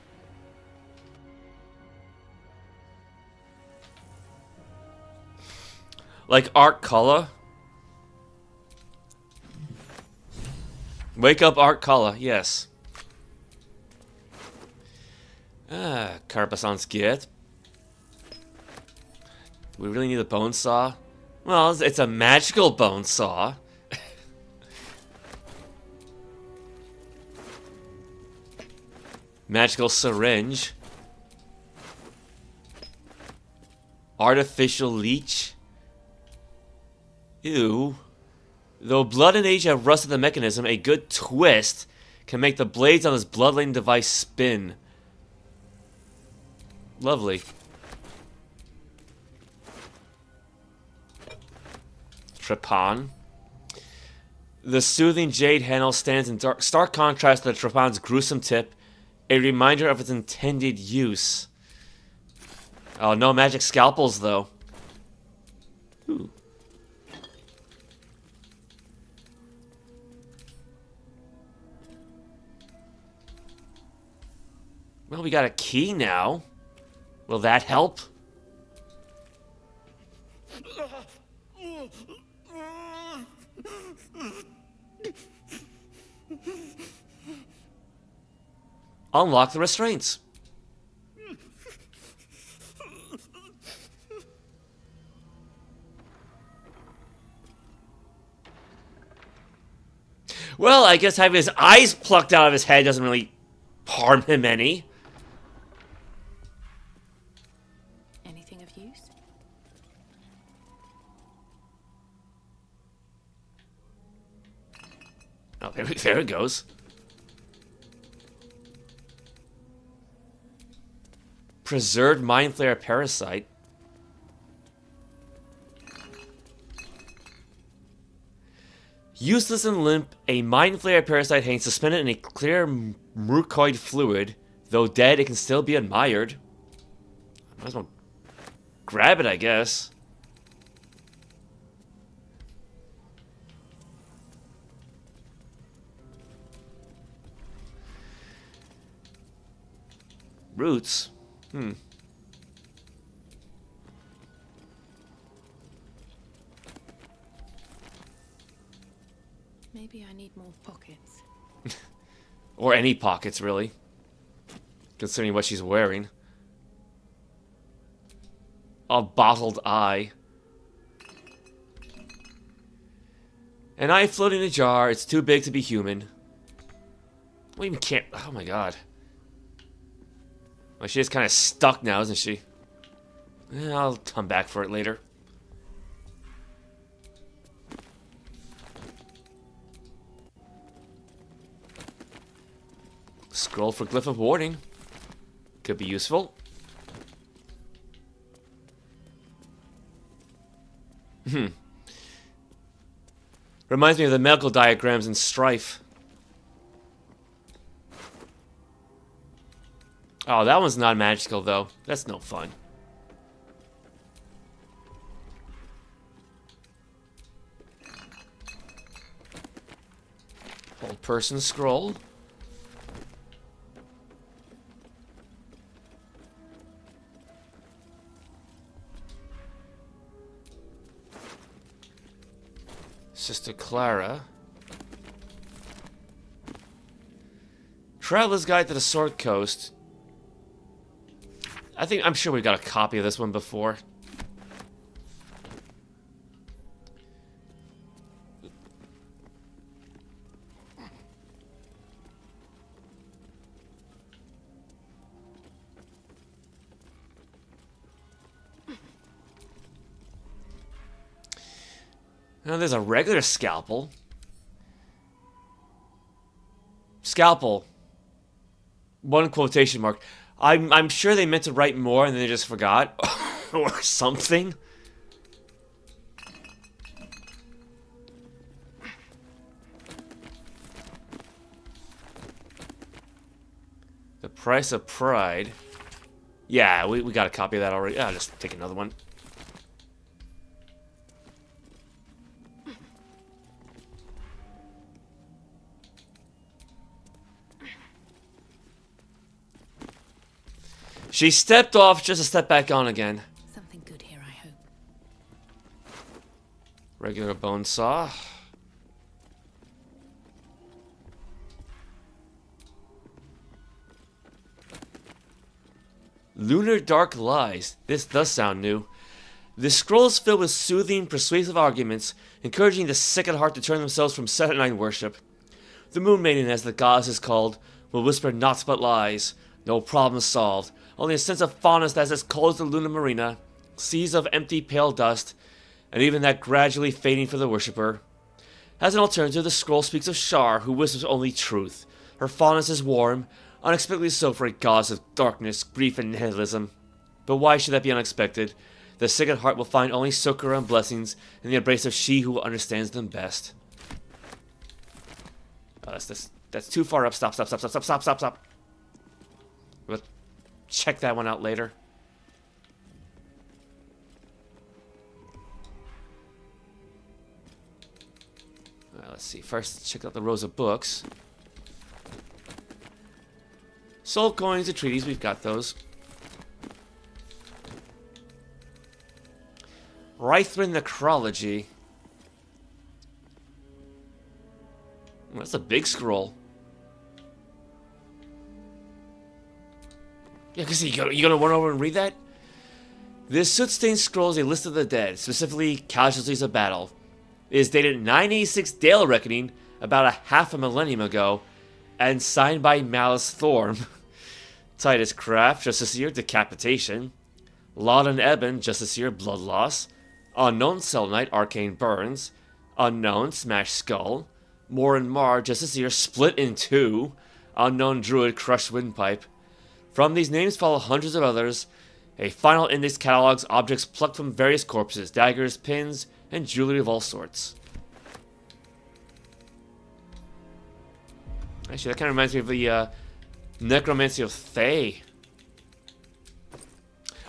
Like Art Kalla. Wake up Art Kalla, yes. Carpason's get. We really need a bone saw? Well, it's a magical bone saw. Magical syringe. Artificial leech. Ew. Though blood and age have rusted the mechanism, a good twist can make the blades on this bloodletting device spin. Lovely. Trepan. The soothing jade handle stands in stark contrast to the Trepan's gruesome tip, a reminder of its intended use. Oh, no magic scalpels, though. Ooh. Well, we got a key now. Will that help? Unlock the restraints. Well, I guess having his eyes plucked out of his head doesn't really harm him any. Anything of use? Oh, there it goes. Preserved Mind Flayer Parasite. Useless and limp, a Mind Flayer Parasite hangs suspended in a clear mucoid fluid. Though dead, it can still be admired. Might as well grab it, I guess. Roots? Maybe I need more pockets. Or any pockets, really. Considering what she's wearing. A bottled eye. An eye floating in a jar. It's too big to be human. We even can't... Oh my god. Well, she's kind of stuck now, isn't she? I'll come back for it later. Scroll for Glyph of Warding. Could be useful. Reminds me of the medical diagrams in Strife. Oh, that one's not magical, though. That's no fun. Hold person scroll. Sister Clara. Traveler's Guide to the Sword Coast. I'm sure we got a copy of this one before. Now there's a regular scalpel. Scalpel. One quotation mark. I'm sure they meant to write more and then they just forgot. Or something. The Price of Pride. Yeah, we got a copy of that already. I'll just take another one. She stepped off just to step back on again. Something good here, I hope. Regular bone saw. Lunar Dark Lies. This does sound new. This scroll is filled with soothing, persuasive arguments, encouraging the sick at heart to turn themselves from Saturnine worship. The Moon Maiden, as the goddess is called, will whisper naught but lies. No problem solved. Only a sense of fondness that's as cold as the lunar marina, seas of empty pale dust, and even that gradually fading for the worshipper. As an alternative, the scroll speaks of Shar, who whispers only truth. Her fondness is warm, unexpectedly so for a goddess of darkness, grief, and nihilism. But why should that be unexpected? The sick at heart will find only succor and blessings in the embrace of she who understands them best. Oh, that's too far up. Stop. We'll check that one out later. Let's see. First, check out the rows of books. Soul coins and treaties, we've got those. Rythrin Necrology. Well, that's a big scroll. Yeah, because you gonna run over and read that? This soot-stained scroll is a list of the dead, specifically casualties of battle. It is dated 986 Dale Reckoning, about a half a millennium ago, and signed by Malice Thorm. Titus Craft, Justiciar, Decapitation. Laudon Eben, Justiciar, Blood Loss. Unknown Selûne, Arcane Burns. Unknown, Smash Skull. Morin Mar, Justiciar, Split in Two. Unknown Druid, Crushed Windpipe. From these names follow hundreds of others. A final index catalogs objects plucked from various corpses, daggers, pins, and jewelry of all sorts. Actually, that kind of reminds me of the Necromancy of Thay.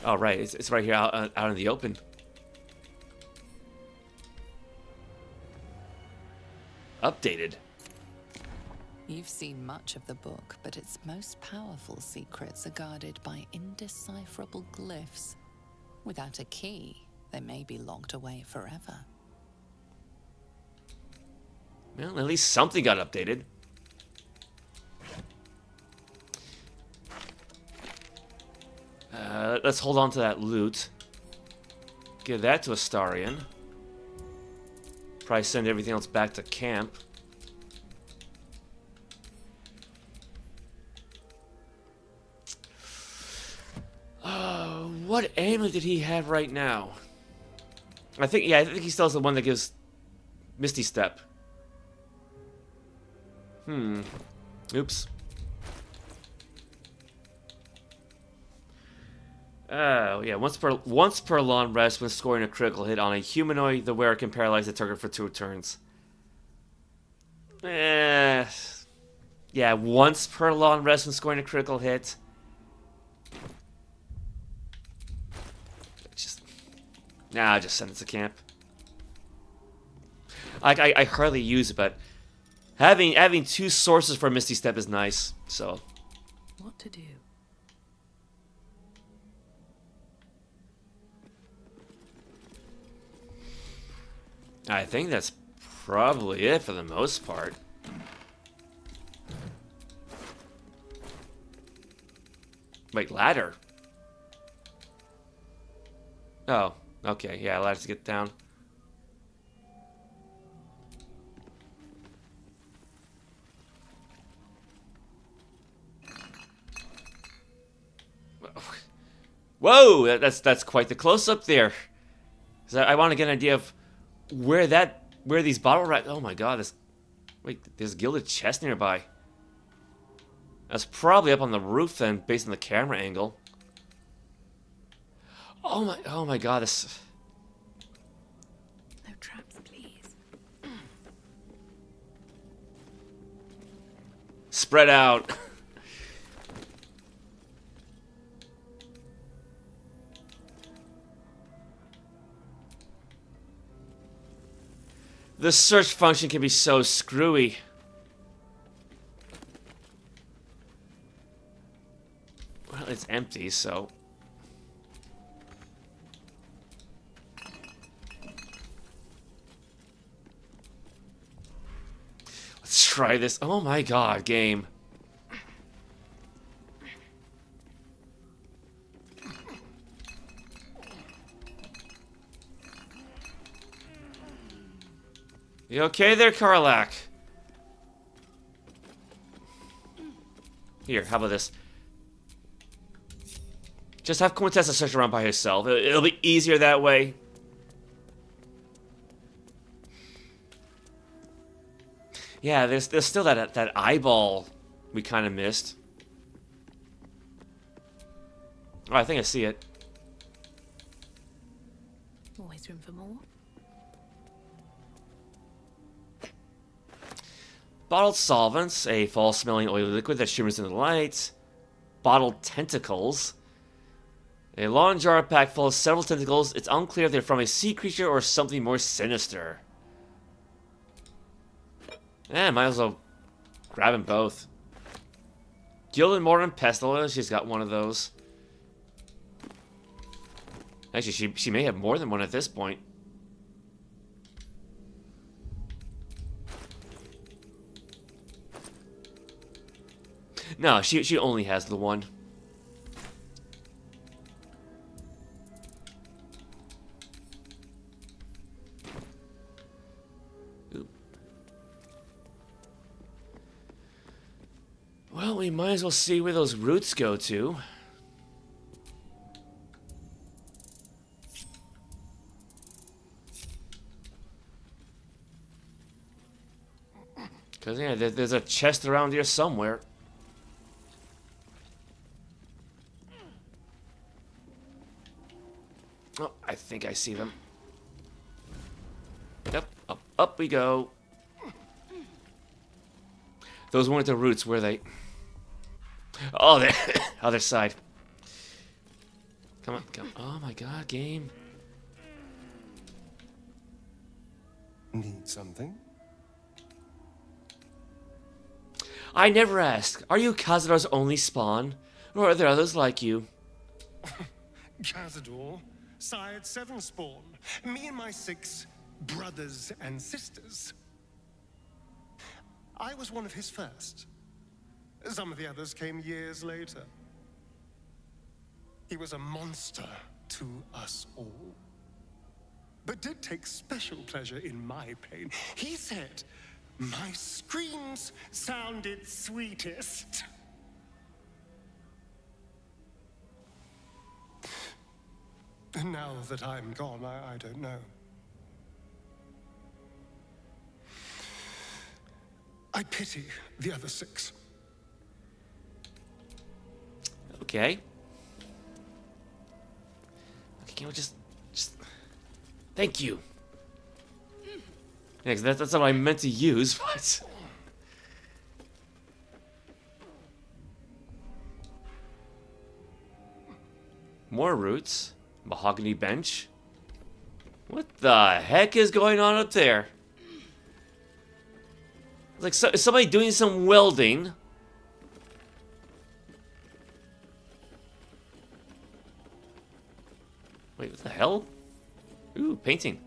Oh, right. It's right here out in the open. Updated. You've seen much of the book, but its most powerful secrets are guarded by indecipherable glyphs. Without a key, they may be locked away forever. Well, at least something got updated. Let's hold on to that loot. Give that to Astarion. Probably send everything else back to camp. What amulet did he have right now? I think he still has the one that gives Misty Step. Oops. Oh, yeah. Once per long rest when scoring a critical hit on a humanoid, the wearer can paralyze the target for 2 turns. Yeah, once per long rest when scoring a critical hit. I'll just send it to camp. I hardly use it, but having 2 sources for Misty Step is nice. So. What to do? I think that's probably it for the most part. Wait, ladder? Oh, okay. Yeah, ladder to get down. Whoa, that's quite the close up there. 'Cause I want to get an idea of where these bottle racks. Oh my god, there's a gilded chest nearby. That's probably up on the roof then, based on the camera angle. Oh my god, this. No traps, please. Spread out. The search function can be so screwy. Well, it's empty, so... Let's try this. Oh my god, game. You okay there, Karlach? Here, how about this? Just have Quintessa search around by herself. It'll be easier that way. Yeah, there's still that eyeball we kind of missed. Oh, I think I see it. Always room for more. Bottled solvents, a foul-smelling oily liquid that shimmers in the light. Bottled tentacles. A long jar packed full of several tentacles. It's unclear if they're from a sea creature or something more sinister. Might as well grab them both. Gilded Mortar and Pestle, she's got one of those. Actually, she may have more than one at this point. No, she only has the one. Oop. Well, we might as well see where those roots go to. Because, yeah, there's a chest around here somewhere. Oh, I think I see them. Yep, up we go. Those weren't the roots, were they? Oh, they're other side. Come on, come on. Oh my god, game. Need something? I never ask. Are you Cazador's only spawn? Or are there others like you? Cazador sired 7 spawn. Me and my 6 brothers and sisters. I was one of his first. Some of the others came years later. He was a monster to us all, but did take special pleasure in my pain. He said my screams sounded sweetest. And now that I'm gone, I don't know. I pity the other 6. Okay. Okay, can we just... Thank you. Yeah, 'cause that's what I meant to use, but... More roots. Mahogany bench. What the heck is going on up there? Like, is somebody doing some welding? Wait, what the hell? Ooh, painting.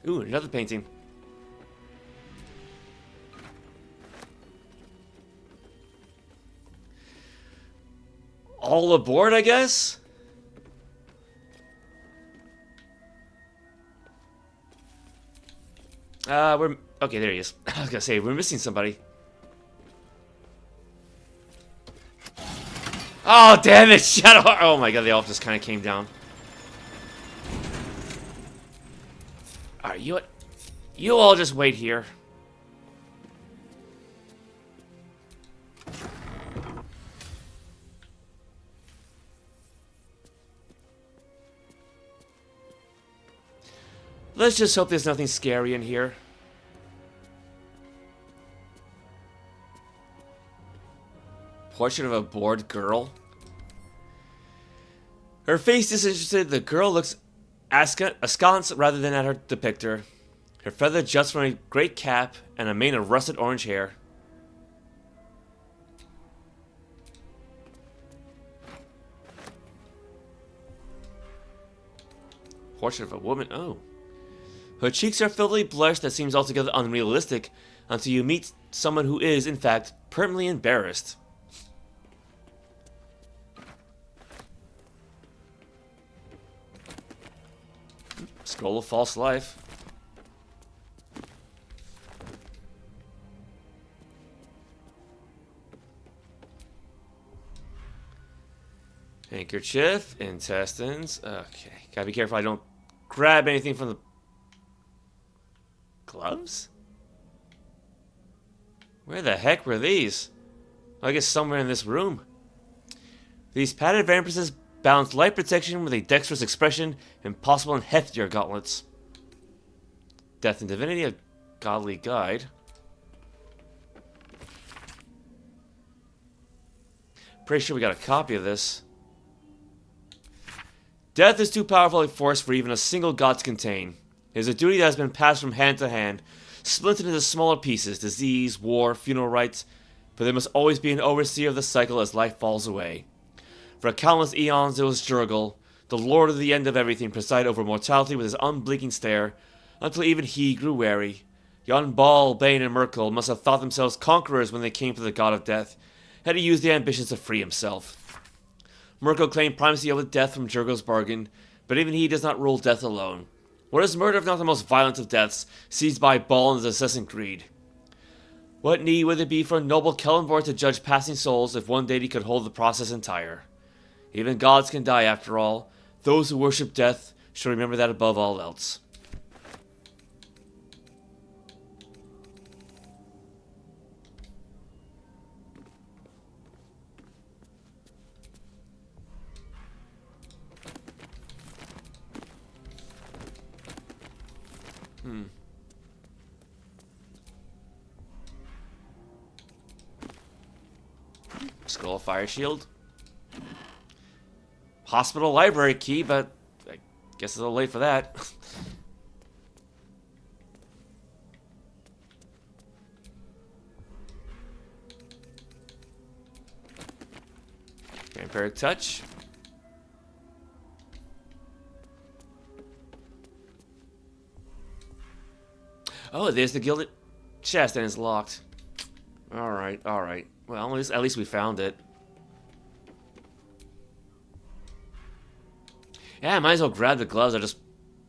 Ooh, another painting. All aboard, I guess? We're... Okay, there he is. I was gonna say, we're missing somebody. Oh, damn it! Shadow... Oh my god, they all just kind of came down. Alright, you all just wait here. Let's just hope there's nothing scary in here. Portrait of a bored girl. Her face disinterested, the girl looks askance rather than at her depictor. Her feather juts from a great cap and a mane of russet orange hair. Portrait of a woman, oh. Her cheeks are filthily blushed that seems altogether unrealistic until you meet someone who is, in fact, permanently embarrassed. Scroll of false life. Handkerchief, intestines. Okay, gotta be careful I don't grab anything from the gloves? Where the heck were these? I guess somewhere in this room. These padded vampiresses balance light protection with a dexterous expression, impossible and heftier gauntlets. Death and Divinity, a godly guide. Pretty sure we got a copy of this. Death is too powerful a force for even a single god to contain. It is a duty that has been passed from hand to hand, splintered into smaller pieces, disease, war, funeral rites, but there must always be an overseer of the cycle as life falls away. For countless eons it was Jurgal, the lord of the end of everything, presided over mortality with his unblinking stare, until even he grew wary. Yon Baal, Bane, and Merkel must have thought themselves conquerors when they came for the god of death, had he used their ambitions to free himself. Merkel claimed primacy over death from Jurgal's bargain, but even he does not rule death alone. What is murder if not the most violent of deaths, seized by Baal and his incessant greed? What need would it be for a noble Kellenvor to judge passing souls if one deity could hold the process entire? Even gods can die after all. Those who worship death should remember that above all else. Skull fire shield. Hospital library key, but I guess it's a little late for that. Vampiric touch. Oh, there's the gilded chest and it's locked. Alright, alright. Well, at least we found it. Yeah, I might as well grab the gloves or just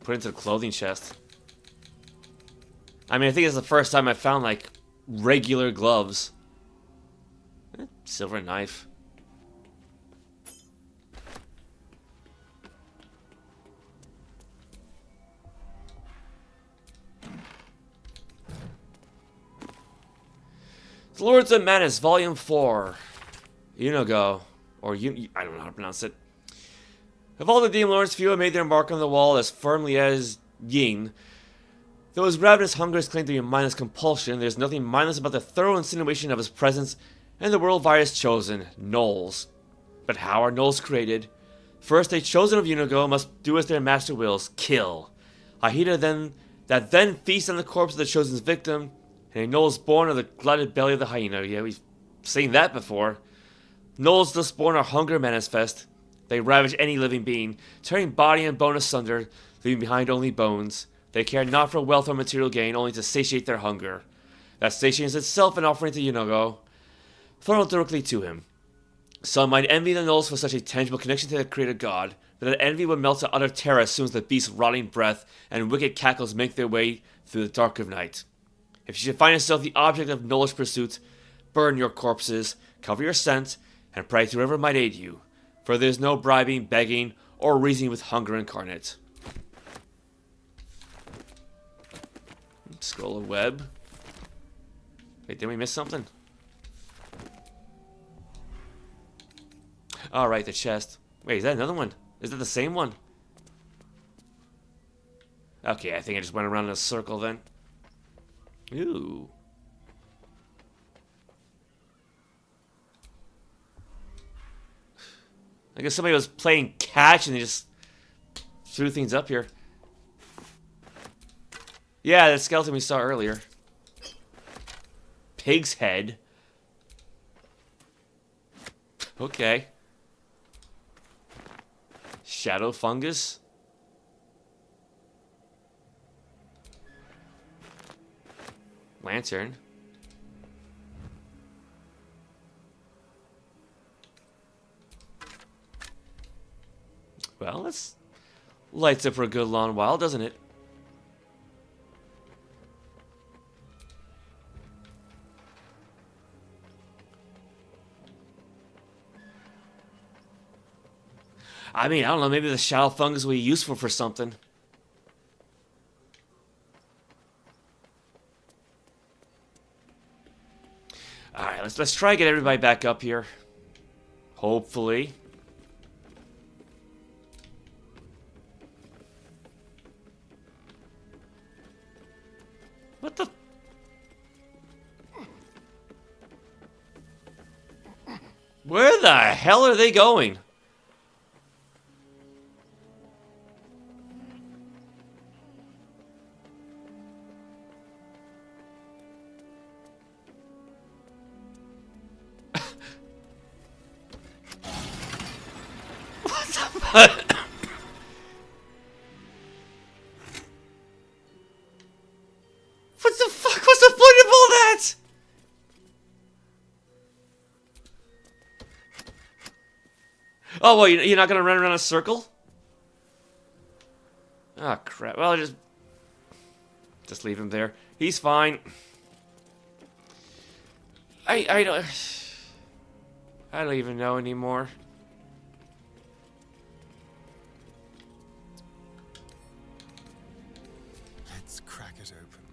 put it into the clothing chest. I mean, I think it's the first time I found, like, regular gloves. Silver knife. The Lords of Madness, Volume 4. Unigo. Or I don't know how to pronounce it. Of all the Demon Lords, few have made their mark on the wall as firmly as Yin. Though his ravenous hungers claim to be mindless compulsion, there's nothing mindless about the thorough insinuation of his presence and the world virus chosen, Gnolls. But how are Gnolls created? First, a chosen of Unigo must do as their master wills, kill. A Hyena then feasts on the corpse of the chosen's victim, and a Gnoll is born of the glutted belly of the hyena. Yeah, we've seen that before. Gnolls thus born are hunger manifest. They ravage any living being, tearing body and bone asunder, leaving behind only bones. They care not for wealth or material gain, only to satiate their hunger. That satiation is itself an offering to Yunogo, funneled directly to him. Some might envy the gnolls for such a tangible connection to their creator god, but that envy would melt to utter terror as soon as the beast's rotting breath and wicked cackles make their way through the dark of night. If you should find yourself the object of gnollish pursuit, burn your corpses, cover your scent, and pray to whoever might aid you, for there is no bribing, begging, or reasoning with hunger incarnate. Scroll of web. Wait, did we miss something? Oh, right, the chest. Wait, is that another one? Is that the same one? Okay, I think I just went around in a circle then. Ooh. I guess somebody was playing catch and they just threw things up here. Yeah, that skeleton we saw earlier. Pig's head. Okay. Shadow fungus. Lantern. Well, this lights up for a good long while, doesn't it? I mean, I don't know, maybe the shadow fungus will be useful for something. Alright, let's try to get everybody back up here. Hopefully. What the? Where the hell are they going? What the? What the fuck was the point of all that? Oh, well, you're not gonna run around a circle? Oh, crap. Well, just leave him there. He's fine. I don't even know anymore. Let's crack it open.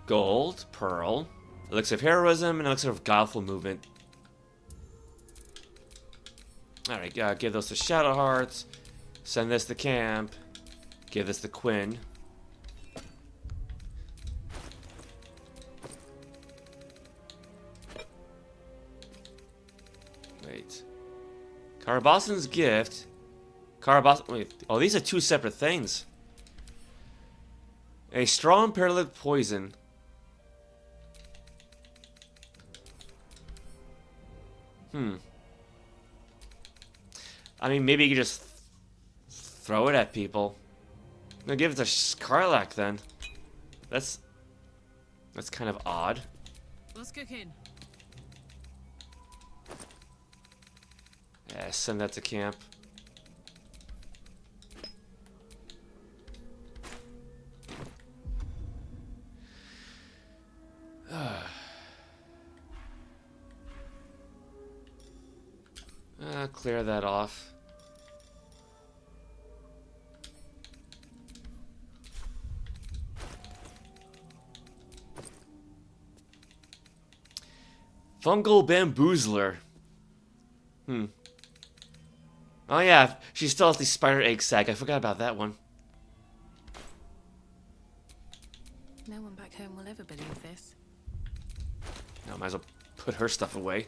Gold, pearl, elixir of heroism, and elixir of guileful movement. Alright, give those to Shadow Hearts. Send this to camp. Give this to Quinn. Wait. Carabosson's gift. Wait. Oh, these are two separate things. A strong paralytic poison. I mean, maybe you could just throw it at people. No, give it to Scarlac then. That's kind of odd. What's cooking? Yeah, send that to camp. Clear that off. Fungal bamboozler. Oh yeah, she still has the spider egg sac. I forgot about that one. No one back home will ever believe this. No, might as well put her stuff away.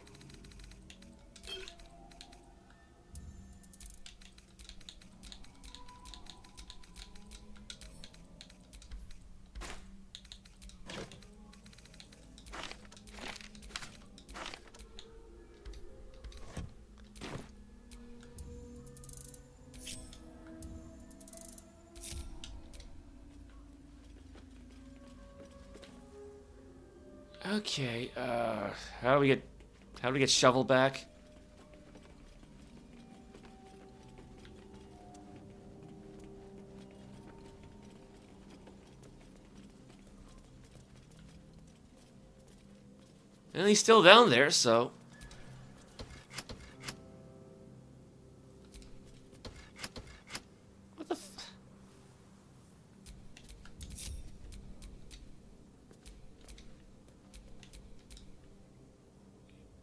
Okay, how do we get Shovel back? And he's still down there, so... What the f...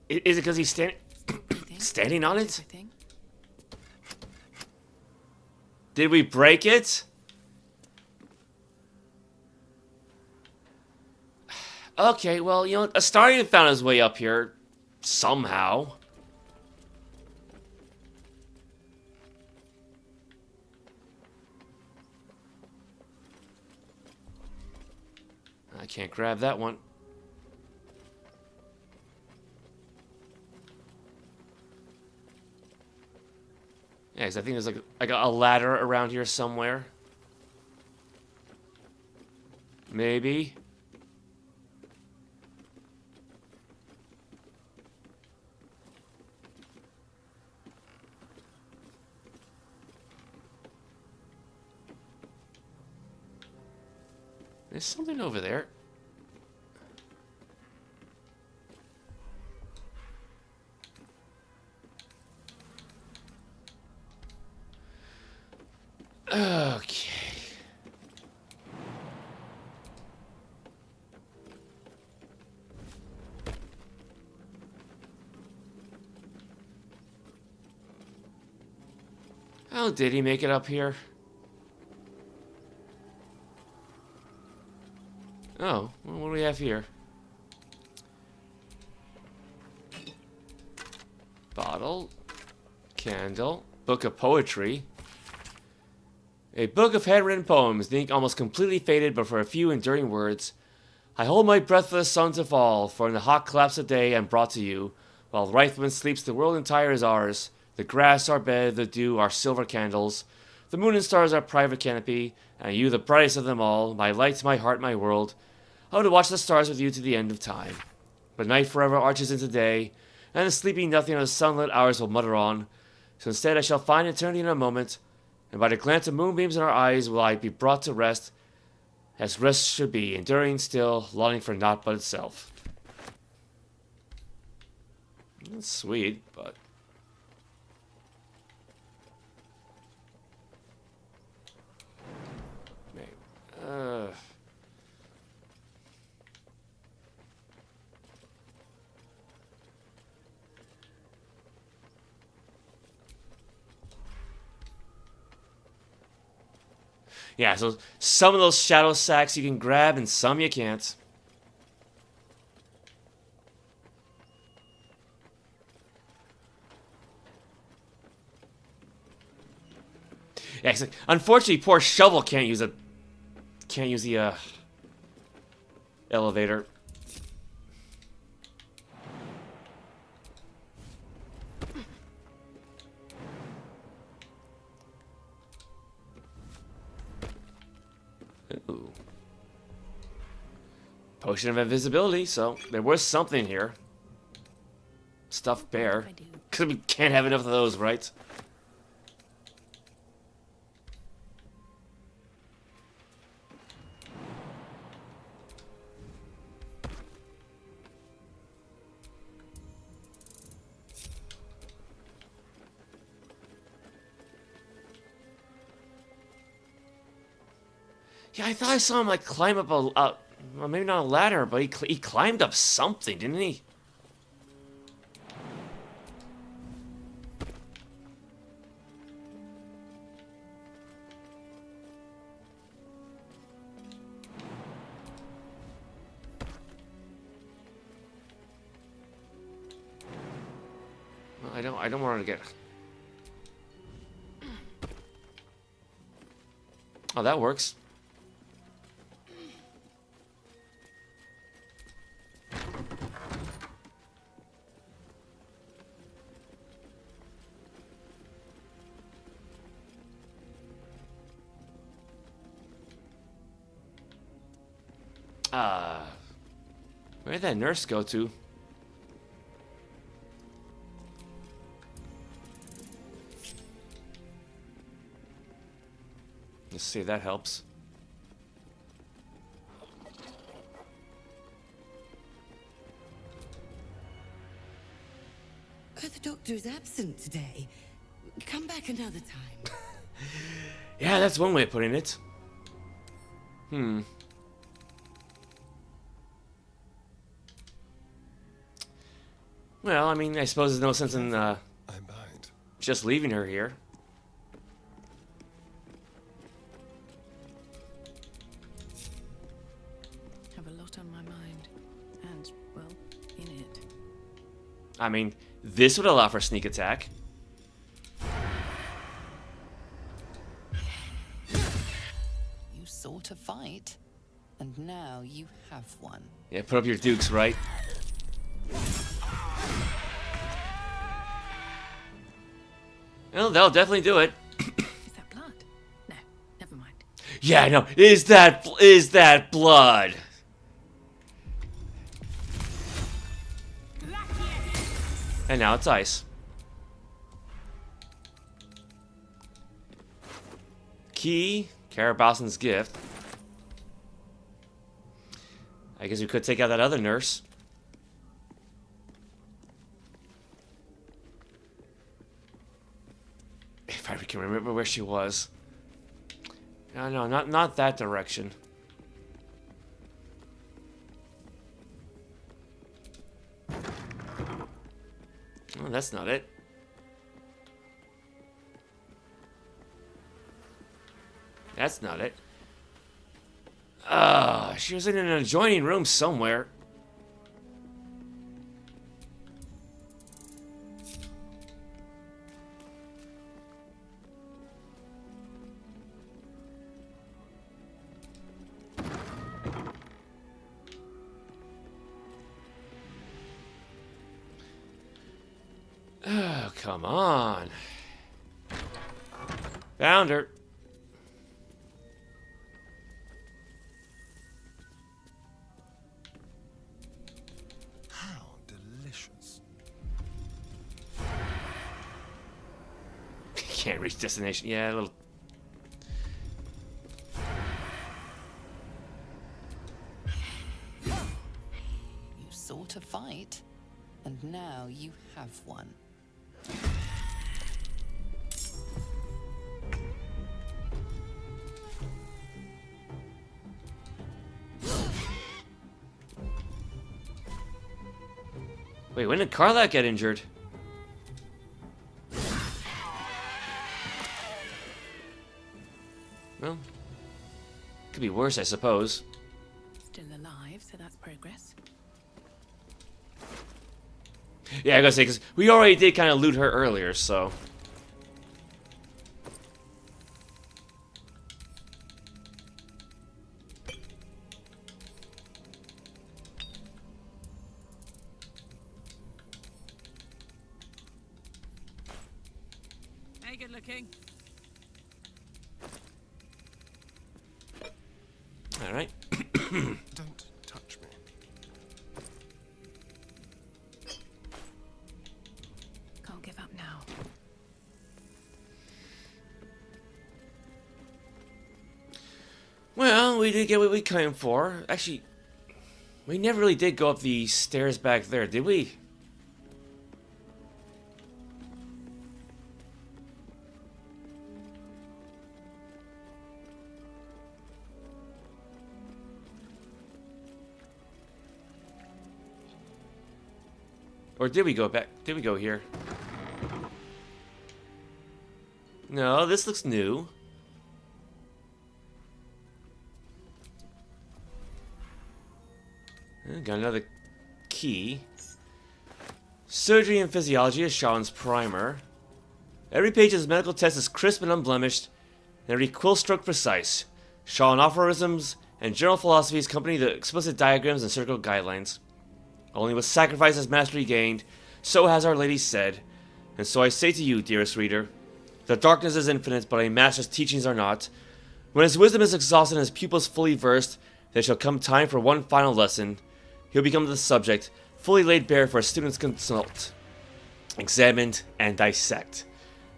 Is it because he's standing on it? Did we break it? Okay, well, you know, Astarion found his way up here somehow. I can't grab that one. Yeah, 'cause I think there's like a ladder around here somewhere. Maybe. There's something over there. Okay. How did he make it up here? Oh, well, what do we have here? Bottle, candle, book of poetry. A book of handwritten poems, the ink almost completely faded, but for a few enduring words. I hold my breath for the sun to fall, for in the hot collapse of day I'm brought to you. While Wraithwind sleeps, the world entire is ours. The grass, our bed, the dew, our silver candles. The moon and stars, our private canopy, and you, the brightest of them all, my light, my heart, my world. I would watch the stars with you to the end of time. But night forever arches into day, and the sleepy nothing of the sunlit hours will mutter on. So instead I shall find eternity in a moment, and by the glance of moonbeams in our eyes will I be brought to rest, as rest should be, enduring still, longing for naught but itself. That's sweet, but... Yeah, so some of those shadow sacks you can grab and some you can't. Yeah, unfortunately, poor Shovel can't use the elevator. Ooh. Potion of invisibility, so there was something here. Stuffed bear. Because we can't have enough of those, right? Yeah, I thought I saw him like climb up well, maybe not a ladder, but he climbed up something, didn't he? Well, I don't want to get. Oh, that works. Where did that nurse go to? Let's see if that helps. The doctor is absent today. Come back another time. Yeah, that's one way of putting it. Well, I mean, I suppose there's no sense in just leaving her here. Have a lot on my mind, and well, in it. I mean, this would allow for sneak attack. You sought a fight, and now you have one. Yeah, put up your dukes, right? Well, that'll definitely do it. Is that blood? No, never mind. Yeah, I know. Is that blood? And now it's ice. Key, Karabassen's gift. I guess we could take out that other nurse. If I can remember where she was. No, not that direction. Oh, that's not it. That's not it. She was in an adjoining room somewhere. Oh, come on. Found her. How delicious. Can't reach destination. Yeah, a little. You sought a fight, and now you have one. Wait, when did Karlak get injured? Well, could be worse, I suppose. Still alive, so that's progress. Yeah, I gotta say, because we already did kind of loot her earlier, so. Hey, good looking. All right. Don't touch me. Can't give up now. Well, we did get what we came for. Actually, we never really did go up the stairs back there, did we? Or did we go back? Did we go here? No, this looks new. Got another key. Surgery and Physiology is Sean's primer. Every page of his medical test is crisp and unblemished, and every quill stroke precise. Sean aphorisms and general philosophies accompany the explicit diagrams and surgical guidelines. Only with sacrifice has mastery gained, so has Our Lady said. And so I say to you, dearest reader, the darkness is infinite, but a master's teachings are not. When his wisdom is exhausted and his pupils fully versed, there shall come time for one final lesson. he'll become the subject, fully laid bare for students to consult, examine, and dissect.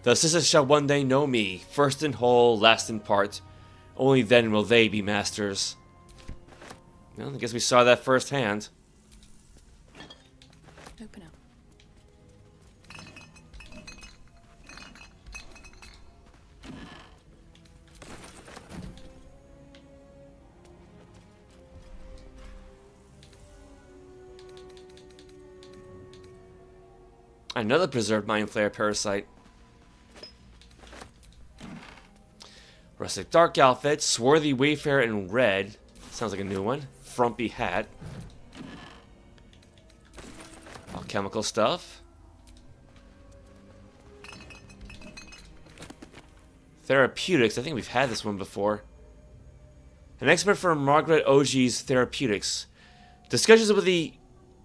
The sisters shall one day know me, first in whole, last in part. Only then will they be masters. Well, I guess we saw that firsthand. Open up. Another preserved mind flare parasite. Rustic dark outfit, swarthy wayfarer in red. Sounds like a new one. Frumpy hat. Alchemical stuff. Therapeutics. I think we've had this one before. An expert from Margaret Ogie's Therapeutics. Discussions with the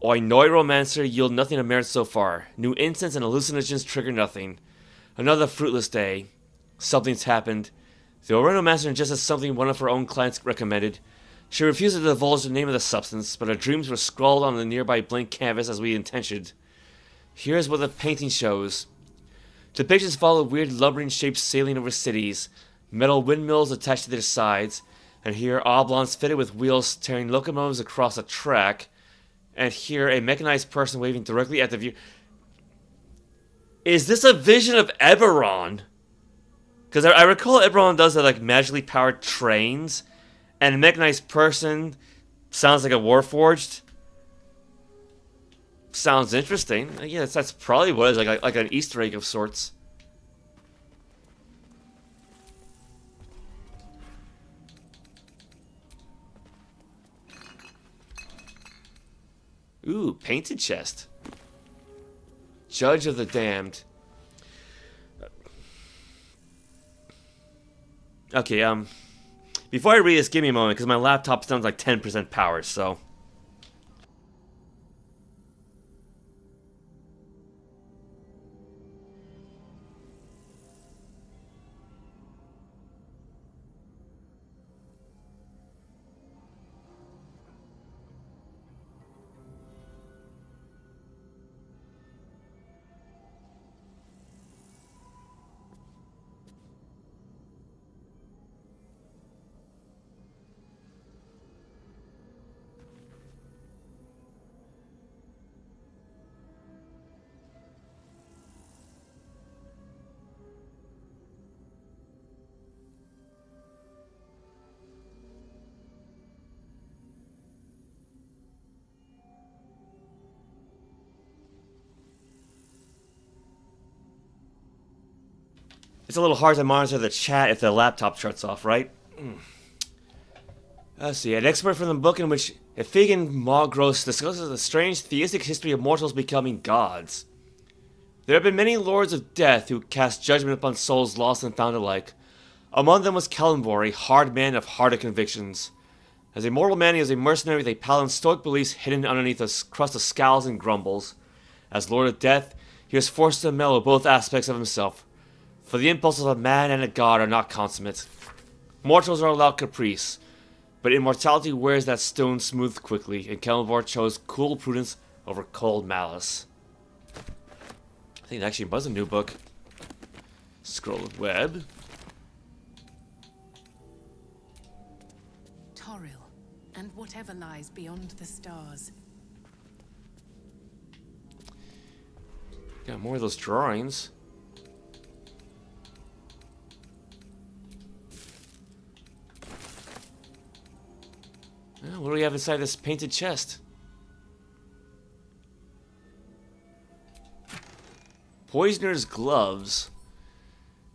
Oinoiromancer yield nothing of merit so far. New incense and hallucinogens trigger nothing. Another fruitless day. Something's happened. The Oinoiromancer ingested something one of her own clients recommended. She refused to divulge the name of the substance, but her dreams were scrawled on the nearby blank canvas as we intended. Here's what the painting shows. Depictions follow weird lumbering shapes sailing over cities, metal windmills attached to their sides, and here oblongs fitted with wheels tearing locomotives across a track, and here a mechanized person waving directly at the view. Is this a vision of Eberron? Because I recall Eberron does like magically powered trains, and a mechanized person sounds like a Warforged. Sounds interesting. Yeah, that's probably what it is, like an Easter egg of sorts. Ooh, painted chest. Judge of the Damned. Okay, before I read this, give me a moment, because my laptop sounds like 10% power, so... It's a little hard to monitor the chat if the laptop shuts off, right? Let's see. An expert from the book in which Efigan Mogros discusses the strange theistic history of mortals becoming gods. There have been many lords of death who cast judgment upon souls lost and found alike. Among them was Kalimvor, a hard man of harder convictions. As a mortal man, he was a mercenary with a paladin's stoic beliefs hidden underneath a crust of scowls and grumbles. As Lord of Death, he was forced to mellow both aspects of himself. For the impulses of a man and a god are not consummate. Mortals are allowed caprice, but immortality wears that stone smooth quickly, and Kalimvor chose cool prudence over cold malice. I think it actually was a new book. Scroll of web. Toril, and whatever lies beyond the stars. Got more of those drawings. Oh, what do we have inside this painted chest? Poisoner's gloves.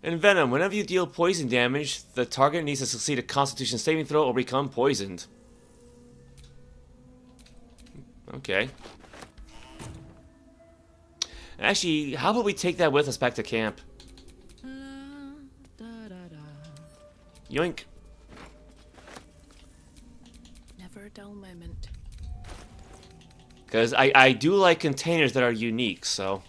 In Venom, whenever you deal poison damage, the target needs to succeed a Constitution saving throw or become poisoned. Okay. Actually, how about we take that with us back to camp? Yoink. Never a dull moment. Because I do like containers that are unique, so...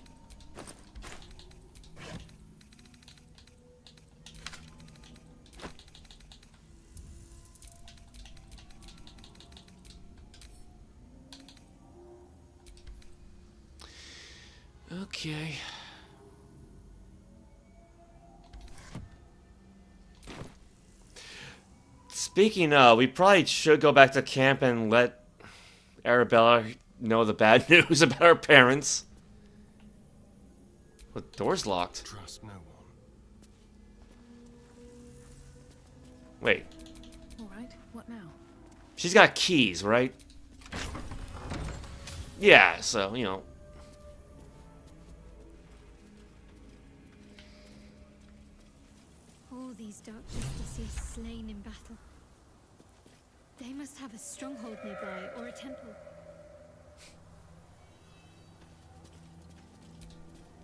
Okay. Speaking of, we probably should go back to camp and let Arabella know the bad news about her parents. The door's locked. Trust no one. Wait. Alright, what now? She's got keys, right? Yeah, so, you know. All these dark justices slain in battle. They must have a stronghold nearby, or a temple.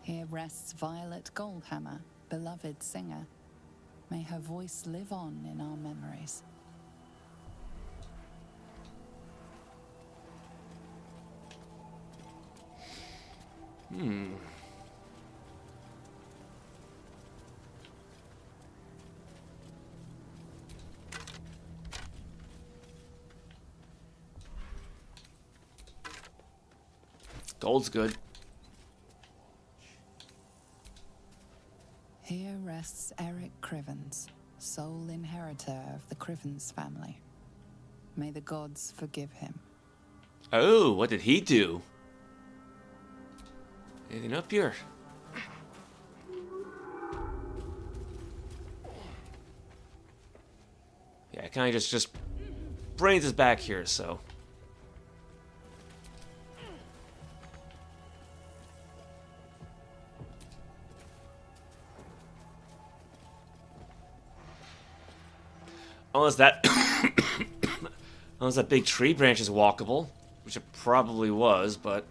Here rests Violet Goldhammer, beloved singer. May her voice live on in our memories. Gold's good. Here rests Eric Crivens, sole inheritor of the Crivens family. May the gods forgive him. Oh, what did he do? Anything up here? Yeah, kind of just brains is back here, so. Unless that unless that big tree branch is walkable, which it probably was, but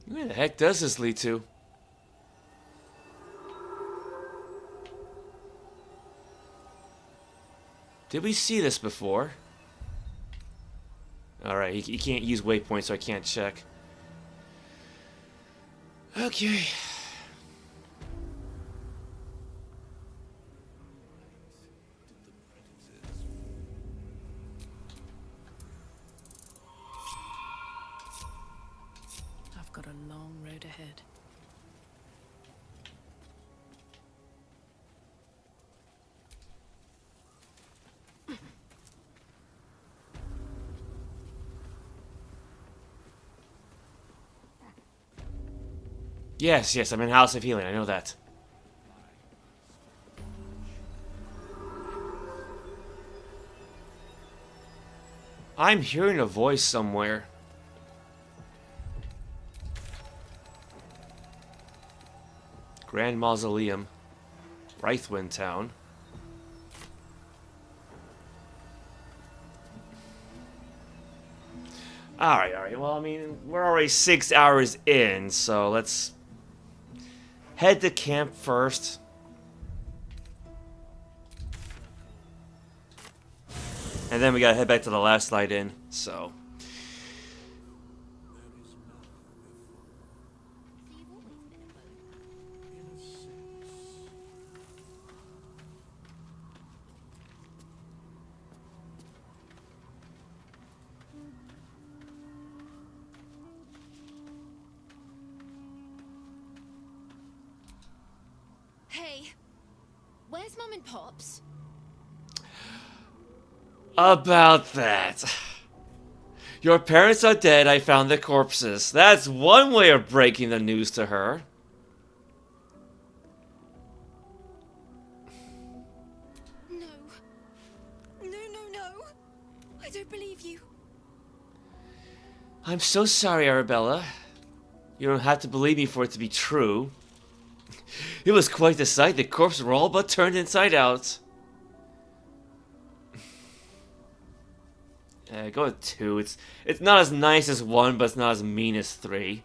where the heck does this lead to? Did we see this before? Alright, you can't use waypoints, so I can't check. Okay. I've got a long road ahead. Yes, I'm in House of Healing, I know that. I'm hearing a voice somewhere. Grand Mausoleum. Wraithwind Town. Alright. Well, I mean, we're already 6 hours in, so let's head to camp first. And then we gotta head back to the last light in, so. Hey, where's Mum and Pops? About that. Your parents are dead, I found their corpses. That's one way of breaking the news to her. No. I don't believe you. I'm so sorry, Arabella. You don't have to believe me for it to be true. It was quite the sight. The corpses were all but turned inside out. Go with 2. It's not as nice as 1, but it's not as mean as 3.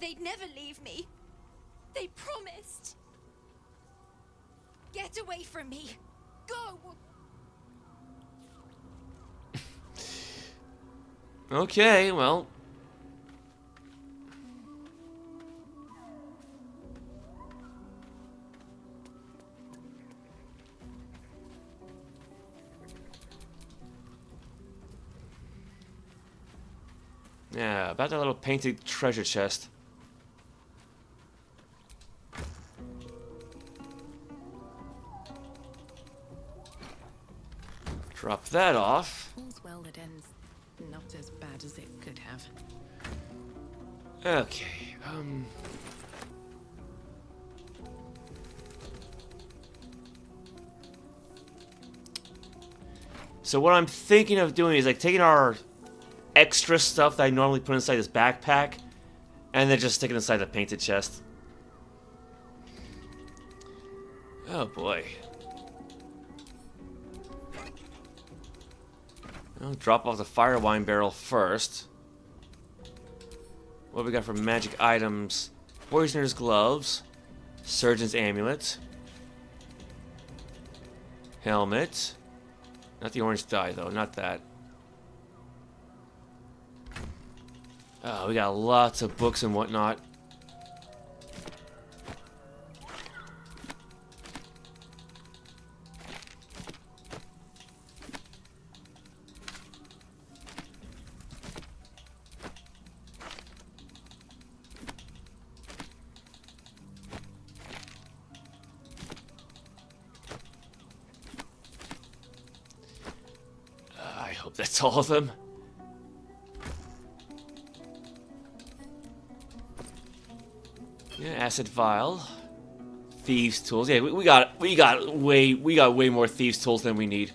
They'd never leave me. They promised. Get away from me. Go! Okay, well. Yeah, about that little painted treasure chest. Drop that off. All's well that ends not as bad as it could have. Okay, so what I'm thinking of doing is like taking our extra stuff that I normally put inside this backpack and then just sticking it inside the painted chest. Oh boy. I'll drop off the fire wine barrel first. What we got for magic items? Poisoner's gloves, surgeon's amulet, helmet. Not the orange dye though, not that. Oh, we got lots of books and whatnot. I hope that's all of them. Yeah, acid vial, thieves' tools. Yeah, we got way more thieves' tools than we need.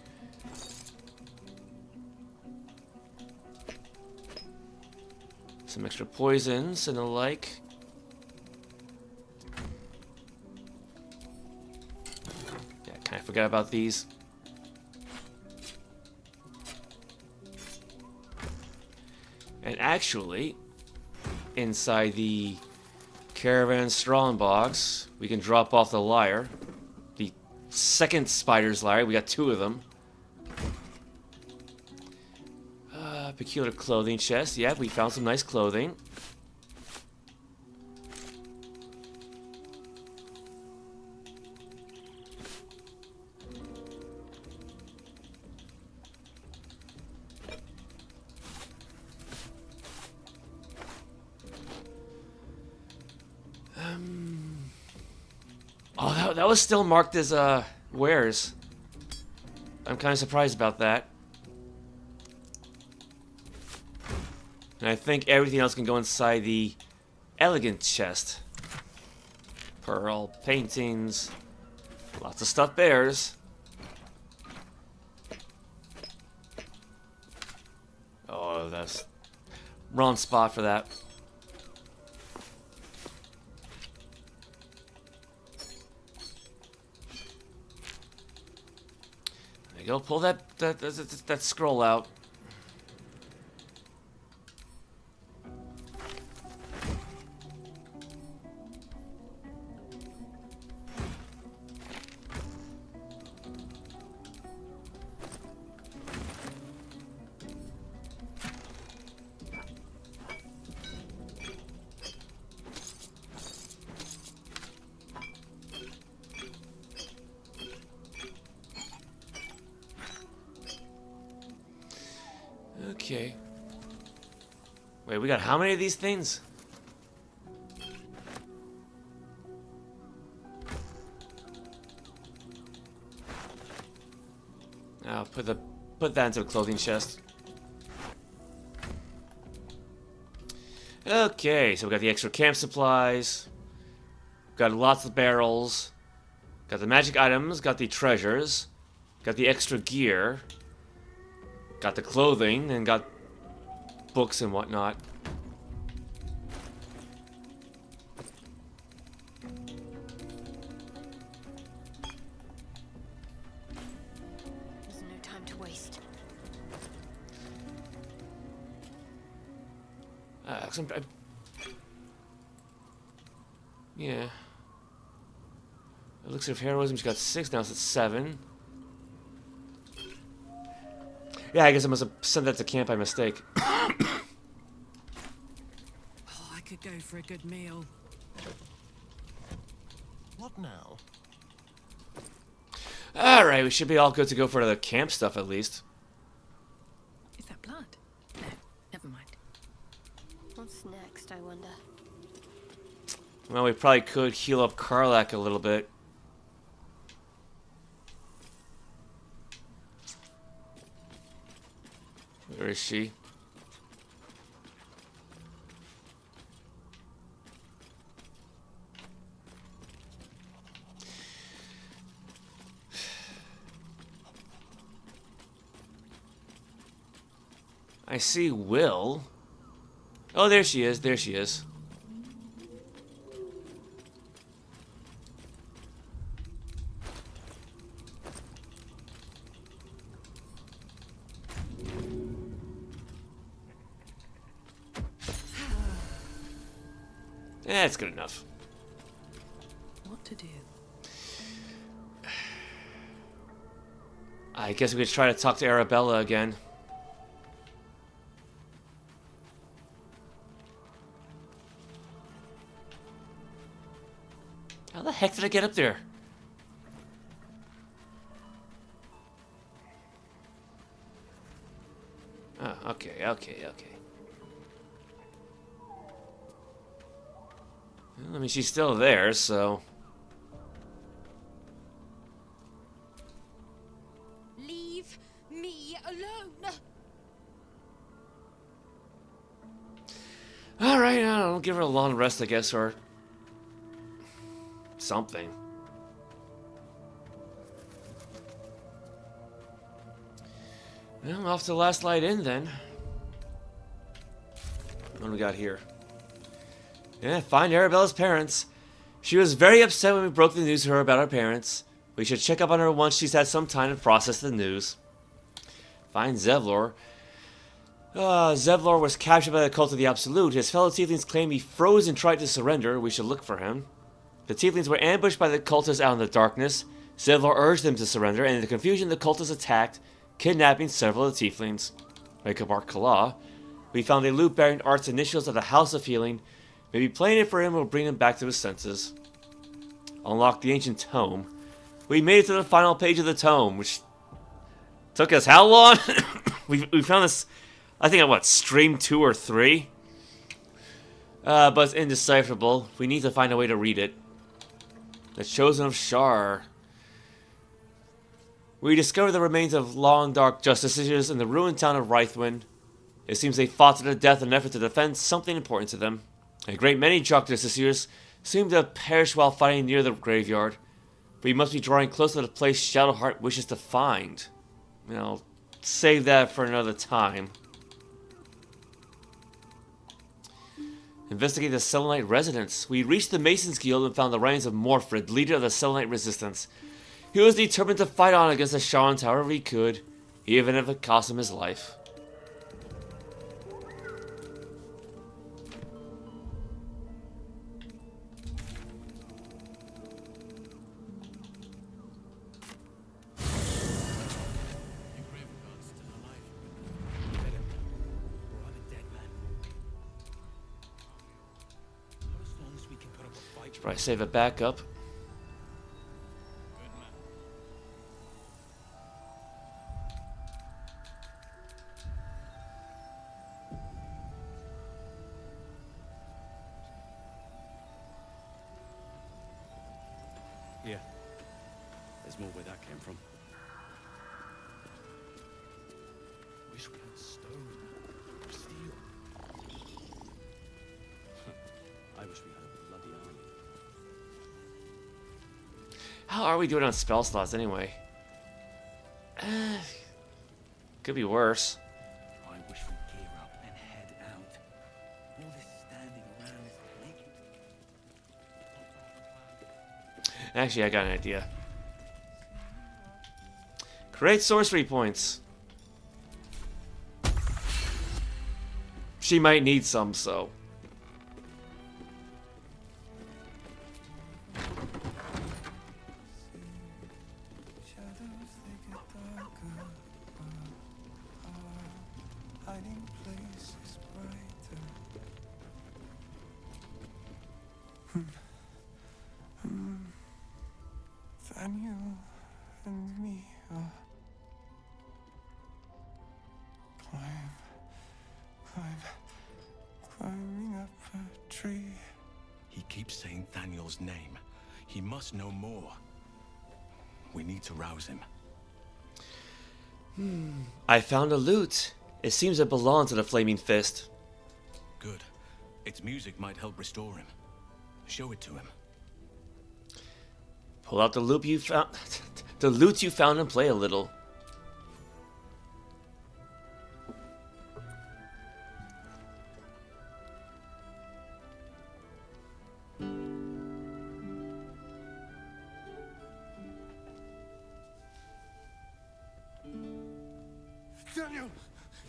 Some extra poisons and the like. Yeah, kind of forgot about these. And actually, inside the Caravan Strongbox, we can drop off the lyre. The second spider's lyre. We got 2 of them. Peculiar clothing chest. Yeah, we found some nice clothing. Oh, that was still marked as wares. I'm kind of surprised about that. And I think everything else can go inside the elegant chest. Pearl paintings, lots of stuffed bears. Oh, that's wrong spot for that. There you go. Pull that scroll out. Okay. Wait, we got how many of these things? I'll put that into the clothing chest. Okay, so we got the extra camp supplies. Got lots of barrels. Got the magic items, got the treasures, got the extra gear. Got the clothing, and got books and whatnot. There's no time to waste. Yeah. Elixir of heroism's got 6, now it's at 7. Yeah, I guess I must have sent that to camp by mistake. go for a good meal. What now? Alright, we should be all good to go for the camp stuff at least. Is that blood? No, never mind. What's next, I wonder? Well, we probably could heal up Karlach a little bit. Where is she? I see Will. Oh, there she is. There she is. Yeah, it's good enough. What to do? I guess we could try to talk to Arabella again. How the heck did I get up there? Oh, okay. Well, I mean, she's still there, so... Leave me alone! Alright, I'll give her a long rest, I guess, or... something. Well, off to the last light in, then. What do we got here? Yeah, find Arabella's parents. She was very upset when we broke the news to her about our parents. We should check up on her once she's had some time to process the news. Find Zevlor. Zevlor was captured by the Cult of the Absolute. His fellow tieflings claim he froze and tried to surrender. We should look for him. The tieflings were ambushed by the cultists out in the darkness. Zevlor urged them to surrender, and in the confusion the cultists attacked, kidnapping several of the tieflings. Wake up our Kala. We found a loot bearing Art's initials of the House of Healing. Maybe playing it for him will bring him back to his senses. Unlock the ancient tome. We made it to the final page of the tome, which took us how long? we found this, I think, at what, stream 2 or 3? But it's indecipherable. We need to find a way to read it. The Chosen of Shar. We discovered the remains of long dark justiciars in the ruined town of Rythwin. It seems they fought to the death in an effort to defend something important to them. A great many dark justiciars seem to have perished while fighting near the graveyard. We must be drawing close to the place Shadowheart wishes to find. I'll save that for another time. Investigate the Selûnite residence. We reached the Masons Guild and found the writings of Morfred, leader of the Selûnite resistance. He was determined to fight on against the Sharans however he could, even if it cost him his life. Should probably save it back up. Yeah. There's more where that came from. Wish we had stone or steel. I wish we had a bloody army. How are we doing on spell slots anyway? Could be worse. I wish we'd gear up and head out. All this standing around is making. Actually, I got an idea. Create sorcery points. She might need some, so. Thaniel and me are climbing up a tree. He keeps saying Thaniel's name. He must know more. We need to rouse him. I found a lute. It seems it belonged to the Flaming Fist. Good. Its music might help restore him. Show it to him. Pull out the lute you found. The lute you found and play a little. Daniel!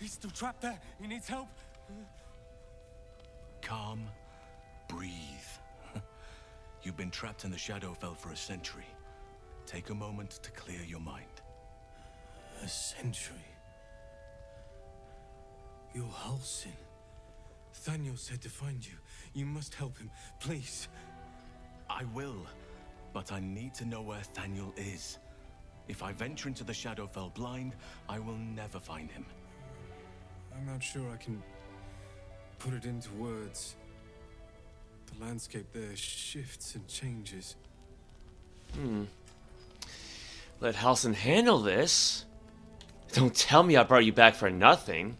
He's still trapped there. He needs help. Calm. Breathe. You've been trapped in the Shadowfell for a century. Take a moment to clear your mind. A century? You're Halsin. Thaniel said to find you. You must help him, please. I will, but I need to know where Thaniel is. If I venture into the Shadowfell blind, I will never find him. I'm not sure I can put it into words. The landscape there shifts and changes. Let Halsin handle this. Don't tell me I brought you back for nothing.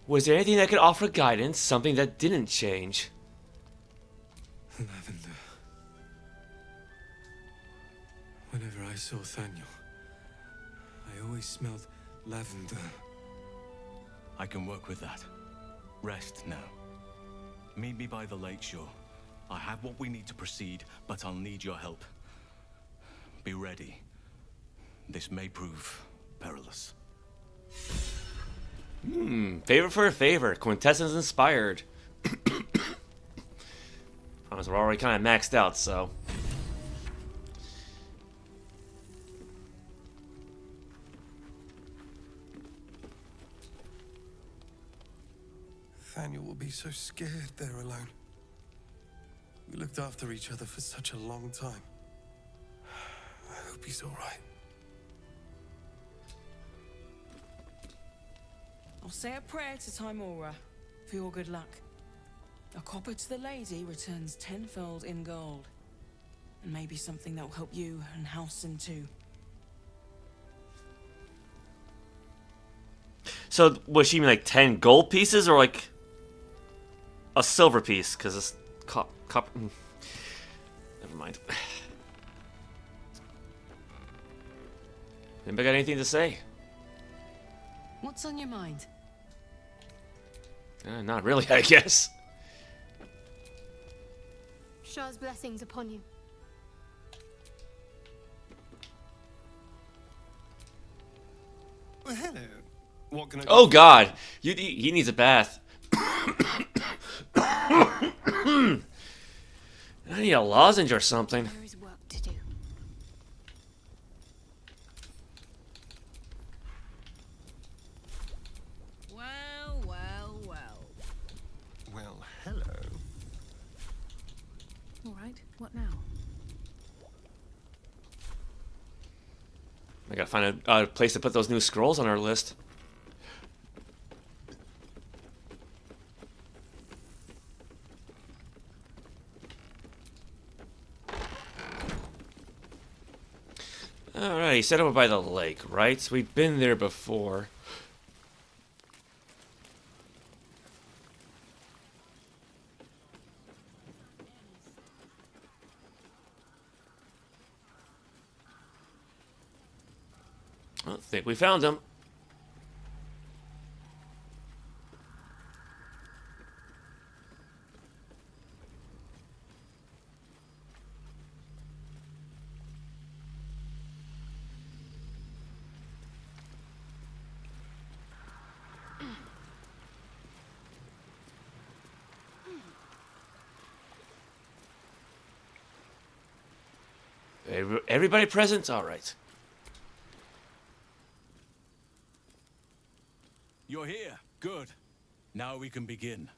Was there anything that could offer guidance? Something that didn't change? Lavender. Whenever I saw Thaniel, I always smelled lavender. I can work with that. Rest now. Meet me by the lake shore. I have what we need to proceed, but I'll need your help. Be ready. This may prove perilous. Favor for a favor. Quintessa's inspired. Promise, we're already kind of maxed out, so. Thaniel will be so scared there alone. We looked after each other for such a long time. I hope he's all right. I'll say a prayer to Timora for your good luck. A copper to the lady returns tenfold in gold. And maybe something that will help you and Halsin too. So, was she mean like 10 gold pieces or like a silver piece? Because it's copper. Never mind. Anybody got anything to say? What's on your mind? Not really, I guess. Shah's blessings upon you. Well, hello. What can I do? Oh God, he needs a bath. I need a lozenge or something. There is work to do. Well, well, well. Well, hello. All right, what now? I gotta find a place to put those new scrolls on our list. Alright, he said over by the lake, right? So we've been there before. I think we found him. Everybody present? All right. You're here. Good. Now we can begin.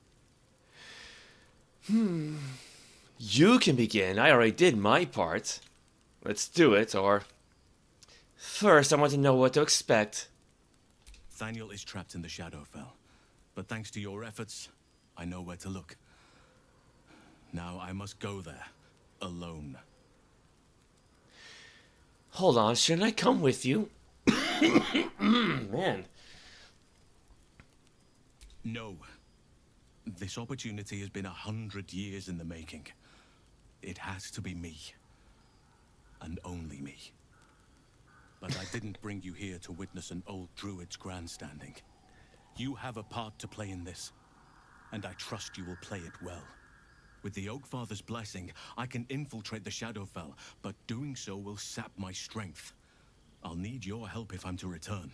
You can begin. I already did my part. Let's do it, or... First, I want to know what to expect. Thaniel is trapped in the Shadowfell, but thanks to your efforts, I know where to look. Now I must go there, alone. Hold on, shouldn't I come with you? Man. No. This opportunity has been 100 years in the making. It has to be me. And only me. But I didn't bring you here to witness an old druid's grandstanding. You have a part to play in this, and I trust you will play it well. With the Oakfather's blessing, I can infiltrate the Shadowfell, but doing so will sap my strength. I'll need your help if I'm to return.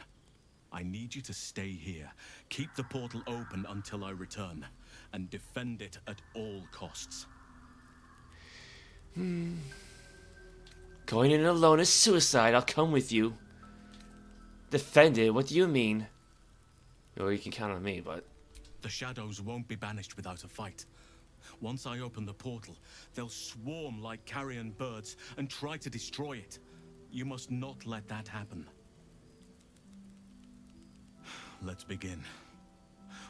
I need you to stay here, keep the portal open until I return, and defend it at all costs. Going in alone is suicide. I'll come with you. Defend it? What do you mean? Or you can count on me, but... The shadows won't be banished without a fight. Once I open the portal, they'll swarm like carrion birds and try to destroy it. You must not let that happen. Let's begin.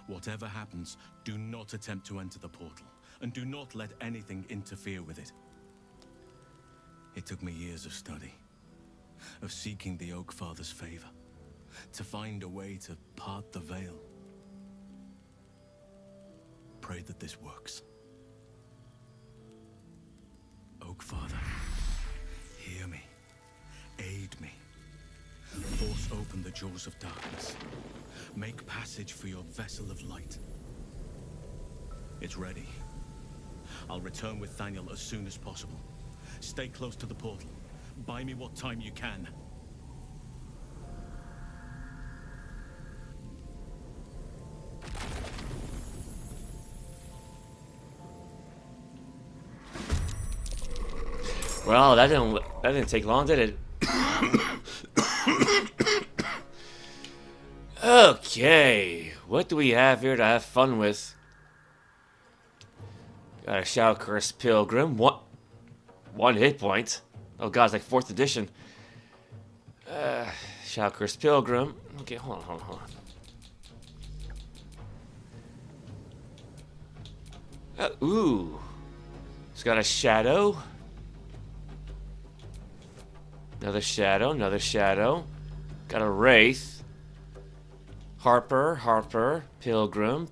Whatever happens, do not attempt to enter the portal, and do not let anything interfere with it. It took me years of study, of seeking the Oakfather's favor, to find a way to part the veil. Pray that this works. Oakfather, hear me. Aid me. Force open the jaws of darkness. Make passage for your vessel of light. It's ready. I'll return with Thaniel as soon as possible. Stay close to the portal. Buy me what time you can. Well, that didn't take long, did it? Okay, what do we have here to have fun with? Got a Shadow Curse Pilgrim. One hit point. Oh god, it's like 4th edition. Shadow Curse Pilgrim. Okay, hold on. Ooh. It's got a shadow. Another shadow, another shadow. Got a wraith. Harper, Pilgrim,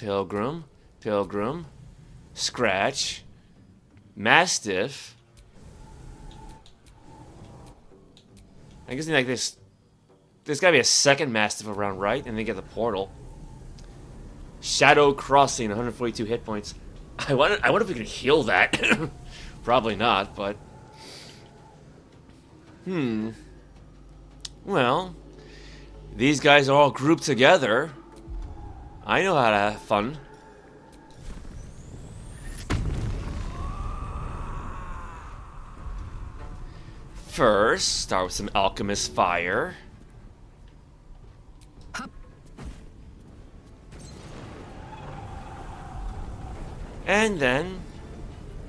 Scratch, Mastiff. I guess like this. There's gotta be a second Mastiff around, right? And then get the portal. Shadow Crossing, 142 hit points. I wonder if we can heal that. Probably not, but. Well. These guys are all grouped together. I know how to have fun. First, start with some alchemist fire. And then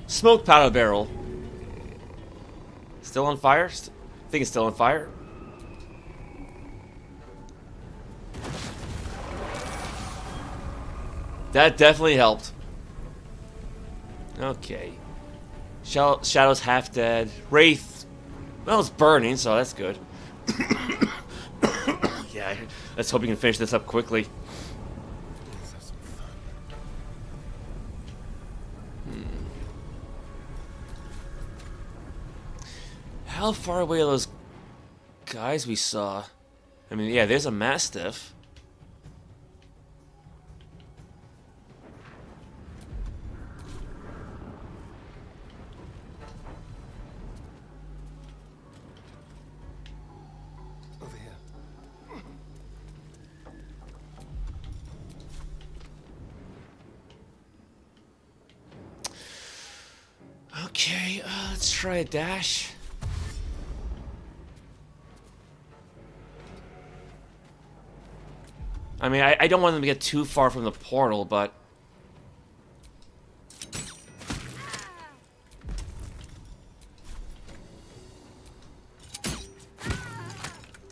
smoke powder barrel. Still on fire? I think it's still on fire. That definitely helped. Okay. Shadow's half dead. Wraith. Well, it's burning, so that's good. Yeah, let's hope we can finish this up quickly. How far away are those guys we saw? I mean, yeah, there's a Mastiff. Okay, let's try a dash. I mean, I don't want them to get too far from the portal, but...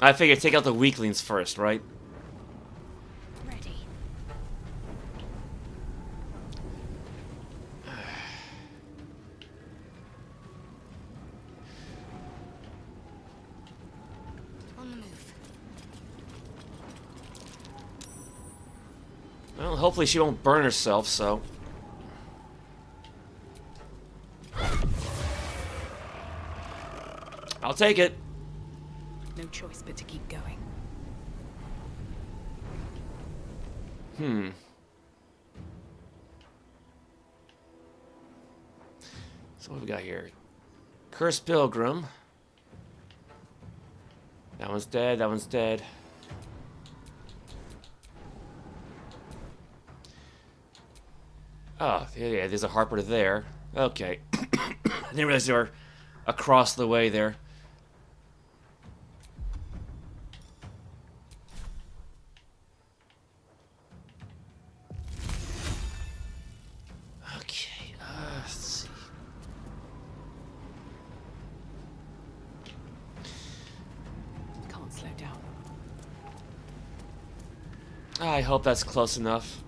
I figured take out the weaklings first, right? Ready. On the move. Well, hopefully she won't burn herself, so... I'll take it. No choice but to keep going. So what do we got here? Cursed Pilgrim. That one's dead, that one's dead. Oh, yeah, there's a Harper there. Okay. I didn't realize they were across the way there. Okay, let's see. Can't slow down. I hope that's close enough.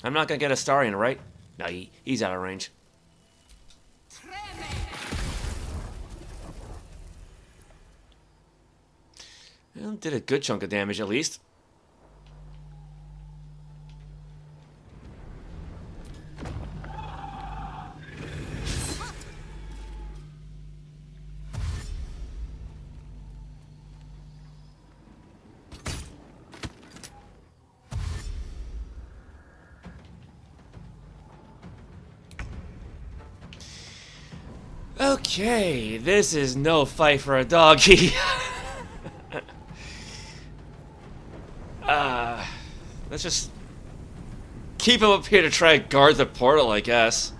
I'm not gonna get a Astarion, right? No, he's out of range. Well, did a good chunk of damage at least. Okay, this is no fight for a doggy. Let's just keep him up here to try and guard the portal, I guess.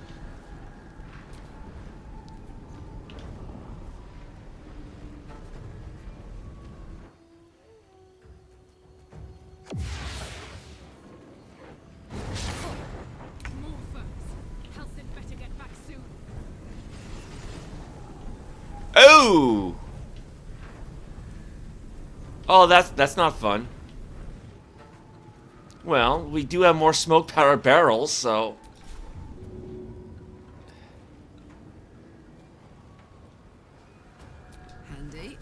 Oh! Oh, that's not fun. Well, we do have more smoke power barrels, so... Handy.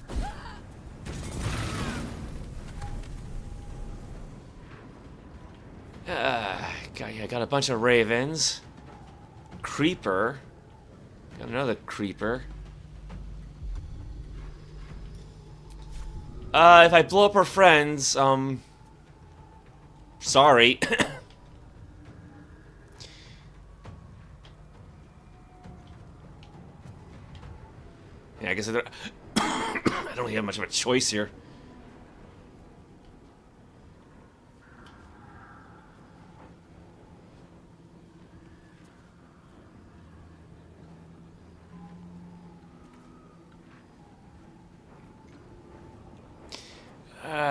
Got a bunch of ravens. Creeper. Got another creeper. If I blow up her friends, sorry. Yeah, I guess I don't really have much of a choice here.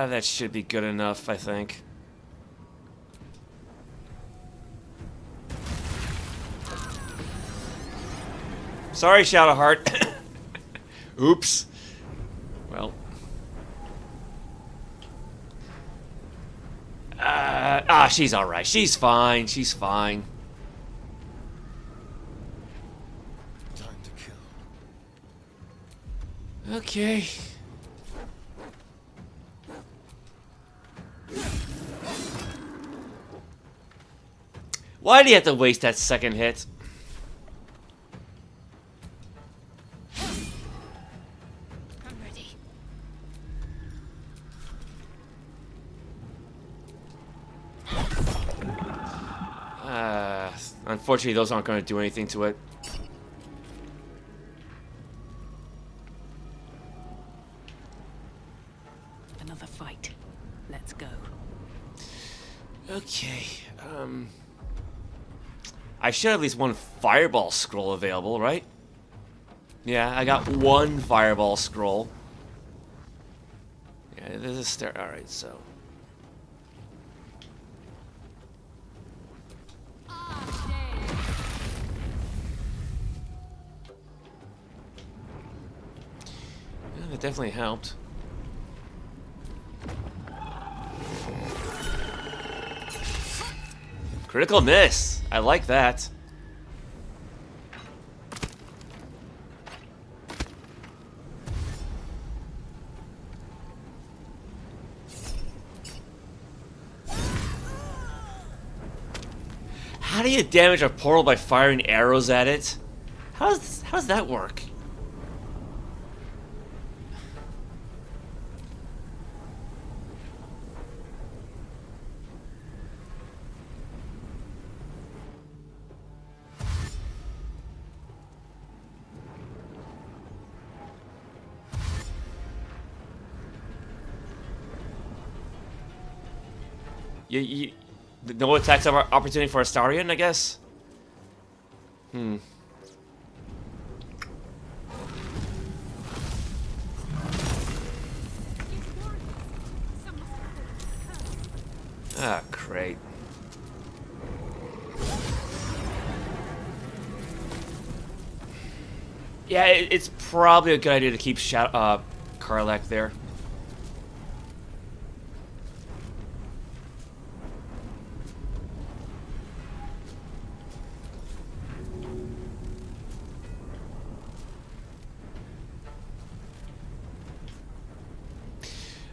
That should be good enough, I think. Sorry, Shadowheart. Oops. Well. She's alright. She's fine. She's fine. Time to kill. Okay. Why do you have to waste that second hit? I'm ready. Unfortunately, those aren't going to do anything to it. Another fight. Let's go. Okay, I should have at least one fireball scroll available, right? Yeah, I got one fireball scroll. Yeah, there's a stair. Alright, so. That definitely helped. Critical miss. I like that. How do you damage a portal by firing arrows at it? How does that work? No attacks of opportunity for Astarion, I guess? Ah, great. Yeah, it's probably a good idea to keep Karlach there.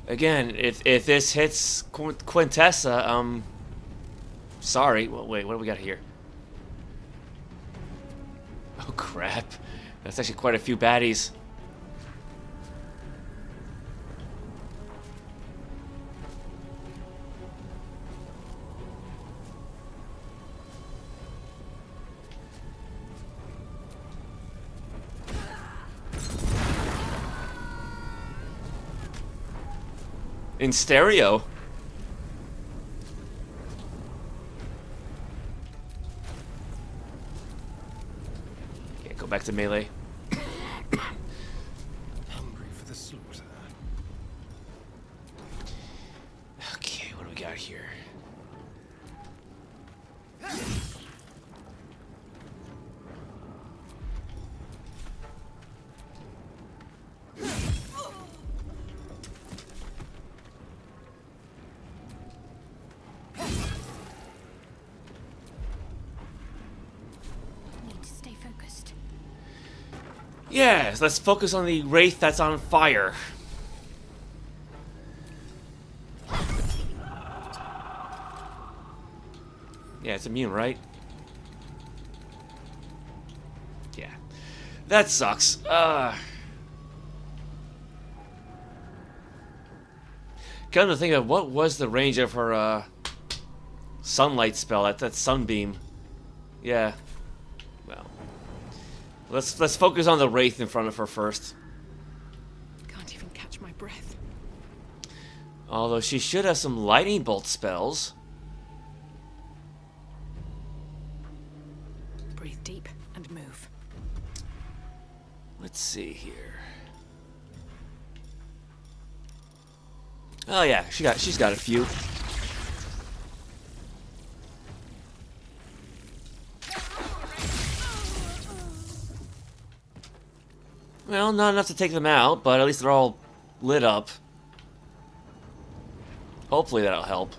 Again, if this hits Quintessa, sorry. Well, wait, what do we got here? Oh crap! That's actually quite a few baddies. In stereo. Okay, go back to melee. Hungry for the slaughter. Okay, what do we got here? Yes, let's focus on the wraith that's on fire. Yeah, it's immune, right? Yeah. That sucks. Come to think of, what was the range of her sunlight spell? That sunbeam. Yeah. Well. Let's focus on the wraith in front of her first. Can't even catch my breath. Although she should have some lightning bolt spells. Breathe deep and move. Let's see here. Oh yeah, she's got a few. Well, not enough to take them out, but at least they're all lit up. Hopefully that'll help.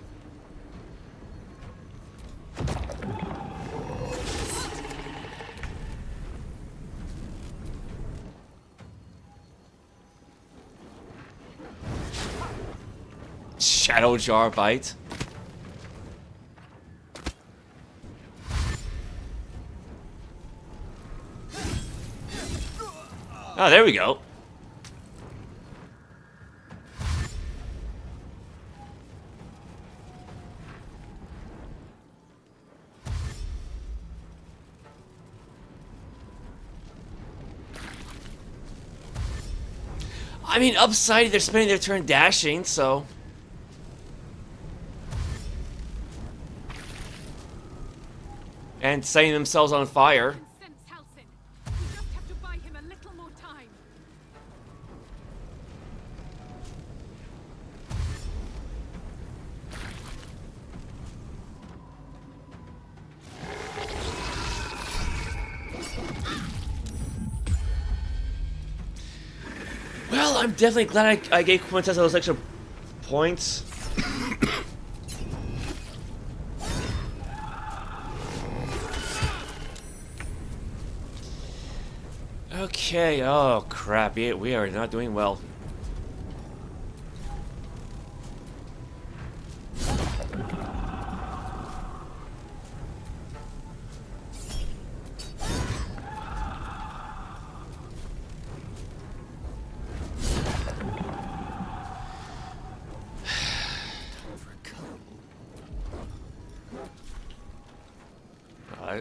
Shadow Jar Bite. Oh, there we go. I mean, upside, they're spending their turn dashing, so... and setting themselves on fire. Well, I'm definitely glad I gave Quintessa those extra points. Okay, oh crap, we are not doing well.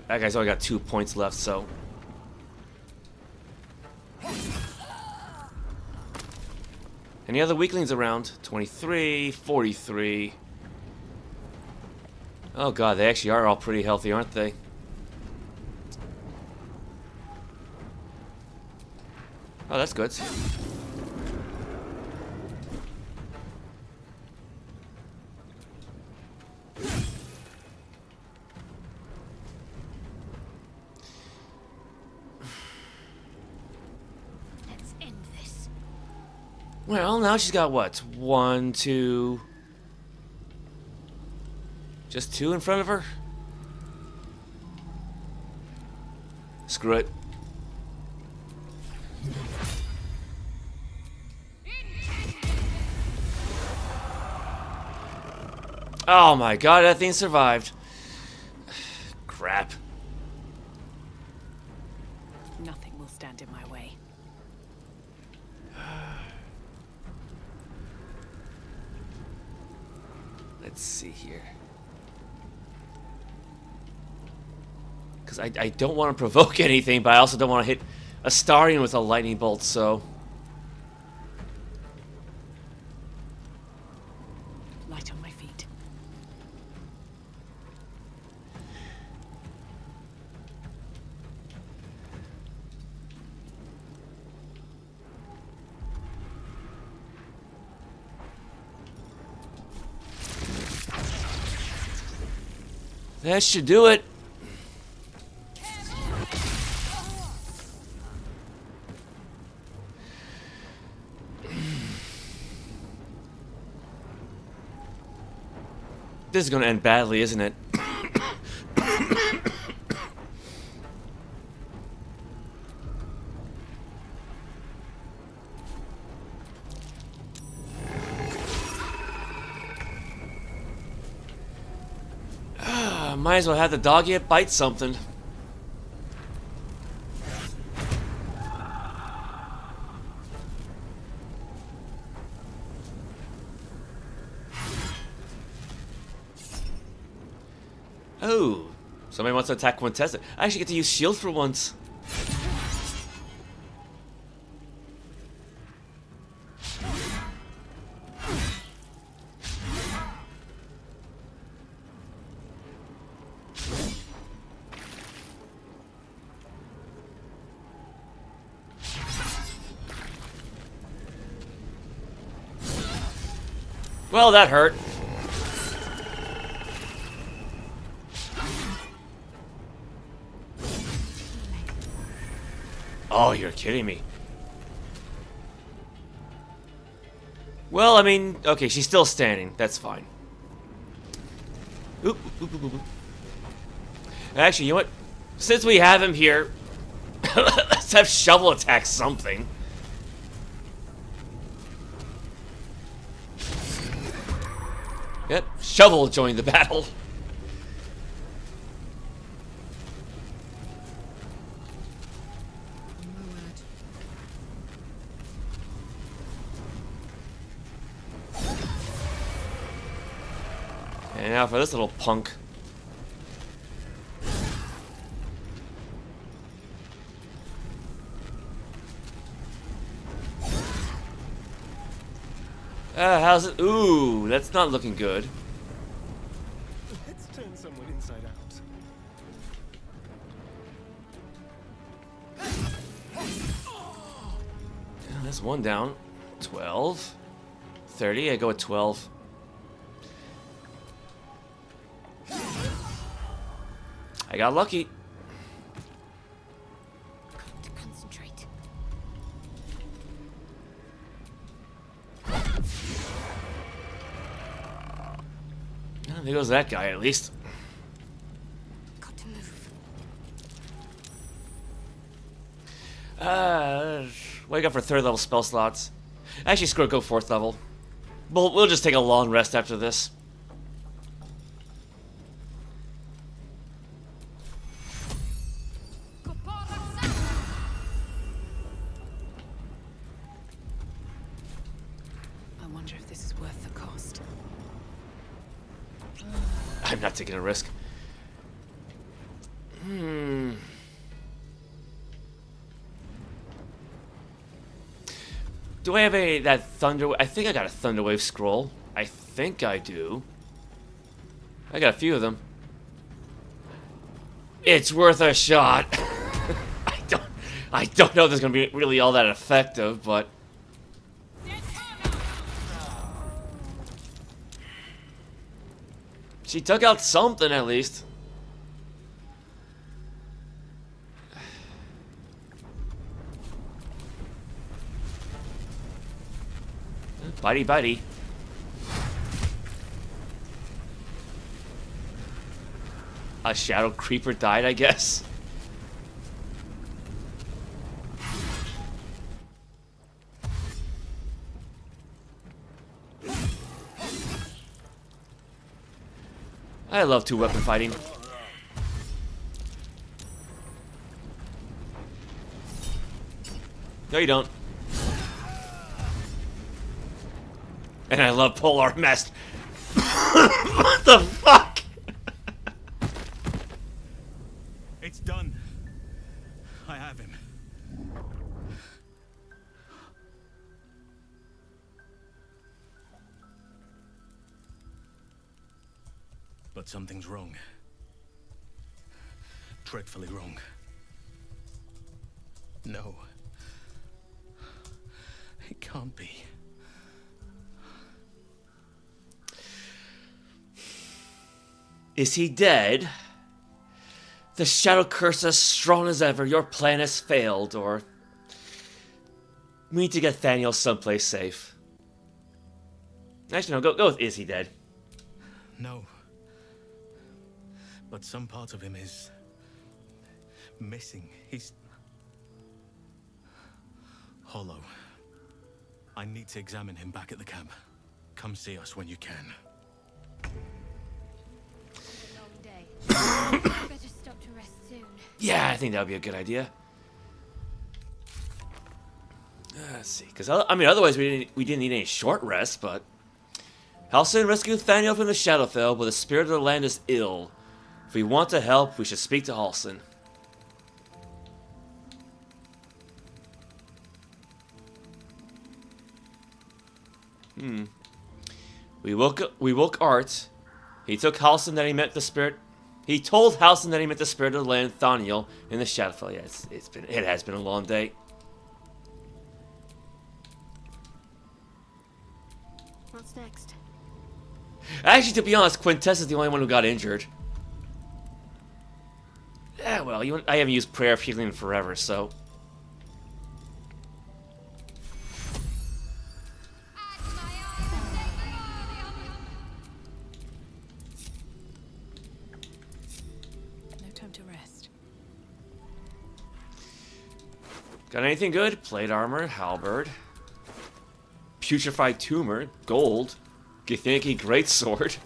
That guy's only got 2 points left, so. Any other weaklings around? 23, 43. Oh god, they actually are all pretty healthy, aren't they? Oh, that's good. Well, now she's got what? 1, 2... Just 2 in front of her? Screw it. Oh my god, that thing survived. Crap. Nothing will stand in my way. Let's see here. Because I don't want to provoke anything, but I also don't want to hit Astarion with a lightning bolt, so... Light on my feet. That should do it. This is going to end badly, isn't it? Might as well have the dog yet bite something. Oh, somebody wants to attack Quintessa. I actually get to use shield for once. Well, that hurt. Oh, you're kidding me. Well, I mean, okay, she's still standing. That's fine. Oop, oop, oop, oop, oop. Actually, you know what? Since we have him here, let's have Shovel attack something. Yep, Shovel joined the battle. And now for this little punk. How's it? Ooh, that's not looking good. Let's turn someone inside out. That's one down. 12. 30, I go with 12. I got lucky. Got to concentrate. There goes that guy, at least. Got to move. What do you got for 3rd level spell slots? Actually, screw it, go 4th level. We'll just take a long rest after this. I wonder if this is worth the cost. I'm not taking a risk. Do I have that thunder? I think I got a Thunderwave scroll. I think I do. I got a few of them. It's worth a shot. I don't know if this is gonna be really all that effective, but she took out something at least. Bitey, bitey. A shadow creeper died, I guess. I love 2-weapon fighting. No, you don't. And I love Polar Mist. What the fuck? It's done. I have him. But something's wrong. Dreadfully wrong. No. It can't be. Is he dead? The shadow curse as strong as ever. Your plan has failed, or we need to get Thaniel someplace safe. Actually, no. Go with is he dead? No. But some part of him is missing. He's hollow. I need to examine him back at the camp. Come see us when you can. Better stop to rest soon. Yeah, I think that would be a good idea. Let's see, because I mean, otherwise we didn't need any short rest. But Halsin rescued Thaniel from the Shadowfell, but the spirit of the land is ill. If we want to help, we should speak to Halsin. We woke Art. He took Halsin that he met the spirit. He told Halsin that he met the spirit of the land, Thaniel, in the Shadowfell. Yeah, it has been a long day. What's next? Actually, to be honest, Quintessa is the only one who got injured. Yeah, well, I haven't used Prayer of Healing in forever, so. No time to rest. Got anything good? Plate armor, halberd, putrefied tumor, gold, Githyanki greatsword.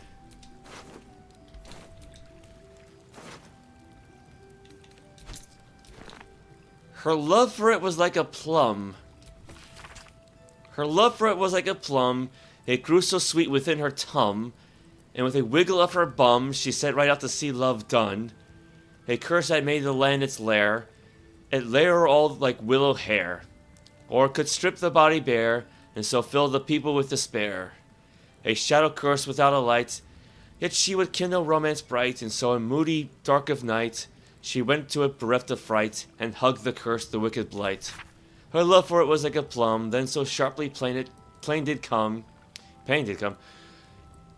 Her love for it was like a plum. Her love for it was like a plum. It grew so sweet within her tum, and with a wiggle of her bum, she set right out to see love done. A curse that made the land its lair. It lay her all like willow hair, or could strip the body bare, and so fill the people with despair. A shadow curse without a light, yet she would kindle romance bright, and so in moody dark of night, she went to it bereft of fright, and hugged the curse, the wicked blight. Her love for it was like a plum, then so sharply pain did come.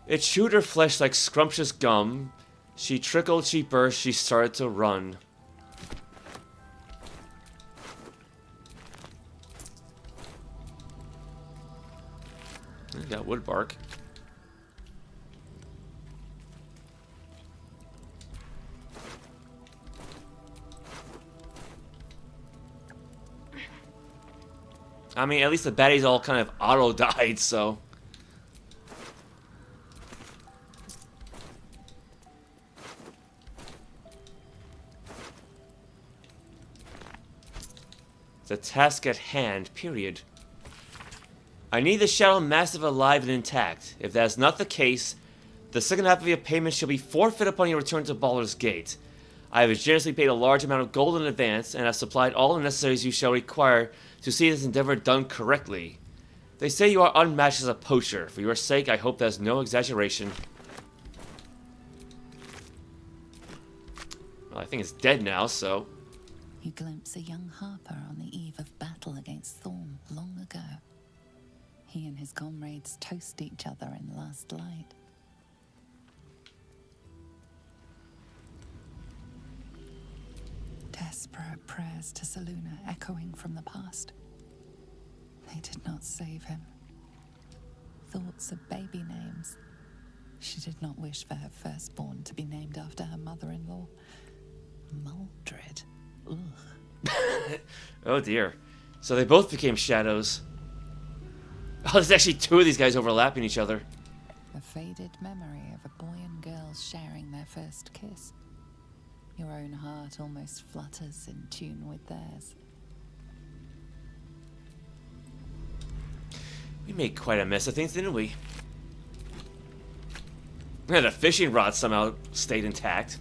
It chewed her flesh like scrumptious gum. She trickled, she burst, she started to run. I got wood bark. I mean, at least the baddies all kind of auto-died, so... The task at hand, period. I need the Shadow Massive alive and intact. If that is not the case, the second half of your payment shall be forfeit upon your return to Baldur's Gate. I have generously paid a large amount of gold in advance, and have supplied all the necessaries you shall require to see this endeavor done correctly. They say you are unmatched as a poacher. For your sake, I hope that is no exaggeration. Well, I think it's dead now, so... You glimpse a young Harper on the eve of battle against Thorm long ago. He and his comrades toast each other in the last light. Desperate prayers to Selûne echoing from the past. They did not save him. Thoughts of baby names. She did not wish for her firstborn to be named after her mother-in-law. Maldred. Ugh. Oh dear. So they both became shadows. Oh, there's actually two of these guys overlapping each other. A faded memory of a boy and girl sharing their first kiss. Your own heart almost flutters in tune with theirs. We made quite a mess of things, didn't we? The fishing rod somehow stayed intact.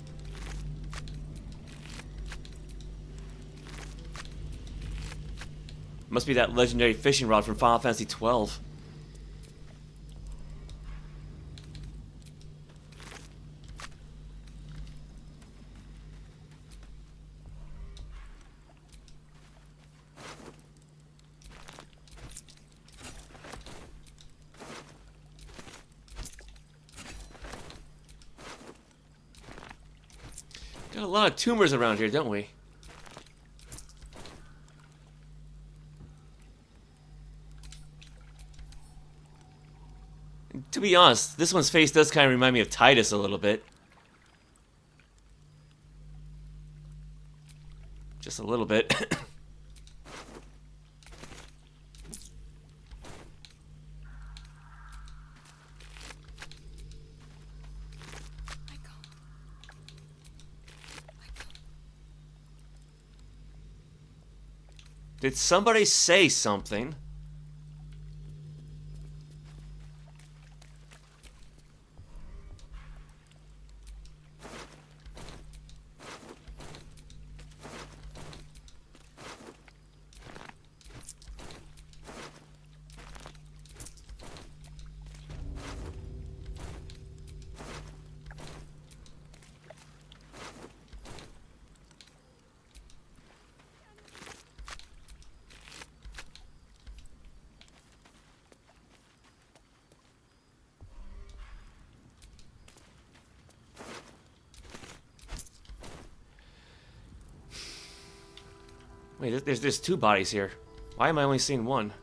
Must be that legendary fishing rod from Final Fantasy XII. Got a lot of tumors around here, don't we? To be honest, this one's face does kind of remind me of Titus a little bit. Just a little bit. Did somebody say something? Wait, there's two bodies here. Why am I only seeing one?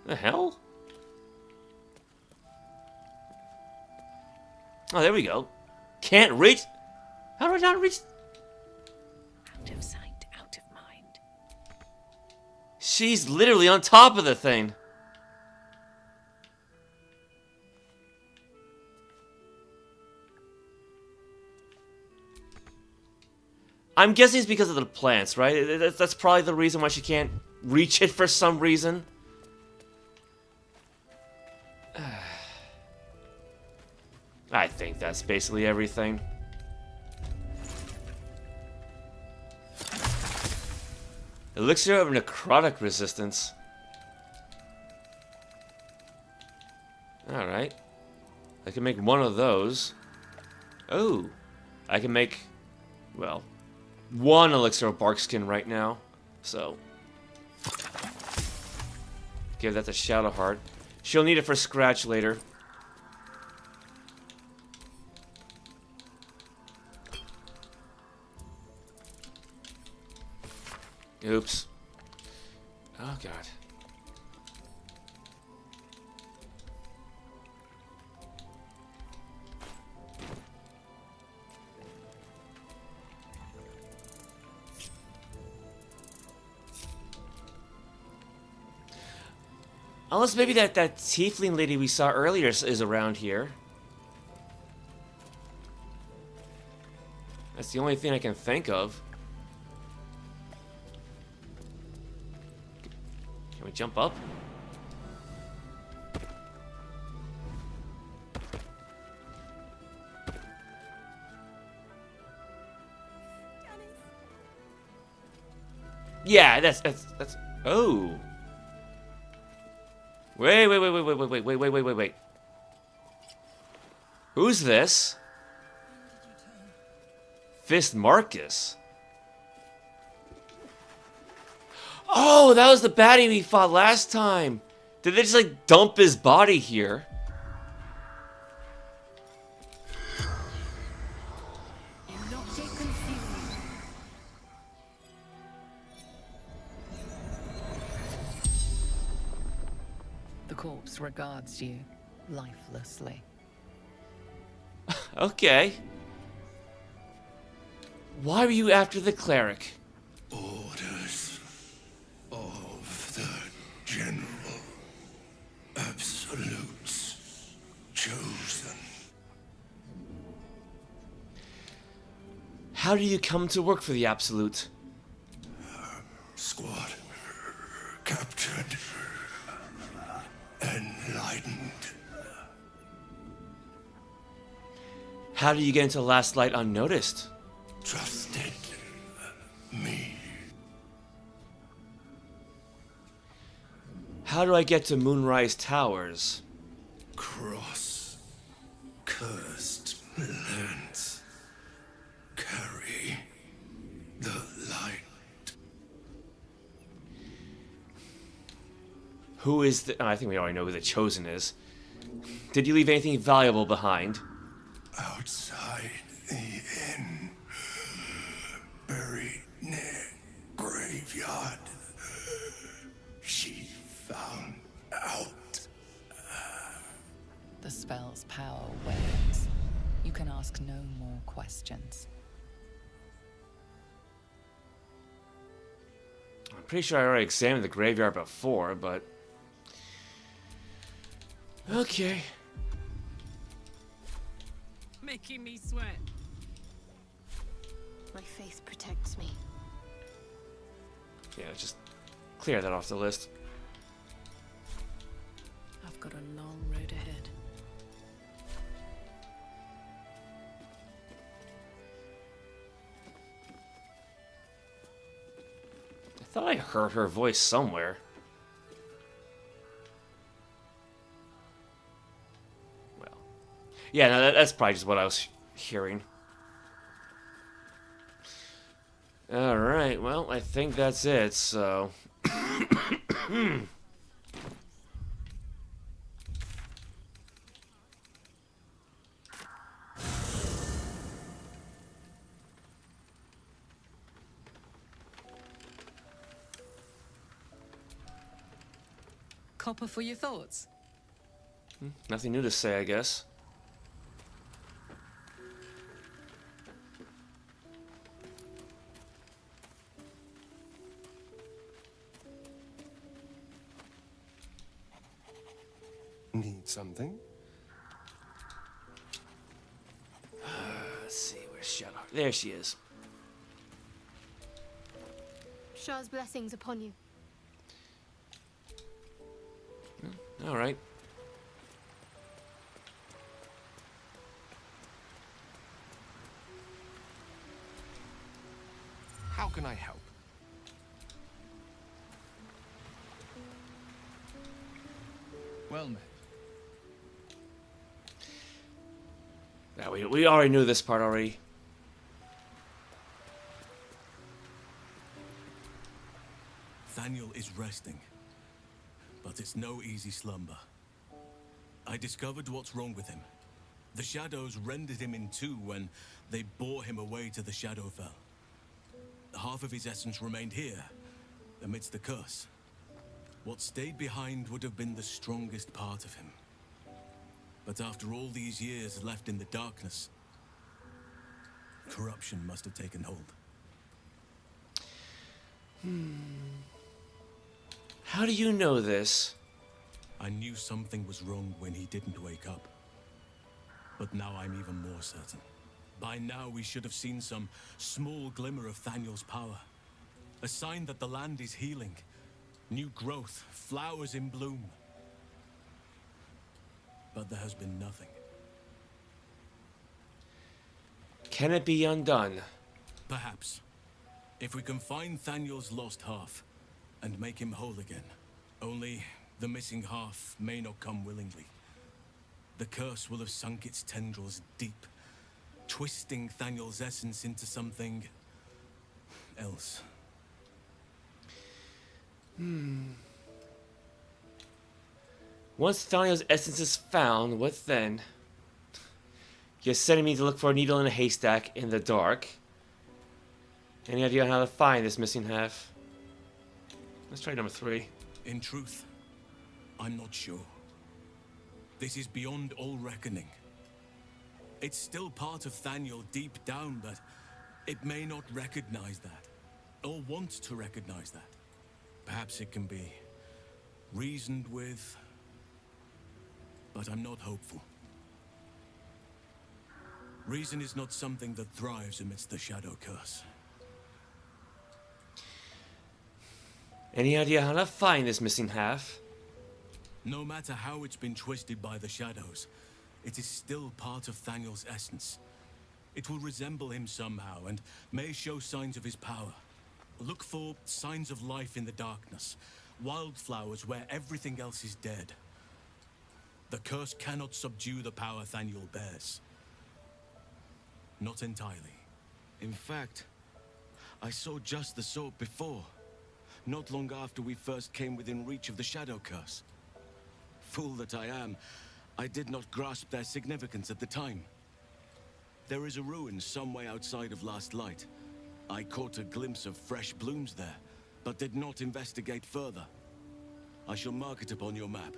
The hell? Oh, there we go. Can't reach? How do I not reach? Out of sight, out of mind. She's literally on top of the thing. I'm guessing it's because of the plants, right? That's probably the reason why she can't reach it for some reason. I think that's basically everything. Elixir of necrotic resistance. Alright. I can make one of those. Oh. I can make, well, one elixir of barkskin right now. So. Give that to Shadowheart. She'll need it for Scratch later. Oops. Oh, God. Unless maybe that tiefling lady we saw earlier is around here. That's the only thing I can think of. Can we jump up? Yeah, that's oh. Wait. Who's this? Fist Marcus. Oh, that was the baddie we fought last time. Did they just like dump his body here? The corpse regards you lifelessly. Okay. Why were you after the cleric? Orders of the General. Absolutes chosen. How do you come to work for the Absolute? Squad captured. Enlightened. How do you get into Last Light unnoticed? Trusted me. How do I get to Moonrise Towers? Cross cursed lands. Carry the light. Who is the... Oh, I think we already know who the Chosen is. Did you leave anything valuable behind? Outside the inn. Buried near graveyard. She found out. The spell's power wanes. You can ask no more questions. I'm pretty sure I already examined the graveyard before, but... Okay. Making me sweat. My faith protects me. Yeah, just clear that off the list. I've got a long road ahead. I thought I heard her voice somewhere. Well, yeah, no, that's probably just what I was hearing. Alright, well, I think that's it, so... Copper for your thoughts? Nothing new to say, I guess. Need something? Let's see, where's Shadow? There she is. Shah's blessings upon you. Alright. How can I help? Well met. Yeah, we already knew this part already. Thaniel is resting, but it's no easy slumber. I discovered what's wrong with him. The shadows rendered him in two when they bore him away to the Shadowfell. Half of his essence remained here, amidst the curse. What stayed behind would have been the strongest part of him. But after all these years left in the darkness, corruption must have taken hold. How do you know this? I knew something was wrong when he didn't wake up. But now I'm even more certain. By now we should have seen some small glimmer of Thaniel's power. A sign that the land is healing. New growth, flowers in bloom. But there has been nothing. Can it be undone? Perhaps. If we can find Thaniel's lost half and make him whole again. Only the missing half may not come willingly. The curse will have sunk its tendrils deep, twisting Thaniel's essence into something else. Once Thaniel's essence is found, what then? You're sending me to look for a needle in a haystack in the dark. Any idea on how to find this missing half? Let's try number 3. In truth, I'm not sure. This is beyond all reckoning. It's still part of Thaniel deep down, but it may not recognize that, or want to recognize that. Perhaps it can be reasoned with, but I'm not hopeful. Reason is not something that thrives amidst the shadow curse. Any idea how to find this missing half? No matter how it's been twisted by the shadows, it is still part of Thaniel's essence. It will resemble him somehow and may show signs of his power. Look for signs of life in the darkness, wildflowers where everything else is dead. The curse cannot subdue the power Thaniel bears. Not entirely. In fact, I saw just the sort before. Not long after we first came within reach of the shadow curse. Fool that I am, I did not grasp their significance at the time. There is a ruin some way outside of Last Light. I caught a glimpse of fresh blooms there, but did not investigate further. I shall mark it upon your map.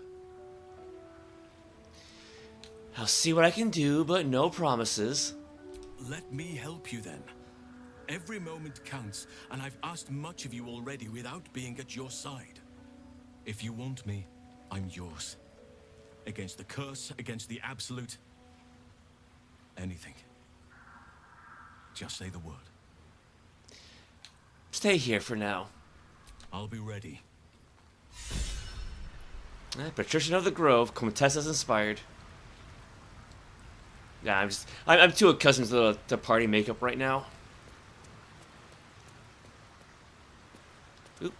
I'll see what I can do, but no promises. Let me help you then. Every moment counts, and I've asked much of you already without being at your side. If you want me, I'm yours. Against the curse, against the absolute. Anything. Just say the word. Stay here for now. I'll be ready. Patrician of the Grove, Quintessa's inspired. Yeah, I'm too accustomed to the party makeup right now. Oop.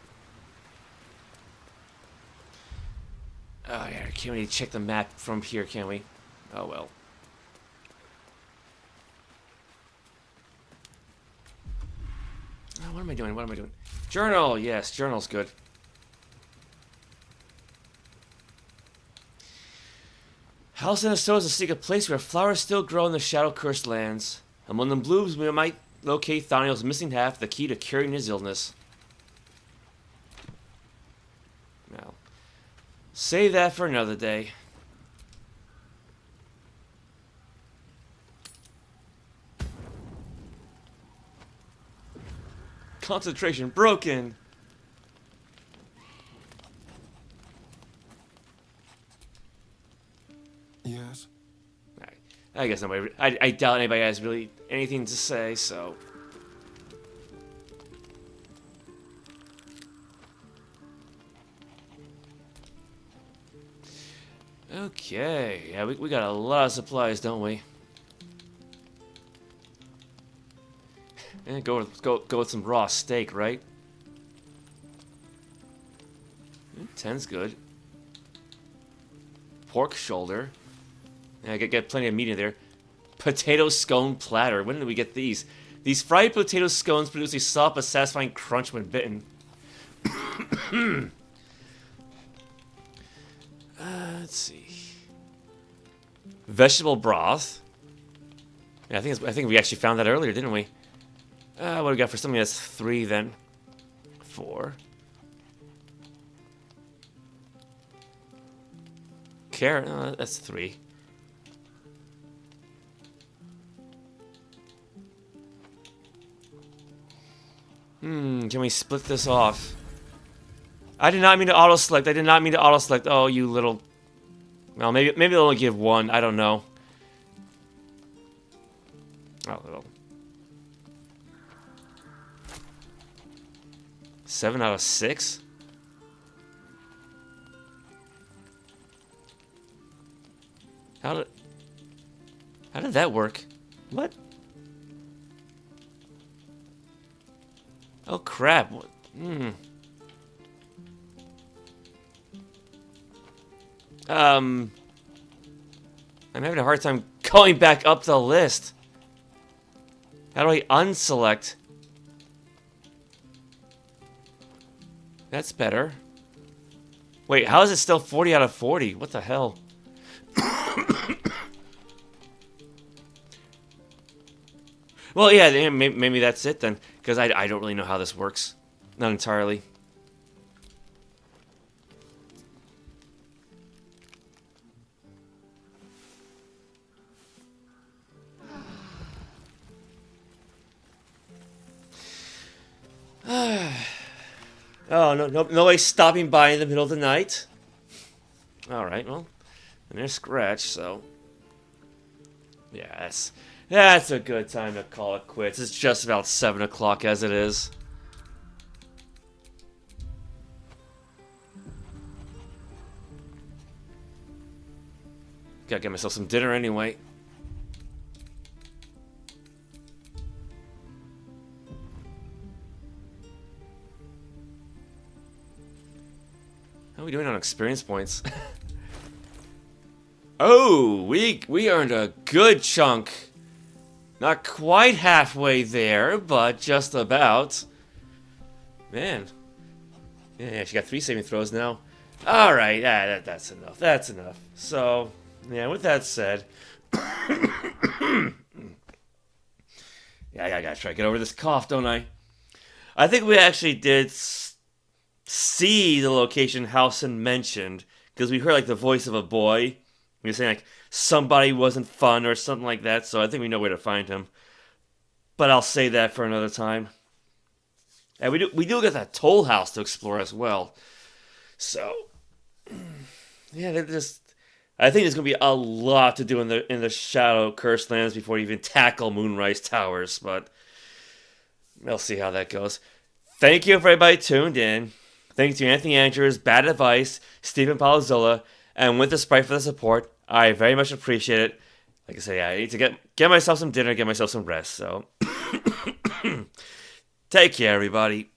Oh yeah, can't we check the map from here, can we? Oh well. Oh, what am I doing? What am I doing? Journal! Yes, journal's good. House in the Stones to seek a place where flowers still grow in the shadow-cursed lands. Among the blooms, we might locate Thaniel's missing half, the key to curing his illness. Now, save that for another day. Concentration broken. Yes? I guess nobody. I doubt anybody has really anything to say, so. Okay. Yeah, we got a lot of supplies, don't we? Yeah, go with some raw steak, right? 10's good. Pork shoulder. Yeah, get plenty of meat in there. Potato scone platter. When did we get these? These fried potato scones produce a soft but satisfying crunch when bitten. Let's see. Vegetable broth. Yeah, I think we actually found that earlier, didn't we? What do we got for something that's 3 then? 4. Carrot, that's 3. Can we split this off? I did not mean to auto-select. I did not mean to auto-select. Oh, you little... Well, maybe they'll only give one. I don't know. Oh, well. 7 out of 6? How did that work? What? Oh crap. What? I'm having a hard time going back up the list. How do I unselect? That's better. Wait, how is it still 40 out of 40? What the hell? Well, yeah, maybe that's it then. Because I don't really know how this works. Not entirely. Oh, no way stopping by in the middle of the night. Alright, well, and there's Scratch, so... Yeah, that's a good time to call it quits. It's just about 7 o'clock as it is. Gotta get myself some dinner anyway. How are we doing on experience points? Oh, we earned a good chunk. Not quite halfway there, but just about. Man. Yeah, she got 3 saving throws now. Alright, yeah, that's enough. That's enough. So, yeah, with that said... yeah, I gotta try to get over this cough, don't I? I think we actually did see the location Howson mentioned, because we heard, like, the voice of a boy. He was saying, like, somebody wasn't fun or something like that, so I think we know where to find him. But I'll say that for another time. And we do get that toll house to explore as well. So, yeah, I think there's gonna be a lot to do in the Shadow Cursed Lands before you even tackle Moonrise Towers, but we'll see how that goes. Thank you for everybody tuned in. Thank you to Anthony Andrews, Bad Advice, Stephen Palazzola, and Winter Sprite for the support. I very much appreciate it. Like I say, I need to get myself some dinner, get myself some rest, so... Take care, everybody.